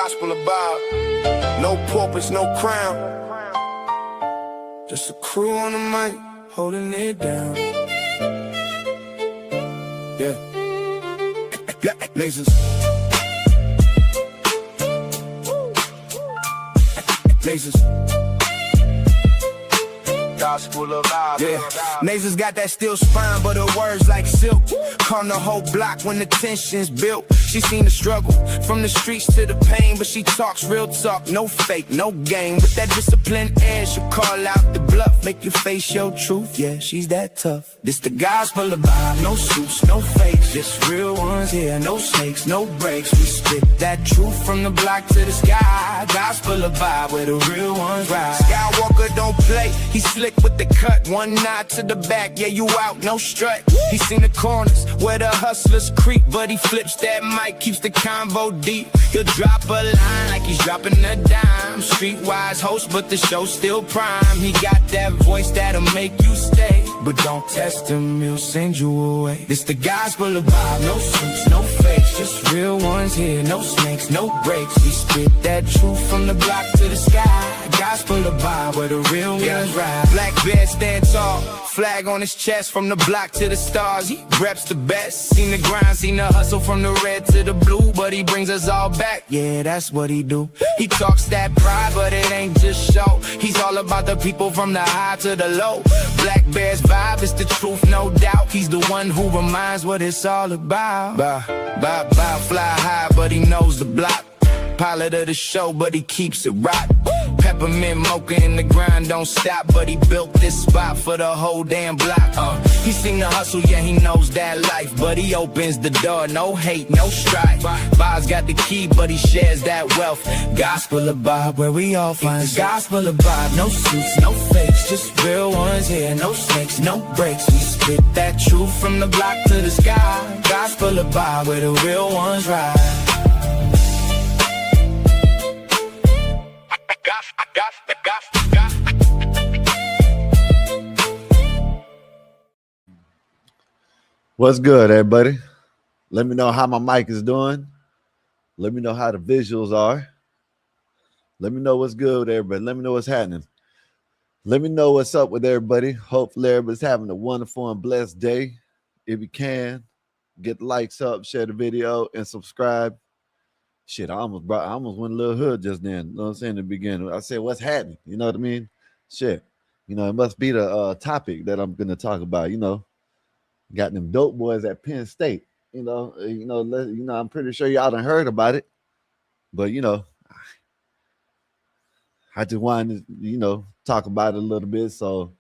gospel about no purpose, no crown. Just a crew on the mic, holding it down. Yeah. Lasers. Lasers. Gospel of God. Yeah, Nasers got that steel spine, but her words like silk. Calm the whole block when the tension's built. She seen the struggle from the streets to the pain, but she talks real talk, no fake, no game. With that disciplined air, she'll call out the bluff, make you face your truth. Yeah, she's that tough. This the gospel of God, no suits, no fakes, just real ones here, no snakes, no breaks. We spit that truth from the block to the sky. Gospel of God, where the real ones ride. Skywalker don't play, he slick with the cut, one nod to the back, yeah, you out, no strut. He seen the corners where the hustlers creep, but he flips that mic, keeps the convo deep. He'll drop a line like he's dropping a dime. Streetwise host, but the show's still prime. He got that voice that'll make you stay, but don't test him, he'll send you away. This the gospel of Bob, no suits, no fakes, just real ones here, no snakes, no breaks. We spit that truth from the block to the sky. Gospel of Bob, where the real ones ride. Black bear stand tall, flag on his chest, from the block to the stars. He reps the best. Seen the grind, seen the hustle from the red to the blue, but he brings us all back. Yeah, that's what he do. He talks that pride, but it ain't just show. He's all about the people from the high to the low. Black Bear's vibe is the truth, no doubt. He's the one who reminds what it's all about. Fly high, but he knows the block. Pilot of the show, but he keeps it rock. Peppermint mocha in the grind, don't stop, but he built this spot for the whole damn block. He seen the hustle, yeah, he knows that life, but he opens the door, no hate, no strife. Bob's got the key, but he shares that wealth. Gospel of Bob, where we all find the gospel of Bob. No suits, no fakes, just real ones here, no snakes, no breaks. We spit that truth from the block to the sky. Gospel of Bob, where the real ones ride. What's good, everybody? Let me know how my mic is doing. Let me know how the visuals are. Let me know what's good with everybody. Let me know what's happening. Let me know what's up with everybody. Hopefully everybody's having a wonderful and blessed day. If you can, get the likes up, share the video, and subscribe. Shit, I almost went a little hood just then. You know what I'm saying? In the beginning, I said, what's happening? You know what I mean? Shit. You know, it must be the topic that I'm going to talk about, you know. Got them dope boys at Penn State. You know, I'm pretty sure y'all done heard about it. But, you know, I just wanted to, you know, talk about it a little bit. So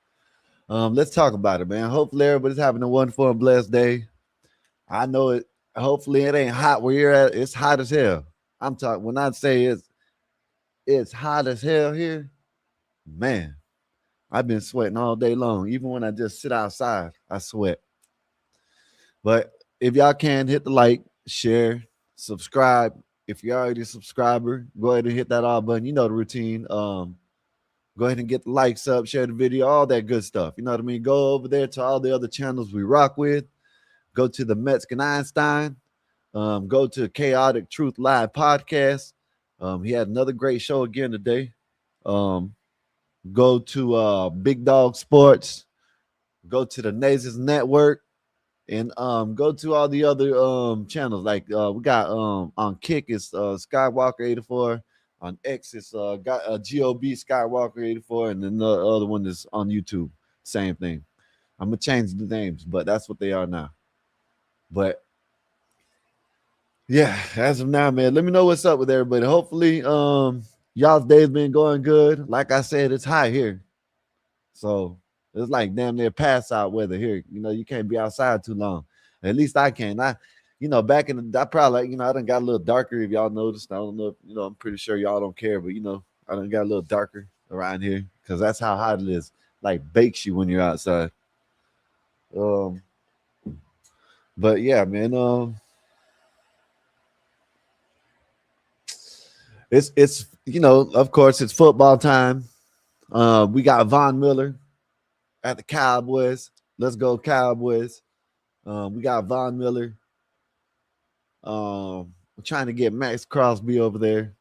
let's talk about it, man. Hopefully everybody's having a wonderful and blessed day. I know it. Hopefully it ain't hot where you're at. It's hot as hell. I'm talking, when I say it's hot as hell here, man, I've been sweating all day long. Even when I just sit outside, I sweat. But if y'all can, hit the like, share, subscribe. If you're already a subscriber, go ahead and hit that all button. You know the routine. Go ahead and get the likes up, share the video, all that good stuff. You know what I mean? Go over there to all the other channels we rock with. Go to the Metzger Einstein. Go to Chaotic Truth Live podcast. He had another great show again today. Go to Big Dog Sports. Go to the Nazes Network. And go to all the other channels. Like we got on Kick, it's Skywalker 84. On X, it's got GOB Skywalker 84. And then the other one is on YouTube. Same thing. I'm going to change the names, but that's what they are now. But yeah, as of now, man, let me know what's up with everybody. Hopefully y'all's day's been going good. Like I said, it's hot here. So it's like damn near pass out weather here. You know, you can't be outside too long. At least I can. You know, back in the, I probably, you know, I done got a little darker if y'all noticed. I don't know if, you know, I'm pretty sure y'all don't care, but you know, I done got a little darker around here because that's how hot it is. Like bakes you when you're outside. But yeah, man, it's you know, of course, it's football time. We got Von Miller at the Cowboys. Let's go Cowboys. We got Von Miller. We're trying to get Max Crosby over there.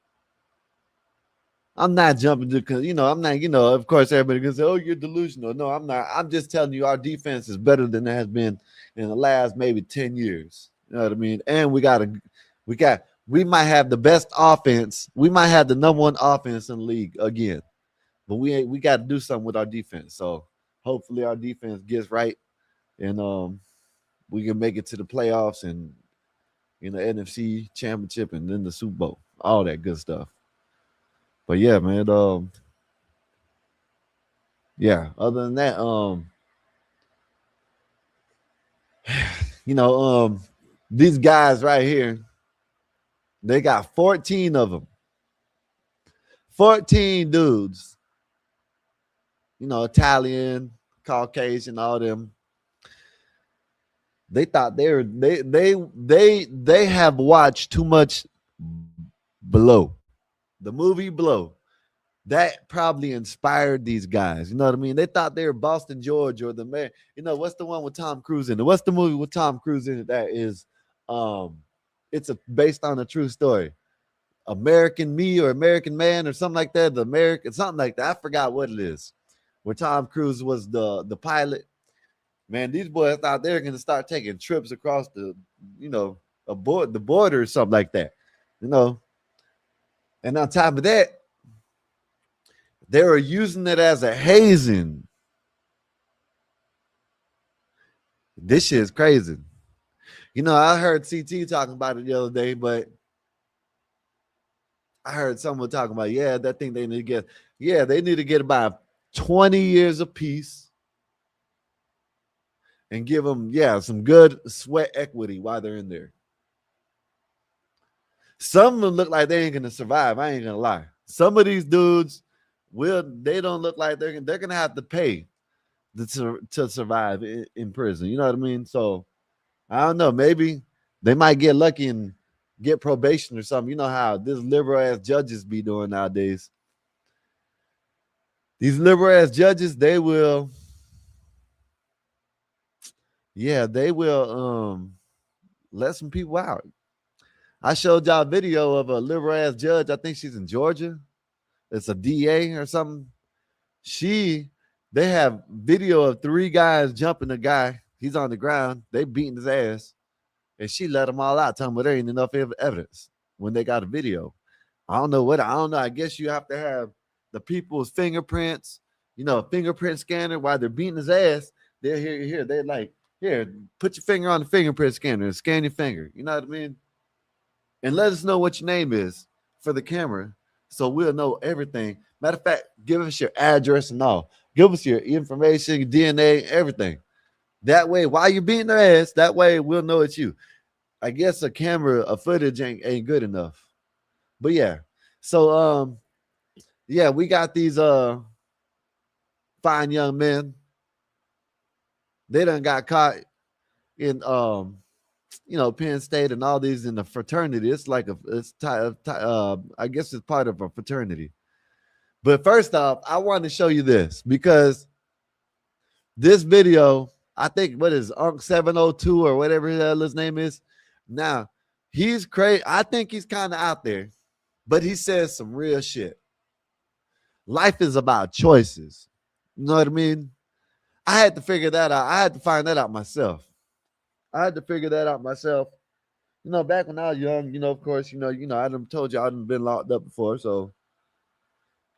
I'm not jumping to, because I'm not. Of course, everybody can say, "Oh, you're delusional." No, I'm not. I'm just telling you, our defense is better than it has been in the last maybe 10 years. You know what I mean? And we might have the best offense. We might have the number one offense in the league again, but we got to do something with our defense. So hopefully, our defense gets right, and we can make it to the playoffs and the NFC Championship and then the Super Bowl, all that good stuff. But yeah, man. Yeah. Other than that, you know, these guys right here, they got 14 of them. 14 dudes. Italian, Caucasian, all them. They thought they have watched too much Blow. The movie Blow. That probably inspired these guys. You know what I mean? They thought they were Boston George or the man. What's the one with Tom Cruise in it? What's the movie with Tom Cruise in it that is it's based on a true story? American Me or American Man or something like that. The American something like that. I forgot what it is. Where Tom Cruise was the pilot. Man, these boys thought they were gonna start taking trips across the the border or something like that. And on top of that, they were using it as a hazing. This shit is crazy. I heard CT talking about it the other day, but I heard someone talking about, that thing they need to get. Yeah, they need to get about 20 years apiece and give them, some good sweat equity while they're in there. Some of them look like they ain't going to survive. I ain't going to lie. Some of these dudes, they don't look like they're going to have to pay to survive in prison. You know what I mean? So, I don't know. Maybe they might get lucky and get probation or something. You know how this liberal ass judges be doing nowadays. These liberal ass judges, they will let some people out. I showed y'all a video of a liberal ass judge. I think she's in Georgia. It's a DA or something. They have video of 3 guys jumping a guy. He's on the ground. They beating his ass. And she let them all out, telling them there ain't enough evidence when they got a video. I don't know. I guess you have to have the people's fingerprints, fingerprint scanner while they're beating his ass. They're here. They're like, here, put your finger on the fingerprint scanner and scan your finger. You know what I mean? And let us know what your name is for the camera so we'll know everything. Matter of fact, give us your address and all. Give us your information, your DNA, everything. That way, while you're beating their ass, that way we'll know it's you. I guess a footage ain't good enough. But yeah. So we got these fine young men. They done got caught in Penn State and all these in the fraternity. It's like I guess it's part of a fraternity. But first off, I want to show you this because this video, I think, what is Unc 702 or whatever his name is. Now, he's crazy. I think he's kind of out there, but he says some real shit. Life is about choices. You know what I mean? I had to figure that out. I had to find that out myself. Back when I was young, of course, I done told you I done been locked up before. So,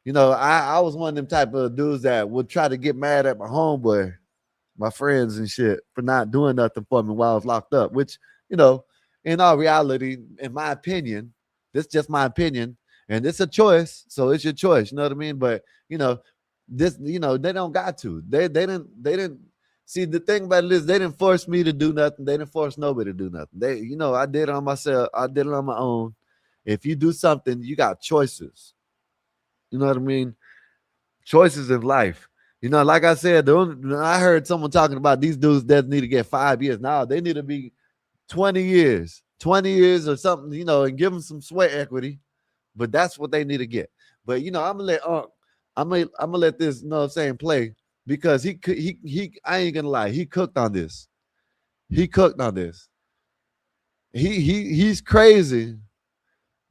I was one of them type of dudes that would try to get mad at my homeboy, my friends and shit for not doing nothing for me while I was locked up, which, in all reality, in my opinion, this is just my opinion, and it's a choice. So it's your choice. You know what I mean? But, this, they don't got to. They didn't. See, the thing about it is they didn't force me to do nothing. They didn't force nobody to do nothing. I did it on myself. I did it on my own. If you do something, you got choices. You know what I mean? Choices in life. Like I said, I heard someone talking about these dudes that need to get 5 years. Now they need to be 20 years or something, and give them some sweat equity. But that's what they need to get. But I'm gonna let this, play. Because he I ain't gonna lie, he cooked on this. He's crazy,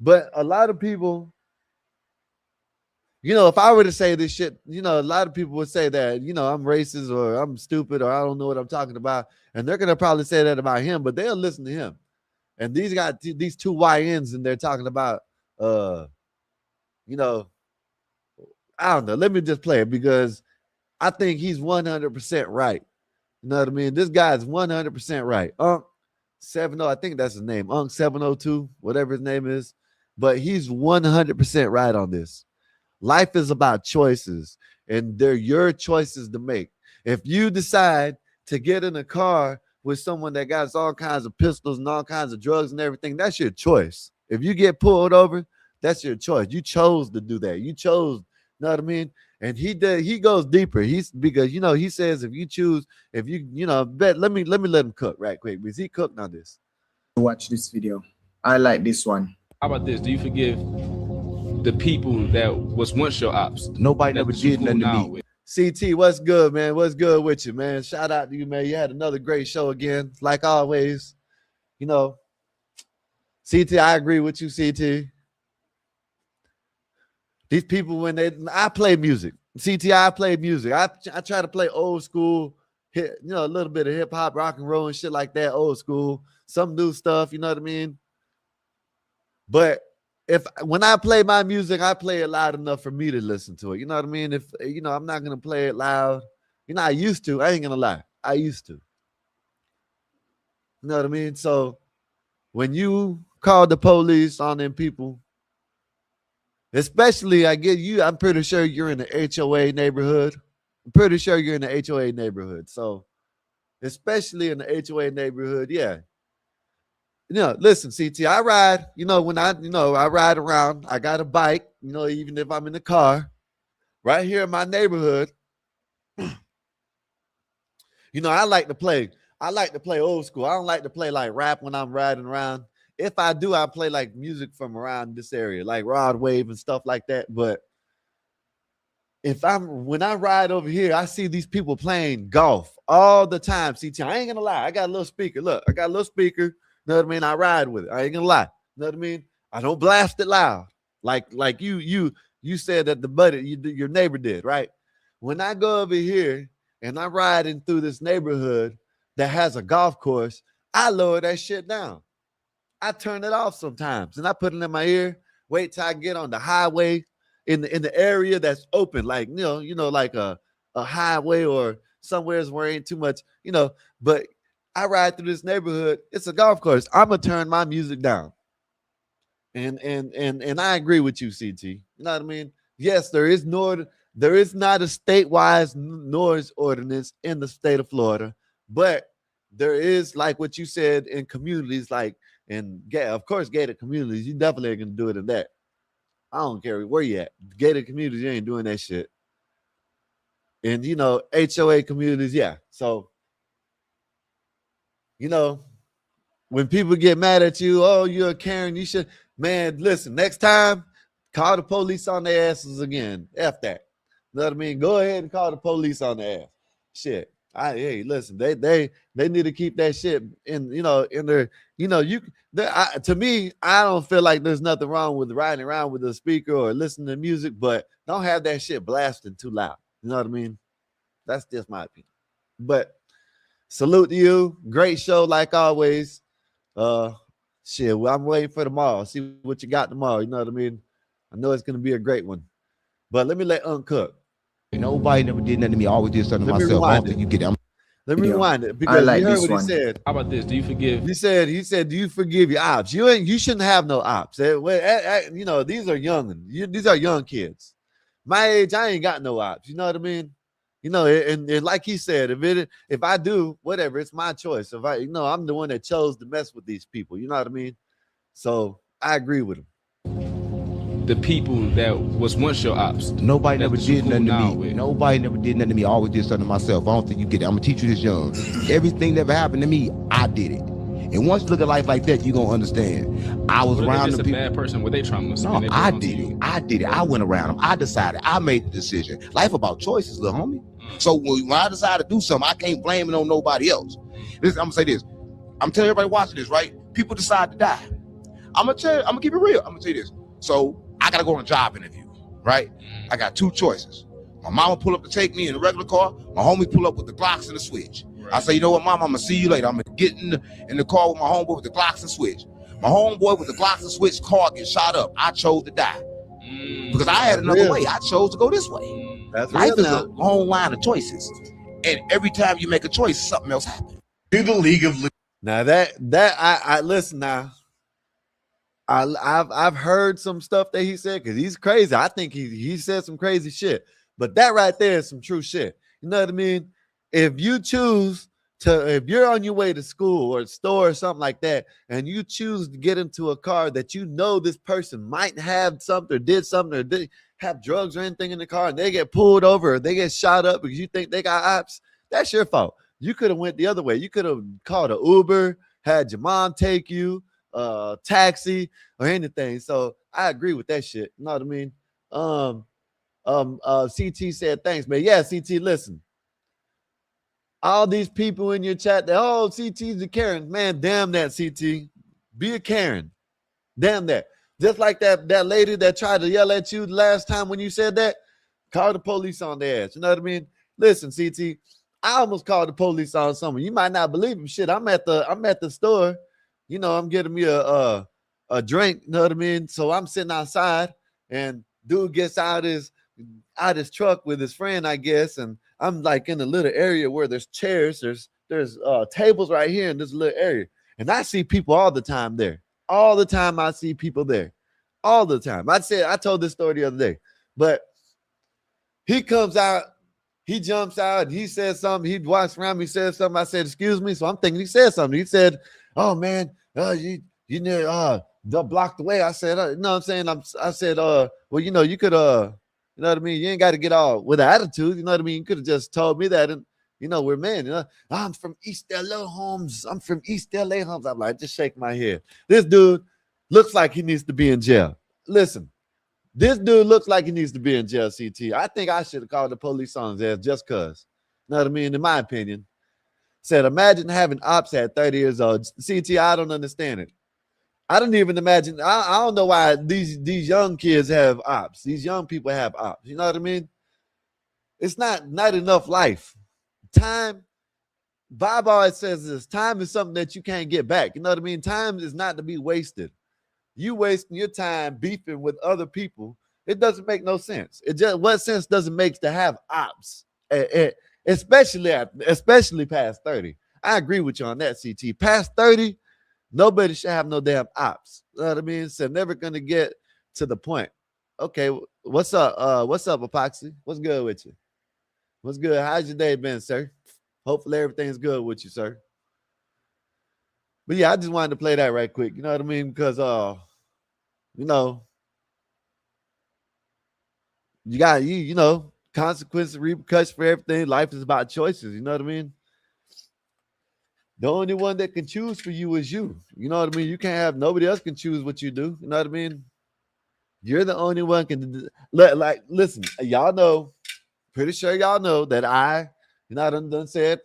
but a lot of people You know, if I were to say this shit, you know, a lot of people would say that, you know, I'm racist or I'm stupid or I don't know what I'm talking about. And they're going to probably say that about him, but they'll listen to him. And these two YNs and they're talking about, you know, I don't know. Let me just play it because I think he's 100% right. You know what I mean? This guy is 100% right. 70, I think that's his name. 702, whatever his name is. But he's 100% right on this. Life is about choices, and they're your choices to make. If you decide to get in a car with someone that got all kinds of pistols and all kinds of drugs and everything, that's your choice. If you get pulled over, that's your choice. You chose to do that. You chose, you know what I mean? And he goes deeper. He's because you know he says if you choose, if you know, let me let him cook right quick because he cooked on this. Watch this video. I like this one. How about this? Do you forgive the people that was once your ops? Nobody never did nothing to me. CT, what's good, man? What's good with you, man? Shout out to you, man. You had another great show again, like always. You know, CT, I agree with you, CT. These people, I play music. CT, I play music. I try to play old school, you know, a little bit of hip hop, rock and roll and shit like that, old school. Some new stuff, you know what I mean? But when I play my music, I play it loud enough for me to listen to it. You know what I mean? If you know, I'm not gonna play it loud. You know, I used to. I ain't gonna lie. I used to. You know what I mean? So when you call the police on them people, especially I'm pretty sure you're in the HOA neighborhood. I'm pretty sure you're in the HOA neighborhood. So especially in the HOA neighborhood, yeah. You know, listen, CT, I ride, you know, I ride around, I got a bike, you know, even if I'm in the car, right here in my neighborhood, you know, I like to play old school. I don't like to play like rap when I'm riding around. If I do, I play like music from around this area, like Rod Wave and stuff like that. But when I ride over here, I see these people playing golf all the time. CT, I ain't gonna lie, I got a little speaker. Look, I got a little speaker. You know what I mean? I ride with it. I ain't gonna lie. You know what I mean? I don't blast it loud. Like you said that your neighbor did, right? When I go over here and I'm riding through this neighborhood that has a golf course, I lower that shit down. I turn it off sometimes and I put it in my ear, wait till I get on the highway in the area that's open, like you know, like a highway or somewhere where ain't too much, you know, but I ride through this neighborhood. It's a golf course. I'm gonna turn my music down. And I agree with you, CT. You know what I mean? Yes, there is not a statewide noise ordinance in the state of Florida, but there is, like what you said, in communities like of course gated communities. You definitely are gonna do it in that. I don't care where you at. Gated communities, you ain't doing that shit. And you know, HOA communities, yeah. So you know, when people get mad at you, oh, you're a Karen, you should, man, listen, next time, call the police on their asses again. F that. You know what I mean? Go ahead and call the police on their ass. Shit. Hey, listen, they need to keep that shit in, you know, in their, you know, to me, I don't feel like there's nothing wrong with riding around with a speaker or listening to music, but don't have that shit blasting too loud. You know what I mean? That's just my opinion. But salute to you. Great show, like always. Shit, well, I'm waiting for tomorrow. See what you got tomorrow. You know what I mean? I know it's gonna be a great one. But let me let cook. Nobody never did nothing to me. I always did something to myself. I don't think you get it. Let me rewind it because you heard what he said. How about this? Do you forgive? He said, do you forgive your ops? You shouldn't have no ops. You know, these are young. These are young kids. My age, I ain't got no ops. You know what I mean? You know, and like he said, if I do, whatever, it's my choice. If I'm the one that chose to mess with these people. You know what I mean? So I agree with him. The people that was once your ops. Nobody never did nothing to me. Nobody never did nothing to me. I always did something to myself. I don't think you get it. I'm gonna teach you this young. Everything that ever happened to me, I did it. And once you look at life like that, you're gonna understand. I was around the people. A bad person with their trauma. No, I did it. I did it. I went around them. I decided. I made the decision. Life about choices, little homie. So when I decided to do something, I can't blame it on nobody else. Listen, I'm gonna say this. I'm telling everybody watching this, right? People decide to die. I'm gonna keep it real. I'm gonna tell you this. So I gotta go on a job interview. right? I got two choices. My mama pull up to take me in a regular car. My homie pull up with the Glocks and the switch. Right. I say, you know what, mama, I'm gonna see you later. I'm gonna get in the car with my homeboy with the Glocks and switch. My homeboy with the Glocks and switch car gets shot up. I chose to die because I had another way. I chose to go this way. That's Life real is now. a long line of choices, and every time you make a choice, something else happens. To the League of Now that I listen now. I've heard some stuff that he said because he's crazy. I think he said some crazy shit, but that right there is some true shit. You know what I mean? If you're on your way to school or store or something like that, and you choose to get into a car that you know this person might have something or did something or did have drugs or anything in the car, and they get pulled over or they get shot up because you think they got ops, that's your fault. You could have went the other way. You could have called an Uber, had your mom take you, taxi or anything. So I agree with that shit. You know what I mean? CT said thanks, man. Yeah, CT, listen. All these people in your chat, CT's a Karen. Man, damn that, CT. Be a Karen. Damn that. Just like that lady that tried to yell at you the last time when you said that, call the police on their ass. You know what I mean? Listen, CT, I almost called the police on someone. You might not believe him. Shit, I'm at the store. You know, I'm getting me a drink, you know what I mean? So I'm sitting outside and dude gets out his truck with his friend, I guess, and I'm like in a little area where there's chairs, there's tables right here in this little area. And I see people all the time there. All the time I see people there. All the time. I told this story the other day. But he comes out, he jumps out, and he says something. He walks around me, says something. I said, excuse me. So I'm thinking he said something. He said, oh man, you blocked the way. I said, you know what I'm saying? I said, well, you know, you could, you know what I mean? You ain't got to get all with an attitude. You know what I mean? You could have just told me that. And, you know, we're men. You know? I'm from East LA Homes. I'm like, just shake my head. This dude looks like he needs to be in jail. Listen, this dude looks like he needs to be in jail, CT. I think I should have called the police on his ass just because. You know what I mean? In my opinion. Said, imagine having ops at 30 years old. CT, I don't understand it. I don't even imagine. I don't know why these young kids have ops. These young people have ops. You know what I mean? It's not enough life. Time, Bob always says this, time is something that you can't get back. You know what I mean? Time is not to be wasted. You wasting your time beefing with other people, it doesn't make no sense. What sense does it make to have ops? Especially past 30. I agree with you on that, CT. Past 30, nobody should have no damn ops. You know what I mean? So never gonna get to the point. Okay, what's up? What's up, Epoxy? What's good with you? What's good? How's your day been, sir? Hopefully everything's good with you, sir. But yeah, I just wanted to play that right quick. You know what I mean? Because you know, you got you know, consequences, repercussions for everything. Life is about choices. You know what I mean? The only one that can choose for you is you. You know what I mean? You can't have nobody else can choose what you do. You know what I mean? You're the only one can listen, y'all know, pretty sure y'all know that done said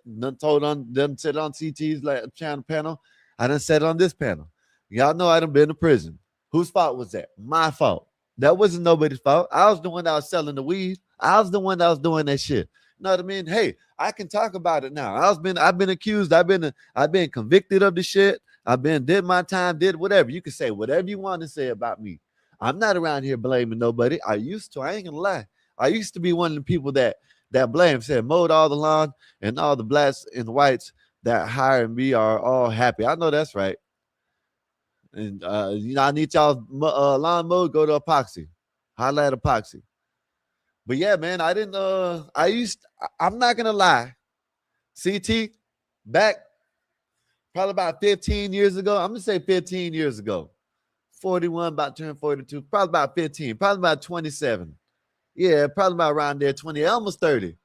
on CT's channel panel. I done said it on this panel. Y'all know I done been to prison. Whose fault was that? My fault. That wasn't nobody's fault. I was the one that was selling the weed. I was the one that was doing that shit. You know what I mean? Hey, I can talk about it now. I've been accused. I've been convicted of the shit. Did my time, did whatever. You can say whatever you want to say about me. I'm not around here blaming nobody. I used to. I ain't gonna lie. I used to be one of the people that blame, said mowed all the lawn, and all the blacks and whites that hire me are all happy. I know that's right. And you know, I need y'all lawn mowed, go to Epoxy. Holla at Epoxy. But yeah, man, I'm not gonna lie. CT, back probably about 15 years ago. I'm gonna say 15 years ago. 41, about to turn 42, probably about 15, probably about 27. Yeah, probably about around there, 20, almost 30.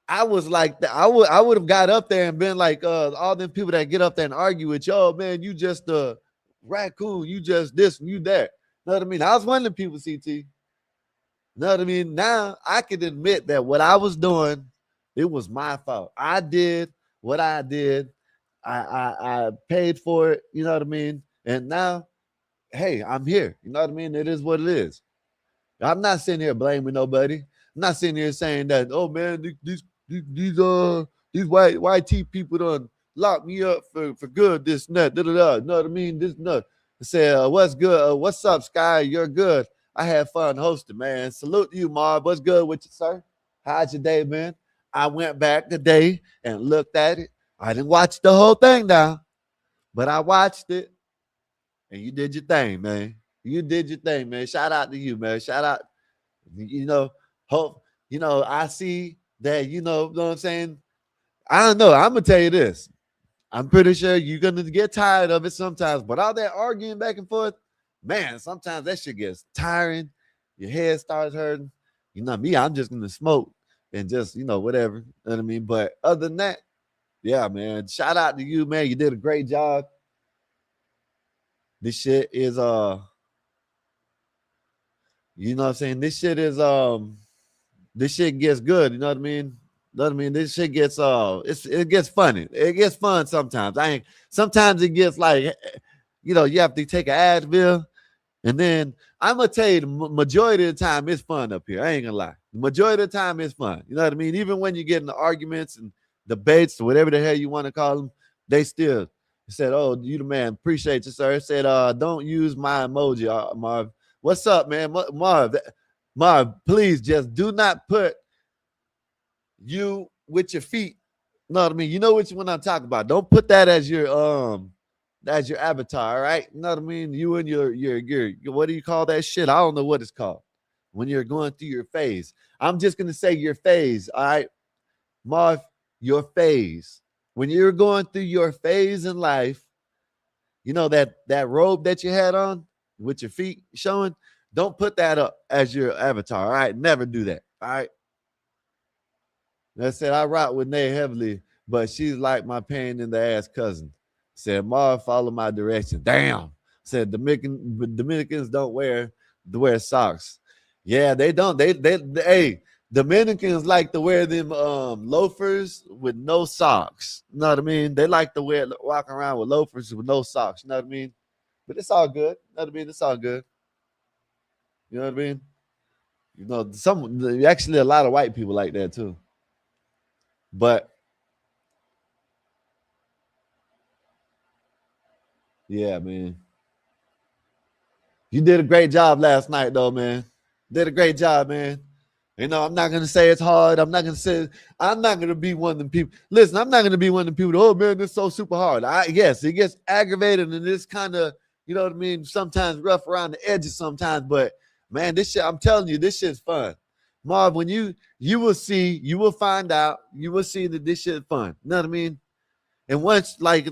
I was like that. I would have got up there and been like all them people that get up there and argue with you. Oh man, you just a raccoon, you just this and you that. Know what I mean? I was one of the people, CT. Know what I mean? Now I can admit that what I was doing, it was my fault. I did what I did. I paid for it, you know what I mean? And now, hey, I'm here. You know what I mean? It is what it is. I'm not sitting here blaming nobody. I'm not sitting here saying that, oh man, these white tea people done locked me up for good, this and that, da-da-da. You know what I mean? This and that. I said, what's good? What's up, Sky? You're good. I had fun hosting, man. Salute to you, Marv. What's good with you, sir? How's your day, man? I went back today and looked at it. I didn't watch the whole thing now, but I watched it. And you did your thing, man. You did your thing, man. Shout out to you, man. Shout out. Hope, I see that, you know what I'm saying? I don't know. I'm going to tell you this. I'm pretty sure you're going to get tired of it sometimes, but all that arguing back and forth, man, sometimes that shit gets tiring. Your head starts hurting. You know me, I'm just going to smoke and just, whatever. You know what I mean? But other than that, yeah, man, shout out to you, man. You did a great job. This shit is, you know what I'm saying? This shit is, this shit gets good. You know what I mean? This shit gets, it gets funny. It gets fun sometimes. Sometimes it gets like, you have to take an Advil. And then I'm going to tell you, the majority of the time it's fun up here. I ain't going to lie. The majority of the time it's fun. You know what I mean? Even when you get into arguments and debates or whatever the hell you want to call them, they still said, oh, you the man. Appreciate you, sir. Said, don't use my emoji, Marv. What's up, man? Marv, please just do not put you with your feet. You know what I mean? You know which one I'm talking about. Don't put that as your avatar, right? You know what I mean? You and your what do you call that shit? I don't know what it's called when you're going through your phase. I'm just gonna say your phase, all right, Marv, your phase. When you're going through your phase in life, you know that robe that you had on with your feet showing, don't put that up as your avatar, all right? Never do that, all right? That said, I rock with Nay heavily, but she's like my pain in the ass cousin. Said, Marv, follow my direction. Damn. Said, Dominicans don't wear socks. Yeah, they don't. Hey, Dominicans like to wear them loafers with no socks. You know what I mean? They like to walk around with loafers with no socks. You know what I mean? But it's all good. You know what I mean? It's all good. You know what I mean? Actually a lot of white people like that too. But yeah, man. You did a great job last night, though, man. Did a great job, man. I'm not going to say it's hard. I'm not going to be one of them people. Listen, I'm not going to be one of them people, oh, man, this is so super hard. Yes, it gets aggravated and it's kind of, you know what I mean, sometimes rough around the edges sometimes. But, man, this shit, I'm telling you, this shit's fun. Marv, when you will see, you will find out, you will see that this shit's fun. You know what I mean? And once, like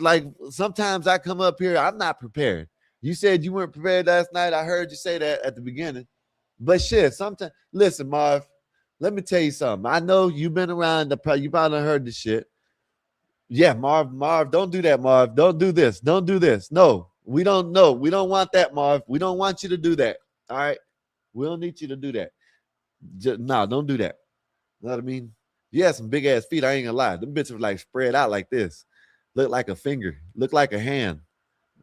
sometimes I come up here, I'm not prepared. You said you weren't prepared last night. I heard you say that at the beginning. But shit, sometimes, listen, Marv, let me tell you something. I know you've been around, you probably heard this shit. Yeah, Marv, don't do that, Marv. Don't do this. Don't do this. No, we don't know. We don't want that, Marv. We don't want you to do that. All right? We don't need you to do that. No, don't do that. You know what I mean? You have some big ass feet. I ain't gonna lie. Them bitches were like spread out like this. Look like a finger. Look like a hand.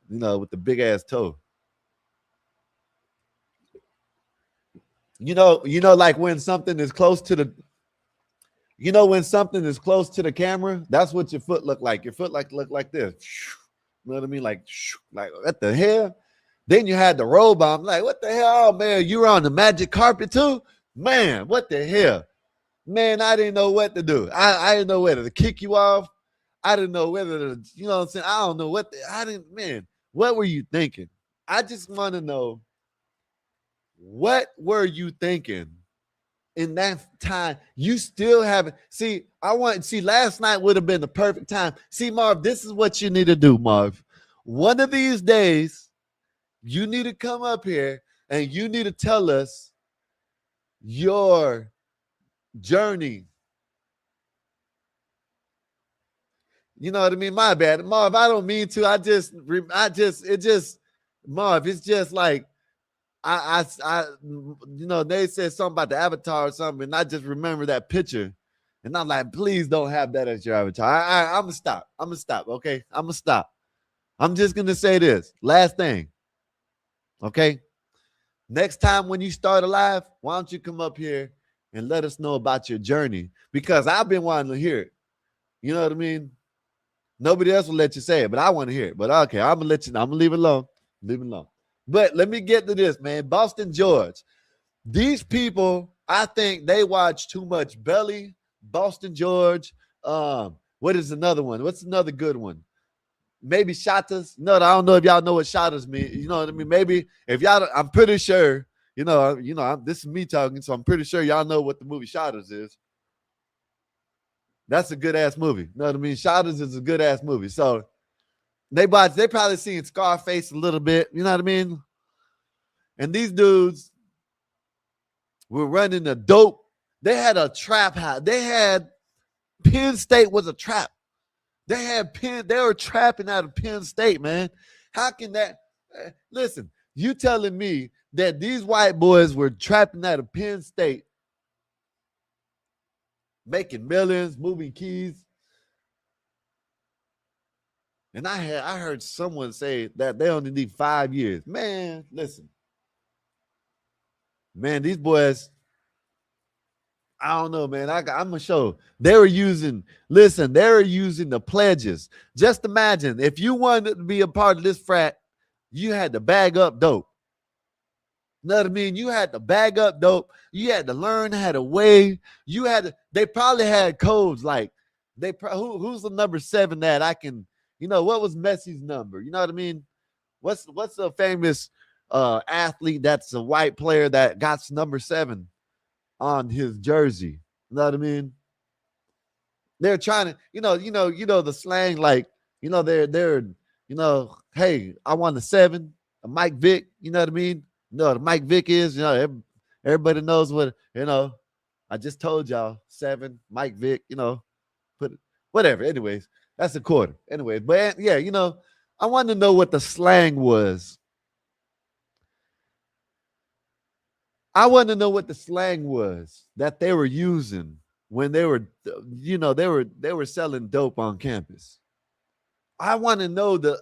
With the big ass toe. Like when something is close to the, when something is close to the camera, that's what your foot look like. Your foot look like this. You know what I mean? Like what the hell? Then you had the robe on. I'm like, what the hell? Oh, man, you were on the magic carpet too? Man, what the hell? Man, I didn't know what to do. I didn't know whether to kick you off. I didn't know whether to, you know what I'm saying? I don't know what were you thinking? I just want to know, what were you thinking in that time? You still haven't, last night would have been the perfect time. See, Marv, this is what you need to do, Marv. One of these days, you need to come up here and you need to tell us your journey. You know what I mean? My bad, Marv. I don't mean to. Marv. It's just like they said something about the avatar or something, and I just remember that picture, and I'm like, please don't have that as your avatar. I'm gonna stop. Okay, I'm gonna stop. I'm just gonna say this last thing. Okay, Next time when you start a live, why don't you come up here and let us know about your journey? Because I've been wanting to hear it. You know what I mean? Nobody else will let you say it, but I want to hear it. But okay, I'm gonna let you know. I'm gonna leave it alone. Leave it alone. But let me get to this, man. Boston George. These people, I think they watch too much Belly, Boston George. What is another one? What's another good one? Maybe Shatas. No, I don't know if y'all know what Shatas mean. You know what I mean? Maybe if y'all, I'm pretty sure. This is me talking, so I'm pretty sure y'all know what the movie Shatas is. That's a good ass movie. You know what I mean? Shatas is a good ass movie. So they probably seen Scarface a little bit. You know what I mean? And these dudes were running a dope. They had a trap house. They had Penn State was a trap. They were trapping out of Penn State, man. How can that? Listen, you telling me that these white boys were trapping out of Penn State, making millions, moving keys. And I heard someone say that they only need 5 years. Man, listen. Man, these boys, I don't know, man. I'm gonna show. They were using the pledges. Just imagine if you wanted to be a part of this frat, you had to bag up dope. You know what I mean? You had to bag up dope. You had to learn how to weigh. They probably had codes like who's the number 7 that I can, what was Messi's number? You know what I mean? What's a famous athlete that's a white player that got number 7 on his jersey? You know what I mean? They're trying to, the slang, like, they're, hey, I want a 7, a Mike Vick, you know what I mean? The Mike Vick is, everybody knows what, I just told y'all 7, Mike Vick, put whatever. Anyways, that's a quarter. Anyway, but yeah, I wanted to know what the slang was. I want to know what the slang was that they were using when they were, they were selling dope on campus. I want to know the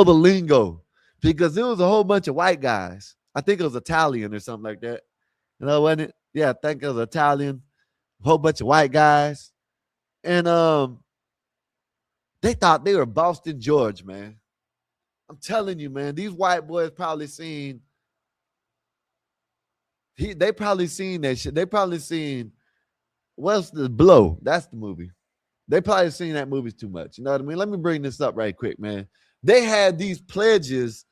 lingo, because it was a whole bunch of white guys. I think it was Italian or something like that. Wasn't it? Yeah, I think it was Italian. A whole bunch of white guys. And they thought they were Boston George, man. I'm telling you, man, these white boys probably seen they probably seen that shit. They probably seen what's the Blow? That's the movie. They probably seen that movie too much. You know what I mean? Let me bring this up right quick, man. They had these pledges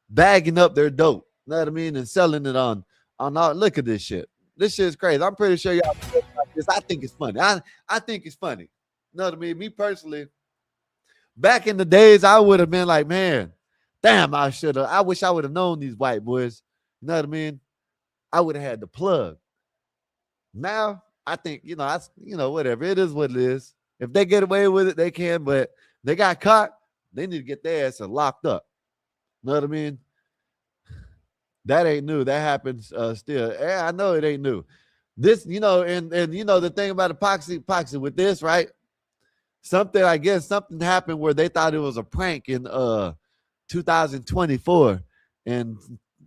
bagging up their dope. You know what I mean? And selling it on all. Look at this shit. This shit is crazy. I'm pretty sure y'all like this. I think it's funny. I think it's funny. You know what I mean? Me personally, back in the days, I would have been like, man, damn, I wish I would have known these white boys. You know what I mean? I would have had the plug. Now, I think, whatever. It is what it is. If they get away with it, they can, but they got caught, they need to get their ass locked up. You know what I mean? That ain't new. That happens still. Yeah, I know it ain't new. This, and the thing about epoxy with this, right? Something happened where they thought it was a prank in 2024. And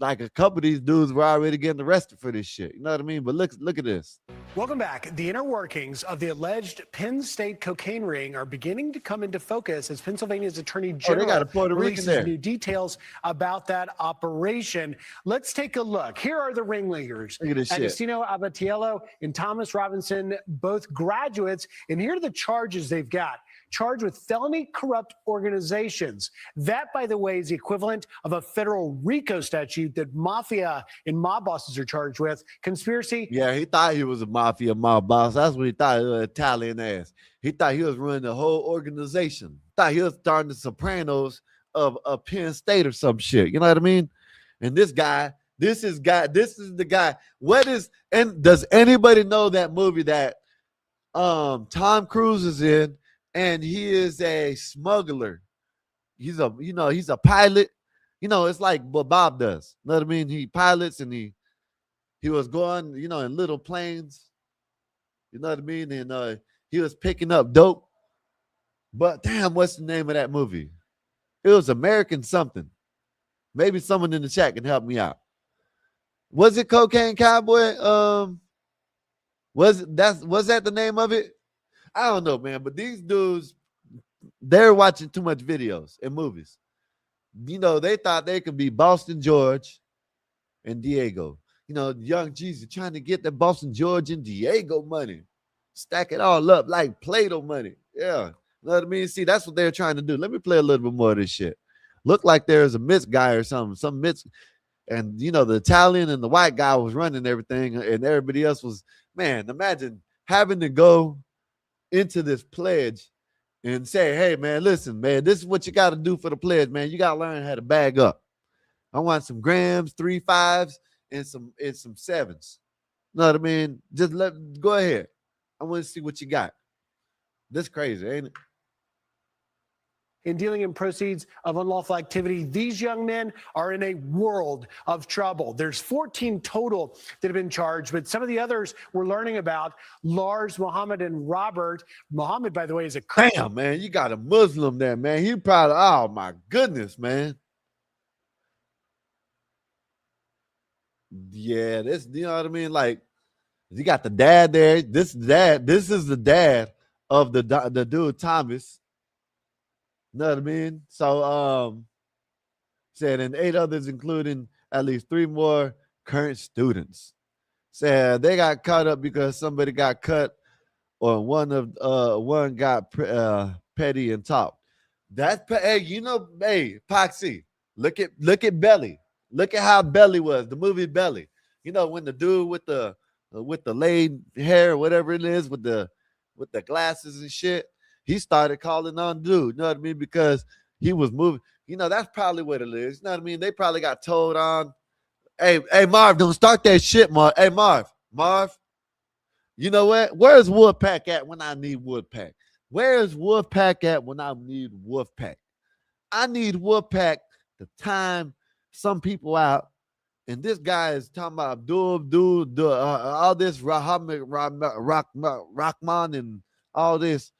like a couple of these dudes were already getting arrested for this shit. You know what I mean? But look at this. Welcome back. The inner workings of the alleged Penn State cocaine ring are beginning to come into focus as Pennsylvania's Attorney General got a Puerto Rican releases there. new details about that operation. Let's take a look. Here are the ringleaders. Look at this shit. Agostino Abatiello and Thomas Robinson, both graduates. And here are the charges they've got. Charged with felony corrupt organizations. That, by the way, is the equivalent of a federal RICO statute that mafia and mob bosses are charged with. Conspiracy. Yeah, he thought he was a mafia mob boss. That's what he thought. He was an Italian ass. He thought he was running the whole organization. Thought he was starting the Sopranos of Penn State or some shit. You know what I mean? And this is the guy. And does anybody know that movie that Tom Cruise is in? And he is a smuggler. He's a pilot. It's like what Bob does. You know what I mean? He pilots and he was going, in little planes. You know what I mean? And he was picking up dope. But damn, what's the name of that movie? It was American something. Maybe someone in the chat can help me out. Was it Cocaine Cowboy? Was that the name of it? I don't know, man. But these dudes, they're watching too much videos and movies. You know, they thought they could be Boston George and Diego. You know, young Jesus trying to get the Boston George and Diego money. Stack it all up like Play-Doh money. Yeah. You know what I mean? See, that's what they're trying to do. Let me play a little bit more of this shit. Look like there's a Mitz guy or something. Some Mitz. And, you know, the Italian and the white guy was running everything. And everybody else was, man, imagine having to go into this pledge and say, hey, man, listen, man, this is what you got to do for the pledge, man. You got to learn how to bag up. I want some grams, 3 5s, and some 7s. You know what I mean? Just go ahead. I want to see what you got. This crazy, ain't it? In dealing in proceeds of unlawful activity, these young men are in a world of trouble. There's 14 total that have been charged, but some of the others we're learning about, Lars, Mohammed, and Robert. Mohammed, by the way, is a damn, man. You got a Muslim there, man. He probably, oh my goodness, man. Yeah, this, you know what I mean? Like, you got the dad there. This is the dad of the dude Thomas. You know what I mean? So said, and 8 others, including at least 3 more current students. Said they got caught up because somebody got cut or one got petty and talked. That's, hey, you know, hey, Poxy, look at Belly. Look at how Belly was, the movie Belly. You know, when the dude with the laid hair, whatever it is, with the glasses and shit, he started calling on dude, you know what I mean? Because he was moving. You know, that's probably what it is. You know what I mean? They probably got told on, hey, Marv, don't start that shit, Marv. Hey, Marv, you know what? Where's Wolfpack at when I need Wolfpack? Where's Wolfpack at when I need Wolfpack? I need Wolfpack to time some people out. And this guy is talking about all this Rahman and all this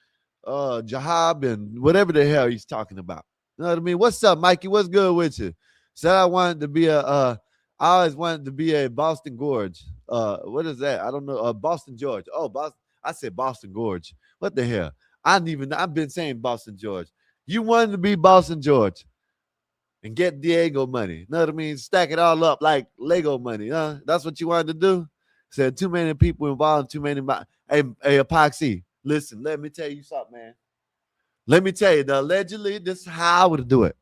Jahab and whatever the hell he's talking about. You know what I mean? What's up, Mikey? What's good with you? Said I wanted to be I always wanted to be a Boston Gorge. What is that? I don't know. Boston George. Oh, Boston. I said Boston Gorge. What the hell? I've been saying Boston George. You wanted to be Boston George and get Diego money. You know what I mean? Stack it all up like Lego money. That's what you wanted to do? Said too many people involved, too many. Hey, Epoxy, listen, let me tell you something, man. Let me tell you, allegedly, this is how I would do it.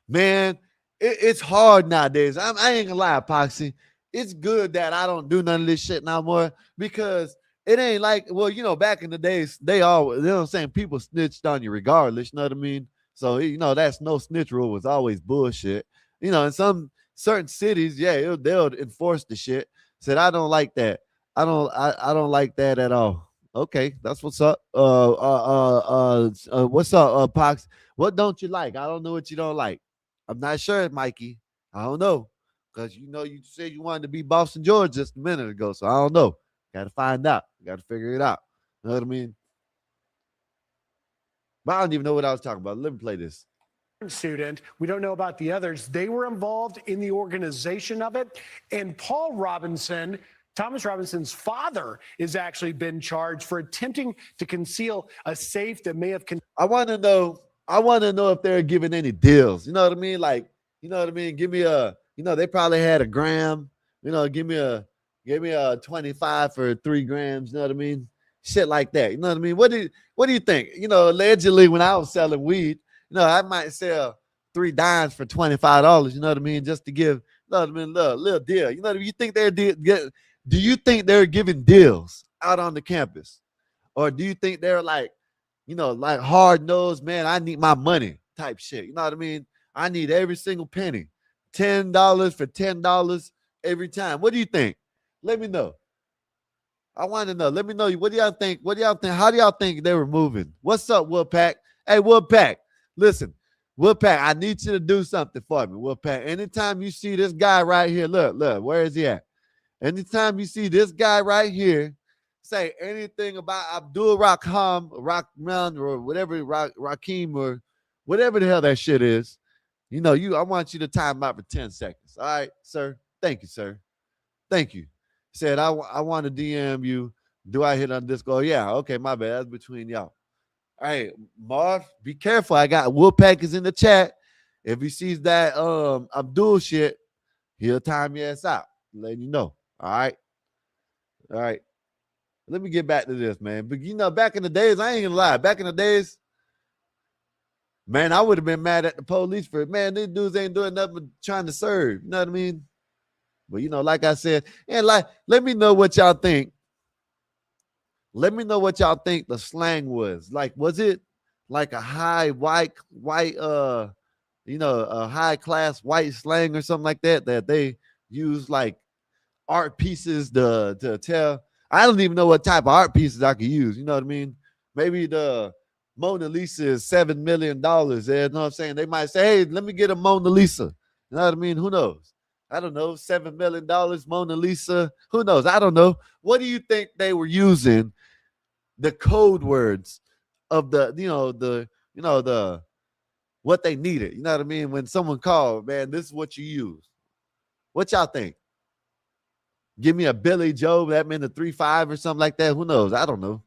Man, it's hard nowadays. I ain't gonna lie, Epoxy. It's good that I don't do none of this shit no more because it ain't like, well, you know, back in the days, you know what I'm saying, people snitched on you regardless, you know what I mean? So, you know, that's no snitch rule was always bullshit. You know, in some certain cities, yeah, they'll enforce the shit. Said, I don't like that. I don't like that at all. Okay, that's what's up. What's up, Pox? What don't you like? I don't know what you don't like. I'm not sure, Mikey. I don't know. Because you know you said you wanted to be Boston George just a minute ago. So I don't know. Gotta find out. Gotta figure it out. You know what I mean? But I don't even know what I was talking about. Let me play this. Student. We don't know about the others. They were involved in the organization of it. And Paul Robinson, Thomas Robinson's father, is actually been charged for attempting to conceal a safe that may have. I want to know if they're giving any deals. You know what I mean? Like, you know what I mean? Give me they probably had a gram. You know, give me a 25 for 3 grams. You know what I mean? Shit like that. You know what I mean? What do you think? You know, allegedly when I was selling weed, you know, I might sell 3 dimes for $25. You know what I mean? Just to give, you know what I mean, little deal. You know what I mean? You think do you think they're giving deals out on the campus? Or do you think they're like, you know, like hard nosed, man, I need my money type shit. You know what I mean? I need every single penny. $10 for $10 every time. What do you think? Let me know. I want to know. Let me know. What do y'all think? How do y'all think they were moving? What's up, Wolfpack? Hey, Wolfpack, listen. Wolfpack, I need you to do something for me, Wolfpack. Anytime you see this guy right here, look, where is he at? Anytime you see this guy right here, say anything about Abdul Rahman or whatever, Rakim or whatever the hell that shit is, I want you to time out for 10 seconds. All right, sir. Thank you, sir. Thank you. Said, I want to DM you. Do I hit on Discord? Yeah, okay, my bad. That's between y'all. All right, Marv, be careful. I got Wolfpack is in the chat. If he sees that Abdul shit, he'll time your ass out. Letting you know. All right. All right. Let me get back to this, man. But back in the days, I ain't gonna lie. Back in the days, man, I would have been mad at the police for, man, these dudes ain't doing nothing but trying to serve. You know what I mean? But like I said, and let me know what y'all think. Let me know what y'all think the slang was. Like, was it like a high white, a high class white slang or something like that they use like art pieces to tell? I don't even know what type of art pieces I could use. You know what I mean? Maybe the Mona Lisa is $7 million. You know what I'm saying? They might say, hey, let me get a Mona Lisa. You know what I mean? Who knows? I don't know. $7 million Mona Lisa. Who knows? I don't know. What do you think they were using? The code words of the what they needed. You know what I mean? When someone called, man, this is what you use. What y'all think? Give me a Billy Joe, that meant a 3-5 or something like that. Who knows? I don't know.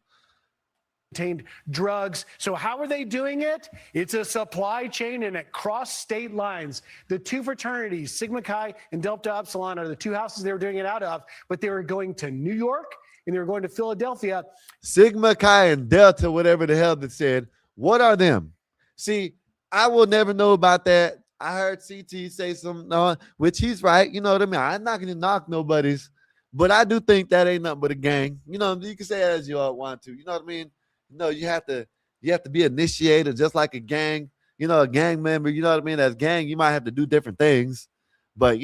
Contained drugs. So how are they doing it? It's a supply chain and it crossed state lines. The two fraternities, Sigma Chi and Delta Upsilon, are the two houses they were doing it out of, but they were going to New York and they were going to Philadelphia. Sigma Chi and Delta, whatever the hell they said. What are them? See, I will never know about that. I heard CT say something, which he's right. You know what I mean? I'm not going to knock nobody's, but I do think that ain't nothing but a gang. You can say it as you all want to. You know what I mean? You have to be initiated just like a gang. A gang member. You know what I mean? As gang, you might have to do different things, but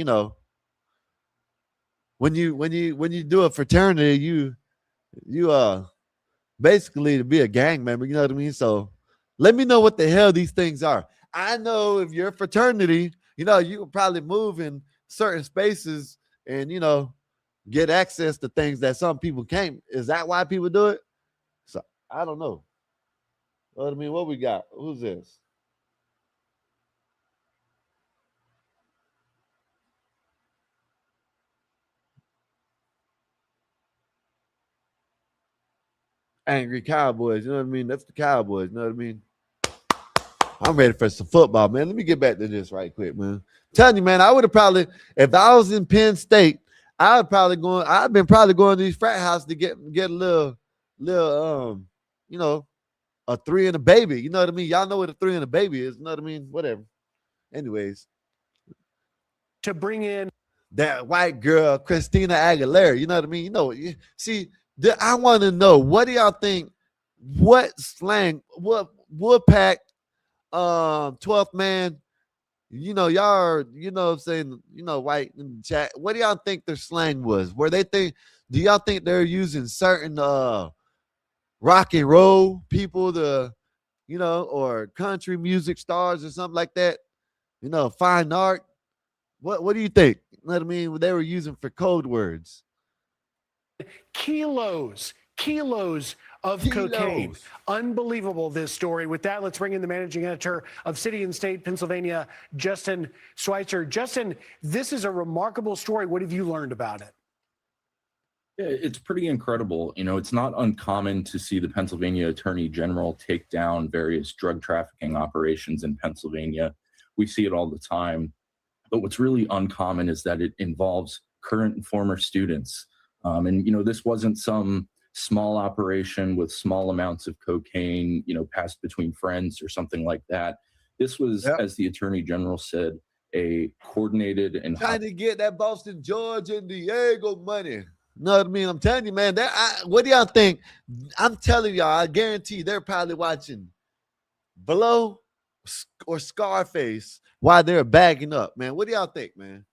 when you do a fraternity, you basically to be a gang member. You know what I mean? So let me know what the hell these things are. I know if you're a fraternity, you can probably move in certain spaces and get access to things that some people can't. Is that why people do it? So I don't know. What I mean, what we got? Who's this? Angry Cowboys. You know what I mean? That's the Cowboys. You know what I mean? I'm ready for some football, man. Let me get back to this right quick, man. I'm telling you, man, I would have probably, if I was in Penn State, I've been probably going to these frat houses to get a little, a 3 and a baby. You know what I mean? Y'all know what a 3 and a baby is. You know what I mean? Whatever. Anyways. To bring in that white girl, Christina Aguilera. You know what I mean? See, I want to know, what do y'all think? What slang, what Woodpack, 12th man, y'all are, what I'm saying, white in the chat. What do y'all think their slang was? Do y'all think they're using certain rock and roll people or country music stars or something like that? Fine art. What do you think? You know what I mean? They were using for code words. Kilos of cocaine. Unbelievable, this story. With that, let's bring in the managing editor of City and State, Pennsylvania, Justin Schweitzer. Justin, this is a remarkable story. What have you learned about it? Yeah, it's pretty incredible. It's not uncommon to see the Pennsylvania Attorney General take down various drug trafficking operations in Pennsylvania. We see it all the time. But what's really uncommon is that it involves current and former students. This wasn't some small operation with small amounts of cocaine, passed between friends or something like that. This was, as the Attorney General said, a coordinated and trying to get that Boston, George, and Diego money. You know what I mean? I'm telling you, man. What do y'all think? I'm telling y'all, I guarantee they're probably watching Blow or Scarface while they're bagging up, man. What do y'all think, man?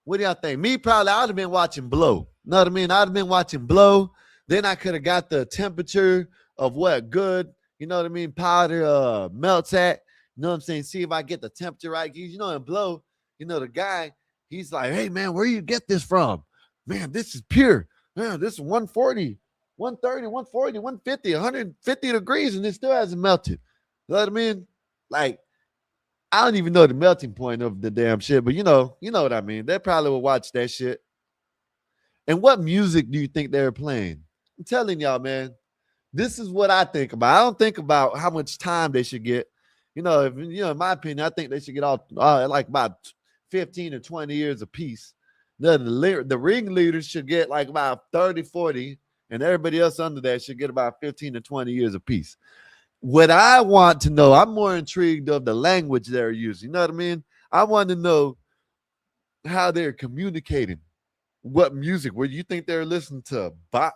What do y'all think? Me, probably, I would have been watching Blow. You know what I mean? I'd have been watching Blow. Then I could have got the temperature of what good, powder melts at. You know what I'm saying? See if I get the temperature right. In Blow, the guy, he's like, hey, man, where you get this from? Man, this is pure. Man, this is 140, 130, 140, 150, 150 degrees, and it still hasn't melted. You know what I mean? Like, I don't even know the melting point of the damn shit, but you know what I mean. They probably will watch that shit. And what music do you think they're playing? I'm telling y'all, man, this is what I think about. I don't think about how much time they should get. In my opinion, I think they should get all like about 15 or 20 years apiece. The ringleaders should get like about 30, 40, and everybody else under that should get about 15 to 20 years apiece. What I want to know, I'm more intrigued of the language they're using. You know what I mean? I want to know how they're communicating. What music? Where you think they're listening to Bach?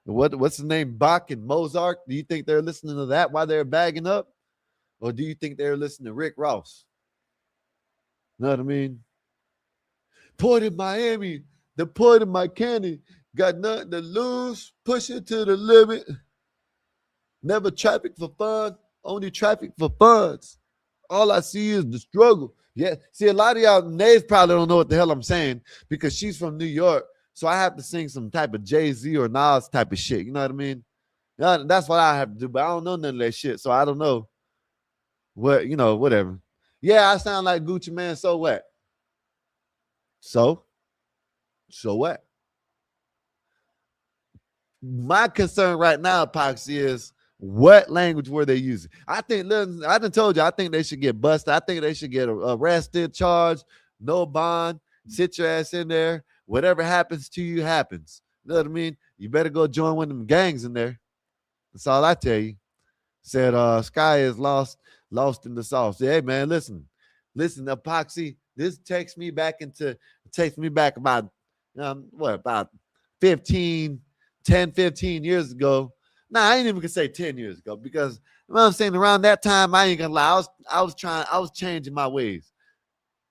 What's the name? Bach and Mozart? Do you think they're listening to that while they're bagging up? Or do you think they're listening to Rick Ross? You know what I mean? Port in Miami, the port of my candy, got nothing to lose, push it to the limit. Never traffic for fun, only traffic for funds. All I see is the struggle. Yeah, see, a lot of y'all, Nays probably don't know what the hell I'm saying because she's from New York. So I have to sing some type of Jay-Z or Nas type of shit. You know what I mean? That's what I have to do, but I don't know none of that shit. So I don't know what, whatever. Yeah, I sound like Gucci Man. So what? So what? My concern right now, Poxy, is what language were they using? I done told you, I think they should get busted. I think they should get arrested, charged, no bond, sit your ass in there. Whatever happens to you happens. You know what I mean? You better go join one of them gangs in there. That's all I tell you. Said Sky is lost in the sauce. Hey man, listen, Epoxy. This takes me back about about 10, 15 years ago. Nah, I ain't even gonna say 10 years ago because you know what I'm saying, around that time, I ain't gonna lie. I was changing my ways.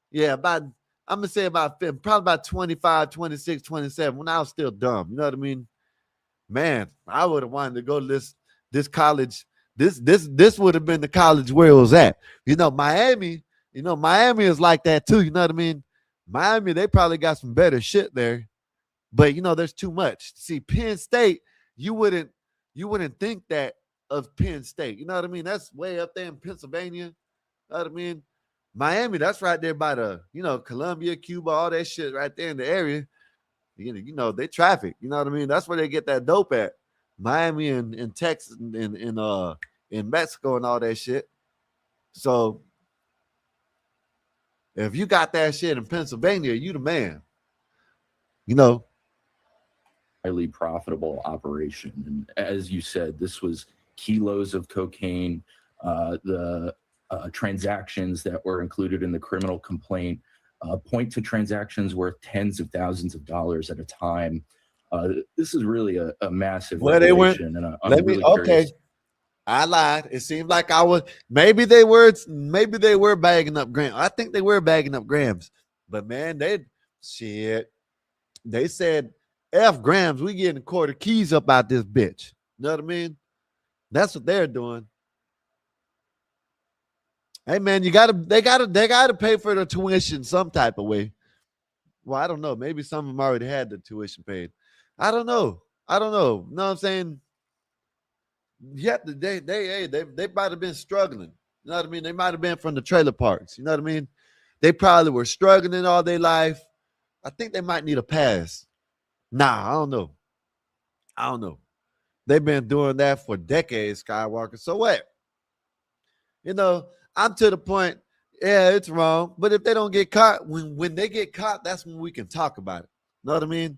Yeah, I'm gonna say probably about 25, 26, 27, when I was still dumb. You know what I mean? Man, I would have wanted to go to this college. This would have been the college where it was at. Miami is like that too. You know what I mean? Miami, they probably got some better shit there. But there's too much. See, Penn State, you wouldn't think that of Penn State. You know what I mean? That's way up there in Pennsylvania. You know what I mean? Miami, that's right there by the, Colombia, Cuba, all that shit right there in the area. They traffic. You know what I mean? That's where they get that dope at. Miami and Texas and in Mexico and all that shit. So if you got that shit in Pennsylvania, you the man. Highly profitable operation. And as you said, this was kilos of cocaine. The transactions that were included in the criminal complaint point to transactions worth tens of thousands of dollars at a time. This is really a massive revelation. Okay. I lied. It seemed like I was. Maybe they were bagging up grams. I think they were bagging up grams. But man, they said F grams. We getting quarter keys up out this bitch. You know what I mean? That's what they're doing. Hey man, they gotta pay for the tuition some type of way. Well, I don't know. Maybe some of them already had the tuition paid. I don't know. You know what I'm saying? Yeah, they might have been struggling. You know what I mean? They might have been from the trailer parks. You know what I mean? They probably were struggling all their life. I think they might need a pass. Nah, I don't know. They've been doing that for decades, Skywalker. So what? I'm to the point, yeah, it's wrong. But if they don't get caught, when they get caught, that's when we can talk about it. You know what I mean?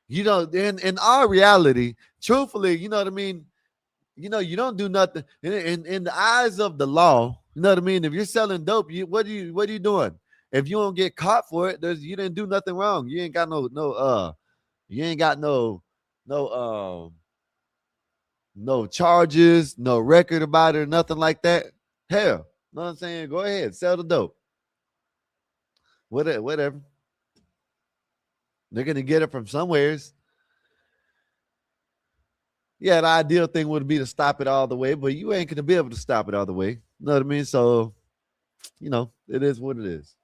In our reality, truthfully, you know what I mean? You don't do nothing in the eyes of the law. You know what I mean? If you're selling dope, what are you doing? If you don't get caught for it, you didn't do nothing wrong. You ain't got no charges, no record about it, or nothing like that. Hell, you know what I'm saying? Go ahead, sell the dope. Whatever. They're gonna get it from somewheres. Yeah, the ideal thing would be to stop it all the way, but you ain't gonna be able to stop it all the way. You know what I mean? So, it is what it is.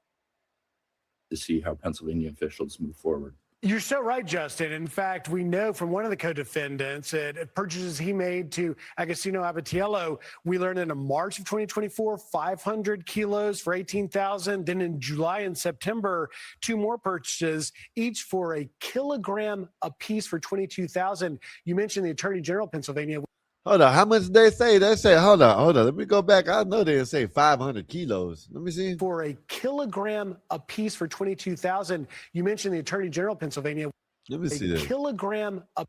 To see how Pennsylvania officials move forward. You're so right, Justin. In fact, we know from one of the co-defendants that purchases he made to Agostino Abatiello, we learned in March of 2024, 500 kilos for $18,000. Then in July and September, 2 more purchases, each for a kilogram apiece for $22,000. You mentioned the Attorney General of Pennsylvania. Hold on. How much did they say? They said, hold on. Let me go back. I know they didn't say 500 kilos. Let me see. For a kilogram apiece for $22,000. You mentioned the Attorney General of Pennsylvania. Let me see this. Kilogram of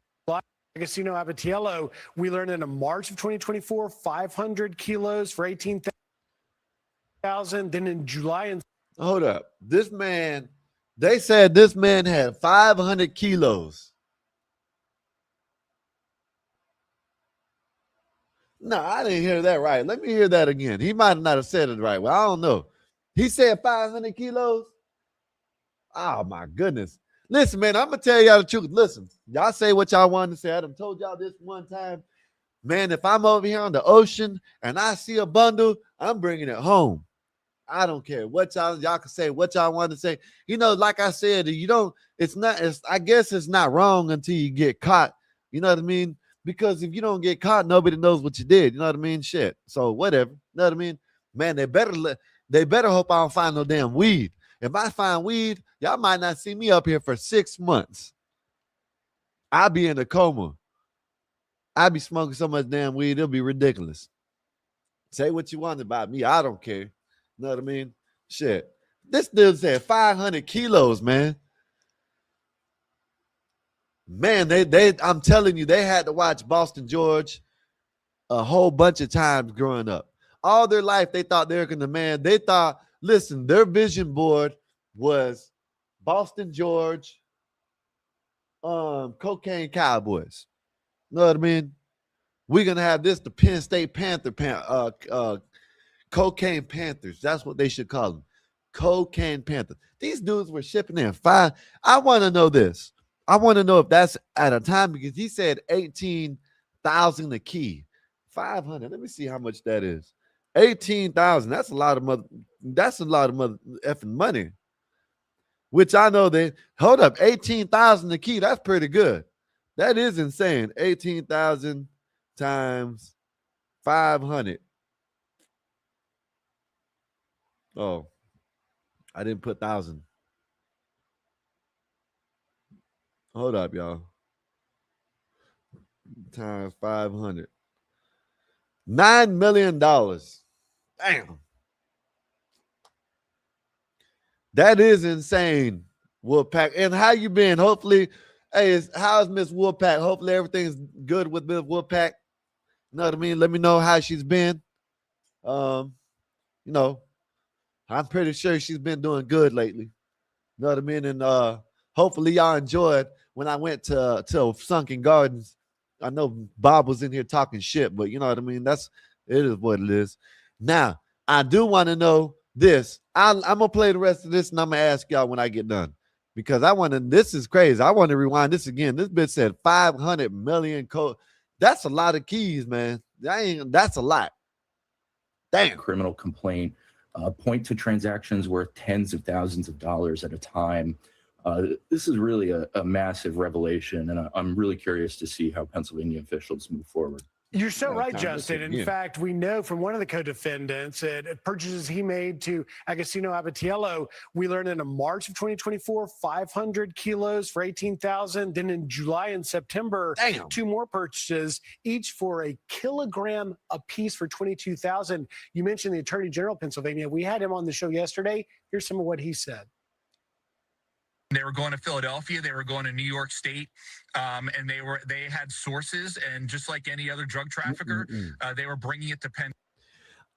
Agostino Abatiello, we learned in March of 2024, 500 kilos for $18,000. Then in July and Hold up. This man, they said this man had 500 kilos. No, I didn't hear that right. Let me hear that again. He might not have said it right. Well, I don't know. He said 500 kilos. Oh, my goodness. Listen, man, I'm going to tell y'all the truth. Listen, y'all say what y'all want to say. I done told y'all this one time. Man, if I'm over here on the ocean and I see a bundle, I'm bringing it home. I don't care what y'all can say, what y'all want to say. You know, like I said, I guess it's not wrong until you get caught. You know what I mean? Because if you don't get caught, nobody knows what you did. You know what I mean? Shit. So whatever. You know what I mean? Man, they better hope I don't find no damn weed. If I find weed, y'all might not see me up here for 6 months. I'll be in a coma. I'll be smoking so much damn weed, it'll be ridiculous. Say what you want about me. I don't care. You know what I mean? Shit. This dude said 500 kilos, man. Man, I'm telling you, they had to watch Boston George a whole bunch of times growing up. All their life, they thought they were gonna, man. They thought, listen, their vision board was Boston George, Cocaine Cowboys. You know what I mean? We're gonna have this, the Penn State Cocaine Panthers. That's what they should call them. Cocaine Panthers. These dudes were shipping in 5. I want to know this. I want to know if that's at a time, because he said 18,000 a key. 500. Let me see how much that is. 18,000. That's a lot of mother effing money. Which I know they hold up. 18,000 a key. That's pretty good. That is insane. 18,000 times 500. Oh, I didn't put 1,000. Hold up, y'all. Times 500. $9 million. Damn. That is insane, Wolfpack. And how you been? Hopefully, how's Miss Wolfpack? Hopefully everything's good with Miss Wolfpack. You know what I mean? Let me know how she's been. You know, I'm pretty sure she's been doing good lately. You know what I mean? And hopefully y'all enjoyed when I went to Sunken Gardens. I know Bob was in here talking shit, but you know what I mean? It is what it is. Now, I do want to know this. I'm going to play the rest of this, and I'm going to ask y'all when I get done. Because this is crazy. I want to rewind this again. This bitch said 500 million code. That's a lot of keys, man. That's a lot. Damn. Criminal complaint. Point to transactions worth tens of thousands of dollars at a time. This is really a massive revelation, and I'm really curious to see how Pennsylvania officials move forward. You're so right, Justin. In fact, we know from one of the co-defendants that purchases he made to Agostino Abatiello, we learned in March of 2024, 500 kilos for $18,000. Then in July and September, 2 more purchases, each for a kilogram apiece for $22,000. You mentioned the Attorney General of Pennsylvania. We had him on the show yesterday. Here's some of what he said. They were going to Philadelphia. They were going to New York State, and they had sources. And just like any other drug trafficker, they were bringing it to Penn.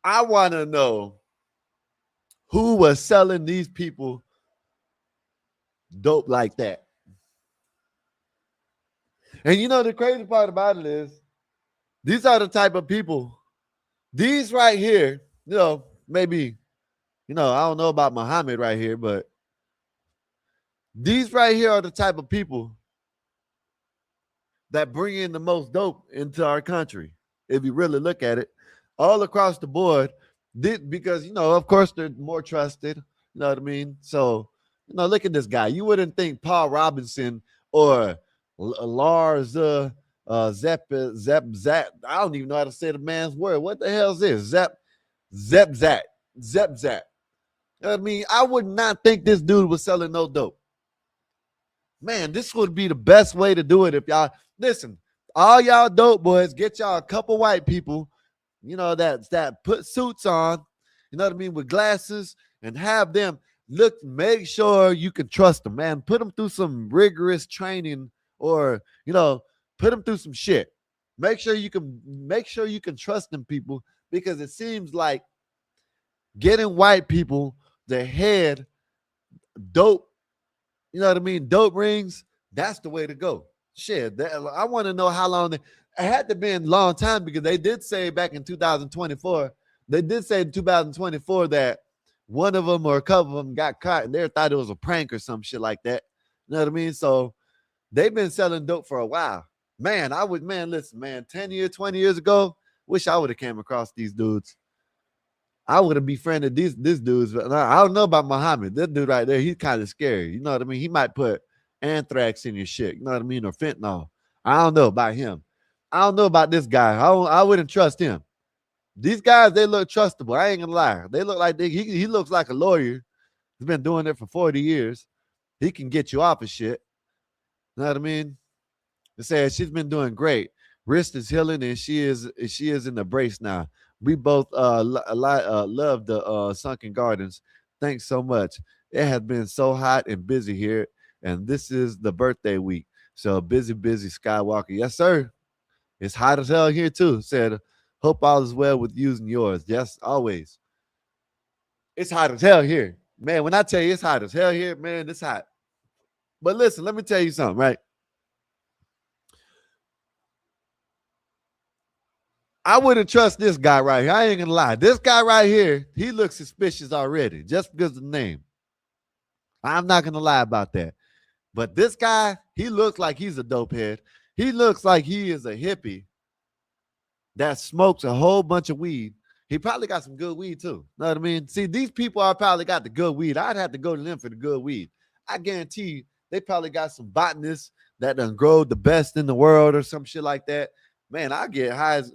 I want to know who was selling these people dope like that. And you know the crazy part about it is, these are the type of people. These right here, you know, maybe, you know, I don't know about Muhammad right here, but these right here are the type of people that bring in the most dope into our country. If you really look at it, all across the board, because, you know, of course, they're more trusted. You know what I mean? So look at this guy. You wouldn't think Paul Robinson or Lars Zep. I don't even know how to say the man's word. What the hell is this? Zep. I mean, I would not think this dude was selling no dope. Man, this would be the best way to do it if y'all listen. All y'all dope boys, get y'all a couple white people, that put suits on, you know what I mean, with glasses, and have them make sure you can trust them, man. Put them through some rigorous training, or put them through some shit. Make sure you can trust them people, because it seems like getting white people to head dope, you know what I mean, dope rings, that's the way to go. Shit, I want to know how long it had to be a long time, because they did say back in 2024, that one of them or a couple of them got caught and they thought it was a prank or some shit like that. You know what I mean? So they've been selling dope for a while. Man, listen, man, 10 years, 20 years ago, wish I would have came across these dudes. I would have befriended these dudes. But I don't know about Muhammad. This dude right there, he's kind of scary. You know what I mean? He might put anthrax in your shit. You know what I mean? Or fentanyl. I don't know about him. I don't know about this guy. I wouldn't trust him. These guys, they look trustable. I ain't gonna lie. They look like he looks like a lawyer. He's been doing it for 40 years. He can get you off of shit. You know what I mean? They say she's been doing great. Wrist is healing, and she is in the brace now. We both love the Sunken Gardens. Thanks so much. It has been so hot and busy here, and this is the birthday week. So busy Skywalker. Yes, sir. It's hot as hell here too. Said, hope all is well with using yours. Yes, always. It's hot as hell here. Man, when I tell you it's hot as hell here, man, it's hot. But listen, let me tell you something, right? I wouldn't trust this guy right here. I ain't gonna lie. This guy right here, he looks suspicious already, just because of the name. I'm not gonna lie about that. But this guy, he looks like he's a dope head. He looks like he is a hippie that smokes a whole bunch of weed. He probably got some good weed too. Know what I mean? See, these people are probably got the good weed. I'd have to go to them for the good weed. I guarantee you, they probably got some botanists that done grow the best in the world or some shit like that. Man, I get high as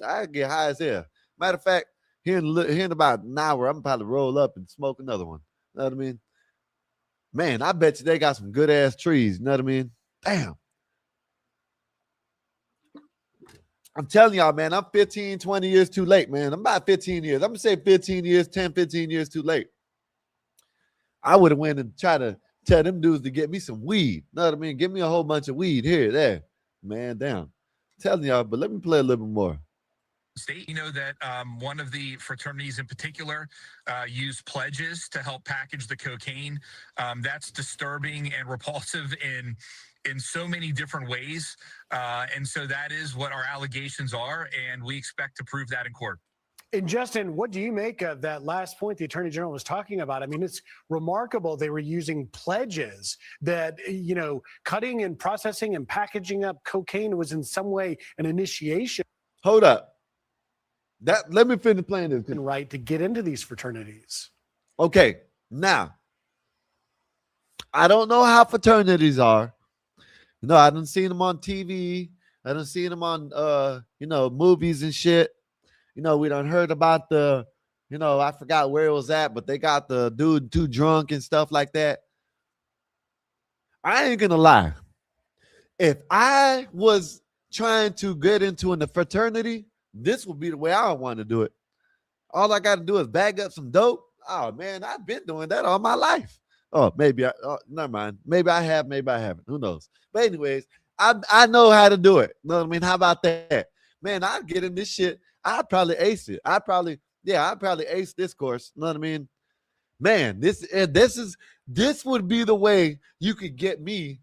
hell. Matter of fact, here in about an hour, I'm probably roll up and smoke another one. Know what I mean? Man, I bet you they got some good ass trees. You know what I mean? Damn. I'm telling y'all, man, I'm 15, 20 years too late, man. I'm about 15 years. I'm going to say 15 years, 10, 15 years too late. I would have went and tried to tell them dudes to get me some weed. Know what I mean? Give me a whole bunch of weed here, there. Man, damn. I'm telling y'all, but let me play a little bit more. State, that one of the fraternities in particular used pledges to help package the cocaine. That's disturbing and repulsive in so many different ways. And so that is what our allegations are, and we expect to prove that in court. And Justin, what do you make of that last point the Attorney General was talking about? I mean, it's remarkable they were using pledges that, cutting and processing and packaging up cocaine was in some way an initiation. Hold up. Let me finish playing this. Right, to get into these fraternities. Okay, now, I don't know how fraternities are. I done seen them on TV. I done seen them on, movies and shit. We done heard about I forgot where it was at, but they got the dude too drunk and stuff like that. I ain't gonna lie. If I was trying to get into a fraternity, this would be the way I want to do it. All I got to do is bag up some dope. Oh, man, I've been doing that all my life. Oh, maybe never mind. Maybe I have, maybe I haven't. Who knows? But anyways, I know how to do it. You know what I mean? How about that? Man, I'd get in this shit. I'd probably ace it. I'd probably ace this course. You know what I mean? Man, this would be the way you could get me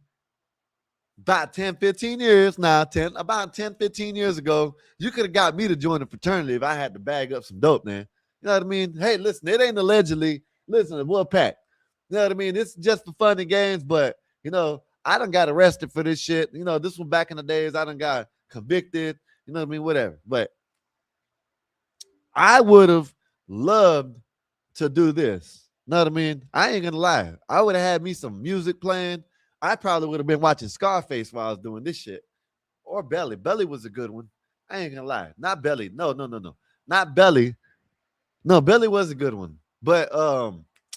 about 10, 15 years now, 15 years ago. You could have got me to join the fraternity if I had to bag up some dope, man. You know what I mean? Hey, listen, it ain't allegedly. Listen, we'll pack. You know what I mean? It's just for fun and games, but, I done got arrested for this shit. This was back in the days. I done got convicted. You know what I mean? Whatever. But I would have loved to do this. Know what I mean? I ain't gonna lie. I would have had me some music playing. I probably would have been watching Scarface while I was doing this shit. Or Belly. Belly was a good one. I ain't gonna lie. Not Belly. No. Not Belly. No, Belly was a good one. But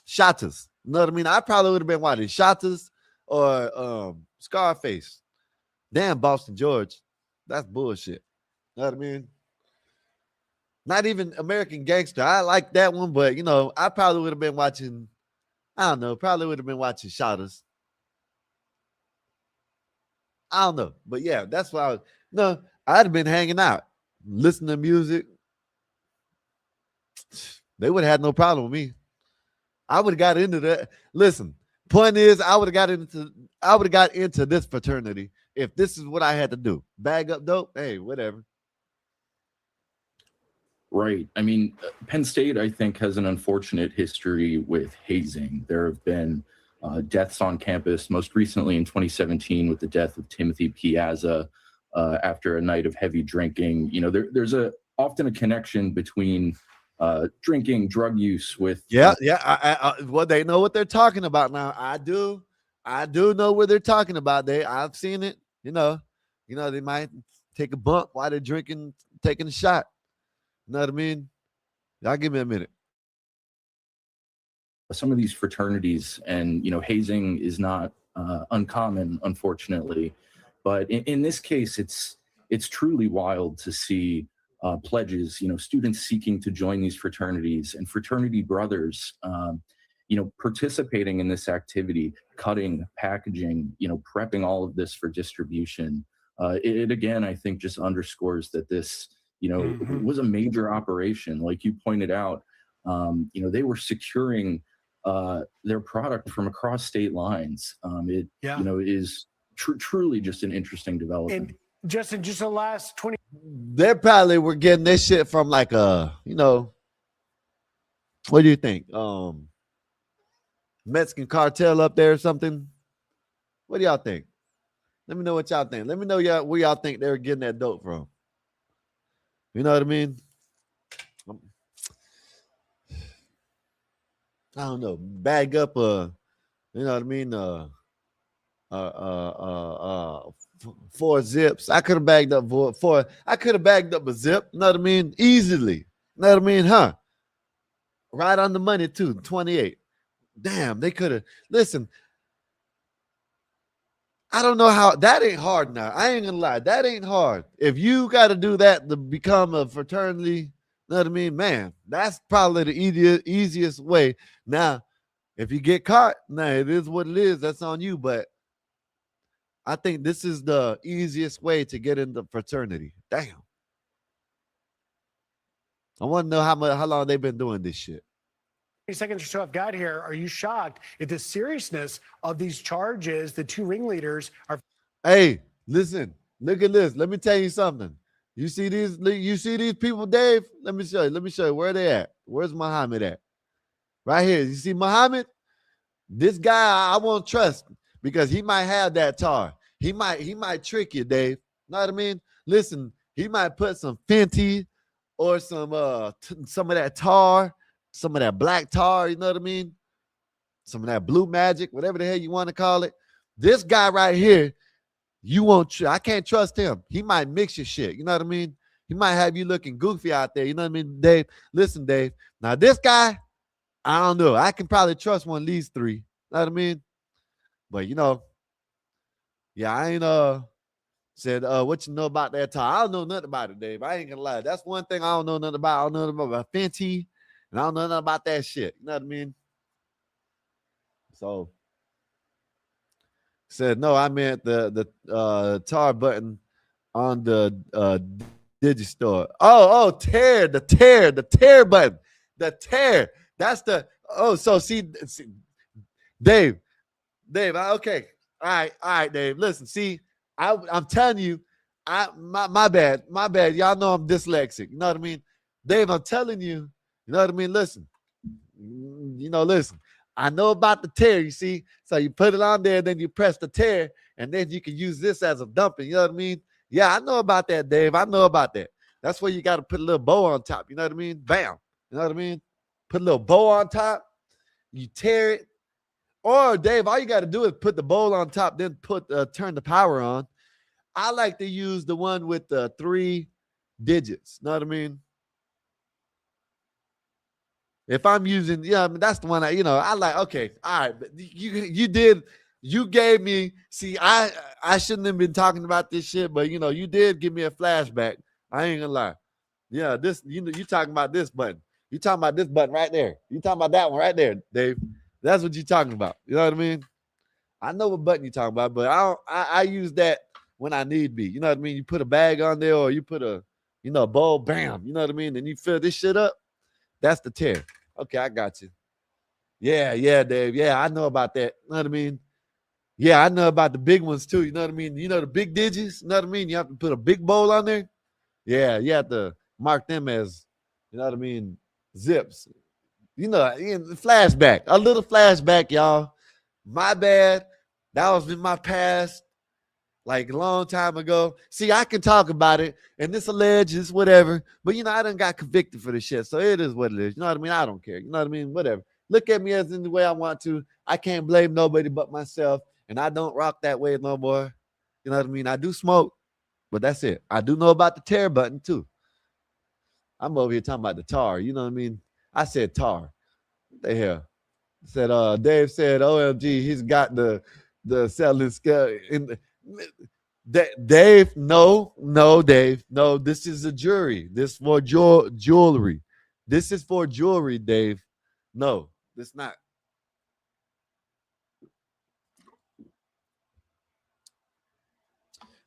Shotters. You know what I mean? I probably would have been watching Shotters or Scarface. Damn, Boston George. That's bullshit. You know what I mean? Not even American Gangster. I like that one, but you know, I probably would have been watching, I don't know, probably would have been watching Shotters. I don't know. But yeah, that's why I'd have been hanging out, listening to music. They would have had no problem with me. I would have got into that. Listen, point is, I would have got into this fraternity if this is what I had to do. Bag up dope. Hey, whatever. Right. I mean, Penn State, I think, has an unfortunate history with hazing. There have been deaths on campus, most recently in 2017 with the death of Timothy Piazza after a night of heavy drinking. You know, there's often a connection between drinking, drug use with. Yeah. Well, they know what they're talking about now. I do know what they're talking about. I've seen it. You know, they might take a bump while they're drinking, taking a shot. You know what I mean? Y'all give me a minute. Some of these fraternities, and you know, hazing is not uncommon, unfortunately, but in this case, it's truly wild to see pledges. You know, students seeking to join these fraternities and fraternity brothers, you know, participating in this activity, cutting, packaging, you know, prepping all of this for distribution. It again, I think, just underscores that this, you know, was a major operation. Like you pointed out, you know, they were securing their product from across state lines. You know, is truly just an interesting development. And Justin, just the last 20. They probably were getting this shit from like you know, what do you think? Mexican cartel up there or something? What do y'all think? Let me know what y'all think. Let me know where y'all think they were getting that dope from. You know what I mean? I don't know. Bag up you know what I mean? 4 zips. I could have bagged up four. I could have bagged up a zip. You know what I mean? Easily. You know what I mean? Huh? Right on the money too. 28. Damn, they could have. Listen, I don't know how. That ain't hard now. I ain't gonna lie. That ain't hard. If you got to do that to become a fraternity, you know what I mean? Man, that's probably the easiest way. Now, if you get caught, nah, it is what it is. That's on you. But I think this is the easiest way to get into fraternity. Damn. I want to know how long they've been doing this shit. Seconds or so I've got here. Are you shocked at the seriousness of these charges? The 2 ringleaders are. Hey, listen, look at this. Let me tell you something. You see these people, Dave? Let me show you where they at. Where's Muhammad at? Right here. You see Muhammad? This guy I won't trust because he might have that tar. He might trick you, Dave. Know what I mean? Listen, he might put some Fenty or some of that tar. Some of that black tar, you know what I mean? Some of that blue magic, whatever the hell you want to call it. This guy right here, I can't trust him. He might mix your shit, you know what I mean? He might have you looking goofy out there, you know what I mean, Dave? Listen, Dave. Now, this guy, I don't know. I can probably trust one of these 3, you know what I mean? But, you know, yeah, I ain't said, what you know about that tar? I don't know nothing about it, Dave. I ain't gonna lie. That's one thing I don't know nothing about. I don't know nothing about Fenty. And I don't know nothing about that shit. You know what I mean? So said, no, I meant the tar button on the Digistore. The tear button. The tear. That's so see Dave, okay. All right, Dave. Listen, see, I'm telling you, my bad. Y'all know I'm dyslexic. You know what I mean? Dave, I'm telling you. You know what I mean? Listen. I know about the tear, you see. So you put it on there, then you press the tear, and then you can use this as a dumping. You know what I mean? Yeah, I know about that, Dave. I know about that. That's where you got to put a little bow on top. You know what I mean? Bam. You know what I mean? Put a little bow on top, you tear it. Or Dave, all you got to do is put the bowl on top, then turn the power on. I like to use the one with the 3 digits. Know what I mean? If I'm using, I mean, that's the one I like. Okay, all right, but you gave me. See, I shouldn't have been talking about this shit, but you did give me a flashback. I ain't gonna lie. Yeah, this you talking about this button. You talking about this button right there. You talking about that one right there, Dave. That's what you talking about. You know what I mean? I know what button you talking about, but I use that when I need be. You know what I mean? You put a bag on there, or you put a bowl, bam. You know what I mean? And you fill this shit up. That's the tear. Okay, I got you. Yeah, Dave. Yeah, I know about that. You know what I mean? Yeah, I know about the big ones too. You know what I mean? The big digits. You know what I mean? You have to put a big bowl on there. Yeah, you have to mark them as, you know what I mean, zips. Flashback. A little flashback, y'all. My bad. That was in my past, like a long time ago. See, I can talk about it, and this alleged, it's whatever. But I done got convicted for this shit, so it is what it is. You know what I mean? I don't care. You know what I mean? Whatever. Look at me as in the way I want to. I can't blame nobody but myself, and I don't rock that way no more. You know what I mean? I do smoke, but that's it. I do know about the tear button too. I'm over here talking about the tar. You know what I mean? I said tar. What the hell? Said Dave said, OMG, he's got the selling scale in Dave. No, Dave. No, this is a jury. This for jewelry. This is for jewelry, Dave. No, this not.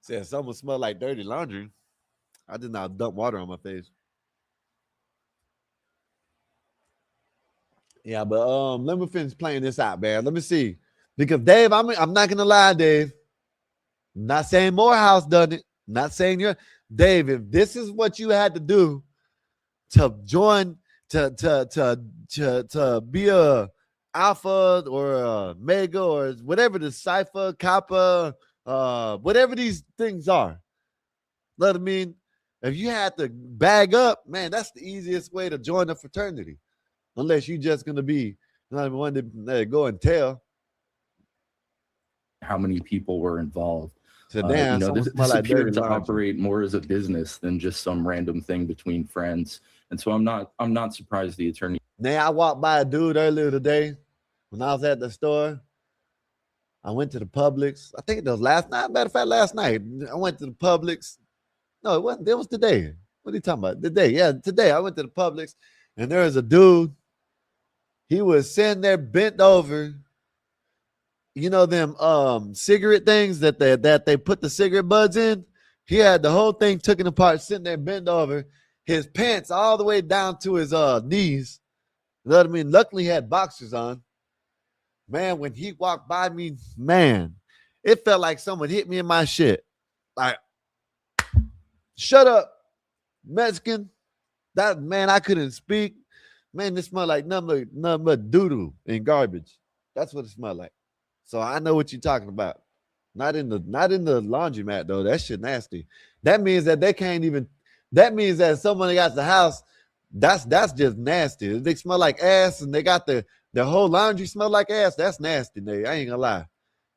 Said someone smell like dirty laundry. I did not dump water on my face. Yeah, but let me finish playing this out, man. Let me see. Because Dave, I'm not gonna lie, Dave. I'm not saying Morehouse done it. I'm not saying you're Dave. If this is what you had to do to join to be a alpha or a mega or whatever the cipher, kappa, whatever these things are. Know what I mean? If you had to bag up, man, that's the easiest way to join a fraternity. Unless you're just going to be one to go and tell. How many people were involved? So damn, this like appeared to operate more as a business than just some random thing between friends. And so I'm not surprised the attorney. Now I walked by a dude earlier today when I was at the store. I went to the Publix. I think it was last night. Matter of fact, last night I went to the Publix. No, it wasn't. It was today. What are you talking about? Today. Yeah, today I went to the Publix, and there was a dude. He was sitting there bent over. You know them cigarette things that they put the cigarette buds in? He had the whole thing taken apart, sitting there bent over. His pants all the way down to his knees. You know what I mean? Luckily he had boxers on. Man, when he walked by me, man, it felt like someone hit me in my shit. Like, shut up, Mexican. That man, I couldn't speak. Man, this smelled like nothing but doo-doo and garbage. That's what it smelled like. So I know what you're talking about. Not in the laundromat though. That shit nasty. That means that they can't even. That means that someone got the house. That's just nasty. They smell like ass, and they got the whole laundry smell like ass. That's nasty, nigga. I ain't gonna lie.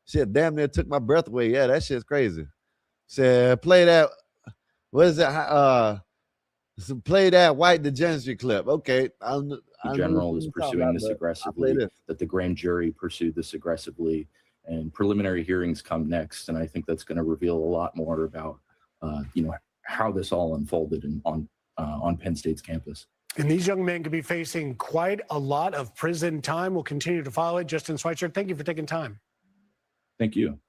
Shit, damn near took my breath away. Yeah, that shit's crazy. Said play that. What is it? Play that white degeneracy clip. Okay. The general is pursuing this aggressively, that the grand jury pursued this aggressively, and preliminary hearings come next. And I think that's going to reveal a lot more about, how this all unfolded on Penn State's campus. And these young men could be facing quite a lot of prison time. We'll continue to follow it. Justin Schweitzer, thank you for taking time. Thank you.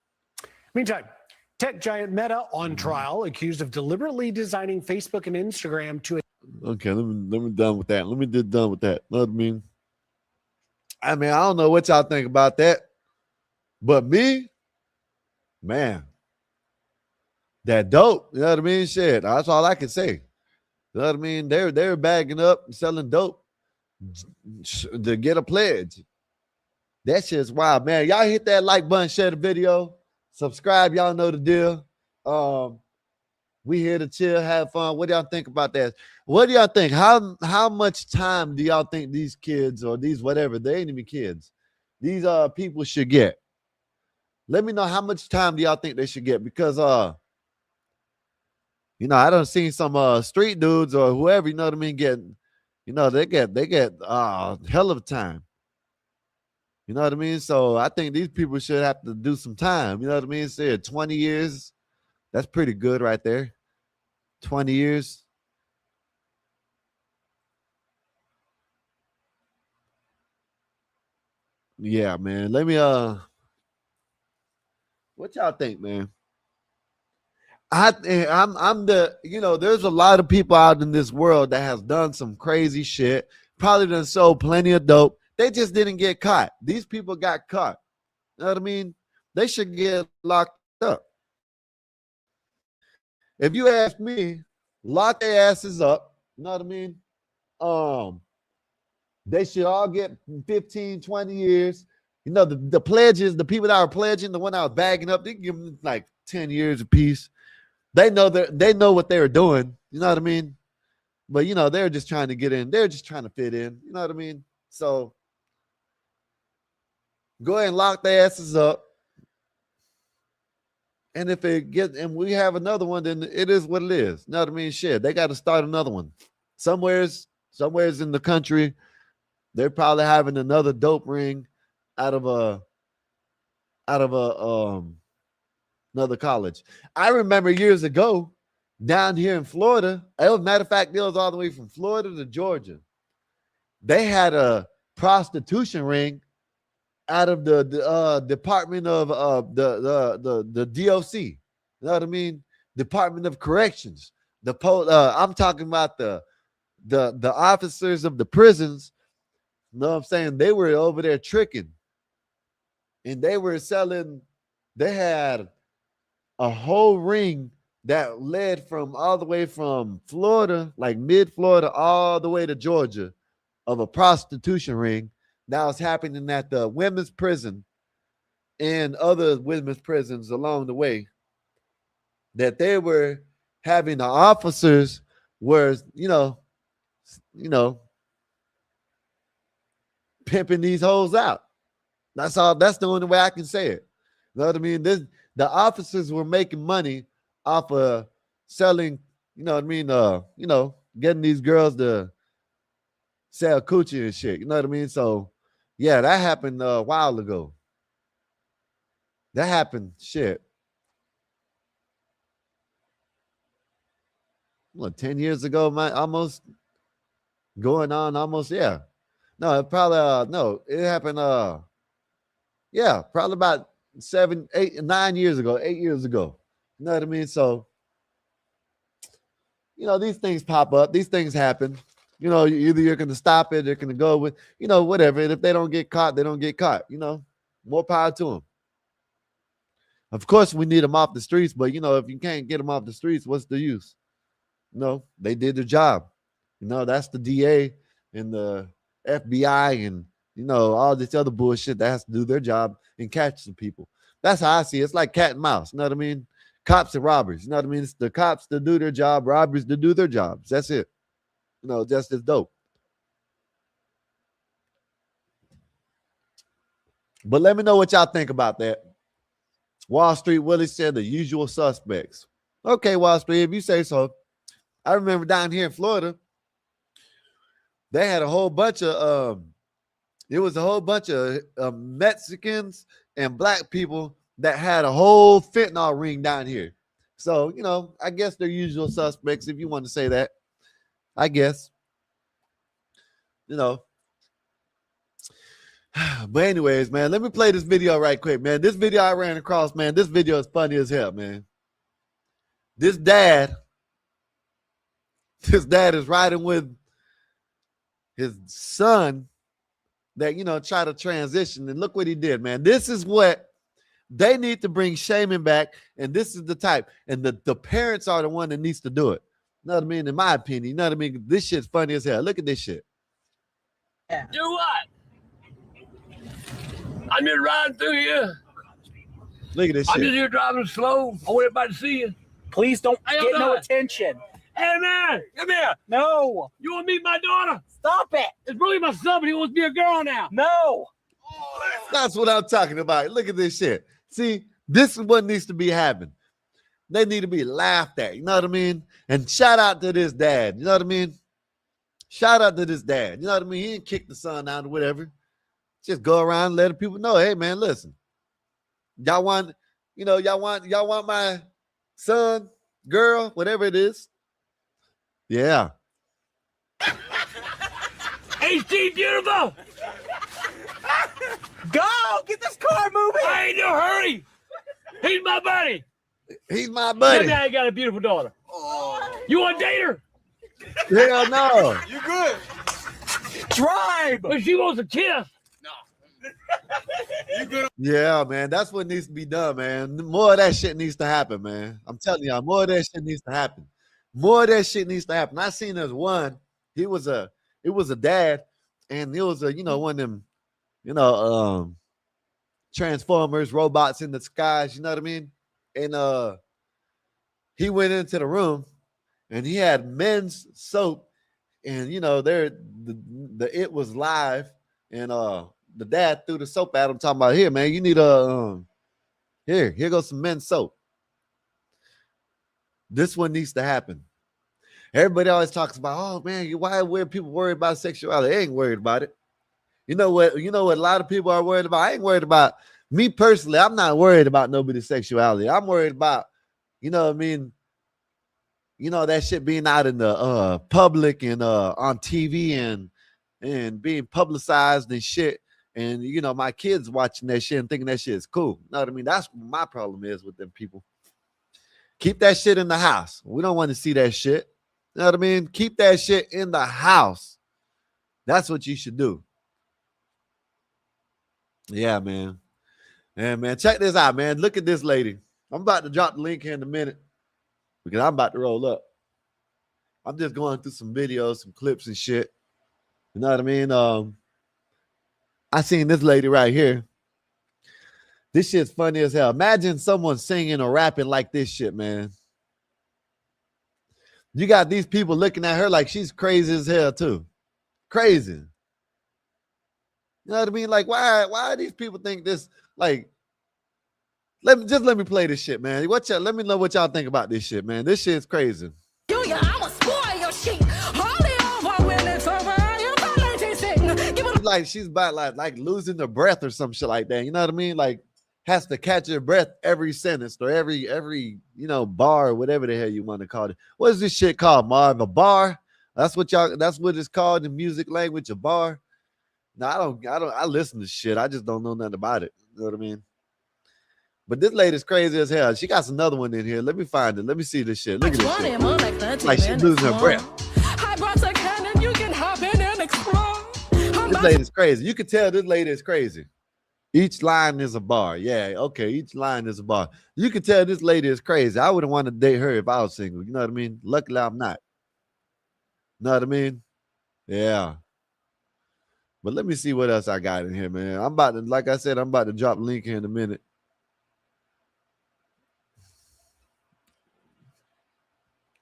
Meantime, tech giant Meta on trial, accused of deliberately designing Facebook and Instagram to. Okay, let me done with that. Let me get done with that. Know what I mean? I don't know what y'all think about that, but me, man, that dope. You know what I mean? Shit, that's all I can say. You know what I mean? They're bagging up and selling dope to get a pledge. That shit's wild, man. Y'all hit that like button, share the video. Subscribe, y'all know the deal. We here to chill, have fun. What do y'all think about that? What do y'all think? How much time do y'all think these kids or these whatever, they ain't even kids, these people should get? Let me know how much time do y'all think they should get, because you know, I done seen some street dudes or whoever, you know what I mean, getting, you know, they get hell of a time. You know what I mean? So I think these people should have to do some time. You know what I mean? Said 20 years. That's pretty good right there. 20 years. Yeah, man. Let me what y'all think, man? I'm the, you know, there's a lot of people out in this world that has done some crazy shit. Probably done sold plenty of dope. They just didn't get caught. These people got caught. You know what I mean? They should get locked up. If you ask me, lock their asses up. You know what I mean? They should all get 15, 20 years. You know, the pledges, the people that are pledging, the one that was bagging up, they can give them like 10 years apiece. They know what they were doing. You know what I mean? But, you know, they're just trying to get in. They're just trying to fit in. You know what I mean? So go ahead and lock their asses up. And if it gets, and we have another one, then it is what it is. You know what I mean? Shit, they got to start another one. Somewhere's in the country, they're probably having another dope ring out of another college. I remember years ago down here in Florida, as a matter of fact, it was all the way from Florida to Georgia. They had a prostitution ring out of the Department of the DOC. You know what I mean? Department of Corrections. I'm talking about the officers of the prisons. You know what I'm saying? They were over there tricking. And they were selling, they had a whole ring that led from all the way from Florida, like mid-Florida, all the way to Georgia, of a prostitution ring that was happening at the women's prison and other women's prisons along the way, that they were having the officers were, you know, pimping these hoes out. That's all. That's the only way I can say it. You know what I mean? The officers were making money off of selling, you know what I mean? Getting these girls to sell coochie and shit. You know what I mean? So, yeah, that happened a while ago. That happened, shit. What, 10 years ago, almost going on, almost, yeah. No, it probably, no, it happened, yeah, probably about 7, 8, 9 years ago, 8 years ago. You know what I mean? So, you know, these things pop up. These things happen. You know, either you're going to stop it, they're going to go with, you know, whatever. And if they don't get caught, they don't get caught. You know, more power to them. Of course, we need them off the streets. But, you know, if you can't get them off the streets, what's the use? No, they did their job. You know, that's the DA and the FBI and, you know, all this other bullshit that has to do their job and catch some people. That's how I see it. It's like cat and mouse. You know what I mean? Cops and robbers. You know what I mean? It's the cops to do their job, robbers to do their jobs. That's it. You know, just as dope. But let me know what y'all think about that. Wall Street Willie said the usual suspects. Okay, Wall Street, if you say so. I remember down here in Florida, they had a whole bunch of it was a whole bunch of Mexicans and black people that had a whole fentanyl ring down here. So, you know, I guess they're usual suspects, if you want to say that. I guess. You know. But anyways, man, let me play this video right quick, man. This video I ran across, man, this video is funny as hell, man. This dad is riding with his son that, you know, try to transition. And look what he did, man. This is what they need to bring shaming back. And this is the type. And the parents are the one that needs to do it. You know what I mean? In my opinion, you know what I mean? This shit's funny as hell. Look at this shit. Do what? I'm just riding through here. Look at this I'm shit. just here driving slow. I want everybody to see you. Please don't Hey, get no God. attention. Hey, man, come here. No. You want to meet my daughter? Stop it. It's really my son, but he wants to be a girl now. No. That's what I'm talking about. Look at this shit. See, this is what needs to be happening. They need to be laughed at. You know what I mean? And shout out to this dad. You know what I mean? Shout out to this dad. You know what I mean? He didn't kick the son out or whatever. Just go around letting people know, hey man, listen. Y'all want my son, girl, whatever it is. Yeah. Hey, Steve, beautiful. Go. Get this car moving. I ain't no hurry. He's my buddy. He's my Tell buddy. me I got a beautiful daughter. You want to date her? Hell no. You good? Drive. But she wants a kiss. Yeah, man. That's what needs to be done, man. More of that shit needs to happen, man. I'm telling y'all, more of that shit needs to happen. More of that shit needs to happen. I seen this one. It was a dad, and it was one of them, Transformers, robots in the skies, you know what I mean? And he went into the room and he had men's soap, and it was live, and the dad threw the soap at him, talking about, here, man, you need here goes some men's soap. This one needs to happen. Everybody always talks about, oh man, why are people worried about sexuality? They ain't worried about it. You know what a lot of people are worried about? I ain't worried about, me personally, I'm not worried about nobody's sexuality. I'm worried about, that shit being out in the public and on TV and being publicized and shit. And my kids watching that shit and thinking that shit is cool. You know what I mean? That's what my problem is with them people. Keep that shit in the house. We don't want to see that shit. You know what I mean? Keep that shit in the house. That's what you should do. Yeah, man. And man, check this out, man. Look at this lady. I'm about to drop the link here in a minute because I'm about to roll up. I'm just going through some videos, some clips and shit. You know what I mean? I seen this lady right here. This shit's funny as hell. Imagine someone singing or rapping like this shit, man. You got these people looking at her like she's crazy as hell too. Crazy. You know what I mean? Like, why these people think this? Like, let me play this shit, man. Let me know what y'all think about this shit, man. This shit's crazy. I'ma spoil your shit. Hold it over when it's over. Like she's about like losing her breath or some shit like that. You know what I mean? Like has to catch her breath every sentence or every bar or whatever the hell you want to call it. What is this shit called, Marv? A bar? That's what it's called in music language, a bar. No, I listen to shit. I just don't know nothing about it. You know what I mean? But this lady's crazy as hell. She got another one in here. Let me find it. Let me see this shit. Look at this shit. Like she's losing her breath. I brought a cannon, you can hop in and explode. This lady's crazy. You can tell this lady is crazy. Each line is a bar. Yeah, okay. Each line is a bar. You can tell this lady is crazy. I wouldn't want to date her if I was single. You know what I mean? Luckily, I'm not. Know what I mean? Yeah. But let me see what else I got in here, man. Like I said, I'm about to drop a link here in a minute.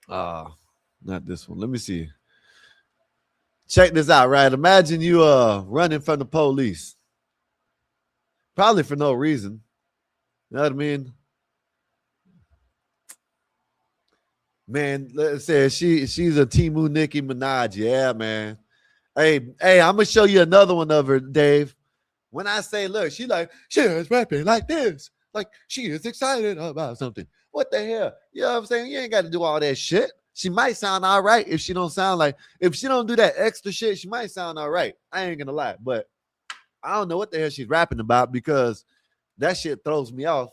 Not this one. Let me see. Check this out, right? Imagine you running from the police. Probably for no reason. You know what I mean? Man, let's say she's a Timu Nicki Minaj. Yeah, man. Hey, I'm gonna show you another one of her, Dave. When I say, look, she is rapping like this. Like she is excited about something. What the hell? You know what I'm saying? You ain't got to do all that shit. She might sound all right if she don't do that extra shit, she might sound all right. I ain't gonna lie, but I don't know what the hell she's rapping about because that shit throws me off.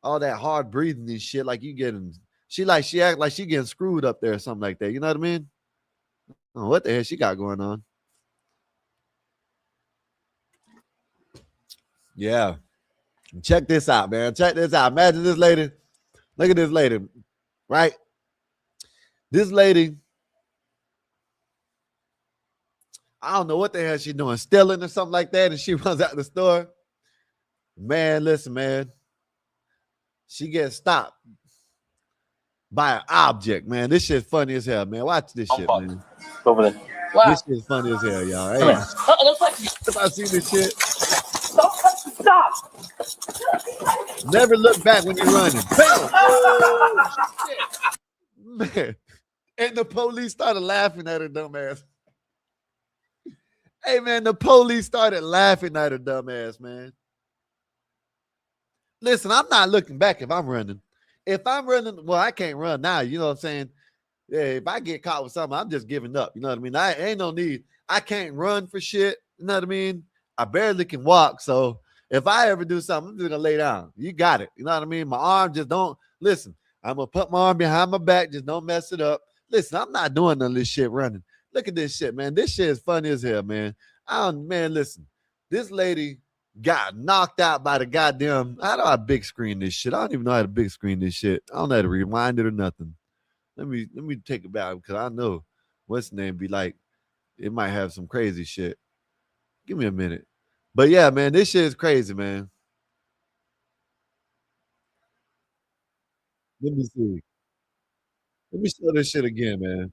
All that hard breathing and shit, like she act like she getting screwed up there or something like that. You know what I mean? Oh, what the hell she got going on? Yeah. Check this out, man. Check this out. Imagine this lady. Look at this lady, right? This lady, I don't know what the hell she's doing, stealing or something like that, and she runs out the store. Man, listen, man. She gets stopped by an object, man. This shit's funny as hell, man. Watch this shit, man. Over there. This shit's funny as hell, y'all. Hey, Don't touch me. if I see this shit, Don't touch me. Stop. never look back when you're running. Bam! Oh, shit. Man. And the police started laughing at her dumb ass. Hey, man, the police started laughing at her dumb ass, man. Listen, I'm not looking back if I'm running. If I'm running, well, I can't run now. You know what I'm saying? Yeah, if I get caught with something, I'm just giving up. You know what I mean? I ain't no need. I can't run for shit. You know what I mean? I barely can walk. So if I ever do something, I'm just gonna lay down. You got it. You know what I mean? My arm just don't listen. I'm gonna put my arm behind my back. Just don't mess it up. Listen, I'm not doing none of this shit running. Look at this shit, man. This shit is funny as hell, man. Man, listen. This lady got knocked out by the goddamn. How do I big screen this shit? I don't even know how to big screen this shit. I don't know how to rewind it or nothing. Let me take it back because I know what's the name be like. It might have some crazy shit. Give me a minute. But yeah, man, this shit is crazy, man. Let me see. Let me show this shit again, man.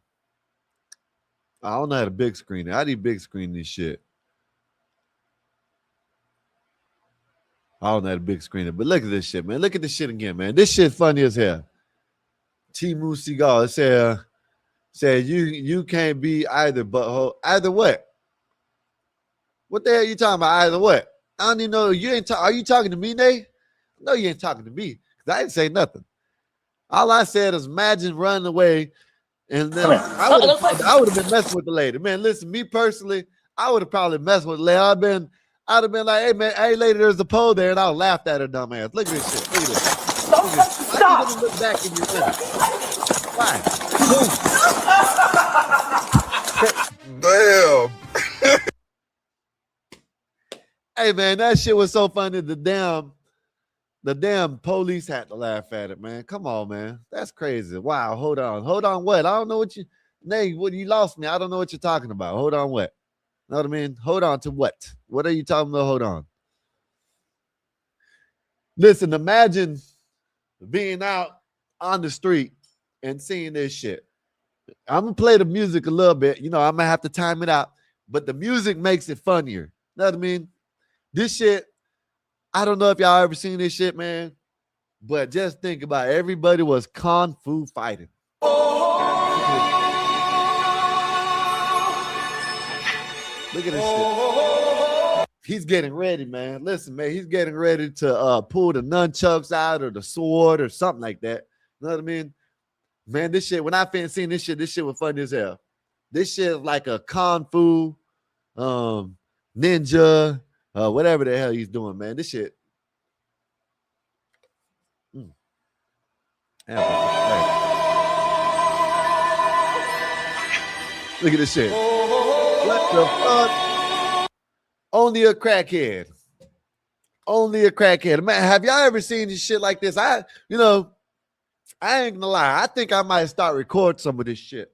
I don't know how to big screen it. How do you big screen this shit? I don't know how to big screen it, but look at this shit, man. Look at this shit again, man. This shit funny as hell. Timu Seagal said you can't be either butthole. Either what? What the hell are you talking about? Either what? I don't even know. You ain't are you talking to me, Nate? No, you ain't talking to me. Because I didn't say nothing. All I said is imagine running away. And then I would have been messing with the lady. Man, listen, me personally, I would have probably messed with the lady. I'd have been like, hey man, hey lady, there's a pole there, and I would laughed at her dumb ass. Look at this shit. Look at this. Look at this. Why you gonna look back in your phone? Why? Damn. Hey man, that shit was so funny. The damn police had to laugh at it, man. Come on, man. That's crazy. Wow, hold on. Hold on what? I don't know what you you lost me. I don't know what you're talking about. Hold on what? Know what I mean? Hold on to what? What are you talking about? Hold on. Listen, imagine being out on the street and seeing this shit. I'm gonna play the music a little bit. You know, I'm gonna have to time it out, but the music makes it funnier. Know what I mean? This shit, I don't know if y'all ever seen this shit, man, but just think about it. Everybody was kung fu fighting. Look at this shit. He's getting ready, man. Listen, man, he's getting ready to pull the nunchucks out or the sword or something like that. You know what I mean? Man, this shit, when I seen this shit was funny as hell. This shit is like a kung fu ninja, whatever the hell he's doing, man. This shit. Look at this shit. What the fuck? Only a crackhead. Only a crackhead. Man, have y'all ever seen this shit like this? I ain't gonna lie. I think I might start recording some of this shit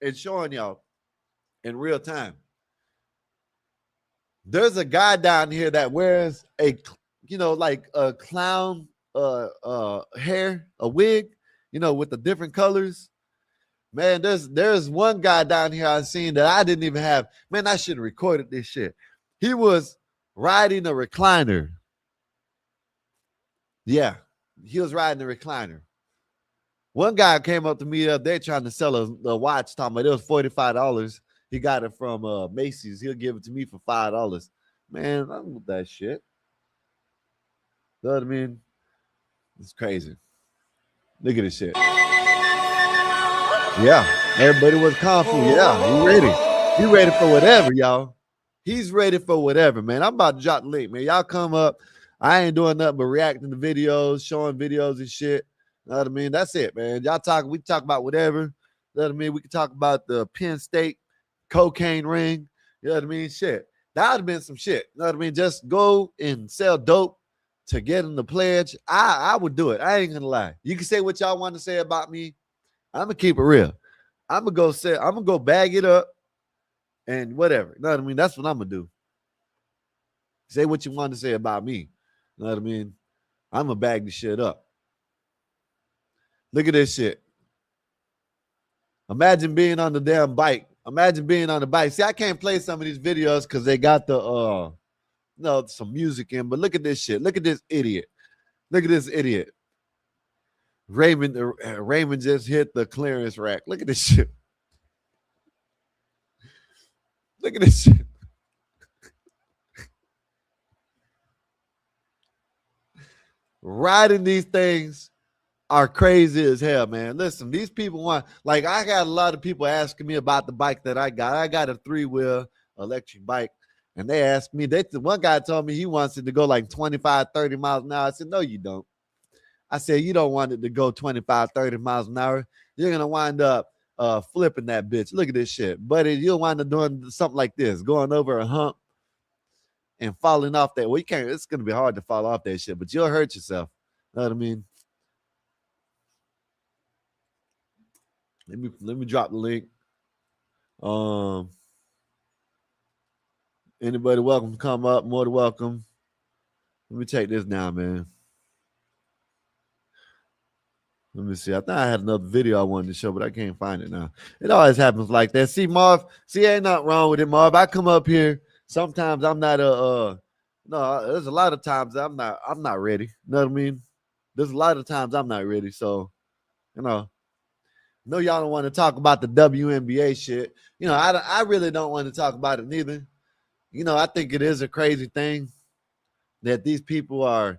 and showing y'all in real time. There's a guy down here that wears like a clown hair, a wig, with the different colors. Man, there's one guy down here I've seen that I didn't even have. Man, I should have recorded this shit. He was riding a recliner. Yeah, he was riding a recliner. One guy came up to me the other day trying to sell a watch, talking about it was $45. He got it from Macy's. He'll give it to me for $5. Man, I don't want that shit. You know what I mean? It's crazy. Look at this shit. Yeah, everybody was confident. Yeah, he ready. He ready for whatever, y'all. He's ready for whatever, man. I'm about to drop the link, man. Y'all come up. I ain't doing nothing but reacting to videos, showing videos and shit. You know what I mean? That's it, man. We talk about whatever. You know what I mean? We can talk about the Penn State cocaine ring. You know what I mean? Shit. That would have been some shit. You know what I mean? Just go and sell dope to get in the pledge. I would do it. I ain't gonna lie. You can say what y'all want to say about me. I'm gonna keep it real. I'm gonna go bag it up and whatever. You know what I mean? That's what I'm gonna do. Say what you want to say about me. You know what I mean? I'm gonna bag the shit up. Look at this shit. Imagine being on the damn bike. Imagine being on the bike. See, I can't play some of these videos because they got the some music in. But look at this shit. Look at this idiot. Look at this idiot. Raymond just hit the clearance rack. Look at this shit. Look at this shit. Riding these things are crazy as hell, man. Listen, these people want, like, I got a lot of people asking me about the bike that I got. I got a 3-wheel electric bike, and they asked me, one guy told me he wants it to go like 25, 30 miles an hour. I said, no, you don't. I said, you don't want it to go 25, 30 miles an hour. You're going to wind up flipping that bitch. Look at this shit. Buddy, you'll wind up doing something like this, going over a hump and falling off that. Well, you can't, it's going to be hard to fall off that shit, but you'll hurt yourself. You know what I mean? Let me drop the link. Anybody welcome to come up? More than welcome. Let me take this down, man. Let me see. I thought I had another video I wanted to show, but I can't find it now. It always happens like that. See, Marv. See, ain't nothing wrong with it, Marv. I come up here. Sometimes I'm not no. There's a lot of times I'm not ready. You know what I mean? There's a lot of times I'm not ready. So, no, y'all don't want to talk about the WNBA shit. I really don't want to talk about it neither. I think it is a crazy thing that these people are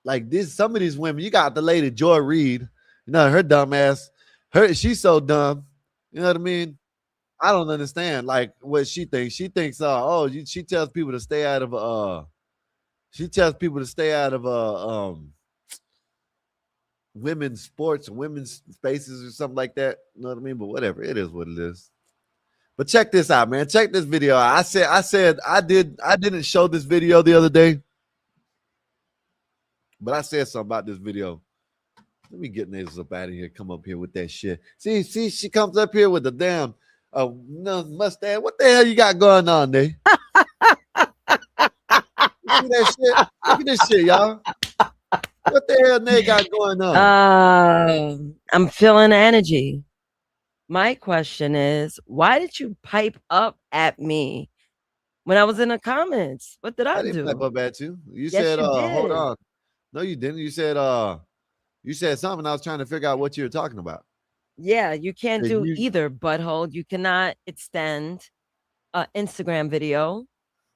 like this. Some of these women, you got the lady Joy Reid, her dumb ass. She's so dumb. You know what I mean? I don't understand like what she thinks. She thinks, she tells people to stay out of women's sports, women's spaces or something like that. You know what I mean? But whatever, it is what it is. But check this out, man. Check this video out. I didn't show this video the other day, but I said something about this video. Let me get Nasals up out of here. Come up here with that shit. See, she comes up here with the damn mustache. What the hell you got going on there? Look at that shit. Look at this shit, y'all. What the hell they got going on? I'm feeling energy. My question is, why did you pipe up at me when I was in the comments? What did I do? Didn't pipe up at you. You Yes, said, you did. hold on. No, you didn't. You said something. I was trying to figure out what you were talking about. Yeah, you can't do either, butthole. You cannot extend an Instagram video,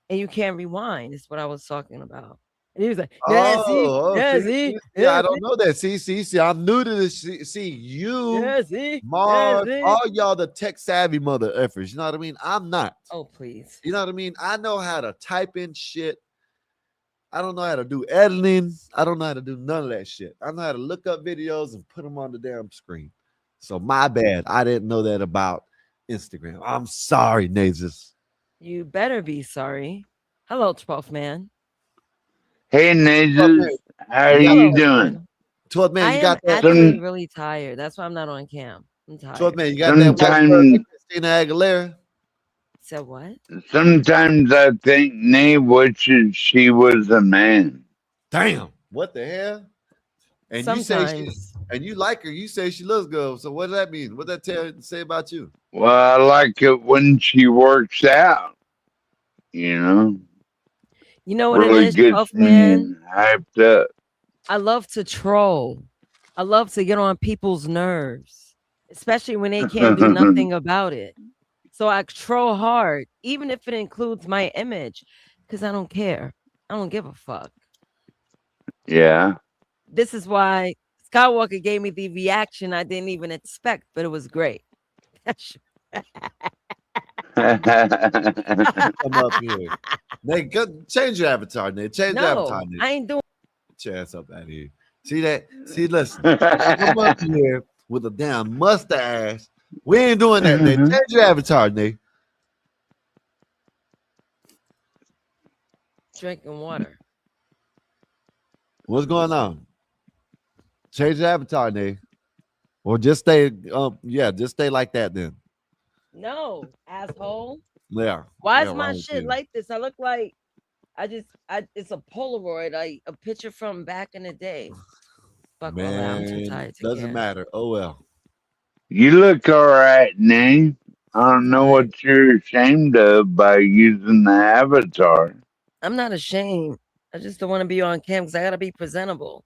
and you can't rewind. Is what I was talking about. And he was like, I don't know that. See, I'm new to this. See, you, Marv, all y'all the tech savvy mother effers. You know what I mean? I'm not. Oh, please. You know what I mean? I know how to type in shit. I don't know how to do editing. I don't know how to do none of that shit. I know how to look up videos and put them on the damn screen. So my bad. I didn't know that about Instagram. I'm sorry, Nazis. You better be sorry. Hello, 12th man. Hey, Nazis. How are you doing? 12th man, you got that? I'm really tired. That's why I'm not on cam. I'm tired. 12th man, you got that? Christina Aguilera. Said what? Sometimes I think Nate wishes she was a man. Damn. What the hell? And sometimes. You say and you like her. You say she looks good. So what does that mean? What does that say about you? Well, I like it when she works out. You know? You know what really it is, 12th man? Hyped up. I love to troll. I love to get on people's nerves, especially when they can't do nothing about it. So I troll hard, even if it includes my image, because I don't care. I don't give a fuck. Yeah. This is why Skywalker gave me the reaction I didn't even expect, but it was great. Come up here. Nate, change your avatar, Nate. Change your avatar, Nate. I ain't doing. Get your ass up out of here. See that? See, listen. Come up here with a damn mustache. We ain't doing that, Nate. Change your avatar, Nate. Drinking water. What's going on? Change your avatar, Nate. Or just stay, just stay like that then. No, asshole. Yeah. Why is my shit like this? I look like it's a Polaroid, like a picture from back in the day. Fuck all that. I'm too Man, tired to doesn't care. matter. Oh well. You look all right, Nate. I don't know Tired. what you're ashamed of by using the avatar. I'm not ashamed. I just don't want to be on cam because I gotta be presentable.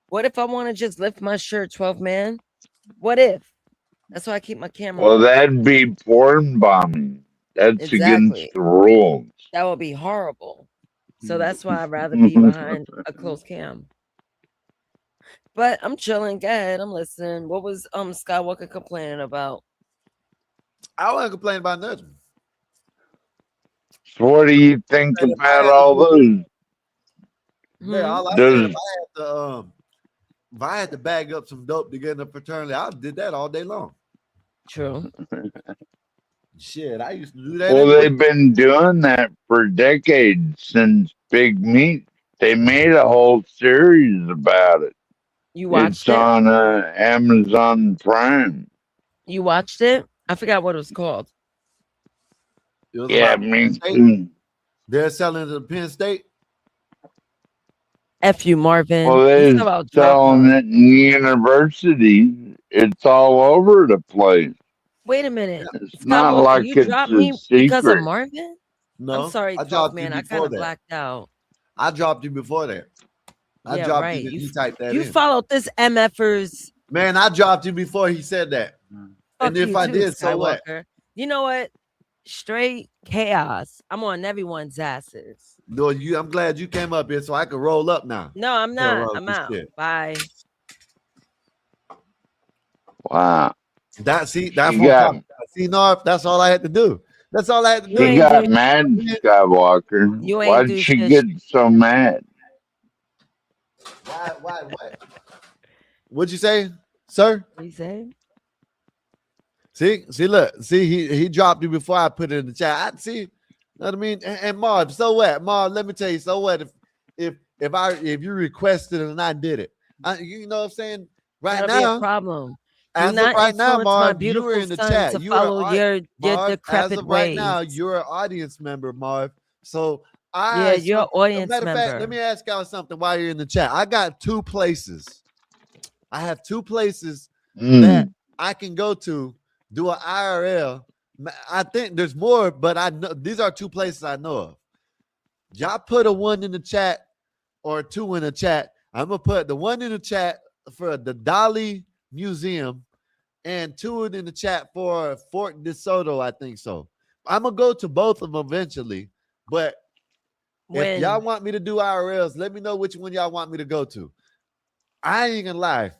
What if I want to just lift my shirt, 12 man? What if? That's why I keep my camera Well, on. that'd be porn bombing. That's against Exactly. the rules. That would be horrible. So that's why I'd rather be behind a close cam. But I'm chilling. Go ahead. I'm listening. What was Skywalker complaining about? I wasn't complaining about nothing. So what do you think And if I about had to all do it, those? yeah, all I said, Those if I had to bag up some dope to get in the fraternity, I did that all day long. True. Shit, I used to do that. well, Anyway. they've been doing that for decades since Big Meat. They made a whole series about it. You watched It's it? on Amazon Prime. You watched it? I forgot what it was called. It was Yeah, about me Penn State. too. They're selling to Penn State. F you, Marvin. Well, He's they're about selling dropout. it in universities. It's all over the place. Wait a minute. It's not Skywalker, like you it's dropped a me because of secret. Marvin? No, I'm sorry, I 12 dropped you man. I before kind of that. blacked out. I dropped you before that. I Yeah, dropped right. you. You typed that You in. followed this MFers. Man, I dropped you before he said that. Fuck And if you I too, did, so what? Skywalker. You know what? Straight chaos. I'm on everyone's asses. No, I'm glad you came up here so I could roll up now. No, I'm Yeah, not. roll I'm this out. shit. Bye. Wow. That's He what I'm got talking about. See, Narf, that's all I had to do. That's all I had to You do. he ain't got do mad, Skywalker. You ain't Why'd do she shit. get so mad? Why? What'd you say, sir? What you say? See, look, see, he dropped you before I put it in the chat. I see, know what I mean? And Marv, so what? Marv, let me tell you, so what if you requested it and I did it? You know what I'm saying? Right That'll be a now, problem. Do as of not right now, influence my Marv, you were beautiful in the son chat. to You are follow your Marv, as decrepit of right ways. now, you're an audience member, Marv. So Yeah, you're an audience matter of fact, let member. me ask y'all something while you're in the chat. I got two places. I have two places that I can go to do an IRL. I think there's more, but I know these are two places I know of. Y'all put a one in the chat or two in the chat. I'm gonna put the one in the chat for the Dali Museum and two in the chat for Fort DeSoto. I think so. I'm gonna go to both of them eventually, but if y'all want me to do IRLs, let me know which one y'all want me to go to. I ain't gonna lie.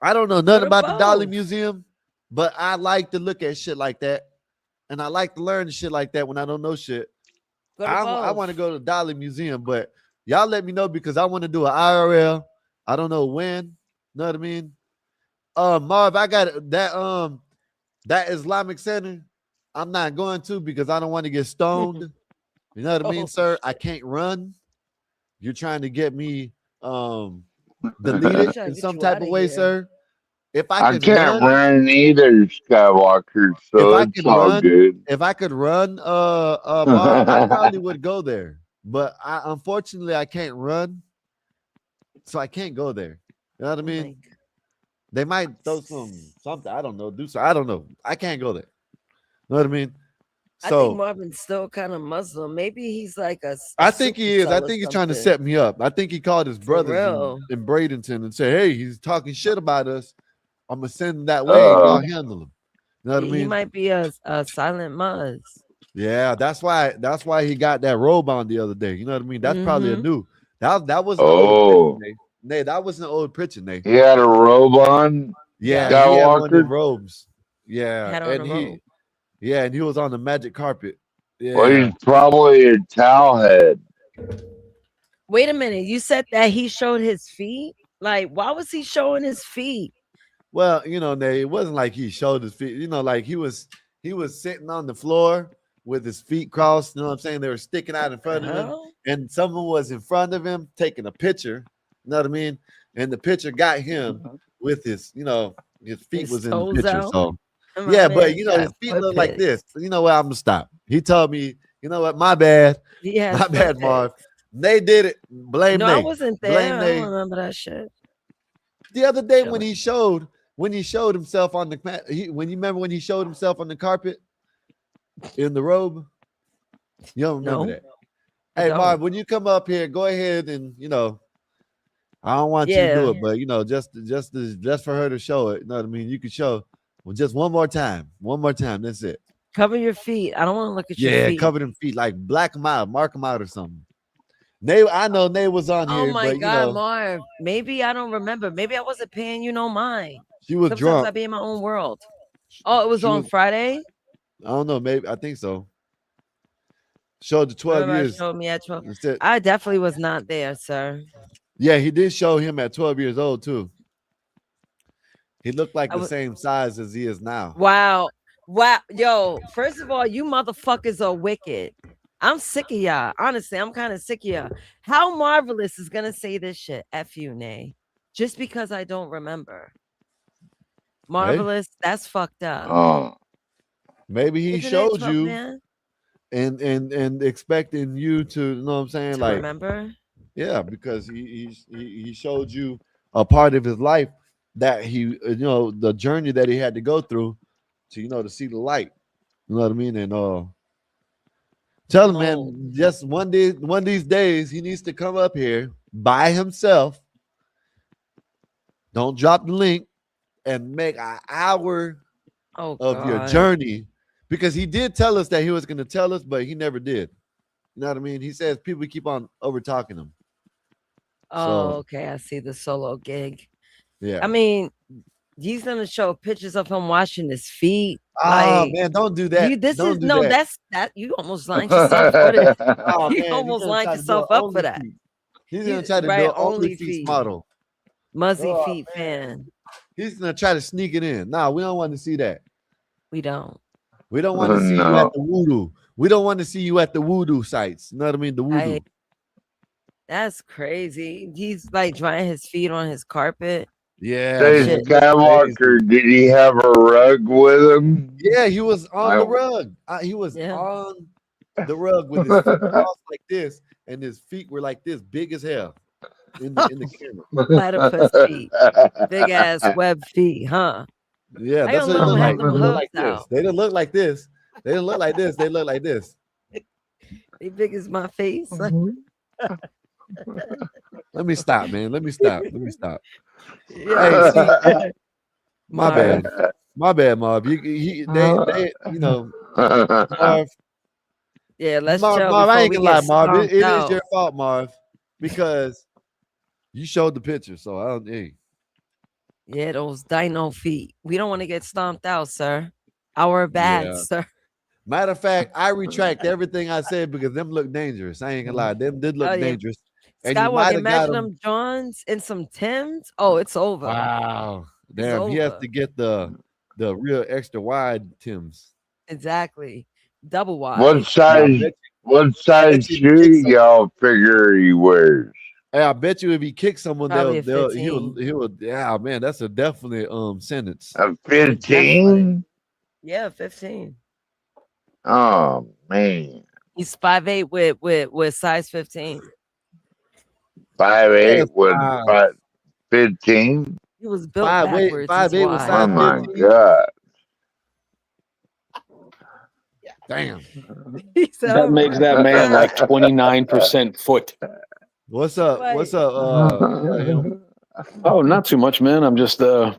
I don't know nothing about the Dali Museum, but I like to look at shit like that. And I like to learn shit like that when I don't know shit. I want to go to the Dali Museum, but y'all let me know because I want to do an IRL. I don't know when. Know what I mean? Marv, I got that Islamic Center. I'm not going to because I don't want to get stoned. You know what I mean, sir? I can't run. You're trying to get me deleted in some type of way, sir. If I I could can't run, run either, Skywalker, so it's all good. if I could run, Marv, I probably would go there. But unfortunately I can't run, so I can't go there. You know what I mean? They might throw something. I don't know. Do so. I don't know. I can't go there. You know what I mean? I So think Marvin's still kind of Muslim. Maybe he's like a I think he is. I cell or think he's trying to something. set me up. I think he called his brothers real. in Bradenton and said, "Hey, he's talking shit about us. I'm gonna send him that way and y'all handle him." You know what I mean? He might be a silent Muzz. Yeah, that's why he got that robe on the other day. You know what I mean? That's probably a new. That was an old picture, Nay, that wasn't an old picture, Nay. He had a robe on. Yeah, he had one of the Skywalker. robes. Yeah, Had on and a he, robe. yeah, and he was on the magic carpet. Yeah. Well, he's probably a towel head. Wait a minute. You said that he showed his feet? Like, why was he showing his feet? Well, you know, Nay, it wasn't like he showed his feet. You know, like he was sitting on the floor with his feet crossed. You know what I'm saying? They were sticking out in front of him, and someone was in front of him taking a picture. You know what I mean? And the picture got him with his, you know, his feet was in the toes picture. out? So My yeah, man but you know, got his feet foot look like pics. this. You know what? I'm gonna stop. He told me, you know what? My bad. He has My foot bad, pics. Marv. They did it. Blame No, Nate. I wasn't there. Blame I Nate. don't remember that shit. The other day when he showed himself on the when you remember when he showed himself on the carpet in the robe, you don't remember that. Hey Marv, when you come up here, go ahead and I don't want you to do it, but just for her to show it. You know what I mean? You could show just one more time. That's it. Cover your feet. I don't want to look at your feet. Yeah, cover them feet, like black them out, mark them out or something. Nate, I know Nate was on here. Oh my but, God, Marv. Maybe I don't remember. Maybe I wasn't paying you no mind. She was Sometimes drunk. I be in my own world. Oh, it was on Friday? I don't know. Maybe I think so. Showed the 12 Remember years. showed me at 12. I definitely was not there, sir. Yeah, he did show him at 12 years old too. He looked like the same size as he is now. Wow. Yo, first of all, you motherfuckers are wicked. I'm sick of y'all. Honestly, I'm kind of sick of y'all. How Marvelous is gonna say this shit? F you, Nay. Just because I don't remember. Marvelous, that's fucked up. Maybe he Isn't showed it, you man? and expecting you to, you know what I'm saying? To remember? Yeah, because he showed you a part of his life that he, the journey that he had to go through to, to see the light. You know what I mean? And tell him, man, just one of these days, he needs to come up here by himself. Don't drop the link and make an hour of your journey, because he did tell us that he was going to tell us, but he never did. You know what I mean? He says people keep on over talking him. Oh, okay. I see the solo gig. Yeah. I mean, he's gonna show pictures of him washing his feet. Oh man, don't do that. That's you almost lined yourself for this. Oh, You man, almost lined try to yourself do an up for that. He's gonna try to do an only feet model. Muzzy feet fan. He's gonna try to sneak it in. Nah, we don't want to see that. We don't. We don't want to see you at the voodoo. We don't want to see you at the voodoo sites. You know what I mean? The voodoo. That's crazy. He's like drying his feet on his carpet. Yeah. Say, Skywalker, did he have a rug with him? Yeah, he was on the rug. He was on the rug with his feet crossed like this, and his feet were like this, big as hell in the camera. Platypus feet, big ass web feet, huh? Yeah, that's what they look like. They look like this. They didn't look like this. They didn't look like this. They look like this. They big as my face. Let me stop, man. Let me stop. Yeah. Hey, see, my bad, Marv. They Marv. Yeah, let's Marv, chill. I ain't before gonna lie, we get Marv. It is stomped your out. fault, Marv, because you showed the picture. So I don't. Hey. Yeah, those dino feet. We don't want to get stomped out, sir. Our bad, sir. Matter of fact, I retract everything I said because them look dangerous. I ain't gonna lie. Them did look dangerous. And you might Skywalker, have got imagine them. them Johns and some Tims. Oh, it's over. Wow. It's Damn, he has over. to get the real extra wide Tims. Exactly. Double wide. What size shoe y'all figure he wears? Hey, I bet you if he kicks someone, Probably a he 15. will. Yeah, man, that's a definite sentence. A 15? Yeah, 15. Oh man. He's 5'8" with size 15. 5'8" with 15? He was built 5'8" backwards. 5'8" with is size Oh my 15. god. Damn. That makes that man like 29% foot. What's up? What's up? Oh, not too much, man. I'm just up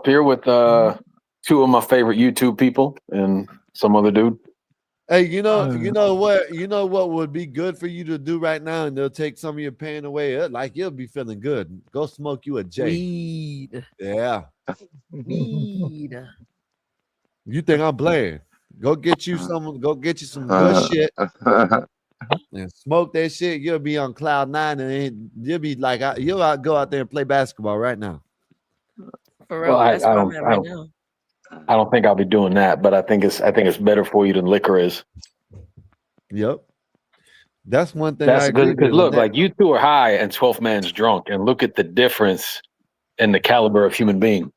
here with two of my favorite YouTube people and some other dude. Hey, you know what would be good for you to do right now, and they'll take some of your pain away. Like you'll be feeling good. Go smoke you a J. Weed. Yeah. Weed. You think I'm playing? Go get you some good shit and smoke that shit. You'll be on cloud 9, and you'll be like you'll go out there and play basketball right now. For real. Well, That's where I'm at right now. I don't think I'll be doing that, but I think it's better for you than liquor is. Yep. That's one thing. That's I agree because with look, that. like you two are high and 12th man's drunk, and look at the difference in the caliber of human being.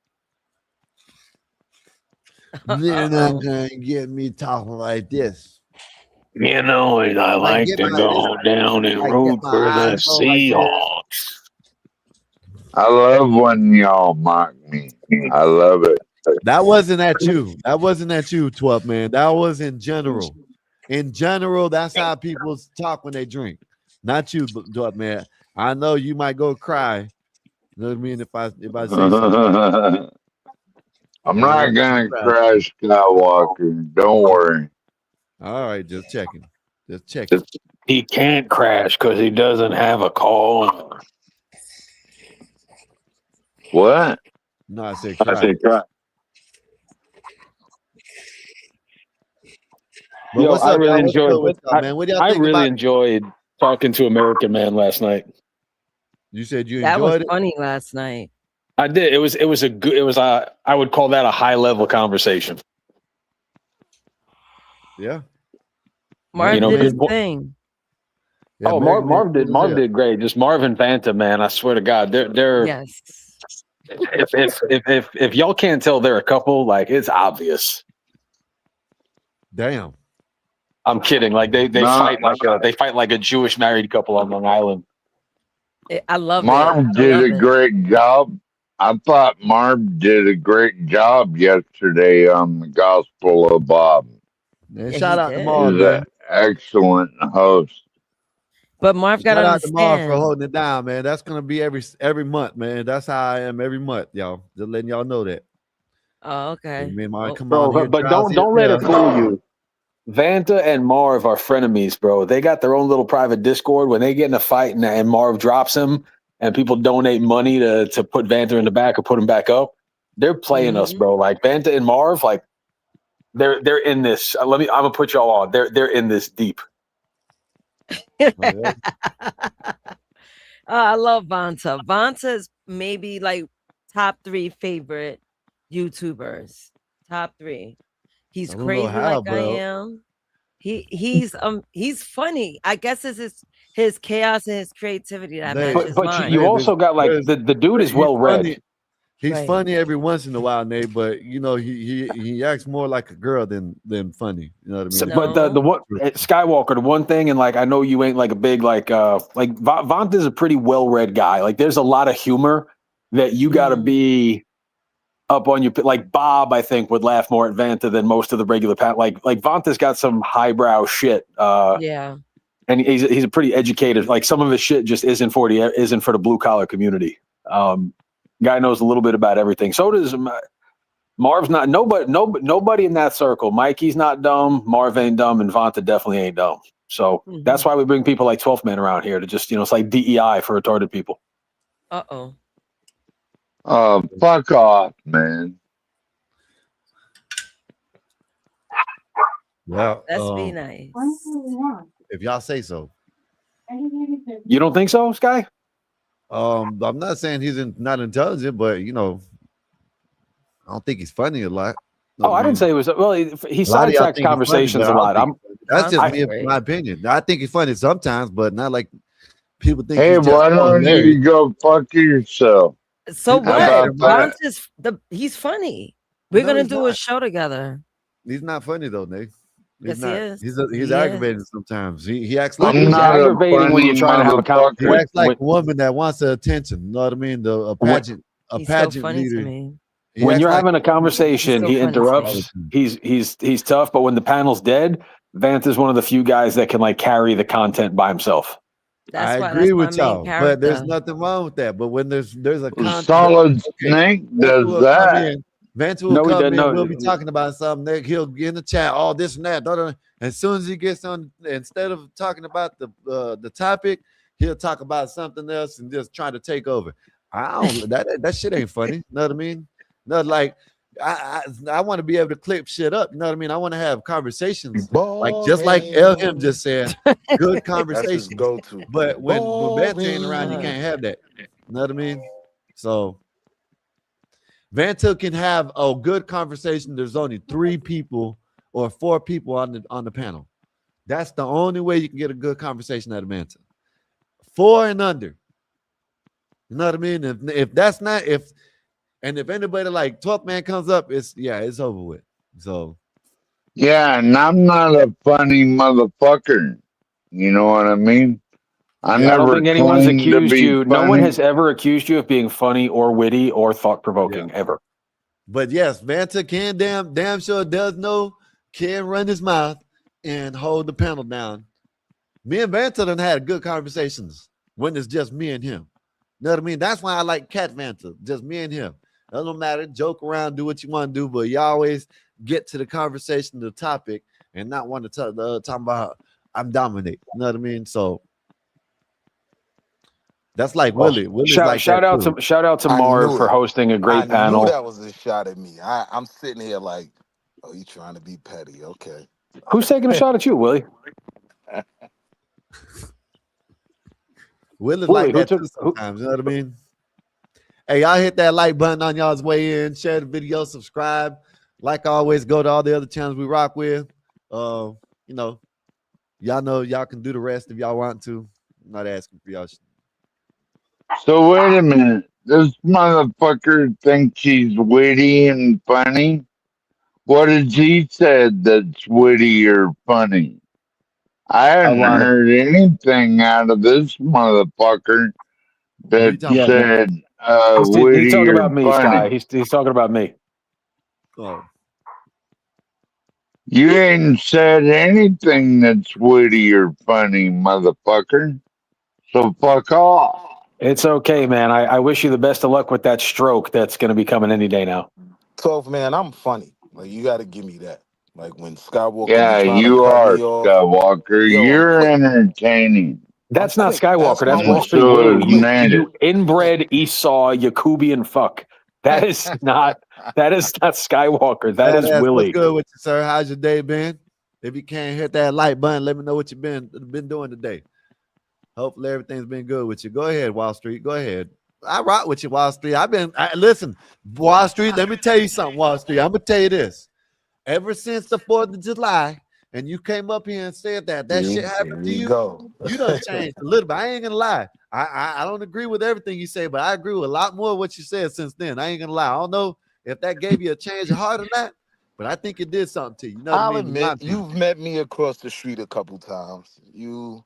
They're not gonna get me talking like this. You know, and I like get to my go down and root get my for the eyes on like this. Seahawks. I love when y'all mock me. I love it. That wasn't at you. That wasn't at you, 12 man. That was in general. In general, that's how people talk when they drink. Not you, 12 man. I know you might go cry. You know what I mean? If I say something. I'm I not want you to gonna cry. crash Skywalker. Don't worry. All right, just checking. Just checking. He can't crash because he doesn't have a call. What? No, I said I cry. said, cry. But Yo, what's I up, really y'all? What's enjoyed. good with y'all, man? What do y'all I think really about? enjoyed talking to American Man last night. You said you That was enjoyed it. funny last night. I did. It was a good. It was a. I would call that a high level conversation. Yeah. Marv You know, did his good- thing. Yeah, oh, American Man Marv did. cool as Marv hell. did great. Just Marv and Vanta, man. I swear to God, they're. Yes. If y'all can't tell they're a couple, like it's obvious. Damn. I'm kidding. Like they Nah, fight like a Jewish married couple on Long Island. I love it. Marv I did love a it. great job. I thought Marv did a great job yesterday on the Gospel of Bob. Man, Yeah, shout he out to did. Marv, He's an man. excellent host. But Marv got to Shout out to Marv for understand. holding it down, man. That's gonna be every month, man. That's how I am every month, y'all. Just letting y'all know that. Oh, okay. Me and Marv Well, come Bro, on here, but drowsy don't as let it hell. fool you. Vanta and Marv are frenemies, bro. They got their own little private Discord. When they get in a fight and Marv drops him and people donate money to put Vanta in the back or put him back up, they're playing us, bro. Like Vanta and Marv, like they're in this. I'm gonna put y'all on. They're in this deep. I love Vanta. Vanta is maybe like top 3 favorite YouTubers. Top 3. He's I don't know crazy how, like I bro. am. He's funny. I guess it's his chaos and his creativity that matches But mine. you also got like the dude is well read. He's Right. funny every once in a while, Nate, but you know, he acts more like a girl than funny. You know what I mean? But the one Skywalker, the one thing, and like I know you ain't like a big like Vant is a pretty well read guy. Like there's a lot of humor that you got to be up on your like Bob. I think would laugh more at Vanta than most of the regular pat. Like Vanta's got some highbrow shit. Yeah. And he's a pretty educated. Like some of his shit just isn't for the blue collar community. Guy knows a little bit about everything. So does Marv's not nobody in that circle. Mikey's not dumb. Marv ain't dumb, and Vanta definitely ain't dumb. So that's why we bring people like 12th Man around here to just it's like DEI for retarded people. Uh-oh. Fuck off, man. Yeah. Let's be nice. If y'all say so. You don't think so, Sky? I'm not saying he's not intelligent, but you know, I don't think he's funny a lot. Oh, I didn't say it was. Well, he A lot of y'all sidetracks think he's conversations funny, a but I lot. don't think- that's just my opinion. I think he's funny sometimes, but not like people think. Hey, he's just why don't you go fuck yourself? So How what? about that? He's funny. We're No, gonna he's do a not. show together. He's not funny though, Nate. Yes, he not. is. He's He aggravating is. sometimes. He acts like I'm not a funny He motherfucker. acts like a woman that wants the attention. You know what I mean? A pageant He's so pageant funny to leader. me. He When acts you're like- having a conversation, so he funny to interrupts. He's tough, but when the panel's dead, Vance is one of the few guys that can like carry the content by himself. I That's agree my with main y'all, but there's character. nothing wrong with that. But when there's a Solid Snake does that. Vance will No, he come doesn't. in. No. We'll be talking about something. He'll get in the chat, all this and that. As soon as he gets on, instead of talking about the topic, he'll talk about something else and just try to take over. I don't that shit ain't funny. You know what I mean? No, like I want to be able to clip shit up. You know what I mean? I want to have conversations like just like LM just said, good conversations. Go-to. But when Vanta ain't around, you can't have that. You know what I mean? So Vanta can have a good conversation. There's only 3 people or 4 people on the panel. That's the only way you can get a good conversation out of Vanta. 4 and under. You know what I mean? If that's not if anybody like 12th Man comes up, it's over with. So Yeah, and I'm not a funny motherfucker. You know what I mean? I I don't never think anyone has claimed to accused be you. No one funny. has ever accused you of being funny or witty or thought provoking ever. But yes, Vanta can damn sure does know, can run his mouth and hold the panel down. Me and Vanta done had good conversations when it's just me and him. You know what I mean? That's why I like Cat Vanta, just me and him. It doesn't matter, joke around, do what you want to do, but you always get to the conversation, the topic, and not want to talk about I'm dominate. You know what I mean? So that's like Willie. Willie's like shout out too. to I Marv knew for it. hosting a great I panel. knew that was a shot at me. I'm sitting here like, oh, you trying to be petty? Okay. Who's taking a shot at you, Willie? Willie's Willie, like that too sometimes. You know what I mean? Hey, y'all hit that like button on y'all's way in. Share the video, subscribe. Like always, go to all the other channels we rock with. You know y'all can do the rest if y'all want to. I'm not asking for y'all. So wait a minute. This motherfucker thinks he's witty and funny. What has he said that's witty or funny? I hadn't heard anything out of this motherfucker that said He's witty talking or about me, Sky. funny. He's talking about me. Oh. You ain't said anything that's witty or funny, motherfucker. So fuck off. It's okay, man. I wish you the best of luck with that stroke that's going to be coming any day now. 12, man, I'm funny. Like, you got to give me that. Like, when Skywalker Yeah, be trying to you cut are me off. Skywalker. Yo, You're entertaining. That's not Skywalker. That's my Wall way. Street Willie. admit You it. inbred Esau Yakubian fuck. That is not Skywalker. That is Badass, what's Willie. good with you, sir? How's your day been? If you can't hit that like button, let me know what you've been doing today. Hopefully everything's been good with you. Go ahead, Wall Street. Go ahead. I rock with you, Wall Street. Listen, Wall Street. Let me tell you something, Wall Street. I'm gonna tell you this. Ever since the 4th of July, and you came up here and said that shit happened to you, you done changed a little bit. I ain't gonna lie. I don't agree with everything you say, but I agree with a lot more of what you said since then. I ain't gonna lie. I don't know if that gave you a change of heart or not, but I think it did something to you. You know what I'll I mean? admit, you've met me across the street a couple times. You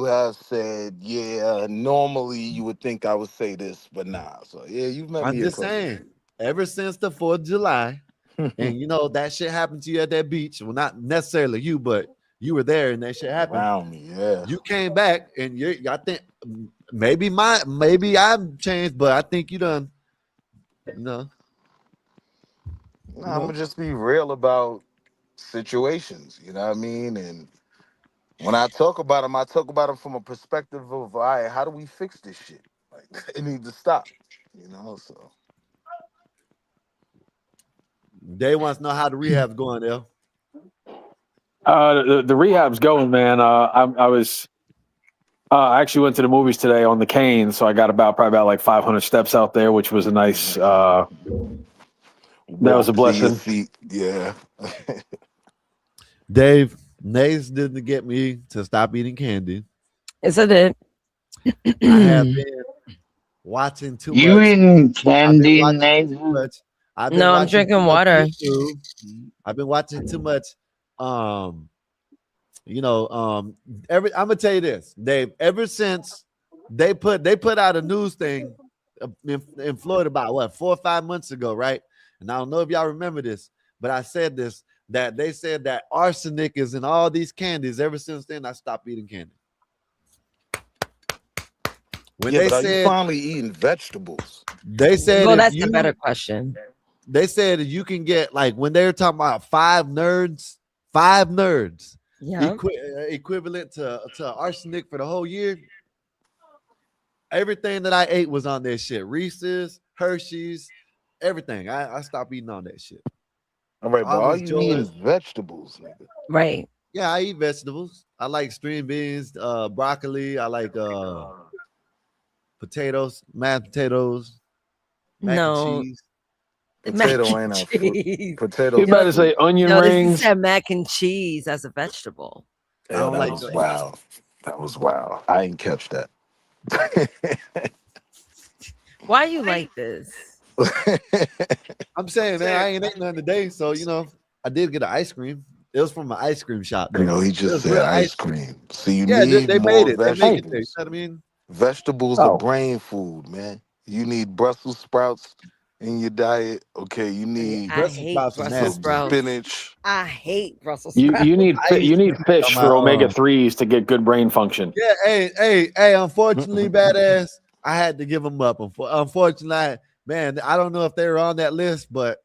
have said, yeah, normally you would think I would say this, but nah. So yeah, you've met I'm me just across saying, ever since the 4th of July, and you know that shit happened to you at that beach. Well, not necessarily you, but you were there and that shit happened. around me. Yeah. You came back and I think maybe I've changed, but I think you done, you know. Nah, I'm gonna just be real about situations, you know what I mean? And when I talk about them, I talk about them from a perspective of, all right, how do we fix this shit? Like, it needs to stop, you know? So They wants to know how the rehab's going, L. The rehab's going, man. I actually went to the movies today on the cane, so I got probably about like 500 steps out there, which was a nice. That was a blessing. Yeah. Dave, Nays didn't get me to stop eating candy. Yes, I did. I have been watching too much. You eating candy, Nate? No, I'm drinking water. I've been watching too much. I'm gonna tell you this, Dave. Ever since they put out a news thing in Florida about 4 or 5 months ago, right? And I don't know if y'all remember this, but I said this, that they said that arsenic is in all these candies. Ever since then, I stopped eating candy. When yeah, they but said, are you finally eating vegetables? They said, well, that's a better question. They said you can get, like, when they were talking about five nerds, yeah, equivalent to arsenic for the whole year. Everything that I ate was on that shit. Reese's, Hershey's, everything. I stopped eating on that shit. All right, but are you eating vegetables, nigga? Right. Yeah, I eat vegetables. I like string beans, broccoli. I like potatoes, mashed potatoes, mac and cheese. Potato ain't a fruit. Potato. You better say onion rings. He said mac and cheese as a vegetable. Yeah, that was wild. That was wild. I ain't catch that. Why you like this? I'm saying, man, I ain't ate nothing today, so I did get an ice cream. It was from an ice cream shop. You know, he It just was said real ice cream. So you Yeah, need they made more it. They make it there. You vegetables. know what I mean? Vegetables are Oh, brain food, man. You need Brussels sprouts in your diet. Okay, you need I Brussels hate sprouts are Brussels some nasty. sprouts. spinach. I hate Brussels you sprouts. I used to eat fish on my for omega-3s to get good brain function. Yeah, hey. Unfortunately, badass, I had to give them up. Unfortunately, man, I don't know if they were on that list, but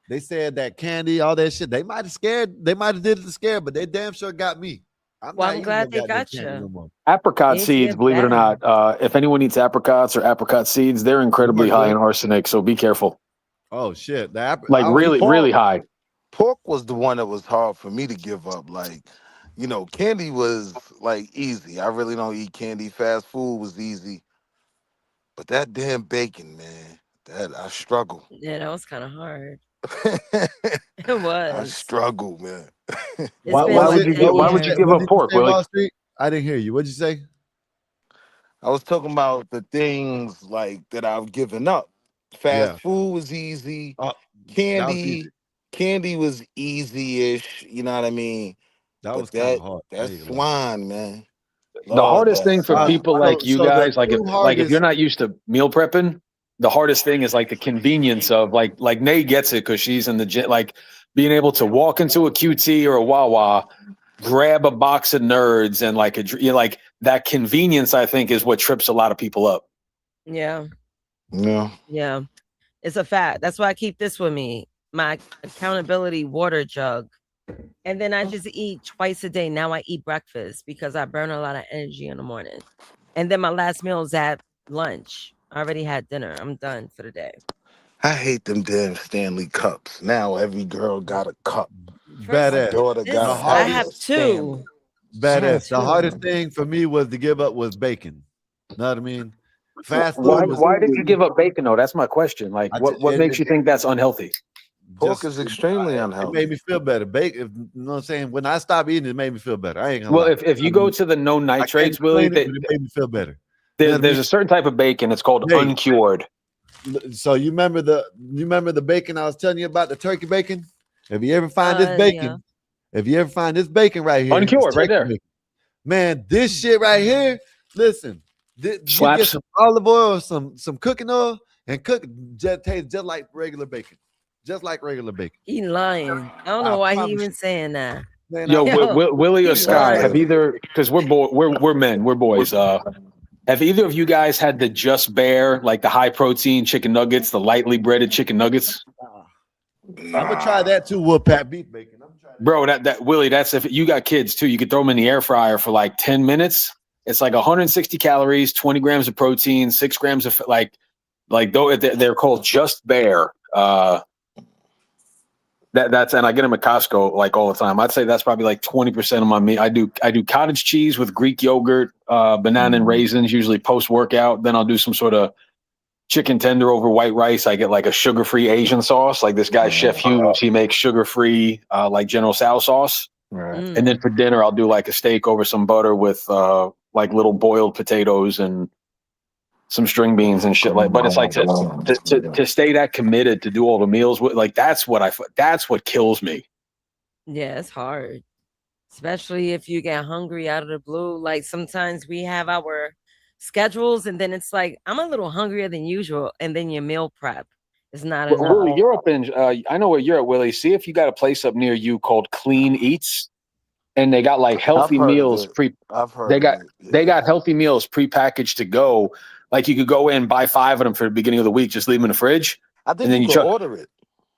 they said that candy, all that shit, they might have scared. They might have did it scared, but they damn sure got me. I'm Well, not I'm eating no glad they goddamn got candy no you. more. Apricot They need to seeds, get believe it or better. not, if anyone eats apricots or apricot seeds, they're incredibly high in arsenic. So be careful. Oh shit! Like really, really high. Pork was the one that was hard for me to give up. Like, you know, candy was like easy. I really don't eat candy. Fast food was easy. But that damn bacon, man, that I struggle. Yeah, that was kind of hard. I It was. struggle, man. It's Why been was like it? 10 Why would you years. give What up did you pork, say, Willie? Wall Street? I didn't hear you. What'd you say? I was talking about the things like that I've given up. Fast Yeah. food was easy. Oh, that was easy. Candy was easy-ish. You know what I mean? That But was kind of hard. I that ain't gonna lie. swine, man. The Lord, hardest that thing for swine. people like you So the guys, like two if you're hardest. not used to meal prepping, the hardest thing is like the convenience of like Nay gets it because she's in the gym, like being able to walk into a QT or a Wawa, grab a box of Nerds and like that convenience. I think is what trips a lot of people up. Yeah. Yeah. Yeah. It's a fact. That's why I keep this with me. My accountability water jug. And then I just eat twice a day. Now I eat breakfast because I burn a lot of energy in the morning. And then my last meal is at lunch. I already had dinner. I'm done for the day. I hate them damn Stanley cups. Now every girl got a cup. My Badass. daughter This, got The to I have have a hardest. two. Stanley. I have Badass. The hardest two. thing for me was to give up was bacon. Know what I mean? Fast Why food was. why did you give up bacon though? That's my question. Like what makes you think that's unhealthy? Pork Just is extremely it unhealthy. made me feel better. Bacon, you know what I'm saying? When I stopped eating, it made me feel better. I ain't gonna Well, lie. if you I go mean, to the no I can't nitrates, Willie, explain it, but it made me feel better. You know what I there's a certain type of bacon. It's called Hey. uncured. So you remember the bacon I was telling you about, the turkey bacon? If you ever find this bacon, Yeah. if you ever find this bacon right here, it's Uncured, right turkey there. bacon. Man, this shit right here, listen, you get Slaps. some olive oil, some cooking oil, and cook it, just tastes just like regular bacon. Just like regular bacon. He lying. I don't I know why he promise even you. saying that. Man, Yo, Yo, Willie or he's Sky, have lying. either because we're men, we're boys. Have either of you guys had the Just Bear, like the high protein chicken nuggets, the lightly breaded chicken nuggets? I'm gonna try that too. Wolfpack beef bacon. I'm trying Bro, that Willie, that's if you got kids too, you could throw them in the air fryer for like 10 minutes. It's like 160 calories, 20 grams of protein, 6 grams of like though they're called Just Bear. That's and I get them at Costco like all the time. I'd say that's probably like 20% of my meal. I do cottage cheese with Greek yogurt, banana and raisins, usually post workout. Then I'll do some sort of chicken tender over white rice. I get like a sugar-free Asian sauce. Like this guy, Chef Hughes, he makes sugar-free like General Tso sauce. Right. And then for dinner, I'll do like a steak over some butter with like little boiled potatoes and some string beans and shit like. But it's like to stay that committed to do all the meals with, like that's what kills me. Yeah, it's hard. Especially if you get hungry out of the blue. Like sometimes we have our schedules and then it's like I'm a little hungrier than usual, and then your meal prep is not enough. Willie, you're up in. I know where you're at, Willie. See if you got a place up near you called Clean Eats, and they got like healthy I've heard of meals it. I've heard They of got it, yeah. they got healthy meals prepackaged to go. Like you could go in, buy 5 of them for the beginning of the week, just leave them in the fridge, I think and then you you can chuck. order it.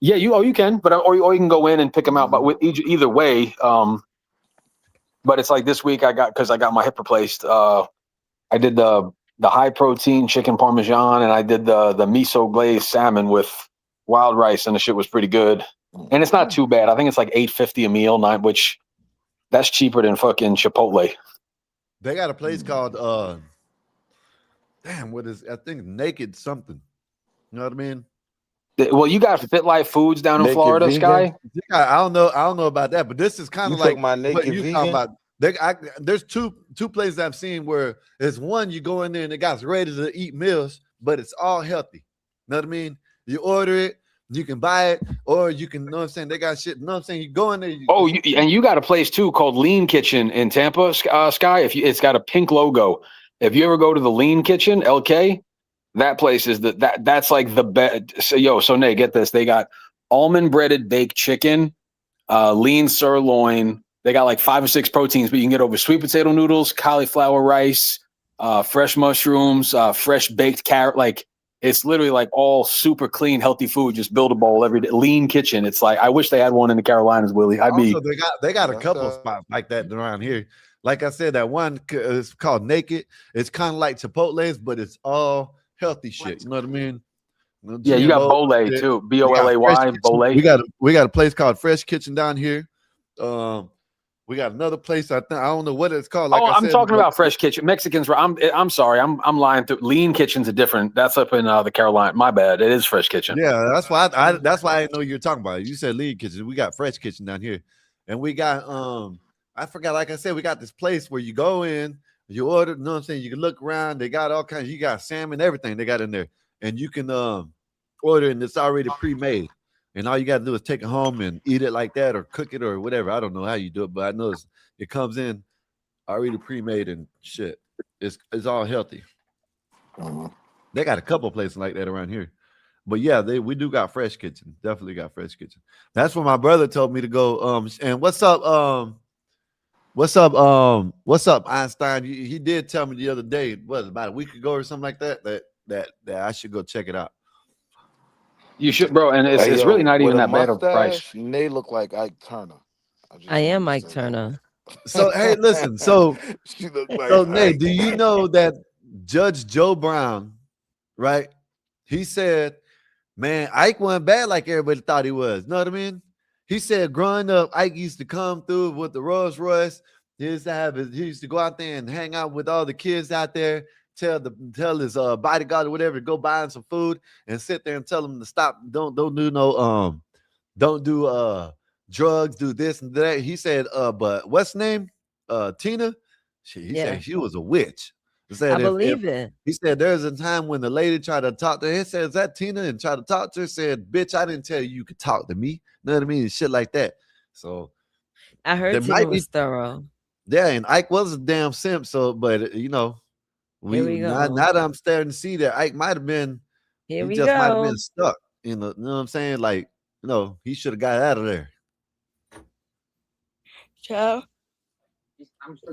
Yeah, you can, but or you can go in and pick them out. But with either way, but it's like this week because I got my hip replaced. I did the high protein chicken parmesan, and I did the miso glazed salmon with wild rice, and the shit was pretty good. And it's not too bad. I think it's like $8.50 a meal, which that's cheaper than fucking Chipotle. They got a place called what is I think Naked something. You know what I mean? Well, you got Fit Life Foods down in Naked Florida, vegan? Sky. I don't know about that, but this is kind You of like talking about what Naked you Vegan? talking about. There's two places I've seen where there's one you go in there and they got ready to eat meals, but it's all healthy. You know what I mean? You order it, You can buy it, or you can, know what I'm saying? They got shit, you know what I'm saying? You go in there. And you got a place too called Lean Kitchen in Tampa, Sky. It's got a pink logo. If you ever go to the Lean Kitchen, LK, that place is that's like the best. So Nate, get this. They got almond breaded baked chicken, lean sirloin. They got like 5 or 6 proteins, but you can get over sweet potato noodles, cauliflower rice, fresh mushrooms, fresh baked carrot. Like, it's literally like all super clean, healthy food. Just build a bowl every day. Lean Kitchen. It's like, I wish they had one in the Carolinas, Willie. Also, they got a couple spots like that around here. Like I said, that one is called Naked. It's kind of like Chipotle's, but it's all healthy shit. You know what I mean? Yeah, you got Bole too. Bolay. Bole. We got a place called Fresh Kitchen down here. We got another place. I don't know what it's called. Like I'm talking about Fresh Kitchen. Mexicans. I'm sorry. I'm lying. Lean Kitchen's a different. That's up in the Carolina. My bad. It is Fresh Kitchen. Yeah, that's why I didn't know you were talking about it. You said Lean Kitchen. We got Fresh Kitchen down here, and we got I forgot. Like I said, we got this place where you go in, you order. You know what I'm saying? You can look around. They got all kinds. You got salmon, everything they got in there, and you can order, and it's already pre-made. And all you got to do is take it home and eat it like that, or cook it, or whatever. I don't know how you do it, but I know it comes in already pre-made and shit. It's all healthy. They got a couple places like that around here, but yeah, we do got Fresh Kitchen. Definitely got Fresh Kitchen. That's where my brother told me to go. And what's up? What's up, Einstein? He did tell me the other day, about a week ago or something like that I should go check it out. You should, bro, and it's really not even that bad of a price. They look like Ike Turner. I am Ike Turner. So hey, listen. So Nate, do you know that Judge Joe Brown, right? He said, "Man, Ike wasn't bad like everybody thought he was." Know what I mean? He said, growing up, Ike used to come through with the Rolls Royce. He used to go out there and hang out with all the kids out there. Tell his bodyguard or whatever to go buy him some food and sit there and tell him to stop. Don't do no don't do drugs, do this and that. He said, but what's the name? Tina. He said she was a witch. I believe it. He said there's a time when the lady tried to talk to her. He said, "Is that Tina?" And tried to talk to her. Said, "Bitch, I didn't tell you could talk to me." You know what I mean? Shit like that. So I heard Tina was thorough. Yeah, and Ike was a damn simp. So, but you know. Now that I'm starting to see that Ike might have been, might have been stuck in the, you know what I'm saying? Like, he should have got out of there. Joe,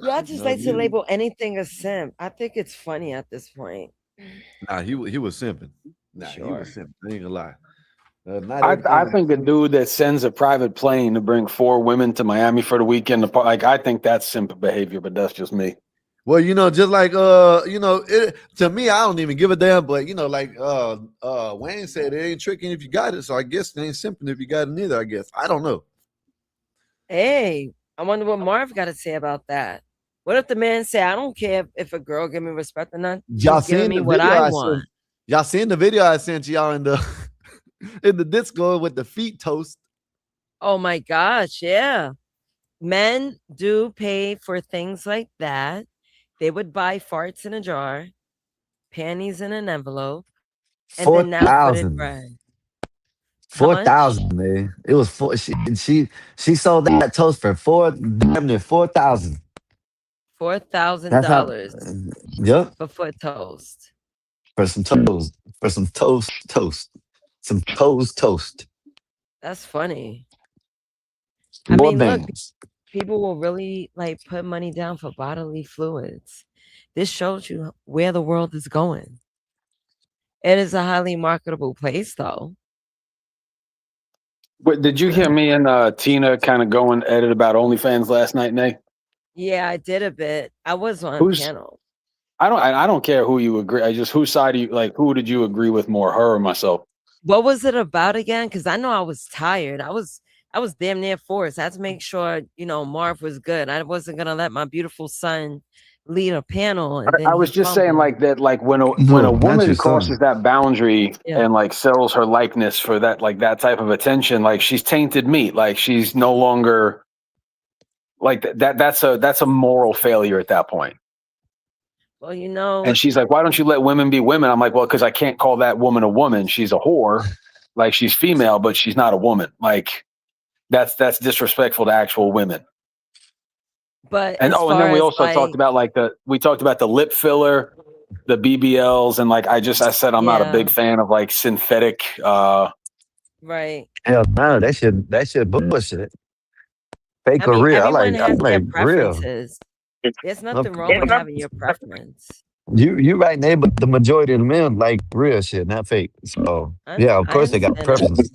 I just like to label anything a simp. I think it's funny at this point. Nah, he was simping. He was simping. I ain't gonna lie. I think a dude that sends a private plane to bring 4 women to Miami for the weekend, like, I think that's simp behavior, but that's just me. Well, just like to me, I don't even give a damn. But like Wayne said, it ain't tricking if you got it. So I guess it ain't simping if you got it neither. I guess I don't know. Hey, I wonder what Marv got to say about that. What if the man say, "I don't care if a girl give me respect or not. Y'all giving me what I want." Y'all seen the video I sent y'all in the in the Discord with the feet toast? Oh my gosh, yeah. Men do pay for things like that. They would buy farts in a jar, panties in an envelope, and then now put it bread. 4,000, man. It was she sold that toast for $4,000. $4,000. Yep. For foot toast. For some toast. For some toast. Some toast. That's funny. More look, bands. people will really like put money down for bodily fluids. This shows you where the world is going. It is a highly marketable place, though. But did you hear me and Tina kind of go and edit about OnlyFans last night, Nate? Yeah, I did a bit. I was on panel. I don't care who you agree. I just whose side do you like? Who did you agree with more, her or myself? What was it about again? Because I know I was tired. I was damn near forced. I had to make sure Marv was good. I wasn't gonna let my beautiful son lead a panel. And I was just saying like that. Like when a woman crosses that boundary and like sells her likeness for that that type of attention, like she's tainted meat. Like she's no longer like that. That's a moral failure at that point. Well, and she's like, "Why don't you let women be women?" I'm like, "Well, because I can't call that woman a woman. She's a whore." like she's female, but she's not a woman. Like that's disrespectful to actual women. But And as and far then we as also talked like, about the lip filler, the BBLs, and like I said I'm not a yeah, big fan of like synthetic. right. Hell no, that shit bullshit. Fake I or mean, real. everyone I has their like real. preferences. There's Of nothing wrong with course. having your preference. You right, Nate, but the majority of the men like real shit, not fake. So yeah, of I course they got understand that. preferences.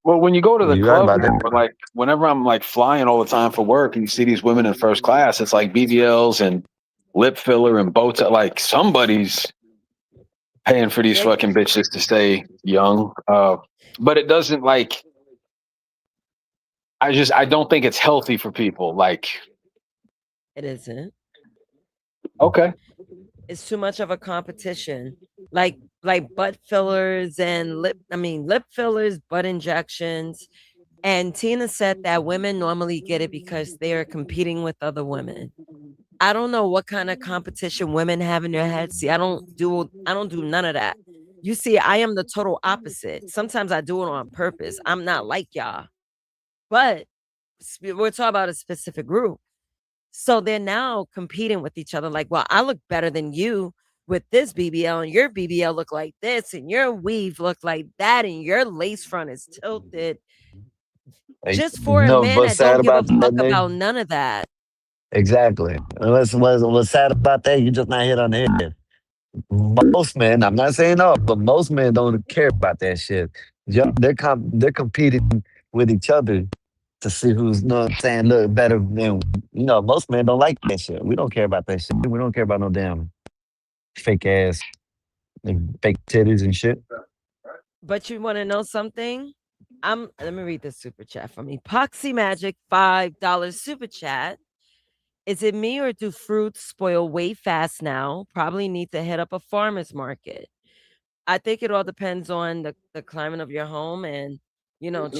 Well, when you go to the You right club, about that. or like whenever I'm like flying all the time for work, and you see these women in first class, it's like BBLs and lip filler and Botox. Like somebody's paying for these Yeah, fucking bitches to stay young. But it doesn't like. I don't think it's healthy for people. Like, it isn't. okay, It's too much of a competition. Like butt fillers and lip fillers, butt injections. And Tina said that women normally get it because they are competing with other women. I don't know what kind of competition women have in their head. See, I don't do none of that. You see, I am the total opposite. Sometimes I do it on purpose. I'm not like y'all. But we're talking about a specific group. So they're now competing with each other. Like, well, I look better than you with this BBL, and your BBL look like this, and your weave look like that, and your lace front is tilted. Like, Just you for a know man what's that sad don't give a about that, fuck Nate? about none of that. Exactly. What's sad about that? You just not hit on the head. Most men, I'm not saying all, but most men don't care about that shit. They're competing with each other to see who's, you know what I'm saying, look better than, most men don't like that shit. We don't care about that shit. We don't care about no damn fake ass, like, fake titties and shit. But you want to know something? Let me read this super chat from Epoxy Magic, $5 super chat. Is it me or do fruits spoil way fast now? Probably need to hit up a farmer's market. I think it all depends on the climate of your home and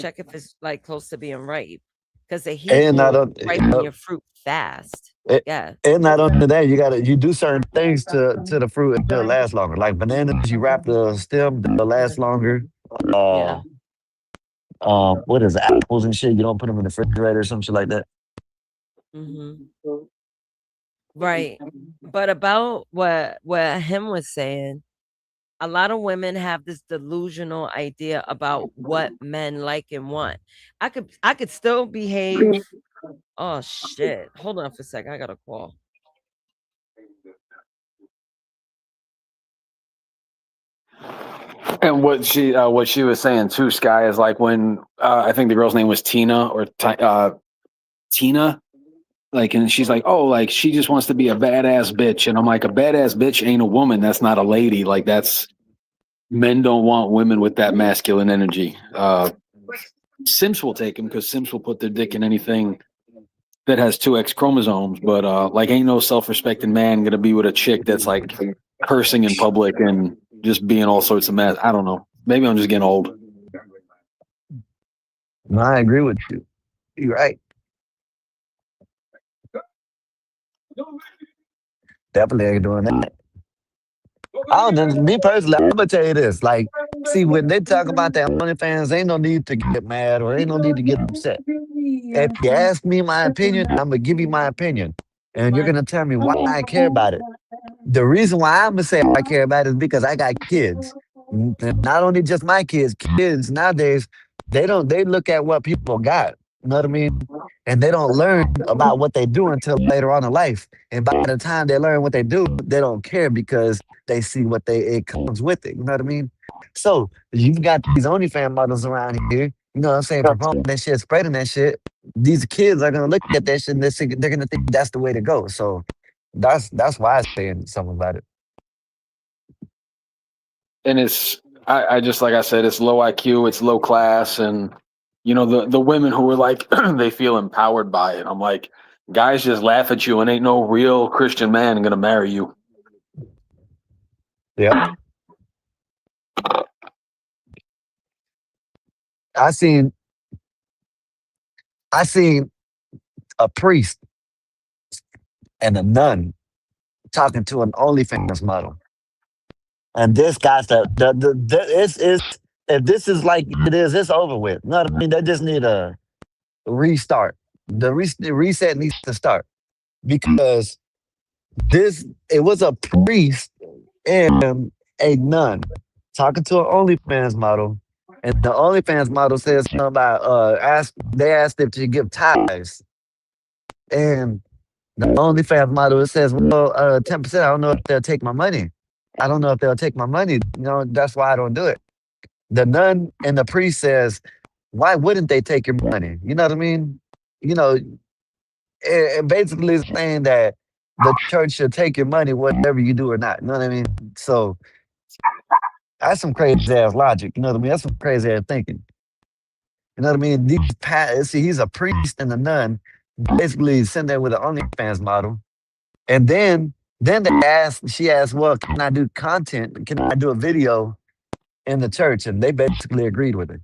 check if it's like close to being ripe. Because the heat And not will on, ripen your fruit fast. eh, Yeah. and not only that, you do certain things to the fruit and it'll last longer. Like bananas, you wrap the stem, they'll last longer. Yeah. Uh, what is it, apples and shit? You don't put them in the refrigerator or some shit like that. hmm Right. But about what him was saying, a lot of women have this delusional idea about what men like and want. I could still behave. Oh shit. Hold on for a second. I got a call. and what she was saying too, Sky, is like when I think the girl's name was Tina or Tina. Like, and she's like, oh, like she just wants to be a badass bitch. And I'm like, a badass bitch ain't a woman. That's not a lady. Like, that's men don't want women with that masculine energy. Simps will take them because Simps will put their dick in anything that has two X chromosomes. But like, ain't no self-respecting man gonna be with a chick that's like cursing in public and just being all sorts of mess. I don't know. Maybe I'm just getting old. No, I agree with you. You're right. Definitely ain't doing that. I don't know. Me personally, I'm gonna tell you this. Like, see, when they talk about their OnlyFans, ain't no need to get mad or ain't no need to get upset. If you ask me my opinion, I'm gonna give you my opinion, and you're gonna tell me why I care about it. The reason why I'm gonna say I care about it is because I got kids. And not only just my kids nowadays, they look at what people got. You know what I mean? And they don't learn about what they do until later on in life. And by the time they learn what they do, they don't care because they see it comes with it. You know what I mean? So you've got these OnlyFans models around here, you know what I'm saying, promoting that shit, spreading that shit. These kids are gonna look at that shit and they're gonna think that's the way to go. So that's why I say something about it. And I just, like I said, it's low IQ, it's low class, and the women who are like they feel empowered by it. I'm like, guys just laugh at you and ain't no real Christian man gonna marry you. Yeah. I seen a priest and a nun talking to an OnlyFans model. And this guy's if this is like it is, it's over with. You know what I mean? They just need a restart. The reset needs to start because it was a priest and a nun talking to an OnlyFans model, and the OnlyFans model says something about they asked if she give tithes, and the OnlyFans model says, well, 10%. I don't know if they'll take my money. I don't know if they'll take my money. That's why I don't do it. The nun and the priest says, why wouldn't they take your money? You know what I mean? You know, it basically is saying that the church should take your money, whatever you do or not. You know what I mean? So that's some crazy ass logic. You know what I mean? That's some crazy ass thinking. You know what I mean? See, he's a priest and a nun, basically sitting there with an OnlyFans model. And then she asked, well, can I do content? Can I do a video in the church? And they basically agreed with it.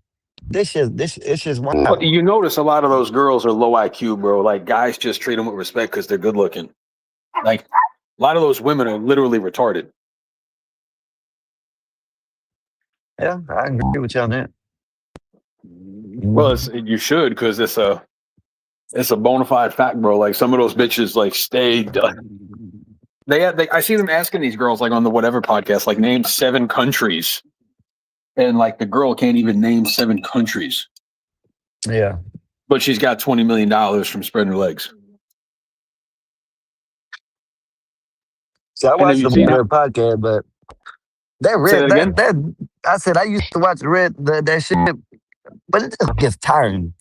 It's just But wild. you notice a lot of those girls are low IQ, bro. Like guys just treat them with respect because they're good looking. Like a lot of those women are literally retarded. Yeah, I agree with you on that. Well, you should because it's a bona fide fact, bro. Like some of those bitches like stay. I see them asking these girls like on the whatever podcast, like name 7 countries, and like the girl can't even name 7 countries. Yeah, but she's got $20 million from spreading her legs. see, I And have watched you the seen Red podcast, but that Say red that again? that I said I used to watch that shit, but it just gets tiring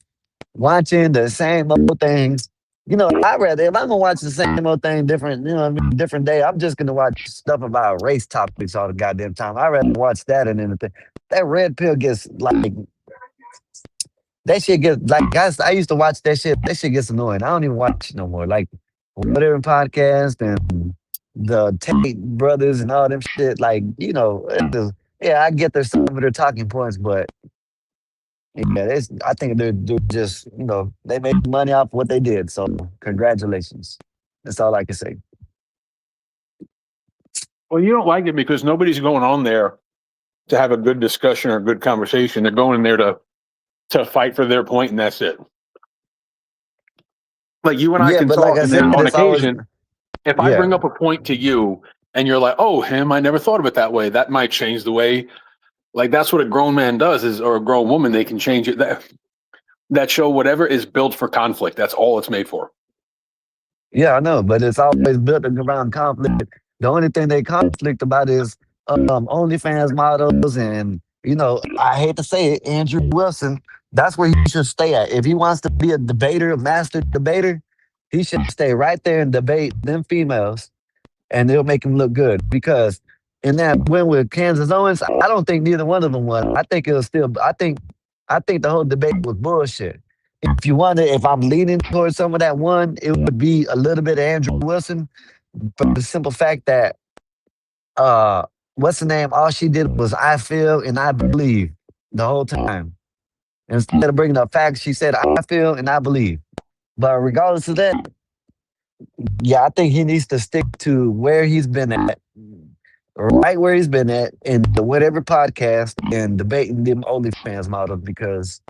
watching the same old things. I rather if I'm gonna watch the same old thing, different, different day. I'm just gonna watch stuff about race topics all the goddamn time. I rather watch that than anything. That red pill gets like that shit gets like guys. I used to watch that shit. That shit gets annoying. I don't even watch it no more. Like whatever podcast and the Tate brothers and all them shit. Like yeah, I get their some of their talking points, but yeah, I think they're just they make money off what they did. So congratulations. That's all I can say. Well, you don't like it because nobody's going on there to have a good discussion or a good conversation. They're going in there to fight for their point, and that's it. Like you and I Yeah, can but like talk, I and said, then on it's always occasion, if I yeah. bring up a point to you and you're like, "Oh, him, I never thought of it that way," that might change the way. Like that's what a grown man does, or a grown woman. They can change it. That show, whatever, is built for conflict. That's all it's made for. Yeah, I know, but it's always built around conflict. The only thing they conflict about is OnlyFans models, and I hate to say it, Andrew Wilson. That's where he should stay at. If he wants to be a debater, a master debater, he should stay right there and debate them females, and it'll make him look good. Because in that win with Kansas Owens, I don't think neither one of them won. I think it was still. I think the whole debate was bullshit. If you wonder if I'm leaning towards some of that one, it would be a little bit of Andrew Wilson, for the simple fact that what's the name? All she did was I feel and I believe the whole time. Instead of bringing up facts, she said I feel and I believe. But regardless of that, yeah, I think he needs to stick to where he's been at, right where he's been at in the whatever podcast and debating them OnlyFans models because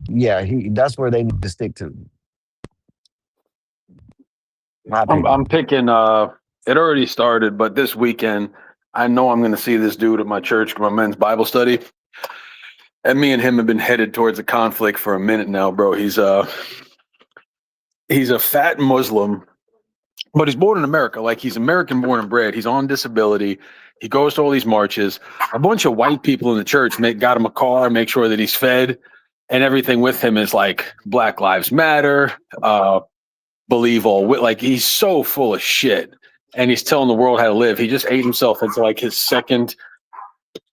yeah, that's where they need to stick to. My opinion. I'm picking. It already started, but this weekend, I know I'm going to see this dude at my church, my men's Bible study, and me and him have been headed towards a conflict for a minute now, bro. He's a fat Muslim, but he's born in America. Like he's American born and bred. He's on disability. He goes to all these marches. A bunch of white people in the church got him a car, make sure that he's fed, and everything with him is like Black Lives Matter. Believe all like he's so full of shit, and he's telling the world how to live. He just ate himself into like his second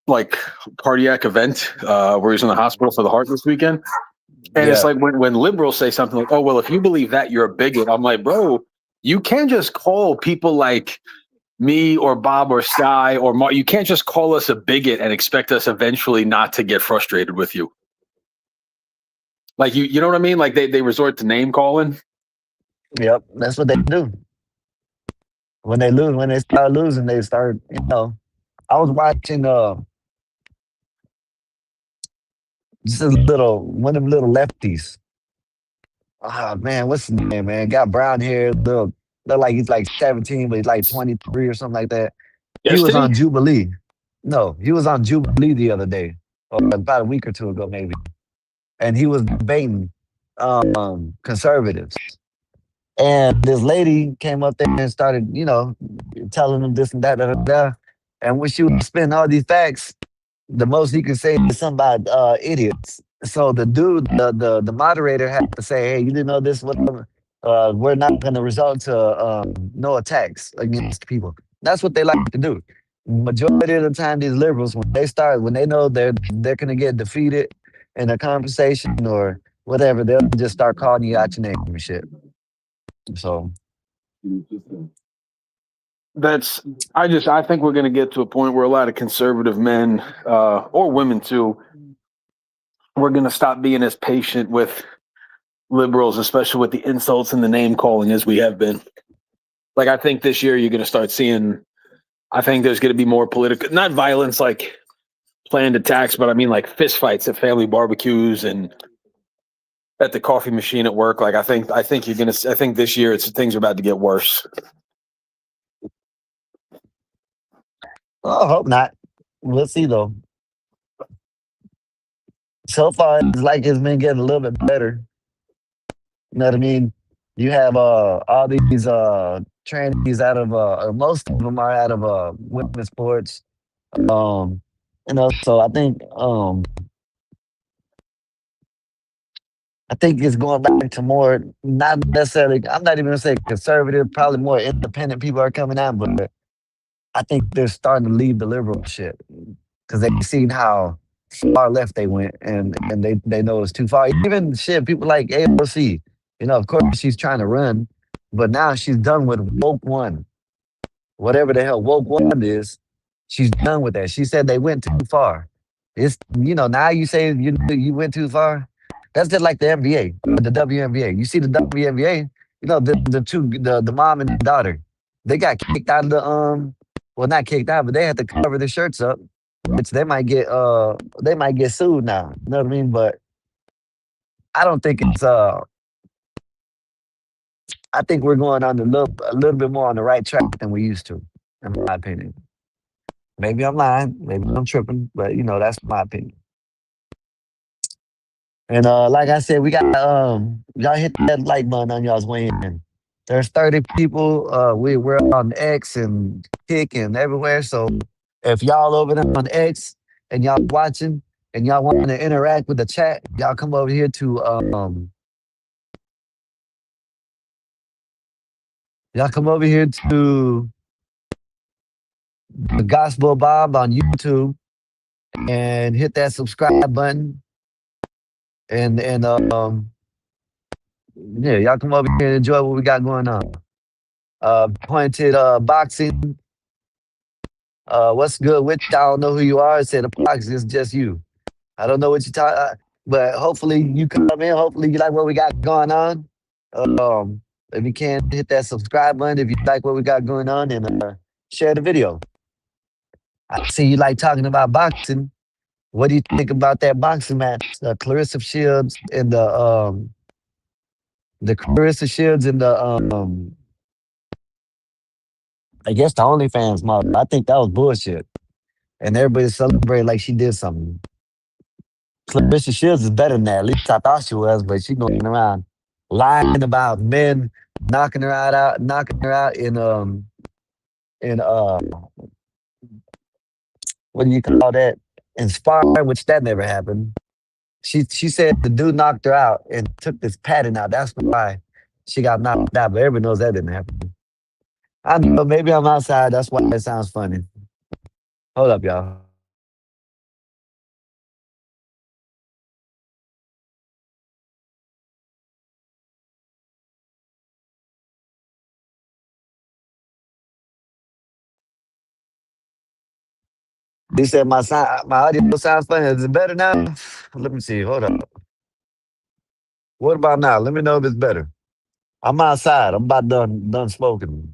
like cardiac event where he's in the hospital for the heart this weekend. And it's like when liberals say something like, "Oh well, if you believe that, you're a bigot." I'm like, bro, you can't just call people like me or Bob or Sky or Mark. You can't just call us a bigot and expect us eventually not to get frustrated with you. Like you know what I mean? Like they resort to name calling. Yep, that's what they do. When they start losing, they start. I was watching Just a little one of them little lefties. Ah man, what's his name, man? Got brown hair, look like he's like 17, but he's like 23 or something like that. He was Destiny? on Jubilee. No, he was on Jubilee the other day, or about a week or two ago, maybe. And he was debating conservatives. And this lady came up there and started, telling him this and that, da, da, da. And when she was spitting all these facts, the most he could say is something about idiots. So the dude, the moderator had to say, "Hey, you didn't know this? Whatever. We're not going to resort to no attacks against people." That's what they like to do. Majority of the time, these liberals, when they know they're going to get defeated in a conversation or whatever, they'll just start calling you out your name and shit. So I think we're going to get to a point where a lot of conservative men or women too, we're going to stop being as patient with liberals, especially with the insults and the name calling as we have been. Like, I think this year you're going to start seeing, I think there's going to be more political, not violence like planned attacks, but I mean like fist fights at family barbecues and at the coffee machine at work. Like, I think this year things are about to get worse. I hope not. We'll see though. So far, it's like it's been getting a little bit better. You know what I mean? You have all these trainees out of or most of them are out of women's sports. So I think it's going back to more not necessarily. I'm not even gonna say conservative. Probably more independent people are coming out, but I think they're starting to leave the liberal shit because they've seen how far left they went, and they know it's too far. Even shit, people like AOC. Of course she's trying to run, but now she's done with woke one, whatever the hell woke one is. She's done with that. She said they went too far. It's now you say you went too far. That's just like the NBA, the WNBA. You see the WNBA, the mom and the daughter, they got kicked out of the well, not kicked out, but they had to cover their shirts up, which they might get sued now. You know what I mean? But I don't think it's I think we're going on a little bit more on the right track than we used to, in my opinion. Maybe I'm lying, maybe I'm tripping, but that's my opinion. And like I said, we got y'all hit that like button on y'all's way in. There's 30 people. We're on X and Kick and everywhere. So if y'all over there on X and y'all watching and y'all want to interact with the chat, y'all come over here to the Gospel Bob on YouTube and hit that subscribe button and yeah, y'all come over here and enjoy what we got going on. Pointed boxing. What's good with you? I don't know who you are. I said the boxing is just you. I don't know what you talk, but hopefully you come in. Hopefully you like what we got going on. If you can, hit that subscribe button if you like what we got going on, and share the video. I see you like talking about boxing. What do you think about that boxing match? Clarissa Shields and the Clarissa Shields and the I guess the OnlyFans model. I think that was bullshit. And everybody celebrated like she did something. Clarissa Shields is better than that. At least I thought she was, but she going around lying about men knocking her out in what do you call that? Inspired, which that never happened. She said the dude knocked her out and took this padding out. That's why she got knocked out, but everybody knows that didn't happen. I know maybe I'm outside. That's why it sounds funny. Hold up, y'all. They said my audio sounds funny. Is it better now? Let me see. Hold up. What about now? Let me know if it's better. I'm outside. I'm about done smoking.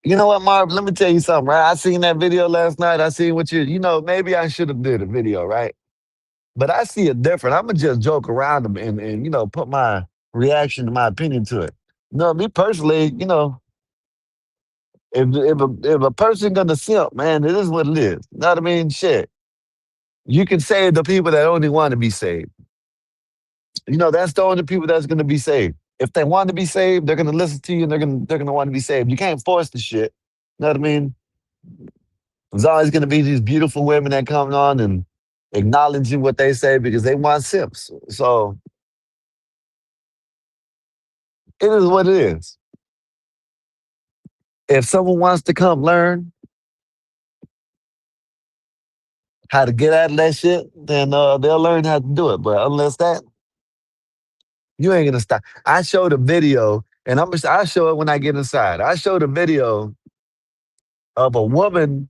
You know what, Marv? Let me tell you something, right? I seen that video last night. I seen what maybe I should have did a video, right? But I see it different. I'm gonna just joke around them and put my reaction, my opinion to it. Me personally, if a person gonna simp, man, it is what it is. You know what I mean? Shit. You can save the people that only want to be saved. That's the only people that's gonna be saved. If they want to be saved, they're gonna listen to you and they're gonna want to be saved. You can't force the shit. You know what I mean? There's always gonna be these beautiful women that come on and acknowledging what they say because they want simps. So it is what it is. If someone wants to come learn how to get out of that shit, then they'll learn how to do it. But unless that, you ain't gonna stop. I showed a video, and I show it when I get inside. I showed a video of a woman.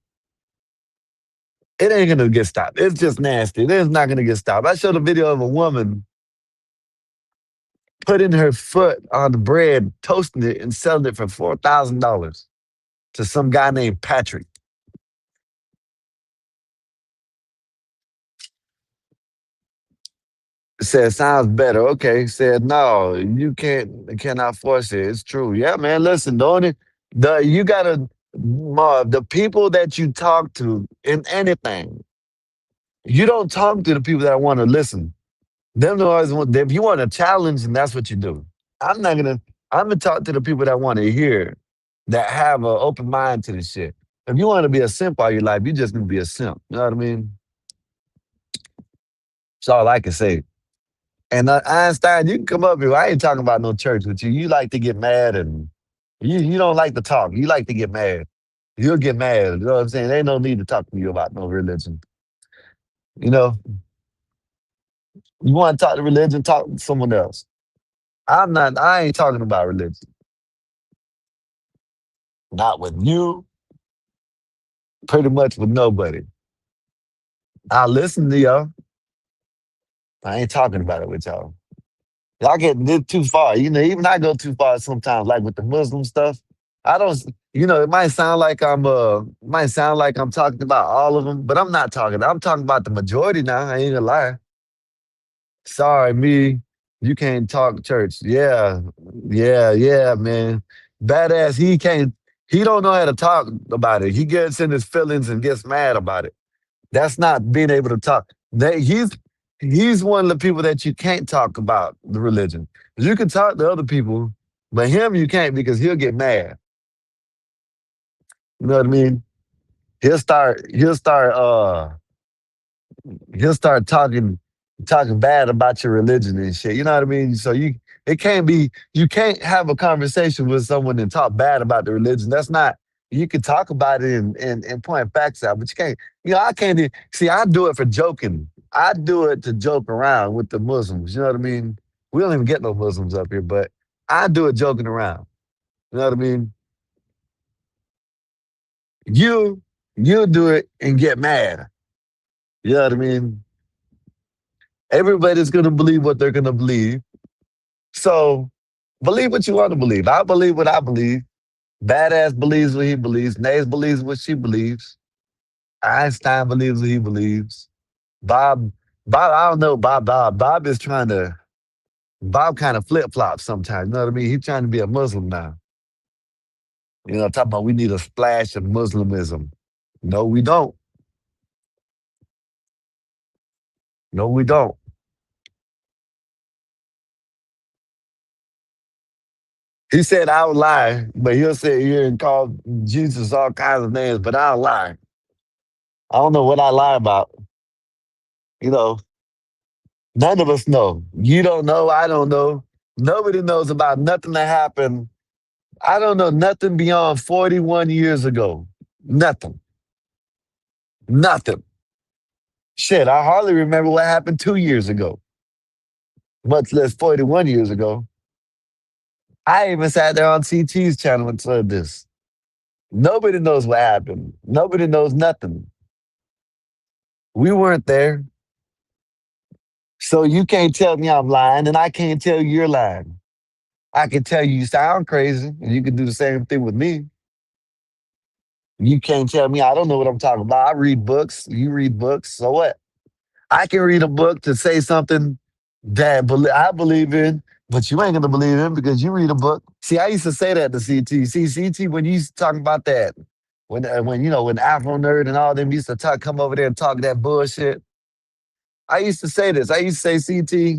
It ain't gonna get stopped. It's just nasty. It is not gonna get stopped. I showed a video of a woman putting her foot on the bread, toasting it, and selling it for $4,000 to some guy named Patrick. Said, sounds better. Okay. Said, no, you cannot force it. It's true. Yeah, man. Listen, you gotta, the people that you talk to in anything, you don't talk to the people that want to listen. Them the always want, if you want a challenge, and that's what you do. I'm not gonna, I'm gonna talk to the people that want to hear, that have an open mind to this shit. If you want to be a simp all your life, you just gonna be a simp. You know what I mean? That's all I can say. And Einstein, you can come up here. I ain't talking about no church with you. You like to get mad and you don't like to talk. You like to get mad. You'll get mad. You know what I'm saying? There ain't no need to talk to you about no religion. You know, you want to talk to religion, talk to someone else. I ain't talking about religion. Not with you, pretty much with nobody. I listen to y'all. I ain't talking about it with y'all. Y'all get too far. Even I go too far sometimes, like with the Muslim stuff. I don't, it might sound like I'm talking about all of them, but I'm not talking. I'm talking about the majority now. I ain't gonna lie. Sorry, me. You can't talk church. Yeah, yeah, man. Badass. He don't know how to talk about it. He gets in his feelings and gets mad about it. That's not being able to talk. He's one of the people that you can't talk about the religion. You can talk to other people, but him you can't because he'll get mad. You know what I mean? He'll start talking bad about your religion and shit. You know what I mean? So you can't have a conversation with someone and talk bad about the religion. That's not, you can talk about it and point facts out, but you can't, I can't see, I do it for joking. I do it to joke around with the Muslims. You know what I mean? We don't even get no Muslims up here, but I do it joking around. You know what I mean? You do it and get mad. You know what I mean? Everybody's gonna believe what they're gonna believe. So believe what you want to believe. I believe what I believe. Badass believes what he believes. Nays believes what she believes. Einstein believes what he believes. Bob, I don't know. Bob is trying to. Bob kind of flip flops sometimes. You know what I mean? He's trying to be a Muslim now. Talking about we need a splash of Muslimism. No, we don't. No, we don't. He said I would lie, but he'll sit here and call Jesus all kinds of names, but I'll lie. I don't know what I lie about. You know, none of us know. You don't know. I don't know. Nobody knows about nothing that happened. I don't know nothing beyond 41 years ago. Nothing. Nothing. Shit, I hardly remember what happened 2 years ago, much less 41 years ago. I even sat there on CT's channel and said this. Nobody knows what happened. Nobody knows nothing. We weren't there. So you can't tell me I'm lying, and I can't tell you you're lying. I can tell you sound crazy, and you can do the same thing with me. You can't tell me I don't know what I'm talking about. I read books. You read books. So what? I can read a book to say something that I believe in, but you ain't gonna believe in because you read a book. See, I used to say that to CT. See, CT, when you used to talk about that, when Afro Nerd and all them used to come over there and talk that bullshit. I used to say this. I used to say, CT,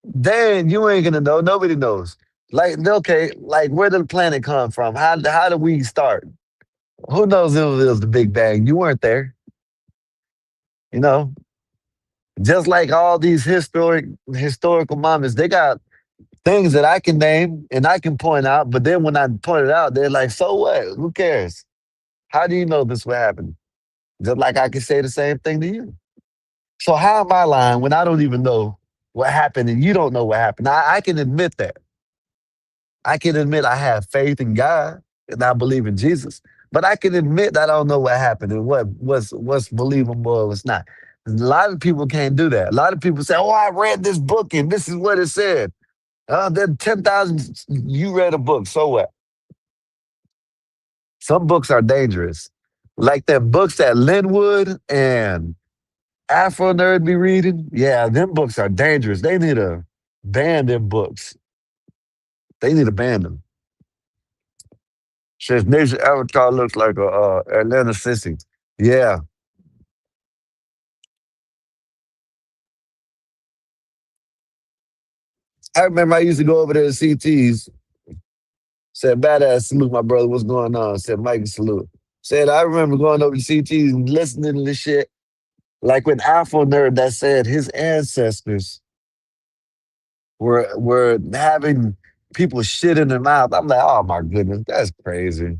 then you ain't gonna know. Nobody knows. Like, okay, like where did the planet come from? How did we start? Who knows if it was the Big Bang? You weren't there. You know, just like all these historical moments, they got things that I can name and I can point out. But then when I point it out, they're like, "So what? Who cares? How do you know this will happen?" Just like I can say the same thing to you. So how am I lying when I don't even know what happened and you don't know what happened? I can admit that. I can admit I have faith in God and I believe in Jesus, but I can admit that I don't know what happened and what's believable or what's not. A lot of people can't do that. A lot of people say, "Oh, I read this book and this is what it said." Then 10,000, you read a book, so what? Some books are dangerous. Like them books that Linwood and Afro Nerd be reading. Yeah, them books are dangerous. They need to ban them books. They need to ban them. Says Nation Avatar looks like a Atlanta sissy. Yeah. I remember I used to go over there to CT's. Said, "Badass, salute my brother. What's going on?" Said, "Mikey, salute." Said, "I remember going over to CT's and listening to this shit. Like when Afro Nerd that said his ancestors were having people shit in their mouth." I'm like, "Oh my goodness, that's crazy."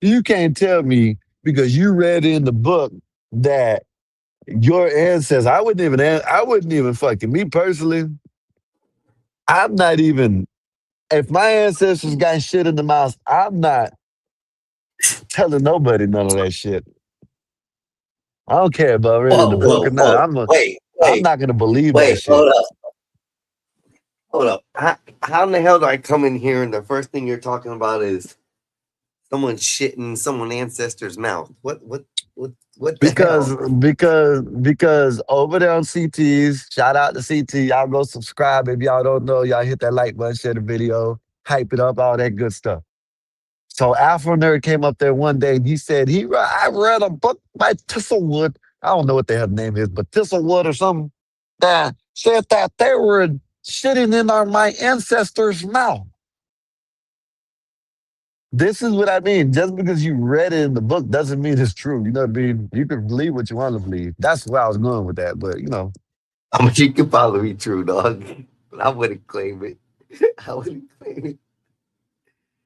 You can't tell me because you read in the book that your ancestors, I wouldn't even fucking, me personally, I'm not even, if my ancestors got shit in the mouth, I'm not telling nobody none of that shit. I don't care about reading the Whoa, book or whoa, not. whoa. I'm not gonna believe that Wait, shit. hold up. How in the hell do I come in here and the first thing you're talking about is someone shitting someone's ancestor's mouth? What the Because hell? because over there on CTs, shout out to CT. Y'all go subscribe. If y'all don't know, y'all hit that like button, share the video, hype it up, all that good stuff. So Afro Nerd came up there one day and he said, I read a book by Thistlewood. I don't know what the hell the name is, but Thistlewood or something that said that they were shitting in my ancestors' mouth. This is what I mean. Just because you read it in the book doesn't mean it's true. You know what I mean? You can believe what you want to believe. That's where I was going with that. But, I mean, it could probably be true, dog, but I wouldn't claim it. I wouldn't claim it.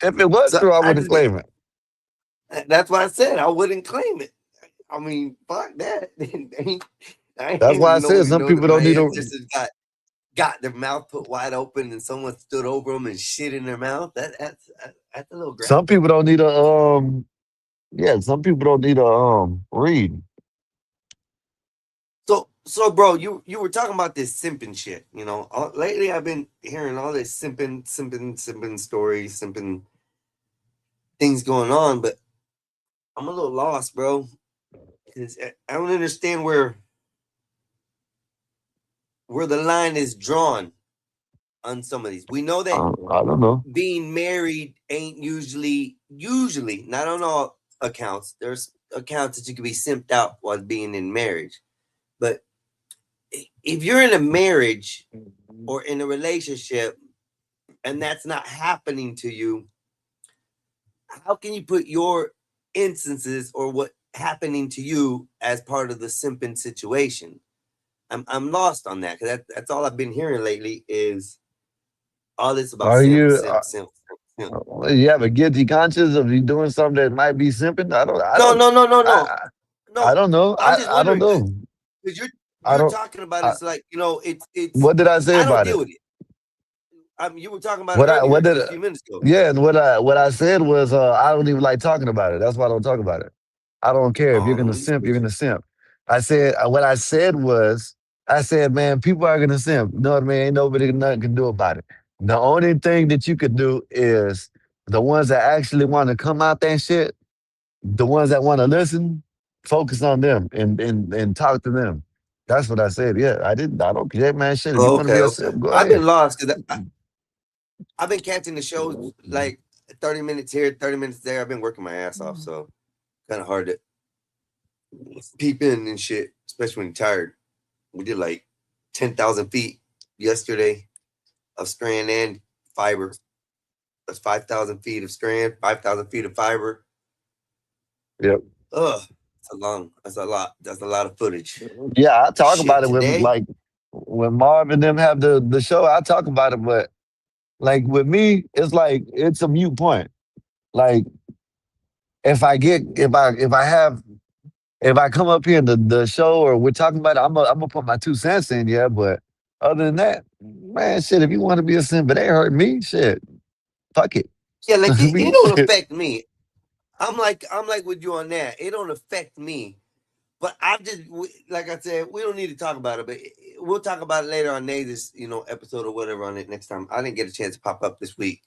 if it was So true, I I wouldn't just, claim it. that's why I said I wouldn't claim it. I mean, fuck that. I ain't That's why I said even some know that people my don't need to. ancestors got their mouth put wide open and someone stood over them and shit in their mouth. That's a little Some graphic. people don't need to. Yeah, some people don't need to read. So, bro, you were talking about this simping shit. Lately I've been hearing all this simping stories, simping things going on, but I'm a little lost, bro, because I don't understand where the line is drawn on some of these. We know that I don't know. being married ain't usually not on all accounts. There's accounts that you can be simped out while being in marriage, but if you're in a marriage or in a relationship and that's not happening to you, how can you put your instances or what happening to you as part of the simping situation? I'm lost on that because that's all I've been hearing lately is all this about Are simp, you? simp, simp, simp, simp. You have a guilty conscience of you doing something that might be simping? I don't. I No, don't. no, no, no, I. no, I I no. don't know. I'm just I don't wondering know. because I you're don't. talking about I, it's like it's. what did I say I don't about deal it? with it. You were talking about it What I earlier, what did just a few minutes ago. yeah, and what I said was I don't even like talking about it. That's why I don't talk about it. I don't care if you're Oh, gonna simp, you're gonna simp. I said what I said was I said, man, people are gonna simp. You know what I mean? Ain't nobody nothing can do about it. The only thing that you could do is the ones that actually want to come out that shit. the ones that want to listen, focus on them and talk to them. That's what I said. Yeah, I didn't. I don't care, man. Shit, if you Oh, want to okay, be a okay. simp, go I've ahead. been lost because I've been catching the shows like 30 minutes here, 30 minutes there. I've been working my ass off, so kind of hard to peep in and shit, especially when you're tired. We did like 10,000 feet yesterday of strand and fiber. That's 5,000 feet of strand, 5,000 feet of fiber. Yep. Ugh, that's a lot. That's a lot of footage. Yeah, I talk Shit, about it when today, like when Marv and them have the show. I talk about it, but like with me, it's like it's a mute point. Like if I come up here in the show or we're talking about it, I'm gonna put my 2 cents in, yeah. But other than that, man, shit, if you want to be a simp, but they hurt me, shit, fuck it. yeah, like it Me, don't affect me. I'm like with you on that. It don't affect me. But like I said, we don't need to talk about it, but we'll talk about it later on Nate's, episode or whatever on it next time. I didn't get a chance to pop up this week,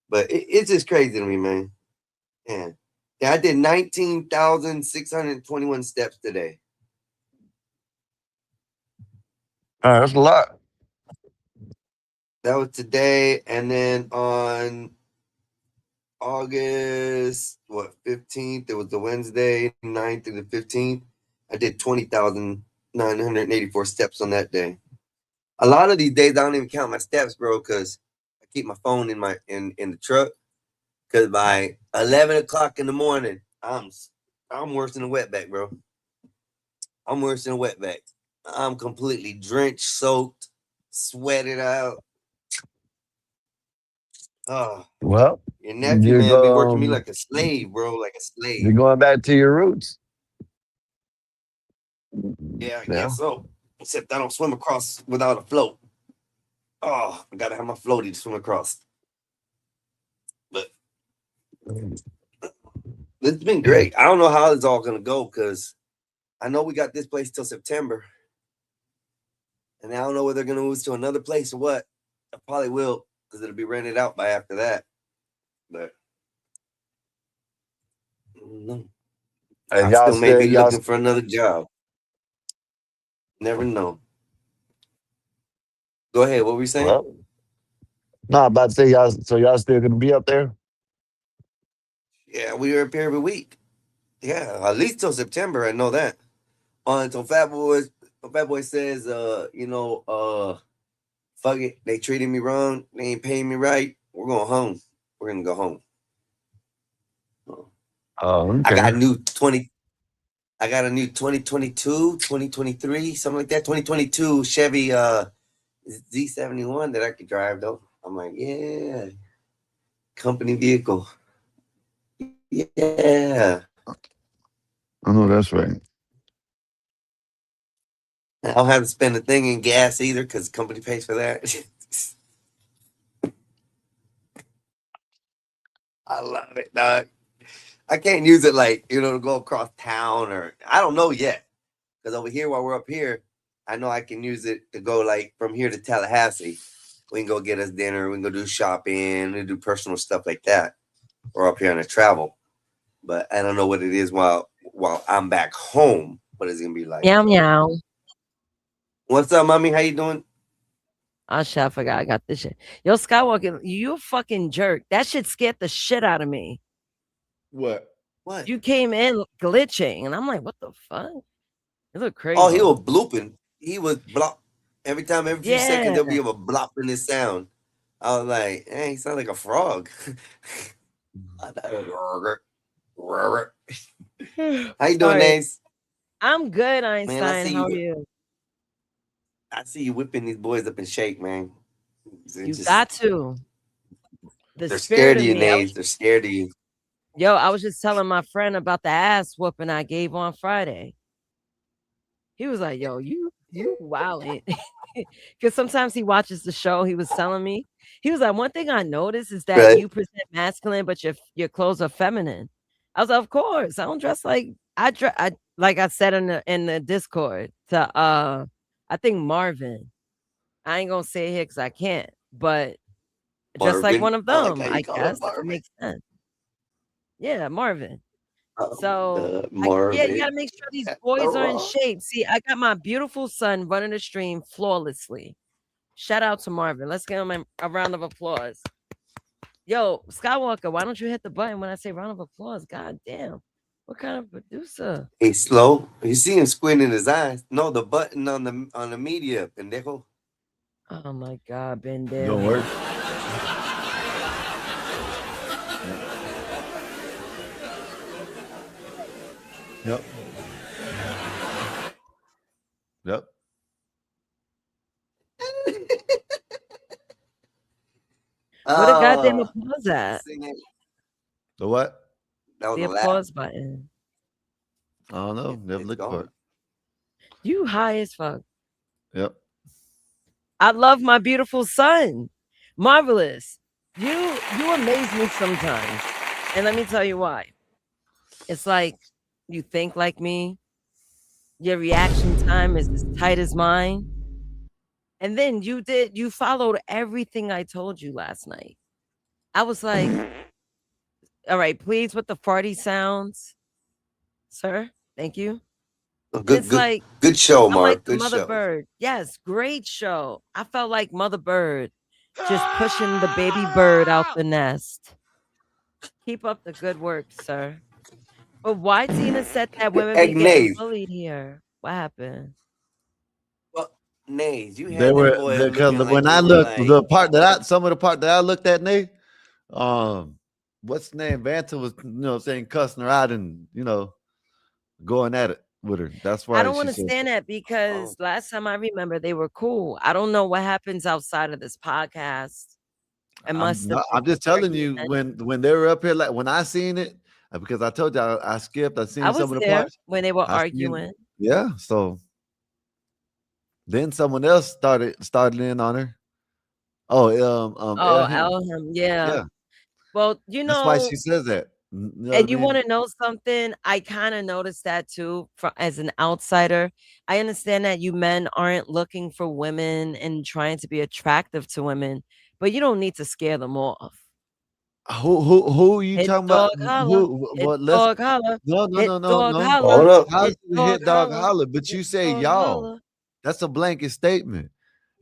but it's just crazy to me, man. Yeah, I did 19,621 steps today. that's a lot. That was today, and then on August 15th, it was the Wednesday, 9th through the 15th. I did 20,984 steps on that day. A lot of these days I don't even count my steps, bro, because I keep my phone in the truck. Because by 11 o'clock in the morning, I'm worse than a wetback, bro. I'm worse than a wetback. I'm completely drenched, soaked, sweated out. Oh, Well, your nephew, you're man, be working me going like a slave, bro, like a you're slave. going back to your roots. Yeah, I Yeah. guess so. Except I don't swim across without a float. Oh, I gotta have my floaty to swim across. But it's been great. I don't know how it's all gonna go because I know we got this place till September, and I don't know whether they're gonna move to another place or what. I probably will because it'll be rented out by after that. But I don't know. And I y'all still may still be y'all looking for another job. Never know. Go ahead. What were you saying? well. No, I'm about to say y'all. So y'all still gonna be up there? Yeah, we are up here every week. Yeah, at least till September. I know that. Until Fat Boy says, fuck it. They treated me wrong. They ain't paying me right. We're going home. We're gonna go home. Oh, I got okay. a new 2022, 2023, something like that. 2022 Chevy Z71 that I could drive though. I'm like, yeah, company vehicle. Yeah. I know that's right. I don't have to spend a thing in gas either because the company pays for that. I love it, dog. I can't use it like, to go across town or I don't know yet. Because over here, while we're up here, I know I can use it to go like from here to Tallahassee. We can go get us dinner. We can go do shopping. We can do personal stuff like that. Or up here on a travel. But I don't know what it is while I'm back home. What it's gonna be like. Meow meow. What's up, mommy? How you doing? Oh shit, I forgot I got this shit. Yo, Skywalker, you a fucking jerk. That shit scared the shit out of me. What? What? You came in glitching, and I'm like, what the fuck? It looked crazy. Oh, he was blooping. He was blop. Every few seconds, Yeah. there'll be a blop in his sound. I was like, hey, he sounds like a frog. How you doing, Sorry. Nace? I'm good, Man, Einstein. How are you? I see you whipping these boys up in shake, man. You got to. The They're spirit scared of of you, me. Nace. They're scared of you. Yo, I was just telling my friend about the ass whooping I gave on Friday. He was like, yo, you wildin'. Because sometimes he watches the show. He was telling me. He was like, one thing I noticed is that Right. you present masculine, but your clothes are feminine. I was like, of course. I don't dress like I like I said in the Discord to I think Marvin. I ain't gonna say it here because I can't, but just like Marvin. one of I like them, how I you call him guess, if it Marvin. makes sense. Yeah, Marvin. So you Marvin. gotta make sure these boys are in shape. See, I got my beautiful son running the stream flawlessly. Shout out to Marvin. Let's give him a round of applause. Yo, Skywalker, why don't you hit the button when I say round of applause? God damn. What kind of producer? He's slow. You see him squinting his eyes. No, the button on the media, pendejo. Oh my God, Ben there. Don't work. Yep. Yep. Where the goddamn applause at? The what? That was The a laugh. applause button. I don't know. Never looked for it. You high as fuck. Yep. I love my beautiful son. Marvelous. You amaze me sometimes. And let me tell you why. It's like you think like me. Your reaction time is as tight as mine. And then you followed everything I told you last night. I was like, all right, please with the farty sounds. Sir, thank you. Good show, I'm Mark. like the Good Mother show. Bird. Yes, great show. I felt like Mother Bird just pushing the baby bird out the nest. Keep up the good work, sir. But why Tina said that women be getting Nave. bullied here? What happened? Well, Nays, you They had were them boys because looking when like I they were looked, like, the part that I looked at, Nate, what's the name? Vanta was, saying cussing her out and going at it with her. That's why I don't she said understand that because last time I remember they were cool. I don't know what happens outside of this podcast. I'm just telling you when they were up here, like when I seen it, because I told you I skipped. I seen I some was of the there parts when they were I seen- arguing. yeah, so then someone else started in on her. Oh, Elham, yeah. Well, That's why she says that. You know what and I you mean? want to know something? I kind of noticed that too as an outsider. I understand that you men aren't looking for women and trying to be attractive to women, but you don't need to scare them off. Who are you Hit talking dog about? holler. Hit dog holler. Hit dog No. holler. How's Hit it hit dog holler. holler? But you say dog y'all. holler. That's a blanket statement.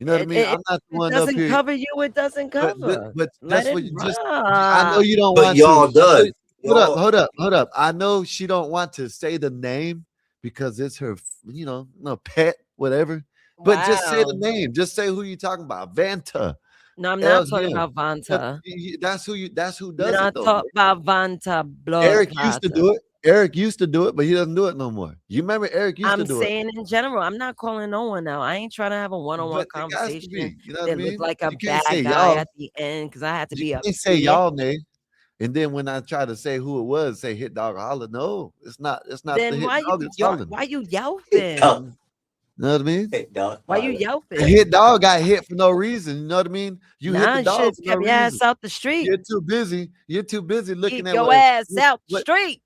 You know what I mean? I'm not the It one up doesn't here. cover you. It doesn't cover. But Let that's it what you just. rock. I know you don't but want y'all to. does. Hold up. I know she don't want to say the name because it's her, pet, whatever. But just say the Wow. name. Just say who you talking about. Vanta. No, I'm not talking Elham. about Vanta. That's who does I'm it not though. talking about Vanta. Blood Eric used to clotter. do it. Eric used to do it, but he doesn't do it no more. You remember Eric used to I'm do it. saying in general. I'm not calling no one out. I ain't trying to have a one-on-one But it has to conversation be. You know what I that look mean? like a You can't bad say guy y'all. at the end because I had to You be can't upset. say y'all name. And then when I try to say who it was, say hit dog holler. No, it's not. It's not the Then hit dog. It's why hollering. you yelping? You know what I mean? Why you The yelping? hit dog got hit for no reason. You know what I mean? You hit the You dog should for have no kept your ass reason. out the street. You're too busy. You're too busy looking Keep at your what ass out the street.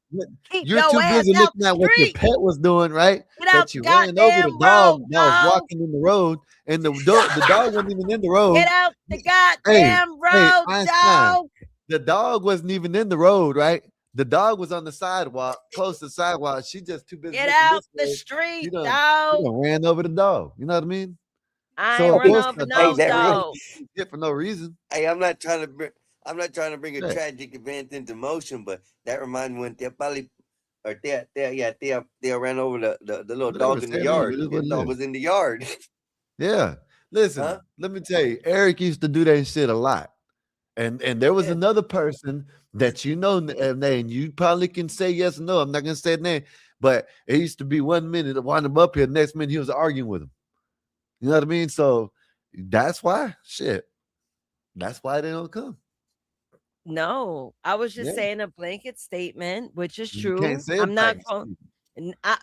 Keep you're your too ass busy out looking the at what your street. pet was doing, right? Get out That the you ran over the goddamn dog road, that was dog. walking in the road, and the dog wasn't even in the road. Get out the Hey, goddamn road, Einstein, dog. the dog wasn't even in the road, right? The dog was on the sidewalk, close to the sidewalk. She just too busy Get looking out this the way. street, She dog. done ran over the dog. You know what I mean? I So ain't of run course over the no dog dog. hit for no reason. Hey, I'm not trying to bring a Yeah. tragic event into motion, but that reminds me when Thea ran over the little Whatever, dog in the say it name, yard. it is what The it dog is. was in the yard. Yeah. Listen, let me tell you, Eric used to do that shit a lot. And there was another person that name. You probably can say yes or no. I'm not gonna say the name, but it used to be 1 minute to wind him up here, next minute he was arguing with him. You know what I mean? So that's why that's why they don't come. No, I was just Yeah. saying a blanket statement, which is You true. can't say a I'm not blanket calling.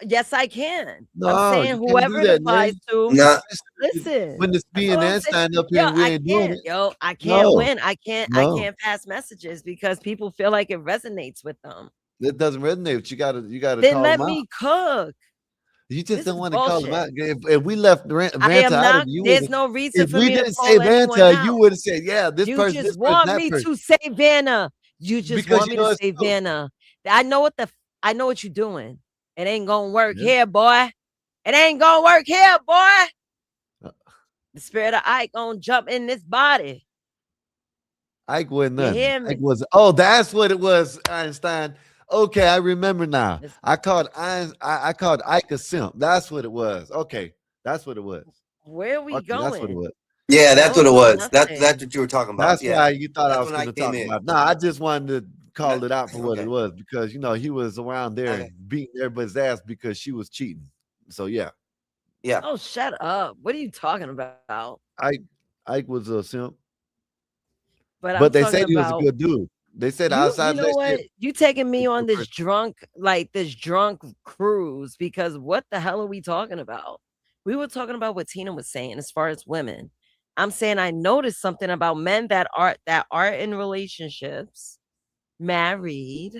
Yes, I can. No, I'm saying you can't whoever do it that, applies man. to. Nah. Listen, When it's that's me all and I'm Dan saying. stand up here Yo, and we I ain't doing can't. it. Yo, I can't No. win. I can't No. pass messages because people feel like it resonates with them. It doesn't resonate. But you gotta Then call let them out. me cook. You just This don't is want to call them bullshit. out. If we left I Vanta am out of not. it, you There's would. no reason If for we me to didn't call say anyone Vanta, you out. would have said, "Yeah, this You person, just this person, want that me person." to say Vanna. You just Because want you me know to it's say true. Vanna. I know what the I know what you're doing. It ain't gonna work here, boy. It ain't gonna work here, boy. The spirit of Ike gonna jump in this body. Ike wasn't You nothing. hear me? Ike was. Oh, that's what it was, Einstein. Okay, I remember now. I called Ike a simp. That's what it was. Okay, that's what it was. Where are we Okay, going? that's what it was. Yeah, that's what it was. That's Nothing. what you were talking about. That's Yeah. why you thought I That's was when going I to talk came in. about. No, I just wanted to call it out for what it Okay. was because he was around there beating everybody's ass because she was cheating. So yeah, Yeah. Oh, shut up. What are you talking about? Ike was a simp, But I'm but they talking said he was a about good dude. They said you outside know of that what? shit. You taking me he's a on good this person. drunk cruise because what the hell are we talking about? We were talking about what Tina was saying as far as women. I'm saying I noticed something about men that are in relationships, married,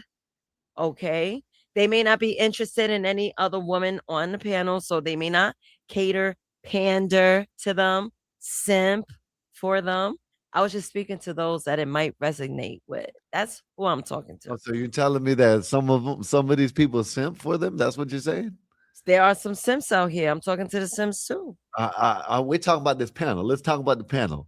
okay? They may not be interested in any other woman on the panel, so they may not cater, pander to them, simp for them. I was just speaking to those that it might resonate with. That's who I'm talking to. Oh, so you're telling me that some of these people simp for them? That's what you're saying? There are some simps out here. I'm talking to the simps too. We're talking about this panel. Let's talk about the panel.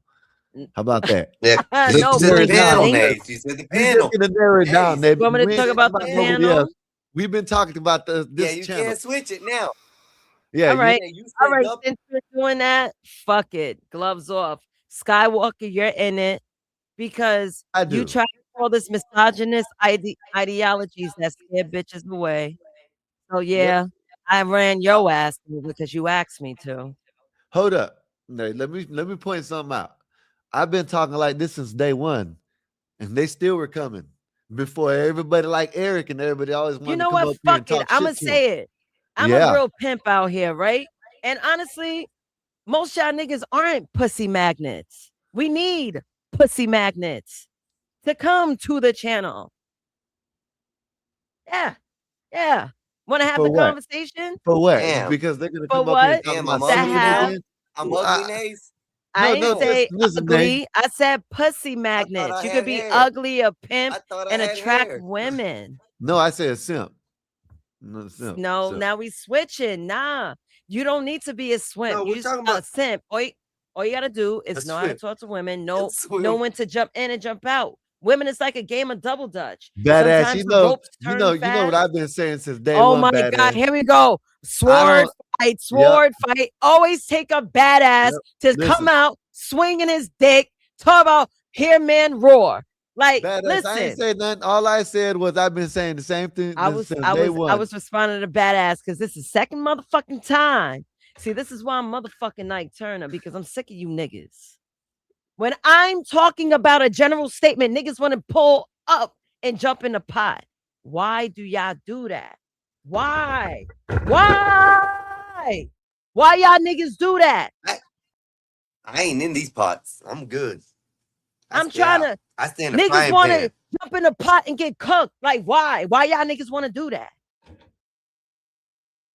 How about that? Yeah. No, You said but the the panel, thing Nate. is, You said the We just panel. gonna narrow it Yeah, down, Nate. you want me to We talk ain't about talking the about nobody else. panel? We've been talking about Yeah, this you channel. can't switch it now. Yeah, All right. You All said right. double. Since you're doing that, fuck it. Gloves off. Skywalker, you're in it because I you do. try to call this misogynist ideologies that scare bitches away. So yeah, I ran your ass over because you asked me to. Hold up. Nate, let me point something out. I've been talking like this since day one, and they still were coming before everybody like Eric and everybody always You wanted to know come what? up here and Fuck it. talk I'ma shit to him. say it. I'm a Yeah. real pimp out here, right? And honestly, most y'all niggas aren't pussy magnets. We need pussy magnets to come to the channel. Yeah. Yeah. Want to have For the what? conversation? For what? Damn. Because they're gonna For come up here and what? talk Damn, about I'm To ugly semen now. have again. I'm Well, ugly, Nace. I no, ain't say listen, Nate. ugly. I said pussy I thought magnets. I You had could be hair. ugly, a pimp, I thought I and had attract hair. women. No, I said simp. No, simp. No, Simp. now we switching. Nah, you don't need to be a swimp. No, You we're just talking a about simp. All you gotta do a is know how to swim. talk to women. A Know swim. when to jump in and jump out. Women, it's like a game of double dutch. Badass. Sometimes the ropes turn You know what fast. I've been saying since day Oh one, my God, badass. here we go. I Sword don't. fight, Yep. sword fight. Always take a badass Yep. to come Listen, out swinging his dick. Talk about hear men roar. Like, badass. I ain't listen, said nothing. All I said was I've been saying the same thing since day I one. was responding to badass because this is second motherfucking time. See, this is why I'm motherfucking Ike Turner because I'm sick of you niggas. When I'm talking about a general statement, niggas want to pull up and jump in the pot. Why do y'all do that? Why? Why? Why y'all niggas do that? I ain't in these pots. I'm good. I'm trying to. I stay in the Niggas frying want pan. to jump in the pot and get cooked. Like, why? Why y'all niggas want to do that?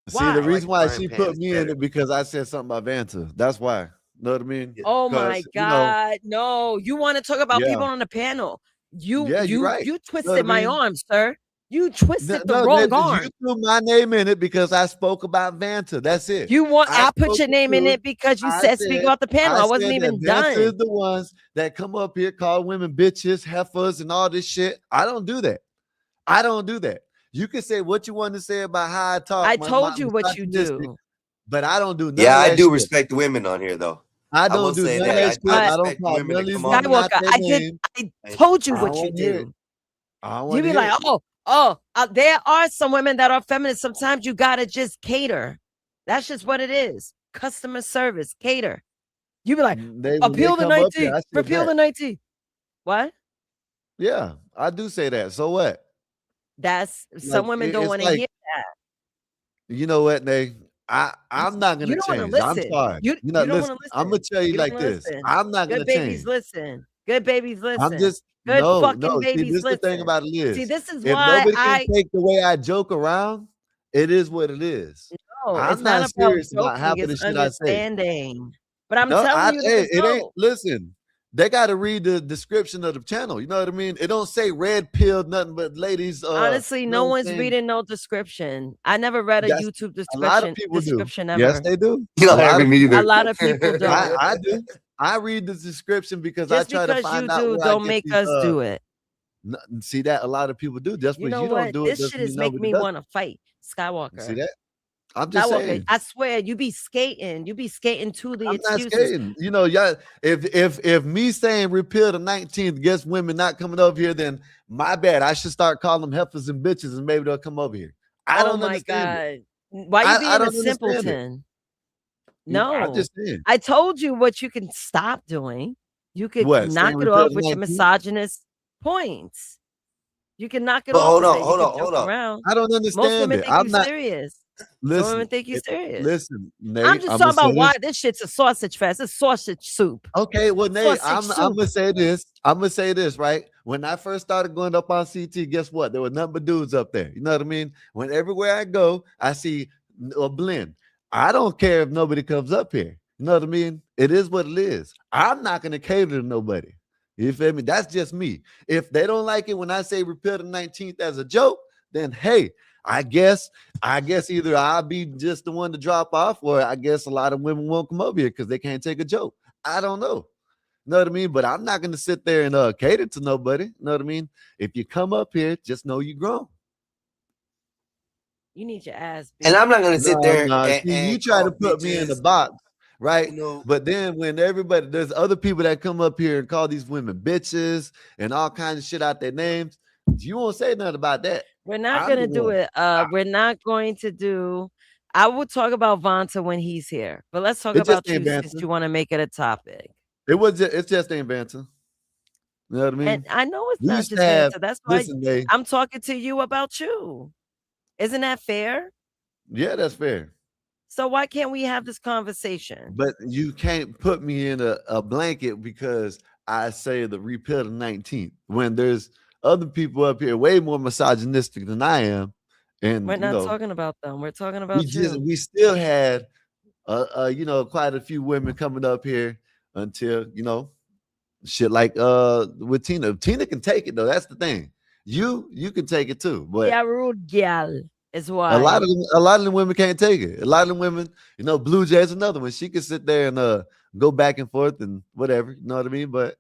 See, Why? the I like reason the why frying she pan. put It's me in better. it because I said something about Vanta. That's why. Know what I mean? Oh my Because God. No, you want to talk about yeah, people on the panel. You yeah, you're right. you Know what I twisted my mean? arm, sir. You twisted the No, wrong you arm. threw my name in it because I spoke about Vanta. That's it. I put spoke your the name in truth. it because you said speak off the panel. I wasn't said that even Vanta is done. the ones that come up here, call women bitches, heifers, and all this shit. I don't do that. I don't do that. You can say what you want to say about how I talk. I my told you what you misogynistic, do. but I don't do none Yeah, of I that do shit. respect the women on here, though. I I will don't do say none of that. that I shit. I don't respect the call women none of that these come on women here. out Skywalker, their name. I told you I don't what you want to hear it. do. I don't You want to be hear like, it. there are some women that are feminist. Sometimes you gotta just cater. That's just what it is. Customer service, cater. You be like, When they appeal the come up here, 19, I said repeal that. the 19. What? Yeah, I do say that. So what? That's some Like women don't it's want to like, hear that. you know what, Nate? I'm not You gonna don't want to change. I'm listen. sorry. You Not don't want listen. to I'm gonna listen. tell you You don't like want to this. listen. I'm not Good gonna babies change. listen. Good babies I'm listen. just Good no. fucking See, babies this the thing listen. about it is, See, this is if why nobody can take the way I joke around, it is what it is. no, I'm it's not not about serious about joking, half of it's the shit I say. understanding. But I'm No, telling you, hey, niggas it ain't. know. Listen, they got to read the description of the channel. You know what I mean? It don't say red pill, nothing but ladies. Honestly, you no know what I'm one's saying? reading no description. I never read a That's YouTube a lot of description people do. Yes, ever. they do. You don't A lot hear of me people. A either. lot of people don't. I do. I read the description because I Just try to because you find out do, where I don't get make these. us do it. See that a lot of people do. Just You because know you don't what? do it This shit doesn't mean is making nobody me does. want to fight See Skywalker. that? I'm just Skywalker, saying. I swear, you be skating. You be skating to the I'm not excuses. skating. You know, y'all. If me saying repeal the 19th gets women not coming over here, then my bad. I should start calling them heifers and bitches, and maybe they'll come over here. I Oh don't my understand it. God. Why you I being a don't understand it. simpleton? I'm No. just saying. I told you what you can stop doing. You could What? knock Saying it repeal off the with your 19th? misogynist points. You can knock it But off hold with on, that. You hold can on, hold joke on. around. I don't Most understand women it. think I'm you not. serious. Some women Listen. think you serious. Listen, Nate. I'm just I'm talking gonna about say why this. this shit's a sausage fest. It's sausage soup. Okay, well, Nate, Sausage I'm soup. gonna say this. I'm gonna say this, right? When I first started going up on CT, guess what? There were nothing but dudes up there. You know what I mean? When everywhere I go, I see a blend. I don't care if nobody comes up here. You know what I mean? It is what it is. I'm not gonna cater to nobody. You feel me? That's just me. If they don't like it when I say repeal the 19th as a joke, then hey, I guess either I'll be just the one to drop off, or I guess a lot of women won't come over here because they can't take a joke. I don't know. You know what I mean? But I'm not gonna sit there and cater to nobody. You know what I mean? If you come up here, just know you grown. You need your ass beat. And I'm not gonna sit there Nah. and, See, you and try to call put me in the bitches, box, right? you know. But then when there's other people that come up here and call these women bitches and all kinds of shit out their names, you won't say nothing about that. We're not I'm gonna the do one. it. We're not going to do. I will talk about Vonta when he's here, but let's talk It just about ain't you since banter. you want to make it a topic. It's just ain't banter. You know what I mean? And I know it's We not used just to have. banter. That's why Listen, Dave. I'm talking to you about you. Isn't that fair? Yeah, that's fair. So why can't we have this conversation? But you can't put me in a blanket because I say the repeal the 19th when there's other people up here way more misogynistic than I am. And We're you not know, talking about them. We're talking about you. we still had quite a few women coming up here until shit like with Tina. Tina can take it though. That's the thing. You can take it too, but Yeah, rude gal is a why. lot of the women can't take it. A lot of the women, Blue Jay's another one. She can sit there and go back and forth and whatever. You know what I mean? But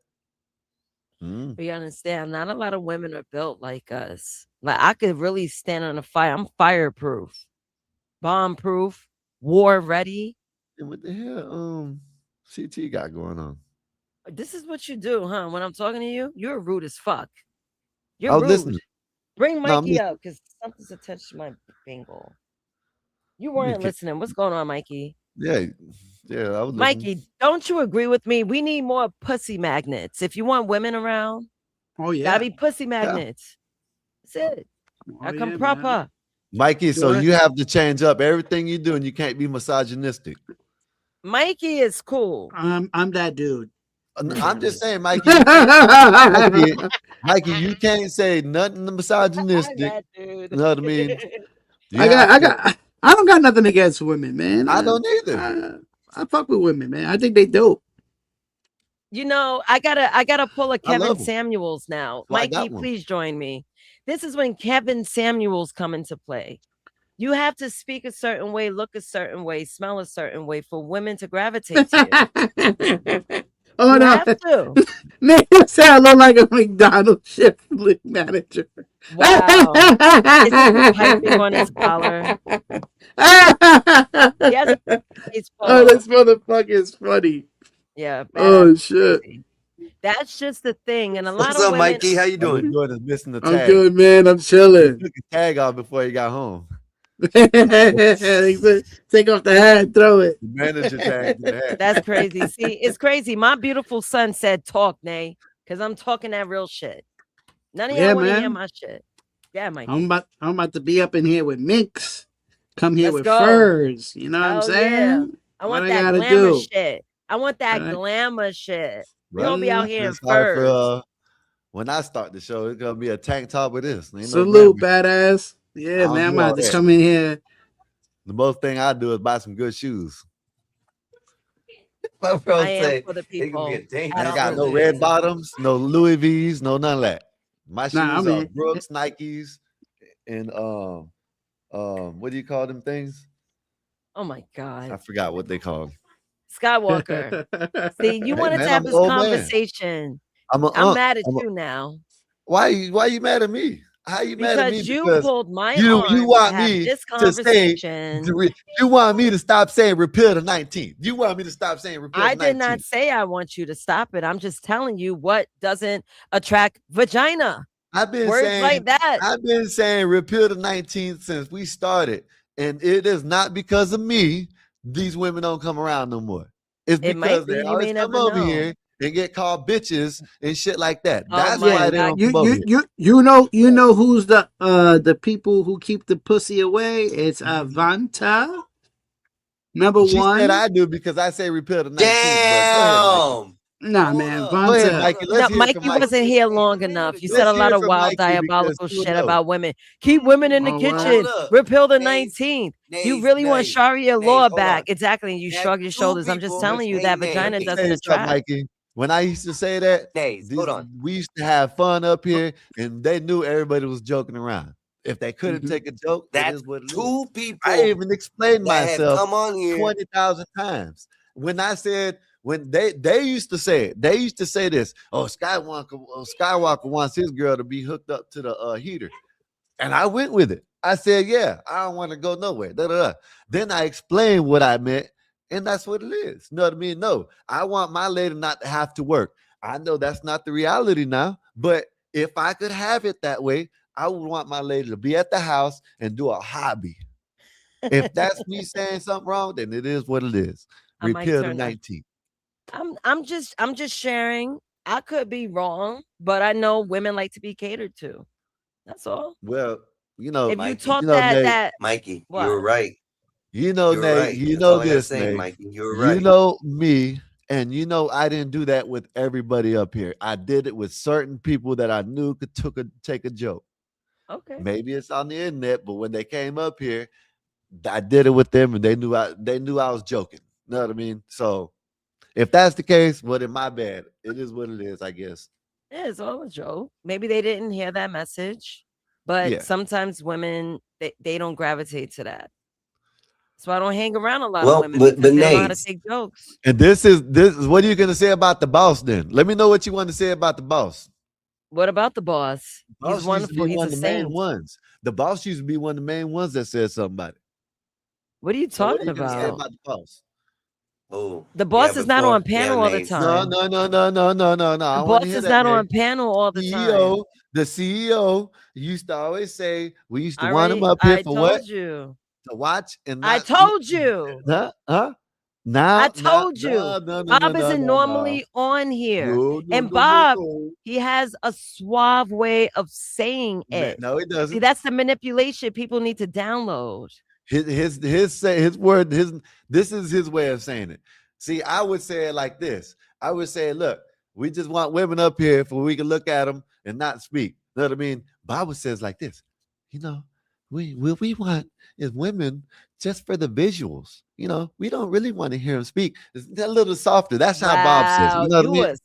We understand. Not a lot of women are built like us. Like I could really stand on a fire. I'm fireproof, bomb proof, war ready. and what the hell CT got going on? This is what you do, huh? When I'm talking to you, you're rude as fuck. I You're was rude. listening. Bring No, I'm Mikey up because something's attached to my bingle. You weren't listening. What's going on, Mikey? Yeah, I was listening. Mikey, don't you agree with me? We need more pussy magnets. If you want women around, oh yeah, gotta be pussy magnets. That's it. I come yeah, proper. man. Mikey, so What? you have to change up everything you do, and you can't be misogynistic. Mikey is cool. I'm that dude. I'm just saying, Mikey, you can't say nothing misogynistic. That dude. You know what I mean? I don't got nothing against women, man. I don't either. I fuck with women, man. I think they dope. You know, I gotta pull a Kevin love 'em. Samuels now. So I got Mikey, one. please join me. This is when Kevin Samuels come into play. You have to speak a certain way, look a certain way, smell a certain way for women to gravitate to you. Oh You no, have to. man, you sound like a McDonald's shift manager. Wow. Isn't he piping on his collar? Yes, he's Oh, this motherfucker is funny. Yeah. Oh badass shit. crazy. That's just the thing. And a lot What's of up, women. Mikey? How you doing? Jordan is missing the I'm tag. good, man. I'm He chilling. took his tag off before he got home. Take off the hat, throw it. The manager tagged the hat. That's crazy. See, it's crazy. My beautiful son said, "Talk, Nay," because I'm talking that real shit. None of Yeah, y'all want to hear man. my shit. Yeah, Mikey. I'm about to be up in here with minks. Come here Let's with go. furs. You know what I'm Hell saying? yeah. I What want I that gotta glamour do? shit. I want that Right. glamour shit. We Right. don't be out here in It's hard furs. for, when I start the show, it's gonna be a tank top with this. Ain't no Salute, glamour. badass. I Yeah, don't man. I'm do all about to that. come in here. The most thing I do is buy some good shoes. My bro I am said for the it could be a people. dangerous I ain't got no Absolutely. red bottoms, no Louis V's, no none of that. My shoes Nah, I are mean, Brooks, Nikes, and what do you call them things? Oh my I God. forgot what they call 'em. Skywalker. See, you Hey wanted to man, have I'm an this old man. conversation. I'm a I'm mad at I'm a, you now why you mad at me? How you mad at me? because you Because pulled my you arm to want have me this to say conversation. you want me to stop saying repeal the 19th. You want me to stop saying repeal I the did not 19th. say I want you to stop it. I'm just telling you what doesn't attract vagina. I've been Words like that. saying repeal the 19th since we started, and it is not because of me. These women don't come around no more. It's It might because be. they You always may come never over know. here and get called bitches and shit like that. Oh That's my why yeah, they God. don't come over here. you know who's the people who keep the pussy away? It's Vanta, number She said one. I do because I say repeal the 19th. But go ahead, Mikey. Damn. Nah, Hold man, up. Go ahead, Vanta. Mikey. No, Let's hear from Mikey Mikey. wasn't here long enough. You said Let's a lot hear of from wild Mikey because diabolical she would shit know. about women. Keep women in the Oh, kitchen. Hold up. Repeal the Nays, 19th. You nays, really want nays, Sharia nays. law Hold on. back. Exactly. You That's shrug your two shoulders. I'm just people. telling you Hey, that nays, Let vagina me doesn't tell you something, attract. Mikey. When I used to say that, nays. Hold on. we used to have fun up here, and they knew everybody was joking around. If they couldn't take a joke, it That's is what it is. two I people even explained that have myself come on here. 20,000 times. When I said when they used to say it, they used to say this. Oh, Skywalker wants his girl to be hooked up to the heater, and I went with it. I said, yeah, I don't want to go nowhere. Da, da, da. Then I explained what I meant, and that's what it is. You know what I mean? No, I want my lady not to have to work. I know that's not the reality now, but if I could have it that way, I would want my lady to be at the house and do a hobby. If that's me saying something wrong, then it is what it is. I might Repeal the turn that. 19th. I'm just sharing. I could be wrong, but I know women like to be catered to. That's all. Well, If you Mikey, taught that Nate, Mikey, you were what? right. Nate, Right. you That's know all I gotta this, say, Nate. Mikey. You were You right. know me, and I didn't do that with everybody up here. I did it with certain people that I knew could take a joke. Okay. Maybe it's on the internet, but when they came up here, I did it with them, and they knew I was joking. You know what I mean? So if that's the case, well, then my bad. It is what it is, I guess. Yeah, it's all a joke. Maybe they didn't hear that message, but Yeah. sometimes women they don't gravitate to that. So I don't hang around a lot of Well, women but because they don't know how to nays. take jokes. And this is what are you gonna say about the boss then? Let me know what you want to say about the boss. What about the boss? He's Boss used to wonderful. be He's one a of the main saint. ones. The boss used to be one of the main ones that said something about it. What are you So what are talking you gonna say about? about the boss? Oh, The boss is not on panel all the nays. No, time. no, no, no, no, no, no, no. I The want to boss hear is that, not Nate. on panel all the time. The CEO used to always say we used to All want him right, up here I for what? told you. To watch and I not told you. huh? I Now, told you. no, no, no, no, Bob no, isn't no, no. normally on here. No, no, And no, no, Bob, no. he has a suave way of saying it. No, it See, doesn't. that's the manipulation people need to download. His word, this is his way of saying it. See, I would say it like this. I would say, look, we just want women up here for we can look at them and not speak. You know what I mean? Bible says like this, we want is women just for the visuals. We don't really want to hear them speak. It's a little softer. That's how Bob says it. Wow, You know what I you mean? a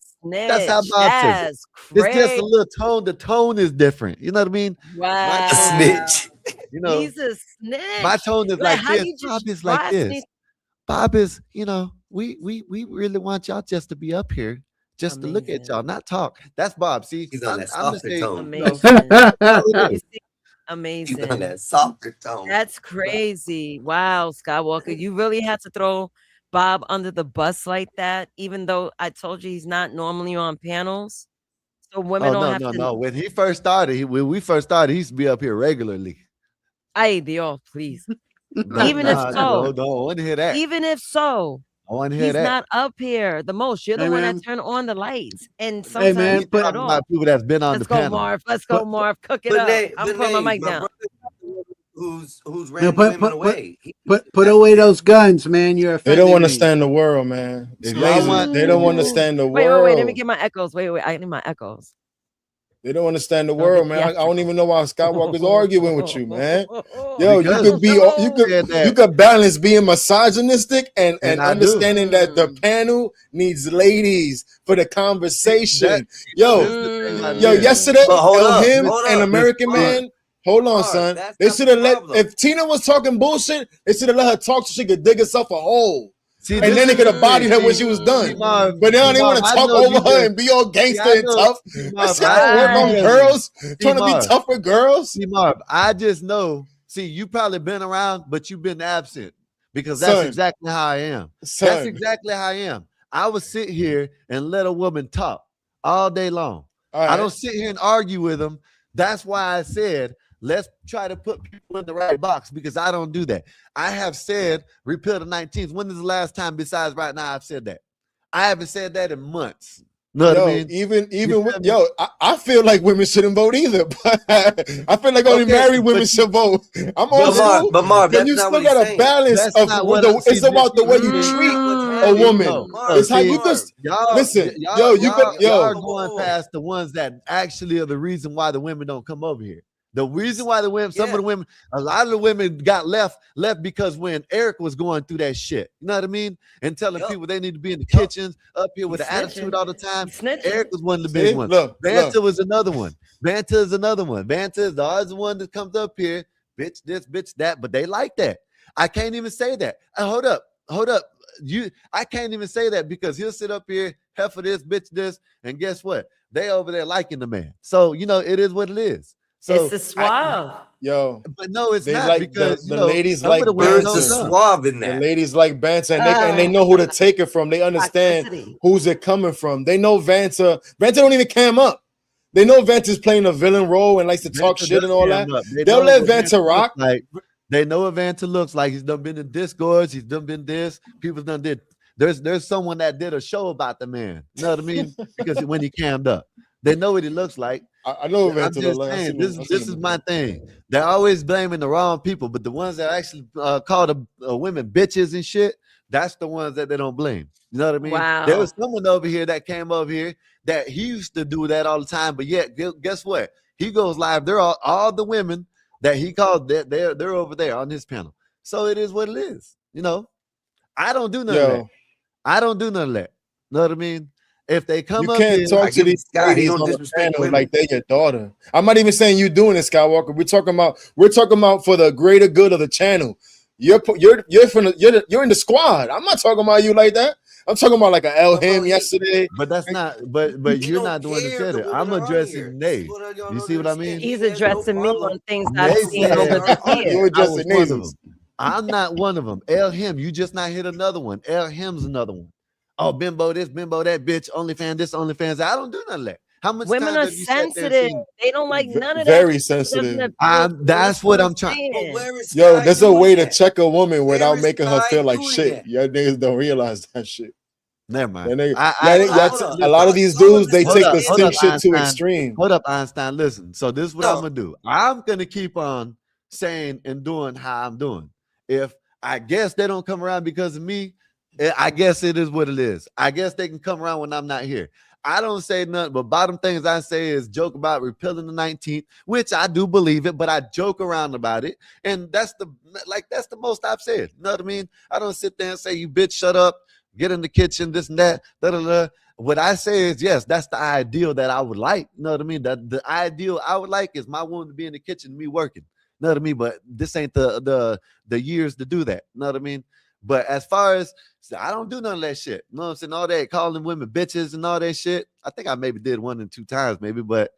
That's how snitch. Bob says it. That's It's just crazy. a little tone. The tone is different. You know what I mean? My Wow. tone is, He's a my snitch. tone is Like, like how this. you Bob just is like try this. sneak? Bob is, we really want y'all just to be up here, just to look at y'all, not talk. That's Bob. See, He's on that I'm gonna softer say, tone. Amazing. You is. see, He's on amazing. that softer tone. That's crazy. Wow, Skywalker. You really had to throw Bob under the bus like that, even though I told you he's not normally on panels. So women Oh don't no, have no, to. no. When he first started, when we first started, he used to be up here regularly. Ay, Dios, please. No, Even if no, so, no, I want to hear that. even if so, I want to hear he's that. not up here the most. You're the Hey one that man, turn on the lights and hey sometimes man, We turn but it talking off. about people that's been on Let's the go, panel. Marv. Let's go, Marv. Cook it But up. I'm but putting my nays, mic my down. brother who's no, ran women away. put away those guns, man. You're They don't offending me. understand the world, man. It's If y'all crazy. want, They don't Ooh. understand the Wait. Let me world. get my echoes. Wait. I need my echoes. They don't understand the Don't world, be man. I don't even know why Skywalker's arguing with you, man. Yo, Because you could balance being misogynistic and And I do. understanding that the panel needs ladies for the conversation. Yesterday, But hold up, him hold and up. American Man. Hold on, son. That's They not should have the let problem. if Tina was talking bullshit, they should have let her talk so she could dig herself a hole. See, and then they could have bodied her when she was done. But they don't even want to talk over her and be all gangster and tough. That shit don't work on girls trying to be tough with girls. See, Marv, I just know. See, you probably been around, but you've been absent because that's exactly how I am. That's exactly how I am. I would sit here and let a woman talk all day long. I don't sit here and argue with them. That's why I said, let's try to put people in the right box because I don't do that. I have said repeal the 19th. When is the last time besides right now I've said that? I haven't said that in months. Know what I mean? Even with, I feel like women shouldn't vote either, but I feel like only married women should vote. I'm also, but Marv, you still got a balance of it's about the way you treat a woman. It's how you could listen. Y'all are going past the ones that actually are the reason why the women don't come over here. The reason why the women, some of the women, a lot of the women got left because when Eric was going through that shit, you know what I mean? And telling people they need to be in the kitchens up here with the attitude all the time. Eric was one of the big ones. Vanta was another one. Vanta is another one. Vanta is always the one that comes up here, bitch this, bitch that, but they like that. I can't even say that. Hold up. I can't even say that because he'll sit up here, heifer this, bitch this, and guess what? They over there liking the man. So, it is what it is. So it's the suave. But no, it's not like because the ladies like the suave in that. The ladies like Vanta, and they know who to take it from. They understand who's it coming from. They know Vanta. Vanta don't even cam up. They know Vanta's playing a villain role and likes to talk shit and all that. They'll let Vanta rock. They know what Vanta looks like. He's done been in Discords. He's done been this. People done did. There's someone that did a show about the man. You know what I mean? Because when he cammed up, they know what he looks like. I know I'm just saying, this is my thing. They're always blaming the wrong people, but the ones that actually call the women bitches and shit, that's the ones that they don't blame. You know what I mean? Wow. There was someone over here that came over here that he used to do that all the time, but yet guess what? He goes live. They're all the women that he called that they're over there on his panel. So it is what it is. I don't do none of that. I don't do none of that. Know what I mean? If they come you up can't here, talk to these ladies on the panel like they're your daughter. I'm not even saying you doing it, Skywalker. We're talking about for the greater good of the channel. You're in the squad. I'm not talking about you like that. I'm talking about like an him yesterday. But that's not. But you're not the one that said it. I'm addressing Nate. You see what I mean? He's addressing me on things I've seen over the years. You're addressing Nate. I'm not one of them. Him. You just not hit another one. Him's another one. Oh, bimbo this, bimbo that, bitch. OnlyFans this, OnlyFans that. I don't do none of that. How much women are sensitive? They don't like none of that. Very sensitive. That's what I'm trying. Yo, there's a way to check a woman without making her feel like shit. Y'all niggas don't realize that shit. Never mind. A lot of these dudes, they take the simp shit to extreme. Hold up, Einstein. Listen. So this is what I'm gonna do. I'm gonna keep on saying and doing how I'm doing. If I guess they don't come around because of me, I guess it is what it is. I guess they can come around when I'm not here. I don't say nothing, but bottom things I say is joke about repealing the 19th, which I do believe it, but I joke around about it. And that's the most I've said. You know what I mean? I don't sit there and say, you bitch, shut up, get in the kitchen, this and that, da, da, da. What I say is, yes, that's the ideal that I would like. You know what I mean? The ideal I would like is my woman to be in the kitchen, me working. You know what I mean? But this ain't the years to do that. You know what I mean? But as far as I don't do none of that shit. You know what I'm saying? All that calling women bitches and all that shit. I think I maybe did 1 and 2 times, maybe, but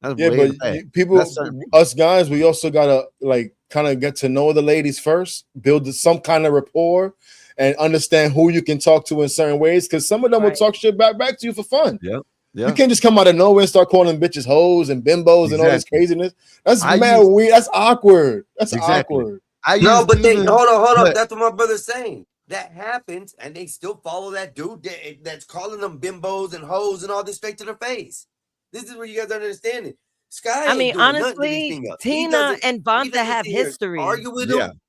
that's us guys, we also gotta like kind of get to know the ladies first, build some kind of rapport, and understand who you can talk to in certain ways. Because some of them will talk shit back to you for fun. Yep. You can't just come out of nowhere and start calling bitches hoes and bimbos and all this craziness. That's weird. That's awkward. That's awkward. Hold on. That's what my brother's saying. That happens, and they still follow that dude that's calling them bimbos and hoes and all this straight to their face. This is where you guys are understanding. Sky. I mean, honestly, Tina and Vanta have history. Argue with them.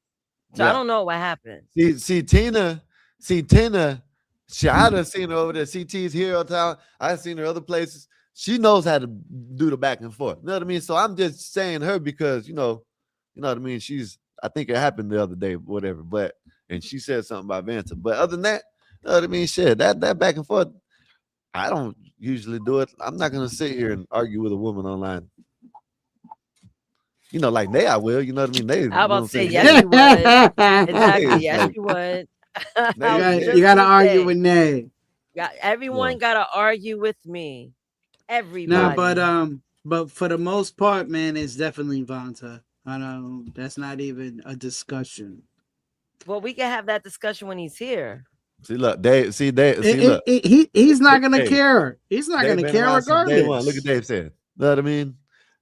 So I don't know what happened. See Tina. I done seen her over there. CT's here all the time. I've seen her other places. she knows how to do the back and forth. You know what I mean? So I'm just saying her because you know what I mean. I think it happened the other day, whatever. But and she said something about Vanta. But other than that, you know what I mean? Shit, that back and forth, I don't usually do it. I'm not gonna sit here and argue with a woman online. You know, like Nay, I will. You know what I mean? Nay, I about to say Nay, yes, you would. Nay Exactly, is yes, like you would. Nay, You got to argue with Nay. Everyone got to argue with me. No, Everybody. but for the most part, man, it's definitely Vanta. I know that's not even a discussion. Well, we can have that discussion when he's here. See, look, Dave. See, Dave. See, look. He's not gonna Dave. care. He's not Dave gonna been care around since day one. regardless. Look at Dave said. Know what I mean?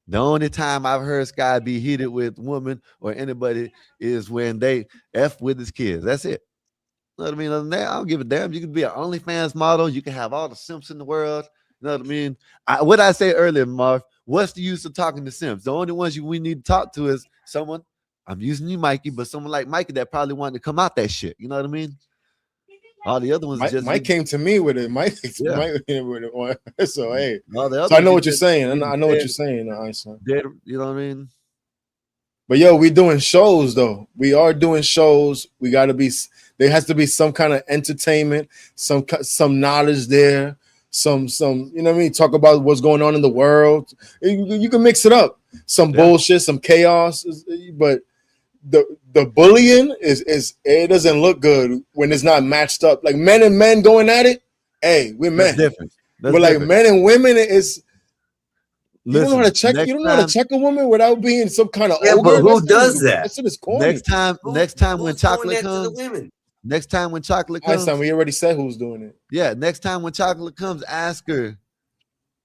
The only time I've heard Sky be heated with women or anybody is when they F with his kids. That's it. Know what I mean? Other than that, I don't give a damn. You can be an OnlyFans model. You can have all the simps in the world. You know what I mean? What I say earlier, Marv, what's the use of talking to simps? The only ones we need to talk to is someone, I'm using you, Mikey, but someone like Mikey that probably wanted to come out that shit. You know what I mean? All the other ones Mike came to me with it. Mike came with it one. So hey, so I know what you're saying. I know what you're saying, Einstein. You know what I mean? But yo, we doing shows though. We are doing shows. We got to be. There has to be some kind of entertainment, some knowledge there, some you know what I mean. Talk about what's going on in the world. You can mix it up. Some bullshit, some chaos, but the bullying is it doesn't look good when it's not matched up. Like men and men going at it. Hey, we're men. That's different. But like men and women is. You don't know how to check. You don't know how to check a woman without being some kind of ogre. But who does that? That's just corny. Next time when chocolate comes, next time when chocolate comes, we already said who's doing it. Yeah, next time when chocolate comes, ask her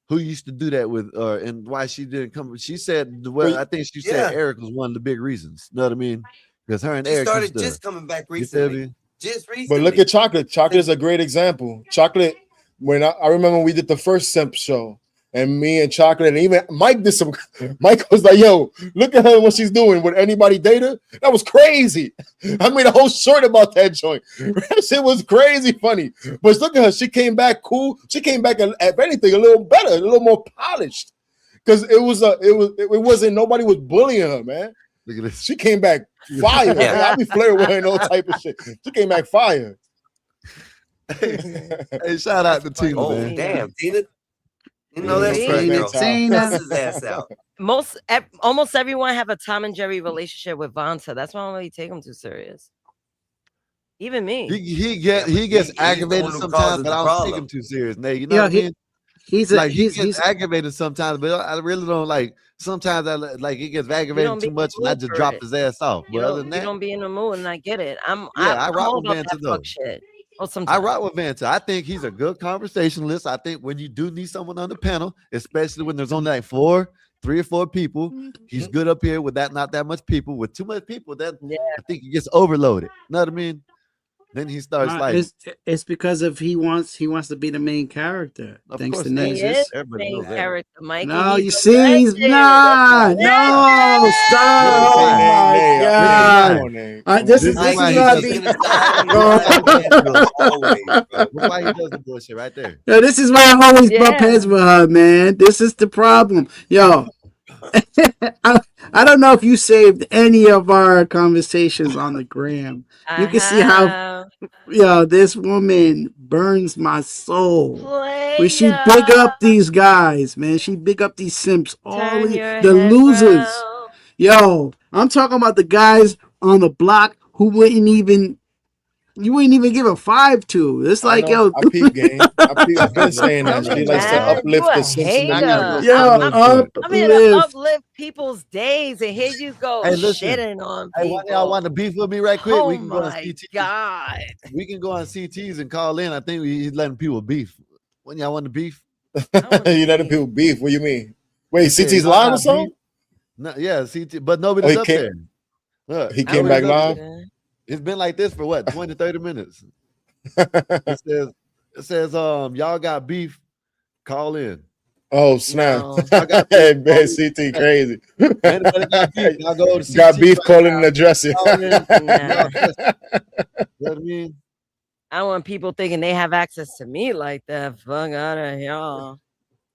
who used to do that with, and why she didn't come. She said, well, I think she said Eric was one of the big reasons. You know what I mean? Because her and Eric started just coming back recently. Just recently. But look at chocolate. Chocolate is a great example. Chocolate. When I remember when we did the first Simp show. And me and Chocolate, and even Mike did some. Mike was like, "Yo, look at her, what she's doing. Would anybody date her? That was crazy." I made a whole short about that joint. That shit was crazy funny. But look at her. She came back cool. She came back, if anything, a little better, a little more polished. Because it wasn't nobody was bullying her, man. Look at this. She came back fire. Yeah. I be flirting with her and all type of shit. She came back fire. Hey, shout out to Tina. Oh, man. Damn, Tina. You know that's Tina. His ass out. Almost everyone have a Tom and Jerry relationship with Vanta. That's why I don't really take him too serious. Even me. He gets aggravated sometimes, but I don't take him too serious. Nay, you know what I mean? He gets aggravated sometimes, but I really don't like. Sometimes I like he gets aggravated too much, and I just drop his ass off. But other than that, you don't be in the mood, and I get it. I rock with Vanta though. Shit. I rock with Vanta. I think he's a good conversationalist. I think when you do need someone on the panel, especially when there's only like 3 or 4 people, he's good up here with not that much people. With too much people, I think he gets overloaded. You know what I mean? Then he starts it's because of he wants to be the main character. Of thanks course to He Nation. is the main character, Mike. No, you see, he's not. No, stop. Oh my God. This is why not he does the bullshit right there. Yo, this is why I always bump heads with her, man. This is the problem. Yo, I don't know if you saved any of our conversations on the gram. You can see how, this woman burns my soul. When she big up these guys, man. She big up these simps, all the losers. Yo, I'm talking about the guys on the block who you wouldn't even give a 5 to. It's like, yo, I peep game. I've been saying that. She likes to uplift the Simpsons. To uplift people's days, and here you go shitting on people. Hey, y'all want to beef with me right quick? Oh We can go on my CT. God. We can go on CTs and call in. I think he's letting people beef. When y'all want to beef? You letting people beef? What do you mean? Wait, CT's live or something? No, yeah, CT, but nobody's up there. Look, he came back live. It's been like this for what 20 to 30 minutes. It says y'all got beef, call in. Oh snap. Got man, CT crazy. Got beef, calling and addressing. You know what I mean? I don't want people thinking they have access to me like that. Fuck out of here.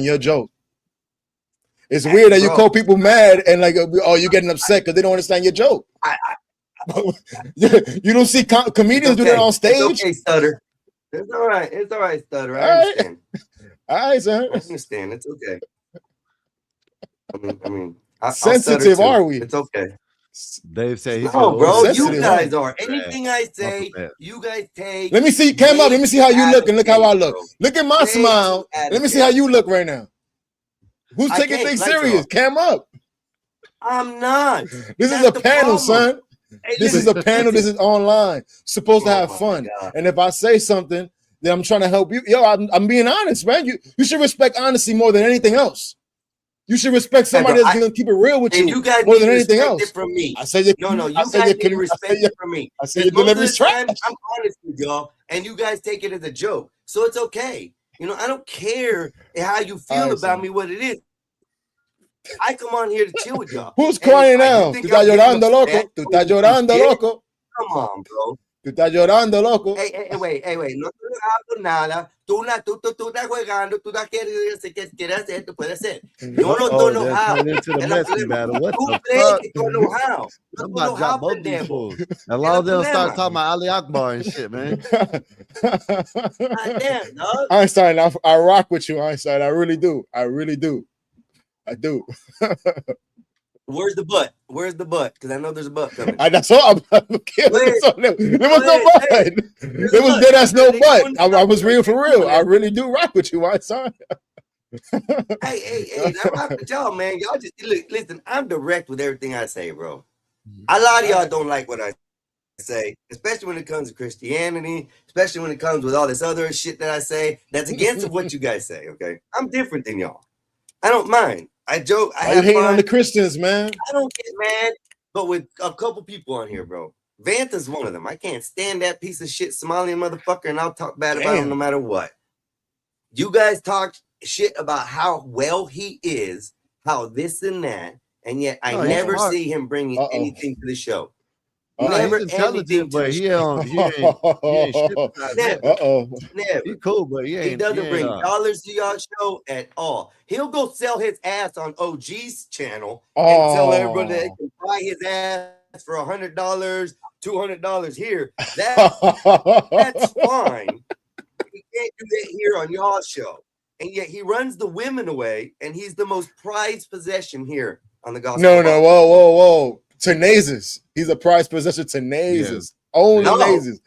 behind your joke. It's weird that you bro. call people mad and like, oh, you're getting upset because they don't understand your joke. You don't see comedians do that on stage. It's okay, Stutter. It's all right. It's all right, Stutter. I All right. understand. All right, son. I understand. It's okay. I mean, I'll Sensitive stutter too. are we? It's okay. Dave said he's No, bro, you sensitive, guys huh? are. Anything I say, you guys take. Let me see, Cam up. Let me see how you look and look how I look. Look at my Way smile. too Let me see how you look right now. Who's I taking can't, things lights are serious? off. Cam up. I'm not. This That's is a the panel, problem. son. Hey, This is a panel. This is online. Supposed to have fun. God. And if I say something, then I'm trying to help you. Yo, I'm being honest, man. You should respect honesty more than anything else. You should respect somebody that's gonna keep it real with And you you guys more need than to anything respect else. it from me. I say you. No, I you say guys you need to can. respect it from me. I say your 'Cause most of delivery's the time, trash. I'm honest with y'all, and you guys take it as a joke. So it's okay. You know, I don't care how you feel Alright, about son. me, what it is. I come on here to chill with y'all. Who's And crying you now? think Tú estás I'm getting llorando, loco. upset Tú estás over some llorando, shit? loco. Come on, bro. Tú estás llorando, loco. Hey, wait. No te hago nada. Tú estás jugando. Tú estás queriendo hacer que quieres hacer. Tú puedes hacer. Yo no estoy That enojado. turned into the Es el Messi problema. battle. What Tú the crees fuck? que estoy enojado. No I'm estoy about to drop enojado, both these pendejo. fools. As Es long el as they don't start problema. talking about Ali Akbar and shit, man. God damn, dog. Einstein, I rock with you, Einstein. I really do. I really do. I do. Where's the butt? Where's the butt? Because I know there's a butt coming. That's all. There was no butt. There was dead ass no butt. I was real for real. I really do rock with you, Einstein. Hey, I rock with y'all, man. Y'all just look, listen, I'm direct with everything I say, bro. A lot of y'all don't like what I say, especially when it comes to Christianity, especially when it comes with all this other shit that I say that's against of what you guys say, okay? I'm different than y'all. I don't mind. I joke. I Why you have hating fun. on the Christians, man? I don't get mad, but with a couple people on here, bro. Vanta's one of them. I can't stand that piece of shit Somalian motherfucker, and I'll talk bad about him no matter what. You guys talk shit about how well he is, how this and that, and yet I never see him bringing anything to the show. Never He's anything intelligent, to but the he show. ain't shit besides that. Never. He cool, but he He ain't. doesn't bring ain't, dollars to y'all show at all. He'll go sell his ass on OG's channel and tell everybody they can buy his ass for $100, $200 here. That's fine. He can't do that here on y'all show. And yet he runs the women away, and he's the most prized possession here on the gospel. No, whoa. Tenazes. He's a prize possessor. Tenazes. Only Tenazes.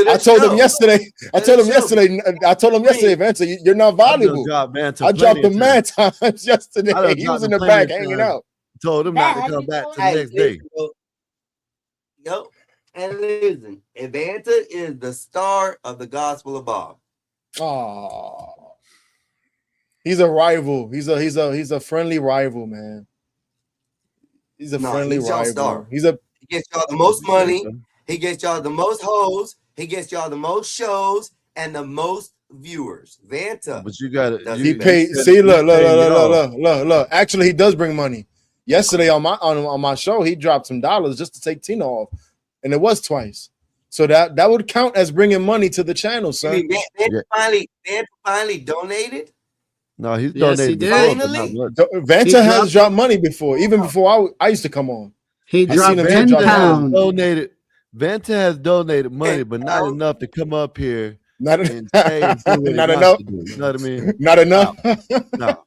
I told him yesterday. I told him yesterday, man. So you're not valuable. I dropped him mad times yesterday. He was in the back hanging out. Told him not to come back to the next day. Yo, and listen, Evanta is the star of the Gospel of Bob. Oh, he's a rival. He's a friendly rival, man. He's a friendly rival. Star. He gets y'all the most money. He gets y'all the most hoes. He gets y'all the most shows and the most viewers. Vanta. But you got it. He paid. See, look. Actually, he does bring money. Yesterday on my show, he dropped some dollars just to take Tina off, and it was twice. So that would count as bringing money to the channel, son. Vanta finally donated. No, he's donated before. Vanta has dropped money before, even before I used to come on. He dropped donated. Vanta has donated money, but not enough to come up here. Not and say not enough. You know what I mean? Not enough. No.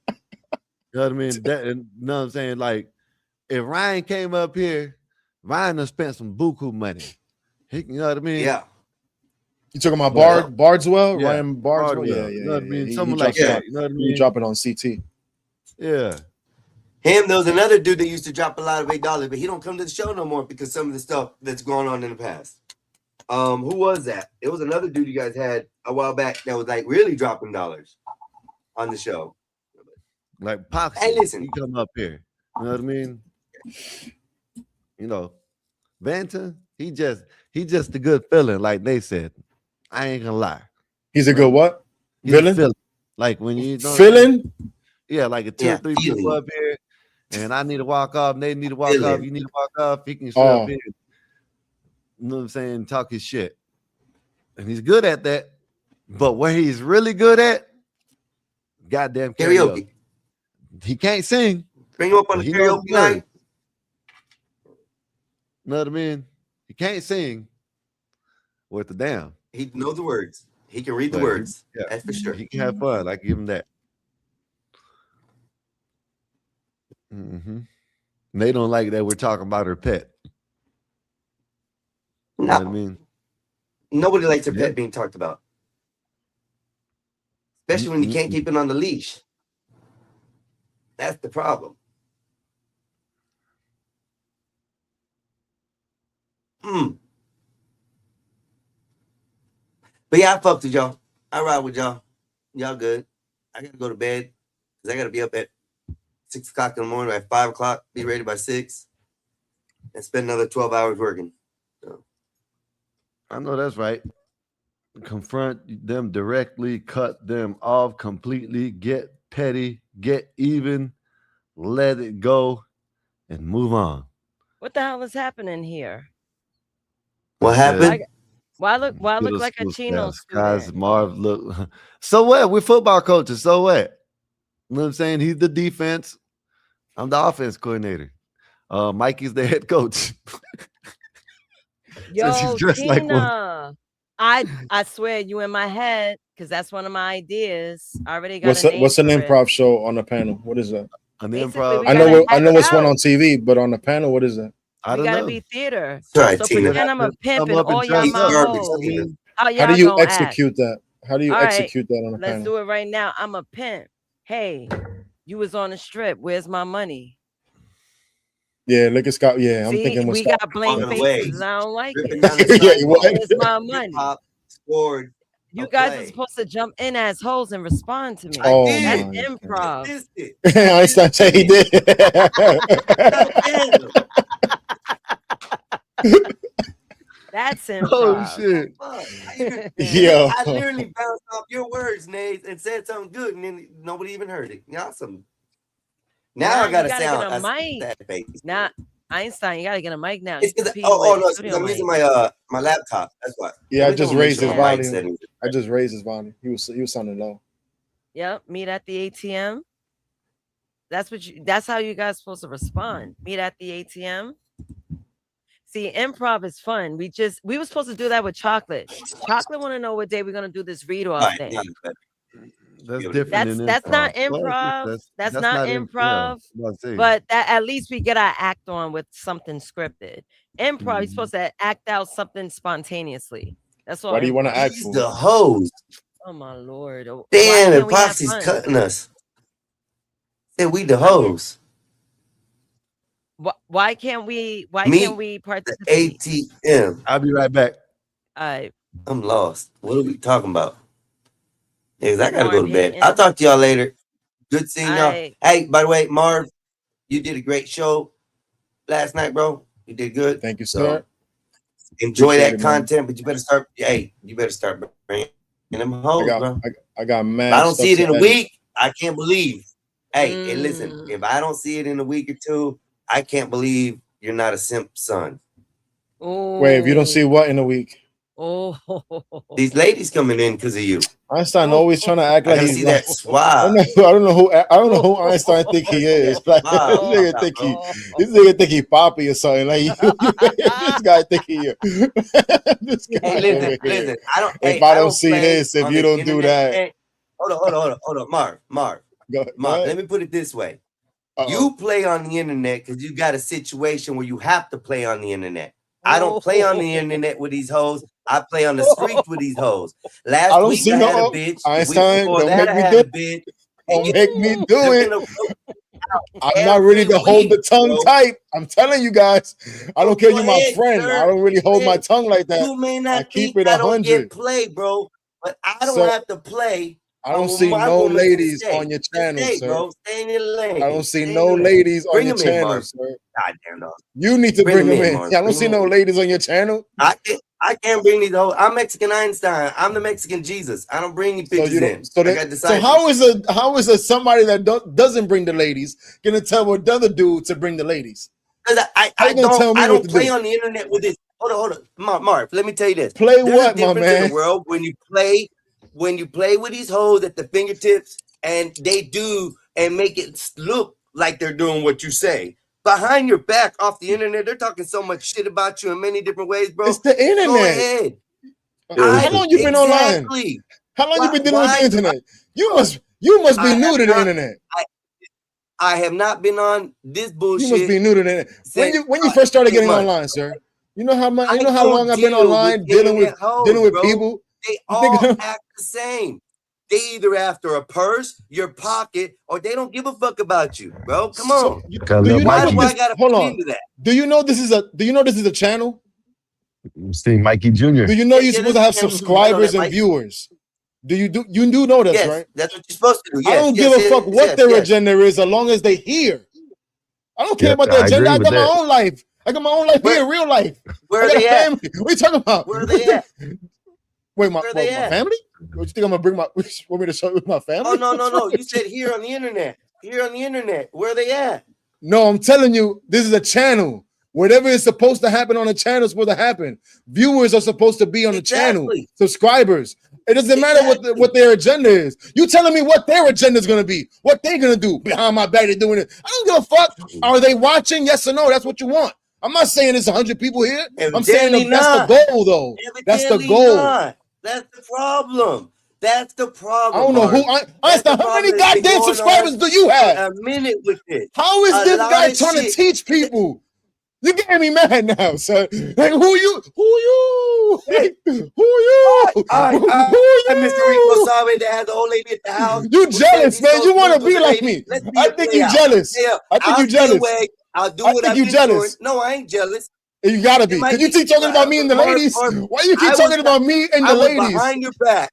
You know what I mean? You know what I'm saying? Like, if Ryan came up here, Ryan done spent some buku money. You know what I mean? Yeah. You talking about Bardswell? Yeah. Ryan Bardswell? Yeah. You know what I mean? Someone like that. You know what I mean? You drop it on CT. Yeah. There was another dude that used to drop a lot of $8, but he don't come to the show no more because some of the stuff that's going on in the past. Who was that? It was another dude you guys had a while back that was like really dropping dollars on the show. Like Poxy. Hey, listen. He come up here. You know what I mean? You know, Vanta, he just a good feeling, like they said. I ain't gonna lie. He's a good what? He's Villain? feeling. Like when you know feeling? Yeah, like a 2 or 3 people up here, and I need to walk off, and they need to walk off, you need to walk off, he can show up here. You know what I'm saying? Talk his shit. And he's good at that. But where he's really good at, goddamn karaoke. He can't sing. Bring him up on But the he knows karaoke the night. words. Know what I mean? He can't sing with the damn. He knows the words. He can read the But words. yeah, That's for sure. he can have fun. I give him that. They don't like that we're talking about her pet. You know what I mean? Nobody likes their Yeah. pet being talked about. Especially when you can't keep it on the leash. That's the problem. But yeah, I fucked with y'all. I ride with y'all. Y'all good. I gotta go to bed because I gotta be up at 6 o'clock in the morning, at 5 o'clock, be ready by 6, and spend another 12 hours working. So. I know that's right. Confront them directly, cut them off completely, get petty, get even, let it go, and move on. What the hell is happening here? What happened? Why look Middle like a school Chino style. Skies, student? Marv, look. So what? We're football coaches. So what? You know what I'm saying? He's the defense. I'm the offense coordinator. Mikey's the head coach. Yo, he's dressed like one. Tina. I swear you in my head because that's one of my ideas. I already got What's a name. what's an for it. improv show on the panel? What is that? An Basically, improv. we I know gotta I know act what's one out. on TV, but on the panel, what is that? I We don't gotta know. be theater. Sorry, So Tina. pretend I'm a pimp Come and up and all y'all dress my up. hoes. How How y'all do you gonna act? execute that? How do you All right, execute that on the let's panel? do it right now. I'm a pimp. Hey, you was on the strip. Where's my money? Yeah, look at Scott. Yeah, I'm See, thinking with we Scott. got blank Walking away, faces. I don't like ripping it. down the Yeah, sidewalk. Where's my money? Hip-hop scored You a guys are play. supposed to jump in as hoes and respond to me. Oh That's my improv. Missed it. Einstein said he did. That's Oh improv. shit. Yo. I literally bounced off your words, Nate, and said something good, and then nobody even heard it. Awesome. Now I you gotta gotta sound get a mic. that face. Now, Einstein, you gotta get a mic now. It's You because compete no, with it's studio because I'm using mic. my laptop. That's why. Yeah, I Let me just go make raised sure his my mic volume. settings. I just raised his volume. He was sounding low. Yep. Meet at the ATM. That's how you guys supposed to respond. Meet at the ATM. See, improv is fun. We were supposed to do that with Chocolate. Chocolate want to know what day we're gonna do this read off All right, thing. now it's better. That's different than That's not improv. improv. That's not Yeah, improv. let's see. But that at least we get our act on with something scripted. Improv, you're supposed to act out something spontaneously. That's all. Why do you want to improv act is. for? The hose. Oh my lord! Why Damn, can't we have Epoxy's fun? cutting us. Said we the Why can't- hose. Why can't we? Why Meet can't we participate? ATM. I'll be right back. I'm lost. What are we talking about? Because I gotta go Marv to bed. hitting. I'll talk to y'all later. Good seeing y'all. Aight. Hey, by the way, Marv, you did a great show last night, bro. You did good. Thank you, So sir. enjoy Appreciate that it, man. content, but you better start. Hey, you better start bringing them hoes, bro. I got mad. If I don't stuff see it to in a edit. week, I can't believe. Hey, and listen, if I don't see it in a week or two, I can't believe you're not a simp son. Wait, if you don't see what in a week? Oh, These ladies coming in because of you. Einstein always trying to act I like gotta he's see like, that swab. I don't know who Einstein think he is. Like this nigga think he Poppy or something. Like this guy think he this guy Hey, over here. listen. I don't. If Hey, I don't see play this, if on you the don't do internet. that, Hey, hold on, Marv. go Marv, ahead. let me put it this way. Uh-oh. You play on the internet because you got a situation where you have to play on the internet. I don't play on the internet with these hoes. I play on the streets with these hoes. I Last don't week see I no had a bitch. The week Einstein. before Don't that make I me had do a it. bitch. Don't make me do it. I'm not every ready to hold the week, tongue bro. tight. I'm telling you guys. I don't care. Go You're my ahead, friend. sir. I don't really hold my tongue like that. You may I not keep think it I don't 100. get play, bro, but I don't Sir, have to play. I don't on see my no woman to ladies stay. on your Just channel, stay, sir. bro. Stay in your lane. I don't see Stay in no your lane. ladies on Bring your them in, channel, Marv. sir. God damn, dog. You need to bring them in. Marv. I don't Bring see them no in. ladies on your channel. I can't bring these hoes. I'm Mexican Einstein. I'm the Mexican Jesus. I don't bring any So pictures you in. don't. So, I got disciples. how is a somebody that doesn't bring the ladies gonna tell another dude to bring the ladies? Because I don't play on the internet with this. Hold on. Marv, let me tell you this. Play There's what, a my difference in man? the world when you play with these hoes at the fingertips and they do and make it look like they're doing what you say. Behind your back, off the internet, they're talking so much shit about you in many different ways, bro. It's the internet. Go ahead. How long you been online? How long you been dealing with the internet? You must be new to the internet. I have not been on this bullshit. You must be new to the internet. When you first started getting online, sir. You know how long I've been online dealing with people. They all act the same. They either after a purse, your pocket, or they don't give a fuck about you, bro. Come on. Do you know this is a channel? See Mikey Jr. Do you know you're supposed to have subscribers and viewers? You do know this, right? That's what you're supposed to do. I don't give a fuck what their agenda is, as long as they here. I don't care about their agenda. I got my own life. I got my own life here, real life. Where are they at? What are you talking about? Where are they at? Wait, my family? What you think I'm gonna bring want me to show you with my family? Oh no. You said here on the internet. Here on the internet. Where are they at? No, I'm telling you, this is a channel. Whatever is supposed to happen on the channel is supposed to happen. Viewers are supposed to be on the channel. Subscribers. It doesn't matter what their agenda is. You telling me what their agenda is gonna be? What they're gonna do behind my back? They're doing it. I don't give a fuck. Are they watching? Yes or no? That's what you want. I'm not saying there's 100 people here. I'm saying that's the goal, though. That's the goal. That's the problem. That's the problem. I don't know who. Einstein, how many goddamn subscribers do you have? A minute with this. How is this guy trying to teach people? You getting me mad now, son. Like, who you? Like, who you? Mr. Rico Sabe that has the old lady at the house. You jealous, man. You want to be like me. I think you jealous. I think you jealous. I'll do what I've been doing. No, I ain't jealous. You gotta be. Cause you keep talking about me and the ladies. Why you keep talking about me and the ladies? Behind your back.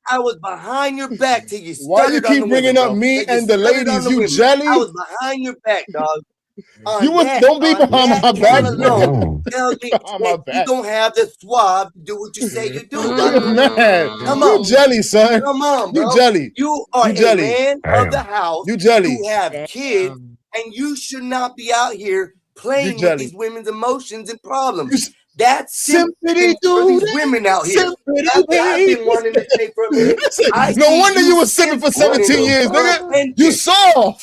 I was behind your back till you started. Why you keep bringing up me and the ladies? You jelly? I was behind your back, dog. Don't be behind my back. No, tell me you don't have the swab to do what you say you do. Man, come on, you jelly, son. Come on, bro. You jelly. You are a man of the house. You jelly. You have kids, and you should not be out here playing with these women's emotions and problems. That's sympathy for these women out here. That's what I've been wanting to say for a minute. No wonder you was simping for 17 years, nigga. You saw.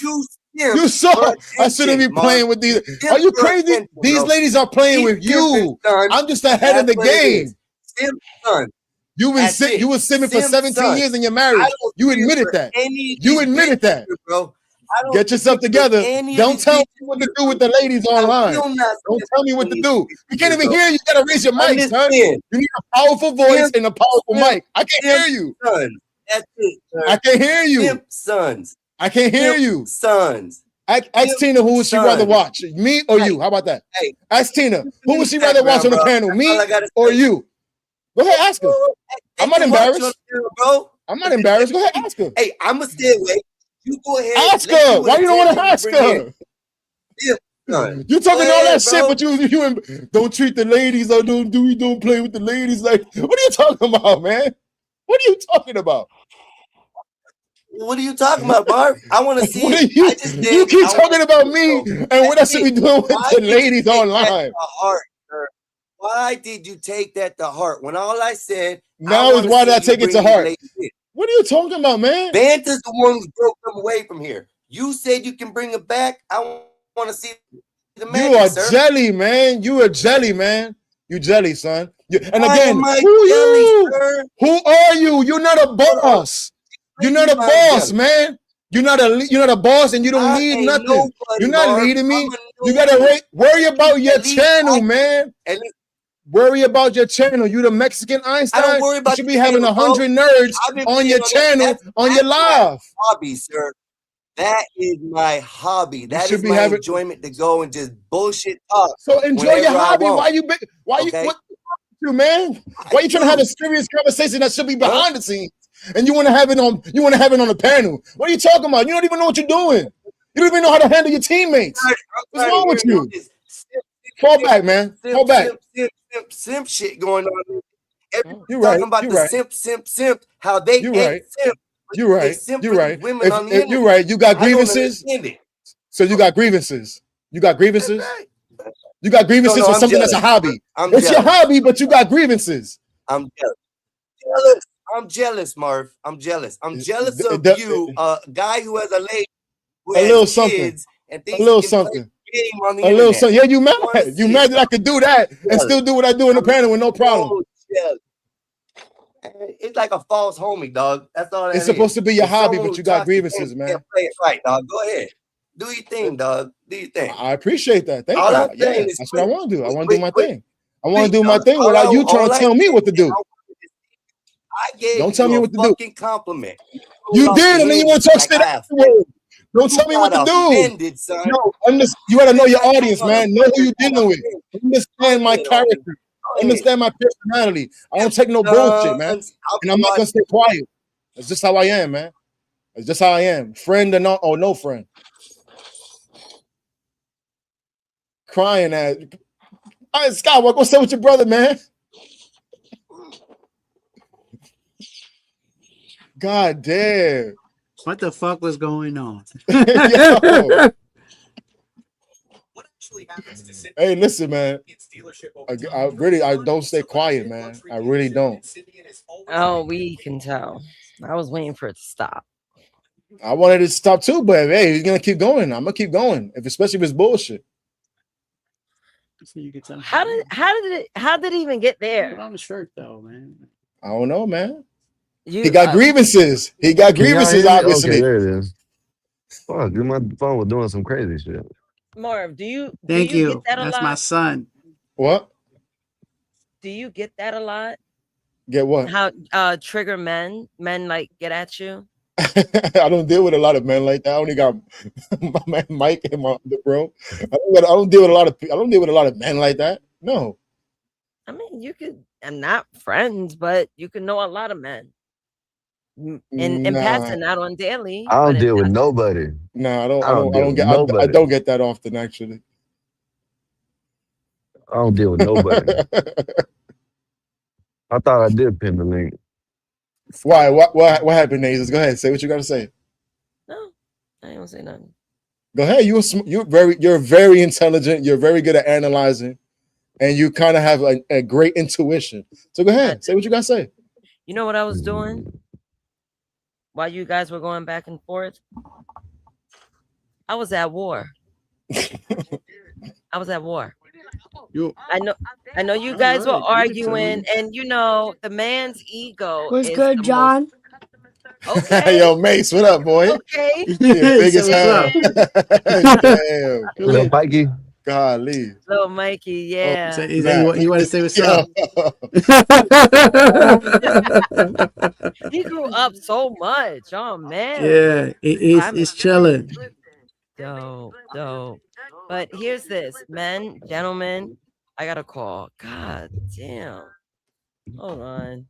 You saw. I shouldn't be playing with these. Are you crazy? These ladies are playing with you. I'm just ahead of the game. You were simping for 17 years and you're married. You admitted that. You admitted that. Get yourself together. Don't tell me what to do with the ladies online. Don't tell me what to do. You can't even hear you. You gotta raise your mic, son. You need a powerful voice and a powerful mic. I can't hear you. That's it. I can't hear you. Sons. I can't hear you. Sons. Ask Tina who would she rather watch, me or you? How about that? Ask Tina who would she rather watch on the panel, me or you? Go ahead, ask her. I'm not embarrassed, bro. I'm not embarrassed. Go ahead, ask her. Hey, I'm gonna stay away. You go ahead. Ask her. Why you don't want to ask her? You talking all that shit, but you don't treat the ladies or don't play with the ladies. Like, what are you talking about, man? What are you talking about? What are you talking about, Barb? I want to see it. You keep talking about me and what I should be doing with the ladies online. Why did you take that to heart? When all I said now is why did I take it to heart? What are you talking about, man? Banta's the one who broke them away from here. You said you can bring it back. I want to see the man. You are jelly, man. You are jelly, man. You jelly, son. And again, who are you? You're not a boss. You're not a boss, man. You're not a boss, and you don't need nothing. You're not leading me. You gotta worry about your channel, man. Worry about your channel. You the Mexican Einstein. I don't worry about you should be having 100 nerds on your channel, on your live. Hobby, sir. That is my hobby. That is my enjoyment to go and just bullshit talk. So enjoy your hobby. Why you? What you, man? Why you trying to have a serious conversation that should be behind the scenes? And you want to have it on? You want to have it on the panel? What are you talking about? You don't even know what you're doing. You don't even know how to handle your teammates. What's wrong with you? Fall back, man. Fall back. Simp shit going on. You're right. Talking about the simp. How they ain't simp. You're right. You're right. You're right. You got grievances. So you got grievances. You got grievances. You got grievances for something that's a hobby. It's your hobby, but you got grievances. I'm jealous. I'm jealous, Marv. I'm jealous. I'm jealous of you, a guy who has a lady, who has kids, and A thinks little he can play something. the game on the A little internet. something. Yeah, you mad? wanna You see mad it. that I could do that and still do what I do in the panel with no problem? It's like a false homie, dog. That's all that It's supposed is. to be your It's hobby, someone but who you got talks the game grievances, but man. can't play it right, dog. Go ahead. Do your thing, dog. Do your thing. I appreciate that. Thank All you. I'm Yeah, saying is that's what I want to do. I want to do my quit thing. I want to do speak, my dog. thing without you trying All to I tell me did what to is do. I gave Don't tell me you a what to do. fucking compliment. You Off did, the and then you want hinges to talk like shit I offended. afterwards. Don't You tell me what to got do. offended, son. No, you gotta know your Like audience, that man. Know who motherfucker you got dealing with. offended. Understand my Go ahead, homie. character. Go ahead. Understand my personality. I don't take no bullshit, man. Sons, I'll And I'm not gonna stay quiet. That's just how I am, man. That's just how I am. Friend or no friend. Crying at all right, Skywalker, what's up with your brother, man? God damn. What the fuck was going on? Yo. Hey, listen, man. I don't stay quiet, man. I really don't. Oh, we can tell. I was waiting for it to stop. I wanted it to stop too, but hey, he's gonna keep going. I'm gonna keep going, especially if it's bullshit. So you can tell. How did it even get there? On the shirt though, man. I don't know, man. You, He got grievances. He got Can y'all grievances, hear me? obviously. Okay, there it is. Fuck, dude, my phone was doing some crazy shit. Marv, do you Thank get you. that a That's lot? my son. What? Do you get that a lot? Get what? How trigger men like get at you? I don't deal with a lot of men like that. I only got my man Mike and my other bro. I don't deal with a lot of men like that. No. I mean, you could, and not friends, but you can know a lot of men. In passing, not on daily. I but don't in deal with passing. nobody. No, I nobody. don't get that often actually. I don't deal with nobody. I thought I did pin the link. Why? What happened, Nazis? Go ahead. Say what you gotta say. No, I ain't gonna say nothing. Go ahead. You're very intelligent. You're very good at analyzing, and you kind of have a great intuition. So go ahead. Say what you gotta say. You know what I was doing while you guys were going back and forth? I was at war. I was at war. I know you guys were arguing, and you know the man's ego. What's is good, the John? Okay. Yo, Mace, what up, boy? Okay. Yeah, big as hell. Damn. Little Mikey. Golly. Little Mikey, yeah. So you want to say what's up? He grew up so much. Oh man. Yeah, it's chilling. Dope. But here's this, men, gentlemen. I got a call. God damn. Hold on.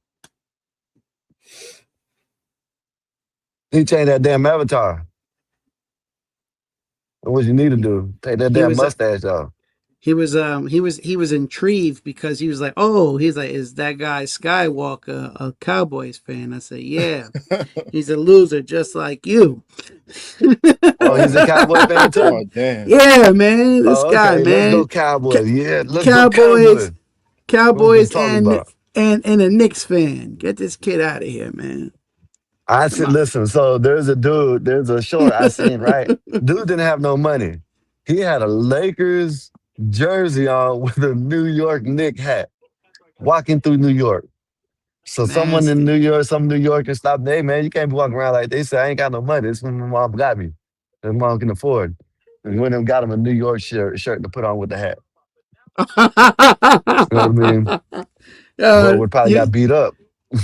He changed that damn avatar. What you need to do? Take that damn mustache off. He was intrigued because he was like, is that guy Skywalker a Cowboys fan? I said, yeah. He's a loser just like you. Oh, he's a Cowboy fan too? Oh, damn. Yeah, man. This guy, Let's man. go Cowboys. Yeah, let's Cowboys, go Cowboys talking about? and a Knicks fan. Get this kid out of here, man. I said, listen, so there's a short I seen, right? Dude didn't have no money. He had a Lakers jersey on with a New York Knicks hat, walking through New York. So someone in New York, some New Yorkers stopped, hey man, you can't be walking around like they said, I ain't got no money. This is when my mom got me. And mom can afford. And went and got him a New York shirt to put on with the hat. You know what I mean? But would probably got beat up.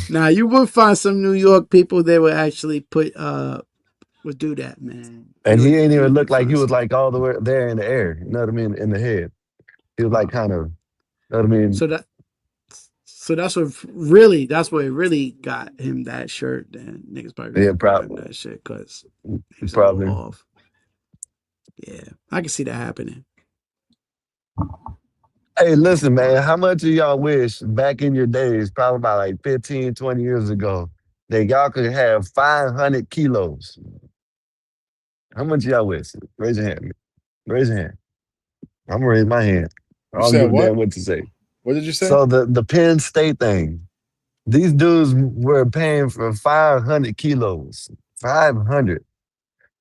Nah, you would find some New York people that would actually would do that, man. And he ain't even look like he was like all the way there in the air. You know what I mean? In the head. He was like kind of, you know what I mean? So that's what really got him that shirt. Then niggas probably probably that shit because he's probably off. Yeah, I can see that happening. Hey, listen, man, how much of y'all wish back in your days, probably about like 15, 20 years ago, that y'all could have 500 kilos? How much of y'all wish? Raise your hand. Raise your hand. I'm gonna raise my hand. I don't give a damn what to say. What did you say? So the Penn State thing, these dudes were paying for 500 kilos, 500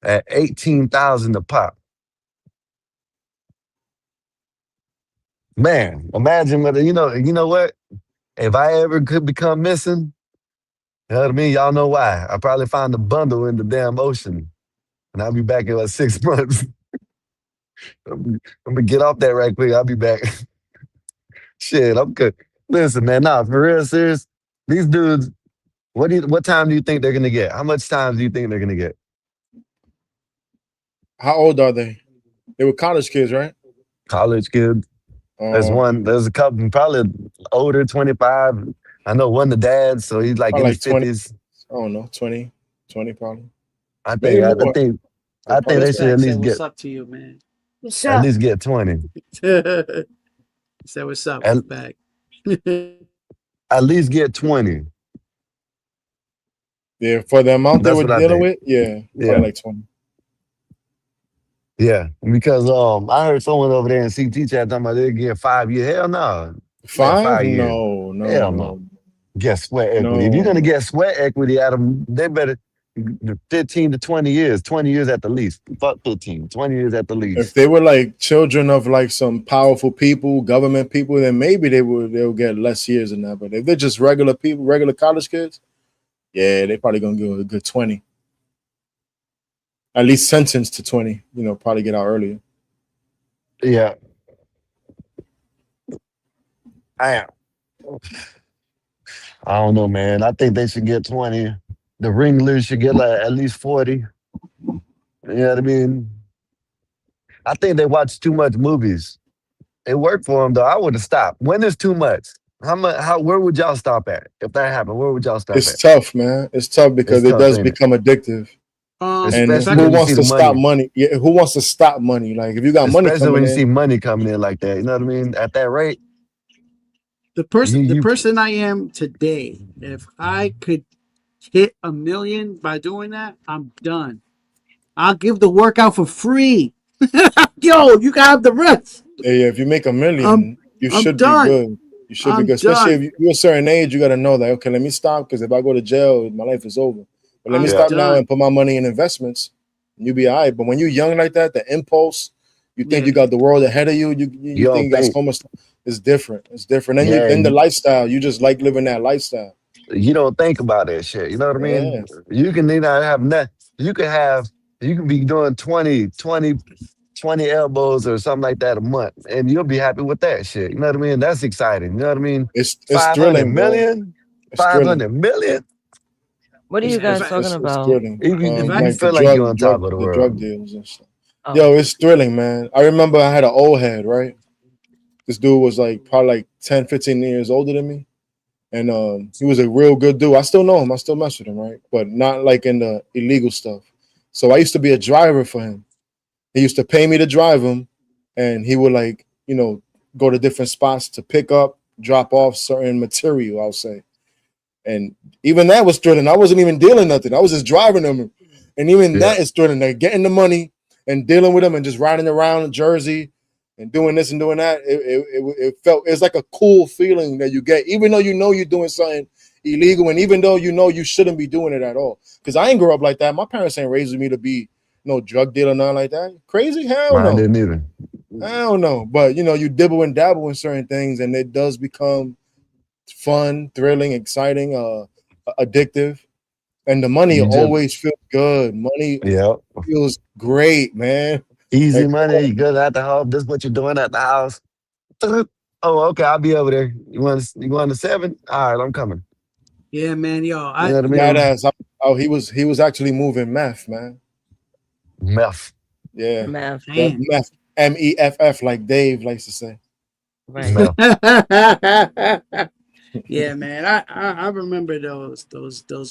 at $18,000 a pop. Man, imagine what you know what? If I ever could become missing, you know what I mean? Y'all know why. I probably find a bundle in the damn ocean. And I'll be back in like 6 months. I'm gonna get off that right quick. I'll be back. Shit, I'm good. Listen, man, nah, for real, serious. These dudes, what time do you think they're gonna get? How much time do you think they're gonna get? How old are they? They were college kids, right? College kids. There's a couple probably older, 25. I know one the dad, so he's like in Probably his like 20. 50s. I don't know, 20 probably. I Maybe think I more. think Or I think probably they should Respect at said, least "What's get up to you, man?" What's at up? least get 20. Said, "What's up?" At, Back. at least get 20. Yeah, for the amount they That's were what I dealing think. with, yeah, Yeah. probably like 20. Yeah. Because I heard someone over there in CT chat talking about they get 5 years. Hell no. Man, 5? 5 years. No, no, Hell no. no, Get sweat equity. If you're no. gonna get sweat equity out of them, they better 15 to 20 years. 20 years at the least. Fuck 15. 20 years at the If least. they were like children of like some powerful people, government people, then maybe they'll get less years than that. But if they're just regular people, regular college kids, yeah, they probably gonna give a good 20. At least sentenced to 20. Probably get out earlier. Yeah. I don't know, man. I think they should get 20. The ringleaders should get like at least 40. You know what I mean? I think they watch too much movies. It worked for them though. I would have stopped. When is too much? How much? Where would y'all stop at if that happened? Where would y'all stop It's at? tough, man. It's tough because It's it tough, does ain't it? become addictive. And If Especially I who could, when you wants see to the stop money. money? Yeah, who wants to stop money? Like if you got money Especially when coming you see in, money coming in like that. You know what I mean? At that rate, the you person I am today, if I could hit 1 million by doing that, I'm done. I'll give the workout for free. Yo, you can have the rest. yeah, if you make $1 I'm million, you I'm should be done. good. You should be I'm good, especially done. if you're a certain age. You got to know that. Okay, let me stop because if I go to jail, my life is over. But let me I'm yeah. stop now done. and put my money in investments, and you'll be all right. But when you're young like that, the impulse, you think you Yeah. got the world ahead of you. You You think don't you got think, so much. It's different. It's different. yeah, Then the lifestyle. You just like living that lifestyle. you don't think about that shit. You know what I Yeah. mean? You can not have nothing. You can have, you can be doing 20 elbows or something like that a month, and you'll be happy with that shit. You know what I mean? That's exciting. You know what I mean? It's 500 thrilling, bro. million? It's 500 thrilling. million? What are you If guys I talking It's about? thrilling. if I You Like the feel like you're on top of the the drug world. deals and stuff. Oh, Yo, it's thrilling, man. I remember I had an old head, right? This dude was like probably like 10, 15 years older than me. And he was a real good dude. I still know him. I still mess with him, right? But not like in the illegal stuff. So I used to be a driver for him. He used to pay me to drive him, and he would like, go to different spots to pick up, drop off certain material, I'll say. And even that was thrilling. I wasn't even dealing nothing. I was just driving them. And even Yeah. that is thrilling. Like getting the money and dealing with them and just riding around in Jersey and doing this and doing that. It felt, it's like a cool feeling that you get, even though you're doing something illegal, and even though you shouldn't be doing it at all. Because I ain't grow up like that. My parents ain't raising me to be no drug dealer, nothing like that. Crazy? Hell Mine no. didn't either. I don't know. But you dibble and dabble in certain things, and it does become fun, thrilling, exciting, addictive, and the money You just, always feels good. Money yeah. feels great, man. Easy Like, money. You good at the house. This is what you're doing at the house. Oh, okay. I'll be over there. You want the 7? All right, I'm coming. yeah, man, yo, You know what I that mean? ass. Oh, he was actually moving meth, man. Meth. Yeah, math. that damn. meth, MEFF, like Dave likes to say. Right. Meth. Yeah, man. I remember those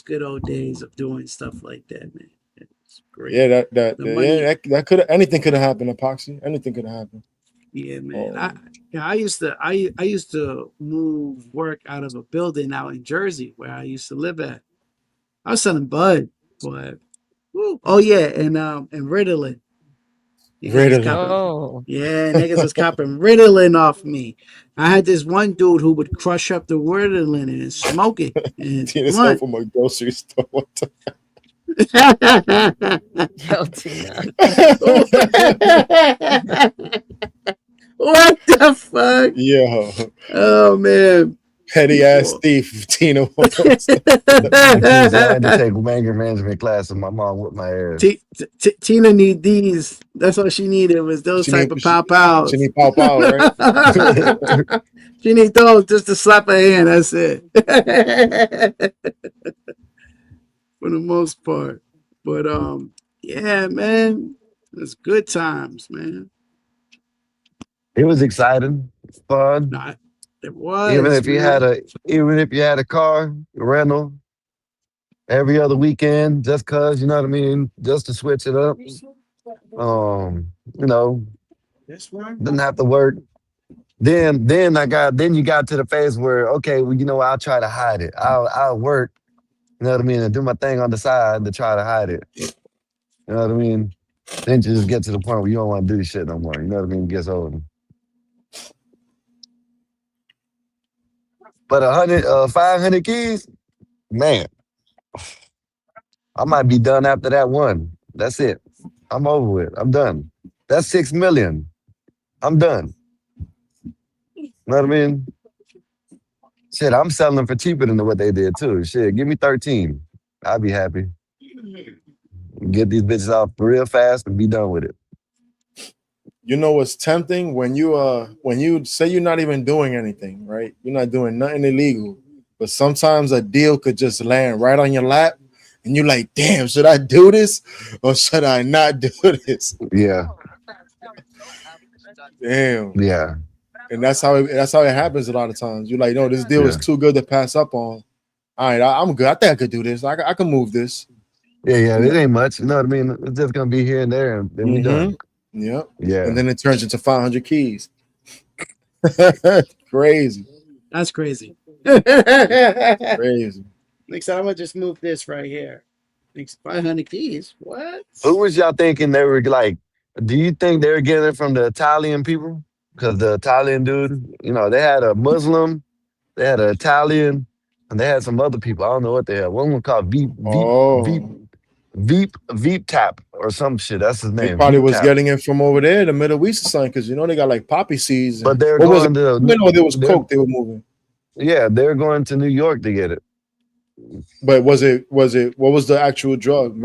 good old days of doing stuff like that, man. It's great. Yeah, The money. that could anything could have happened. Epoxy, anything could have happened. Yeah, man. Um, I used to move work out of a building out in Jersey where I used to live at. I was selling bud, but oh yeah, and Ritalin. Niggas was Ritalin. copping. Oh, Yeah, niggas was copping Ritalin off me. I had this one dude who would crush up the Ritalin and smoke it. And it's Tina's home blunt. from a grocery store one time. yo, Tina. What the fuck? Yo, Oh man. petty ass thief, Tina. Kids, I had to take anger management class, and my mom whipped my ass. Tina need these. That's what she needed was those She type need of pow pows. she need pow pow, right? She need those just to slap her hand. That's it. For the most part. But yeah, man. It's good times, man. It was exciting, fun. Nah, it was, Even if you had a car rental every other weekend, just cause, you know what I mean, just to switch it up. You know, This one? didn't have to work. Then you got to the phase where, okay, well, you know, I'll try to hide it. I'll work, you know what I mean, and do my thing on the side to try to hide it. You know what I mean? Then you just get to the point where you don't want to do this shit no more. You know what I mean? It gets old. But 500 keys, man, I might be done after that one. That's it. I'm over with. I'm done. That's 6 million. I'm done. You know what I mean? Shit, I'm selling them for cheaper than what they did too. Shit, give me 13. I'll be happy. Get these bitches off real fast and be done with it. You know what's tempting when you say you're not even doing anything, right? You're not doing nothing illegal, but sometimes a deal could just land right on your lap, and you're like, "Damn, should I do this or should I not do this?" Yeah. Damn. Yeah. And that's how it happens a lot of times. You're like, "No, this deal is too good to pass up on." All right, I'm good. I think I could do this. I can move this. Yeah, it ain't much. You know what I mean? It's just gonna be here and there, and then we done. Yep. Yeah. And then it turns into 500 keys. Crazy. That's crazy. Crazy. Next time I'm gonna just move this right here. Next 500 keys. What? Who was y'all thinking they were like? Do you think they were getting it from the Italian people? Because the Italian dude, you know, they had a Muslim, they had an Italian, and they had some other people. I don't know what they had. One was called Veep Tap or some shit. That's his They name. probably Veep was Tap. getting it from over there, the Middle East or something, because you know they got like poppy seeds. But they're what was it? going to. You know, there was coke they were moving. Yeah, they're going to New York to get it. But was it what was the actual drug?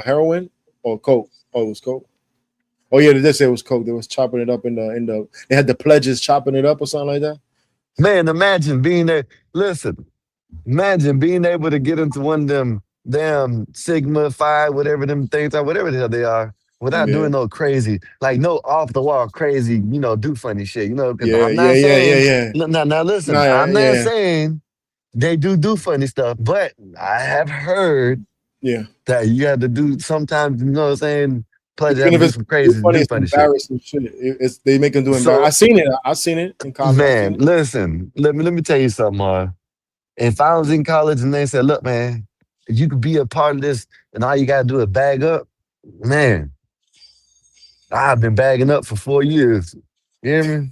Heroin or coke? Oh, it was coke. Oh yeah, they did say it was coke. They was chopping it up in the. They had the pledges chopping it up or something like that. Man, imagine being there. Listen, imagine being able to get into one of them damn Sigma, Phi, whatever them things are, whatever the hell they are, without doing no crazy, like no off the wall crazy, you know, do funny shit, you know. Because I'm not saying. Now listen, I'm not saying they do funny stuff, but I have heard that you have to do sometimes, you know what I'm saying? Pledge have to do some crazy, do funny shit. Embarrassing shit. They make them do embarrassing. I seen it in college. Man, listen, let me tell you something, Mar. If I was in college and they said, look, man, if you could be a part of this and all you got to do is bag up, man, I've been bagging up for 4 years. You hear me?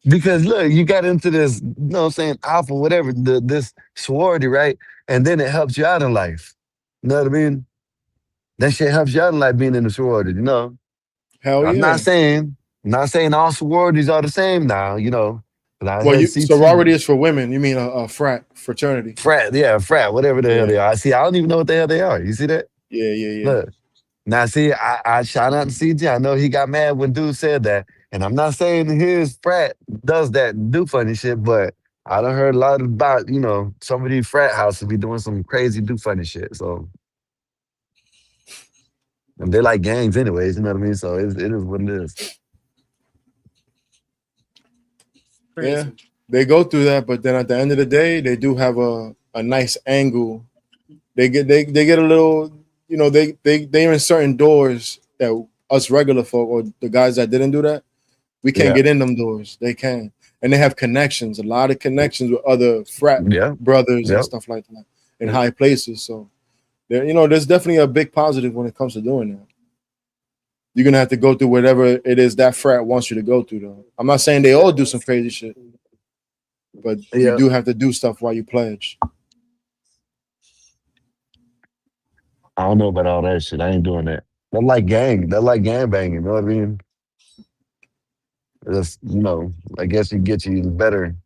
Because look, you got into this, you know what I'm saying, alpha, whatever, this sorority, right? And then it helps you out in life. You know what I mean? That shit helps you out in life being in the sorority, you know? Hell yeah. I'm not saying all sororities are the same now, you know. Well, sorority is for women. You mean a fraternity? Frat, whatever the hell they are. See, I don't even know what the hell they are. You see that? Yeah. Look, now see, I shout out to CJ. I know he got mad when dude said that, and I'm not saying his frat does that and do funny shit, but I done heard a lot about, you know, some of these frat houses be doing some crazy do funny shit. So, and they're like gangs anyways, you know what I mean? So it is what it is. Yeah, they go through that, but then at the end of the day, they do have a nice angle. They get a little, you know, they're in certain doors that us regular folk or the guys that didn't do that, we can't get in them doors. They can, and they have connections, a lot of connections with other frat brothers and stuff like that in high places. So, you know, there's definitely a big positive when it comes to doing that. You're gonna have to go through whatever it is that frat wants you to go through, though. I'm not saying they all do some crazy shit, but you do have to do stuff while you pledge. I don't know about all that shit. I ain't doing that. They're like gang. They're like gang banging. You know what I mean? Just I guess it gets you in better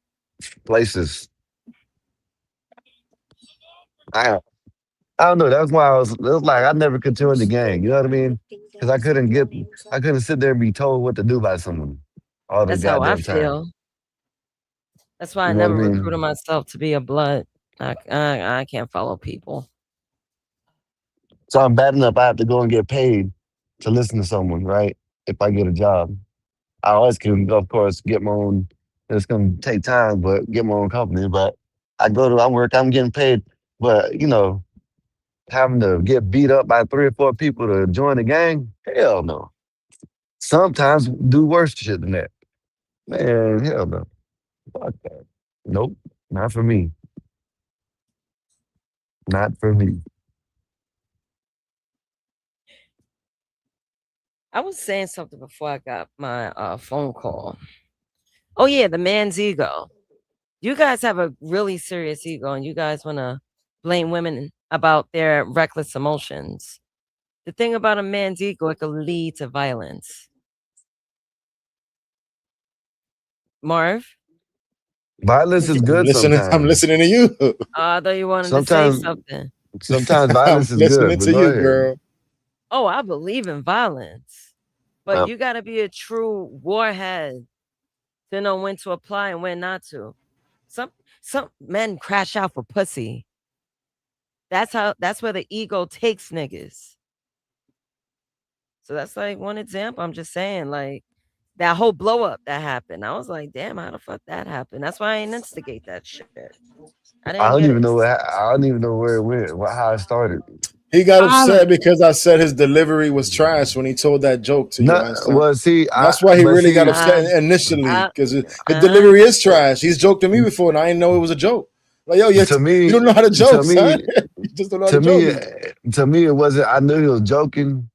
places. I I don't know. That's why it was like I never could join the gang. You know what I mean? Because I couldn't sit there and be told what to do by someone all the That's how I goddamn time. feel. That's why I You know what I never recruited mean? myself to be a blood. I can't follow people. So I'm bad enough. I have to go and get paid to listen to someone, right? If I get a job, I always can, of course, get my own. It's gonna take time, but get my own company. But I work. I'm getting paid, but having to get beat up by 3 or 4 people to join the gang, hell no. Sometimes do worse shit than that. Man, hell no. Fuck that. Nope. Not for me. Not for me. I was saying something before I got my phone call. Oh yeah, the man's ego. You guys have a really serious ego, and you guys want to blame women about their reckless emotions. The thing about a man's ego, it can lead to violence. Marv, Violence is I'm good listening. I'm sometimes. listening to you. I thought you wanted to say Sometimes something. sometimes I'm violence is listening good, but to go you, ahead. girl. Oh, I believe in violence, but Well, you got to be a true warhead to know when to apply and when not to. Some some men crash out for pussy. That's where the ego takes niggas. So that's like one example. I'm just saying, like that whole blow up that happened. I was like, damn, how the fuck that happened? That's why I didn't instigate that shit. I I didn't don't get even it. know I don't even know where it went, how it started. He got I upset because I said his delivery was trash when he told that joke to you, No, Einstein. well, see, That's why he but really got see, upset Uh, initially uh, because his uh, delivery is trash. He's joked to me before, and I didn't know it was a joke. Like, yo, to you me, don't know how to to joke, son. me, You just don't know how to to joke. me, to me, it wasn't. I knew he was joking,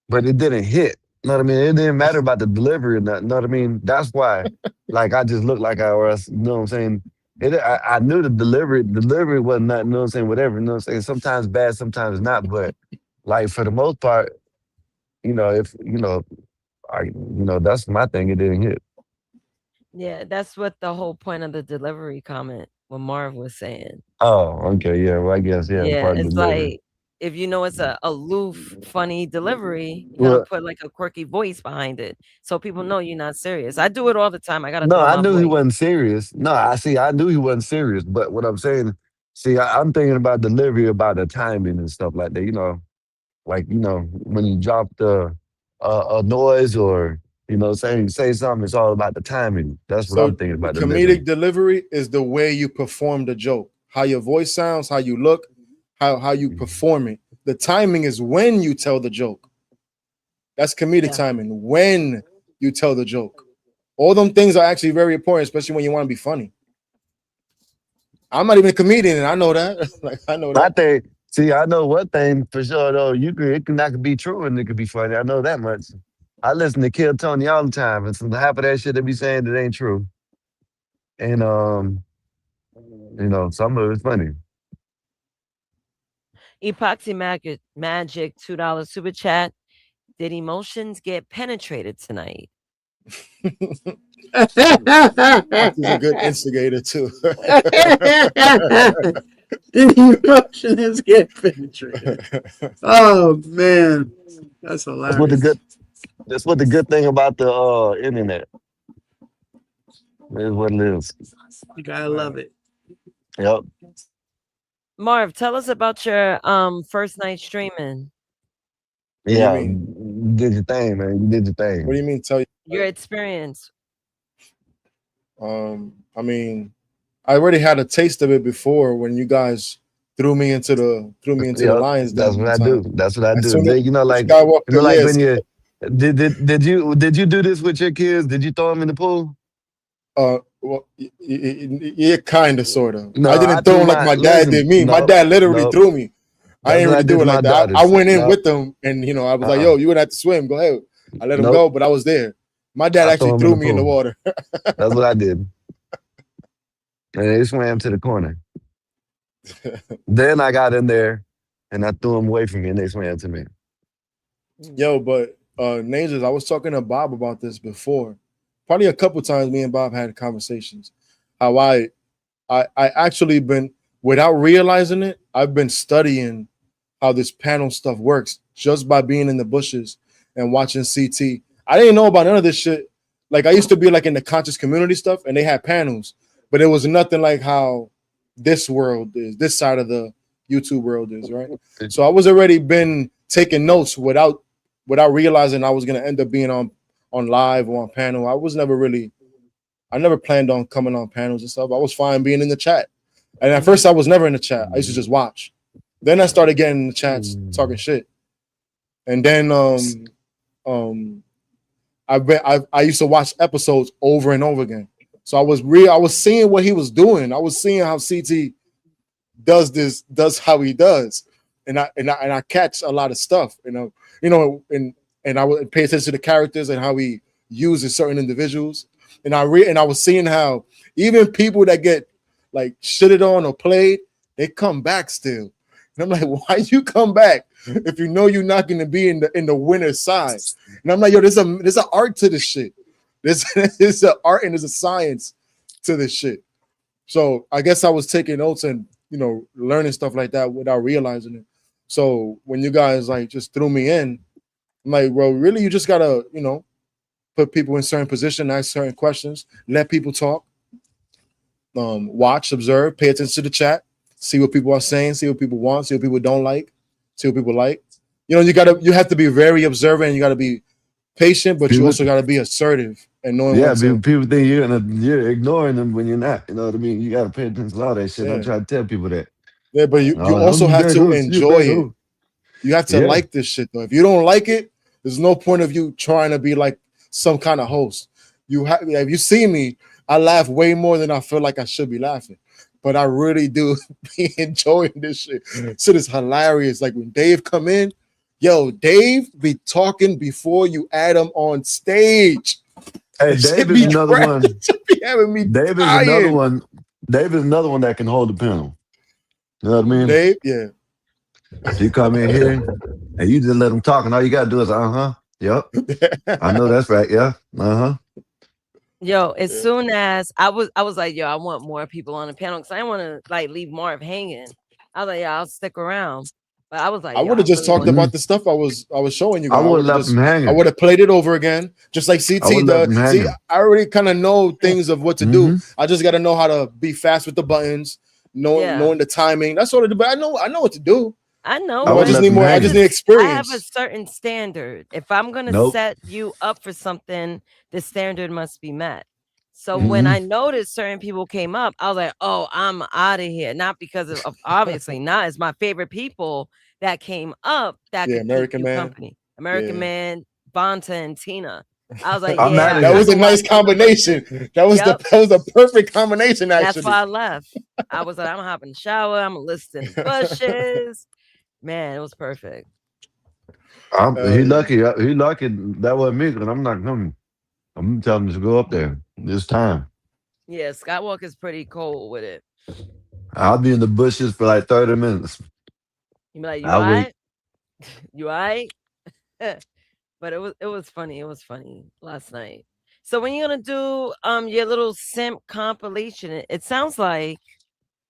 but it didn't hit. You know what I mean? It didn't matter about the delivery or not. You know what I mean? That's why, like, I just looked like I was. You know what I'm saying? I knew the delivery wasn't not. You know what I'm saying? Whatever. You know what I'm saying? Sometimes bad, sometimes not. But like for the most part, if that's my thing. It didn't hit. yeah, that's what the whole point of the delivery comment what Marv was saying. Oh, okay, yeah. Well, I guess yeah, Yeah, part of the it's delivery. like if you know it's a aloof, funny delivery, you gotta Well, put like a quirky voice behind it so people know you're not serious. I do it all the time. I gotta no, throw I my knew he voice. wasn't serious. No, I knew he wasn't serious. But what I'm saying, see, I'm thinking about delivery, about the timing and stuff like that. Like when you drop a noise or say something, it's all about the timing. That's what I'm So thinking the about delivery. comedic delivery is the way you perform the joke, how your voice sounds, how you look, how you perform it. The timing is when you tell the joke. That's comedic Yeah. timing. When you tell the joke. All them things are actually very important, especially when you want to be funny. I'm not even a comedian, and I know that. Like I know I that. think. See, I know one thing for sure though. That could be true and it could be funny. I know that much. I listen to Kill Tony all the time, and some half of that shit they be saying that ain't true. And some of it's funny. Epoxy Magic $2 super chat. Did emotions get penetrated tonight? Fox is a good instigator too. The emotion is getting penetrated. Oh man, that's That's what the hilarious. good. That's what the good thing about the internet is. What it is. You gotta love it. Yep. Marv, tell us about your first night streaming. What do you Yeah. mean? You did your thing, man. You did your What do thing. you mean? Tell you? Your experience. I mean, I already had a taste of it before when you guys threw me into the Yep. lions That's den what one I time. do. That's what I As do. soon You know, as like Skywalker, when yes. you did you do this with your kids? Did you throw them in the pool? Well, yeah, kind of, sort of. No, I I didn't throw threw him like my my dad did listen. me. My No, dad literally no. threw me. I That's didn't what I really did do to it my like that. I daughters. went in No, with them, and I was like, uh-uh. "Yo, you gonna have to swim. Go ahead." I let him Nope. go, but I was there. My dad I actually threw them in threw the me in the pool. water. That's what I did. And they swam to the corner. Then I got in there and I threw them away from me and they swam to me. Yo, but Nazers, I was talking to Bob about this before. Probably a couple times me and Bob had conversations. How I actually been, without realizing it, I've been studying how this panel stuff works just by being in the bushes and watching CT. I didn't know about none of this shit. Like I used to be like in the conscious community stuff, and they had panels, but it was nothing like how this world is, this side of the YouTube world is, right? So I was already been taking notes without realizing I was gonna end up being on live or on panel. I never planned on coming on panels and stuff. I was fine being in the chat. And at first I was never in the chat. I used to just watch. Then I started getting in the chats talking shit. And then I used to watch episodes over and over again. So I was seeing what he was doing. I was seeing how CT does how he does. And I catch a lot of stuff, and I would pay attention to the characters and how he uses certain individuals. And I was seeing how even people that get like shitted on or played, they come back still. And I'm like, why you come back if you know you're not going to be in the winner's side? And I'm like, yo, there's an art to this shit. There's an art and there's a science to this shit. So I guess I was taking notes and learning stuff like that without realizing it. So when you guys like just threw me in, I'm like, well, really, you just gotta put people in certain positions, ask certain questions, let people talk, watch, observe, pay attention to the chat, see what people are saying, see what people want, see what people don't like, see what people like. You have to be very observant, and you got to be patient, but you also got to be assertive and knowing. Yeah, people think you're ignoring them when you're not. You know what I mean? You got to pay attention to all that shit. I try to tell people that. Yeah, but you also have to enjoy it. You have to like this shit though. If you don't like it, there's no point of you trying to be like some kind of host. If you see me, I laugh way more than I feel like I should be laughing. But I really do be enjoying this shit. So it's hilarious. Like when Dave come in, yo, Dave be talking before you add him on stage. Hey, Dave is another one. Be having me Dave is another one. Dave is another one that can hold the panel. You know what I mean? Dave, yeah. You come in here and you just let him talk, and all you gotta do is yep. I know that's right. Yeah. Yo, as soon as I was like, yo, I want more people on the panel because I didn't want to like leave Marv hanging. I was like, yeah, I'll stick around. But I was like, I would have just talked about the stuff I was showing you guys. I would have left him hanging. I would have played it over again, just like CT does. See, I already kind of know things of what to do. I just got to know how to be fast with the buttons, knowing the timing. That's all it is. But I know what to do. I know. I just need more. I just need experience. I have a certain standard. If I'm gonna set you up for something, the standard must be met. So when I noticed certain people came up, I was like, oh, I'm out of here. Not because of obviously not as my favorite people that came up that could American Man. Company. American Man, Bonta, and Tina. I was like, that was a nice combination. That was the perfect combination, actually. That's why I left. I was like, I'm gonna hop in the shower, I'm gonna listen to bushes. Man, it was perfect. He lucky. He lucky that wasn't me, because I'm not coming. I'm telling him to go up there this time. Yeah, Skywalker's pretty cold with it. I'll be in the bushes for like 30 minutes. You be like, you all right? You all right? But it was funny. It was funny last night. So when you're gonna do your little simp compilation, it sounds like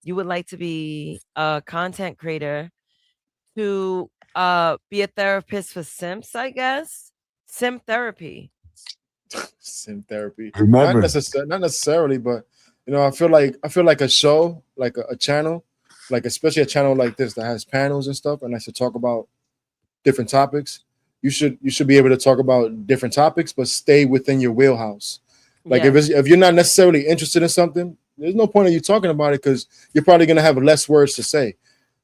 you would like to be a content creator to be a therapist for simps, I guess. Simp therapy. Simp therapy. Remember. Not necessarily, but I feel like a show, like a channel, like especially a channel like this that has panels and stuff, and I should talk about different topics. You should be able to talk about different topics, but stay within your wheelhouse. Like if you're not necessarily interested in something, there's no point in you talking about it, because you're probably gonna have less words to say.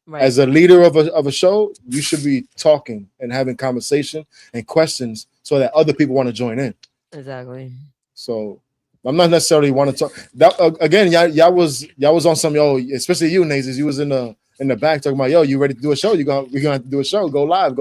Right. As a leader of a show, you should be talking and having conversation and questions so that other people want to join in. Exactly. So I'm not necessarily want to talk. That again, y'all was on some especially you, Nazes. You was in the back talking about you ready to do a show? We're gonna have to do a show. Go live.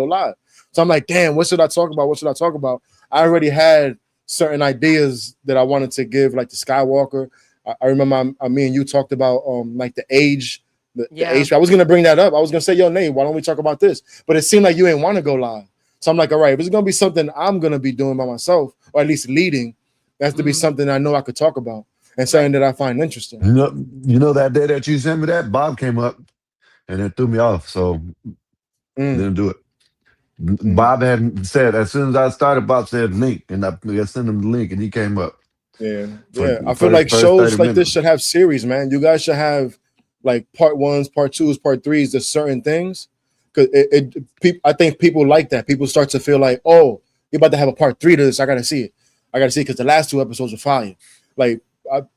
So I'm like, damn, what should I talk about? I already had certain ideas that I wanted to give, like the Skywalker. I remember me and you talked about like the age. The age. I was gonna bring that up. I was gonna say, yo, Nate, why don't we talk about this? But it seemed like you didn't want to go live. So I'm like, all right, if it's gonna be something I'm gonna be doing by myself, or at least leading, that has to be something I know I could talk about and something that I find interesting. You know that day that you sent me that, Bob came up and it threw me off, so didn't do it. Bob had said as soon as I started, Bob said link, and I sent him the link, and he came up. Yeah, For yeah. I the feel like first shows 30 like this minutes. should have series, man. You guys should have like part ones, part twos, part threes to certain things. Cause I think people like that. People start to feel like, oh, you're about to have a part 3 to this. I gotta see it. I gotta see it because the last 2 episodes are fire. Like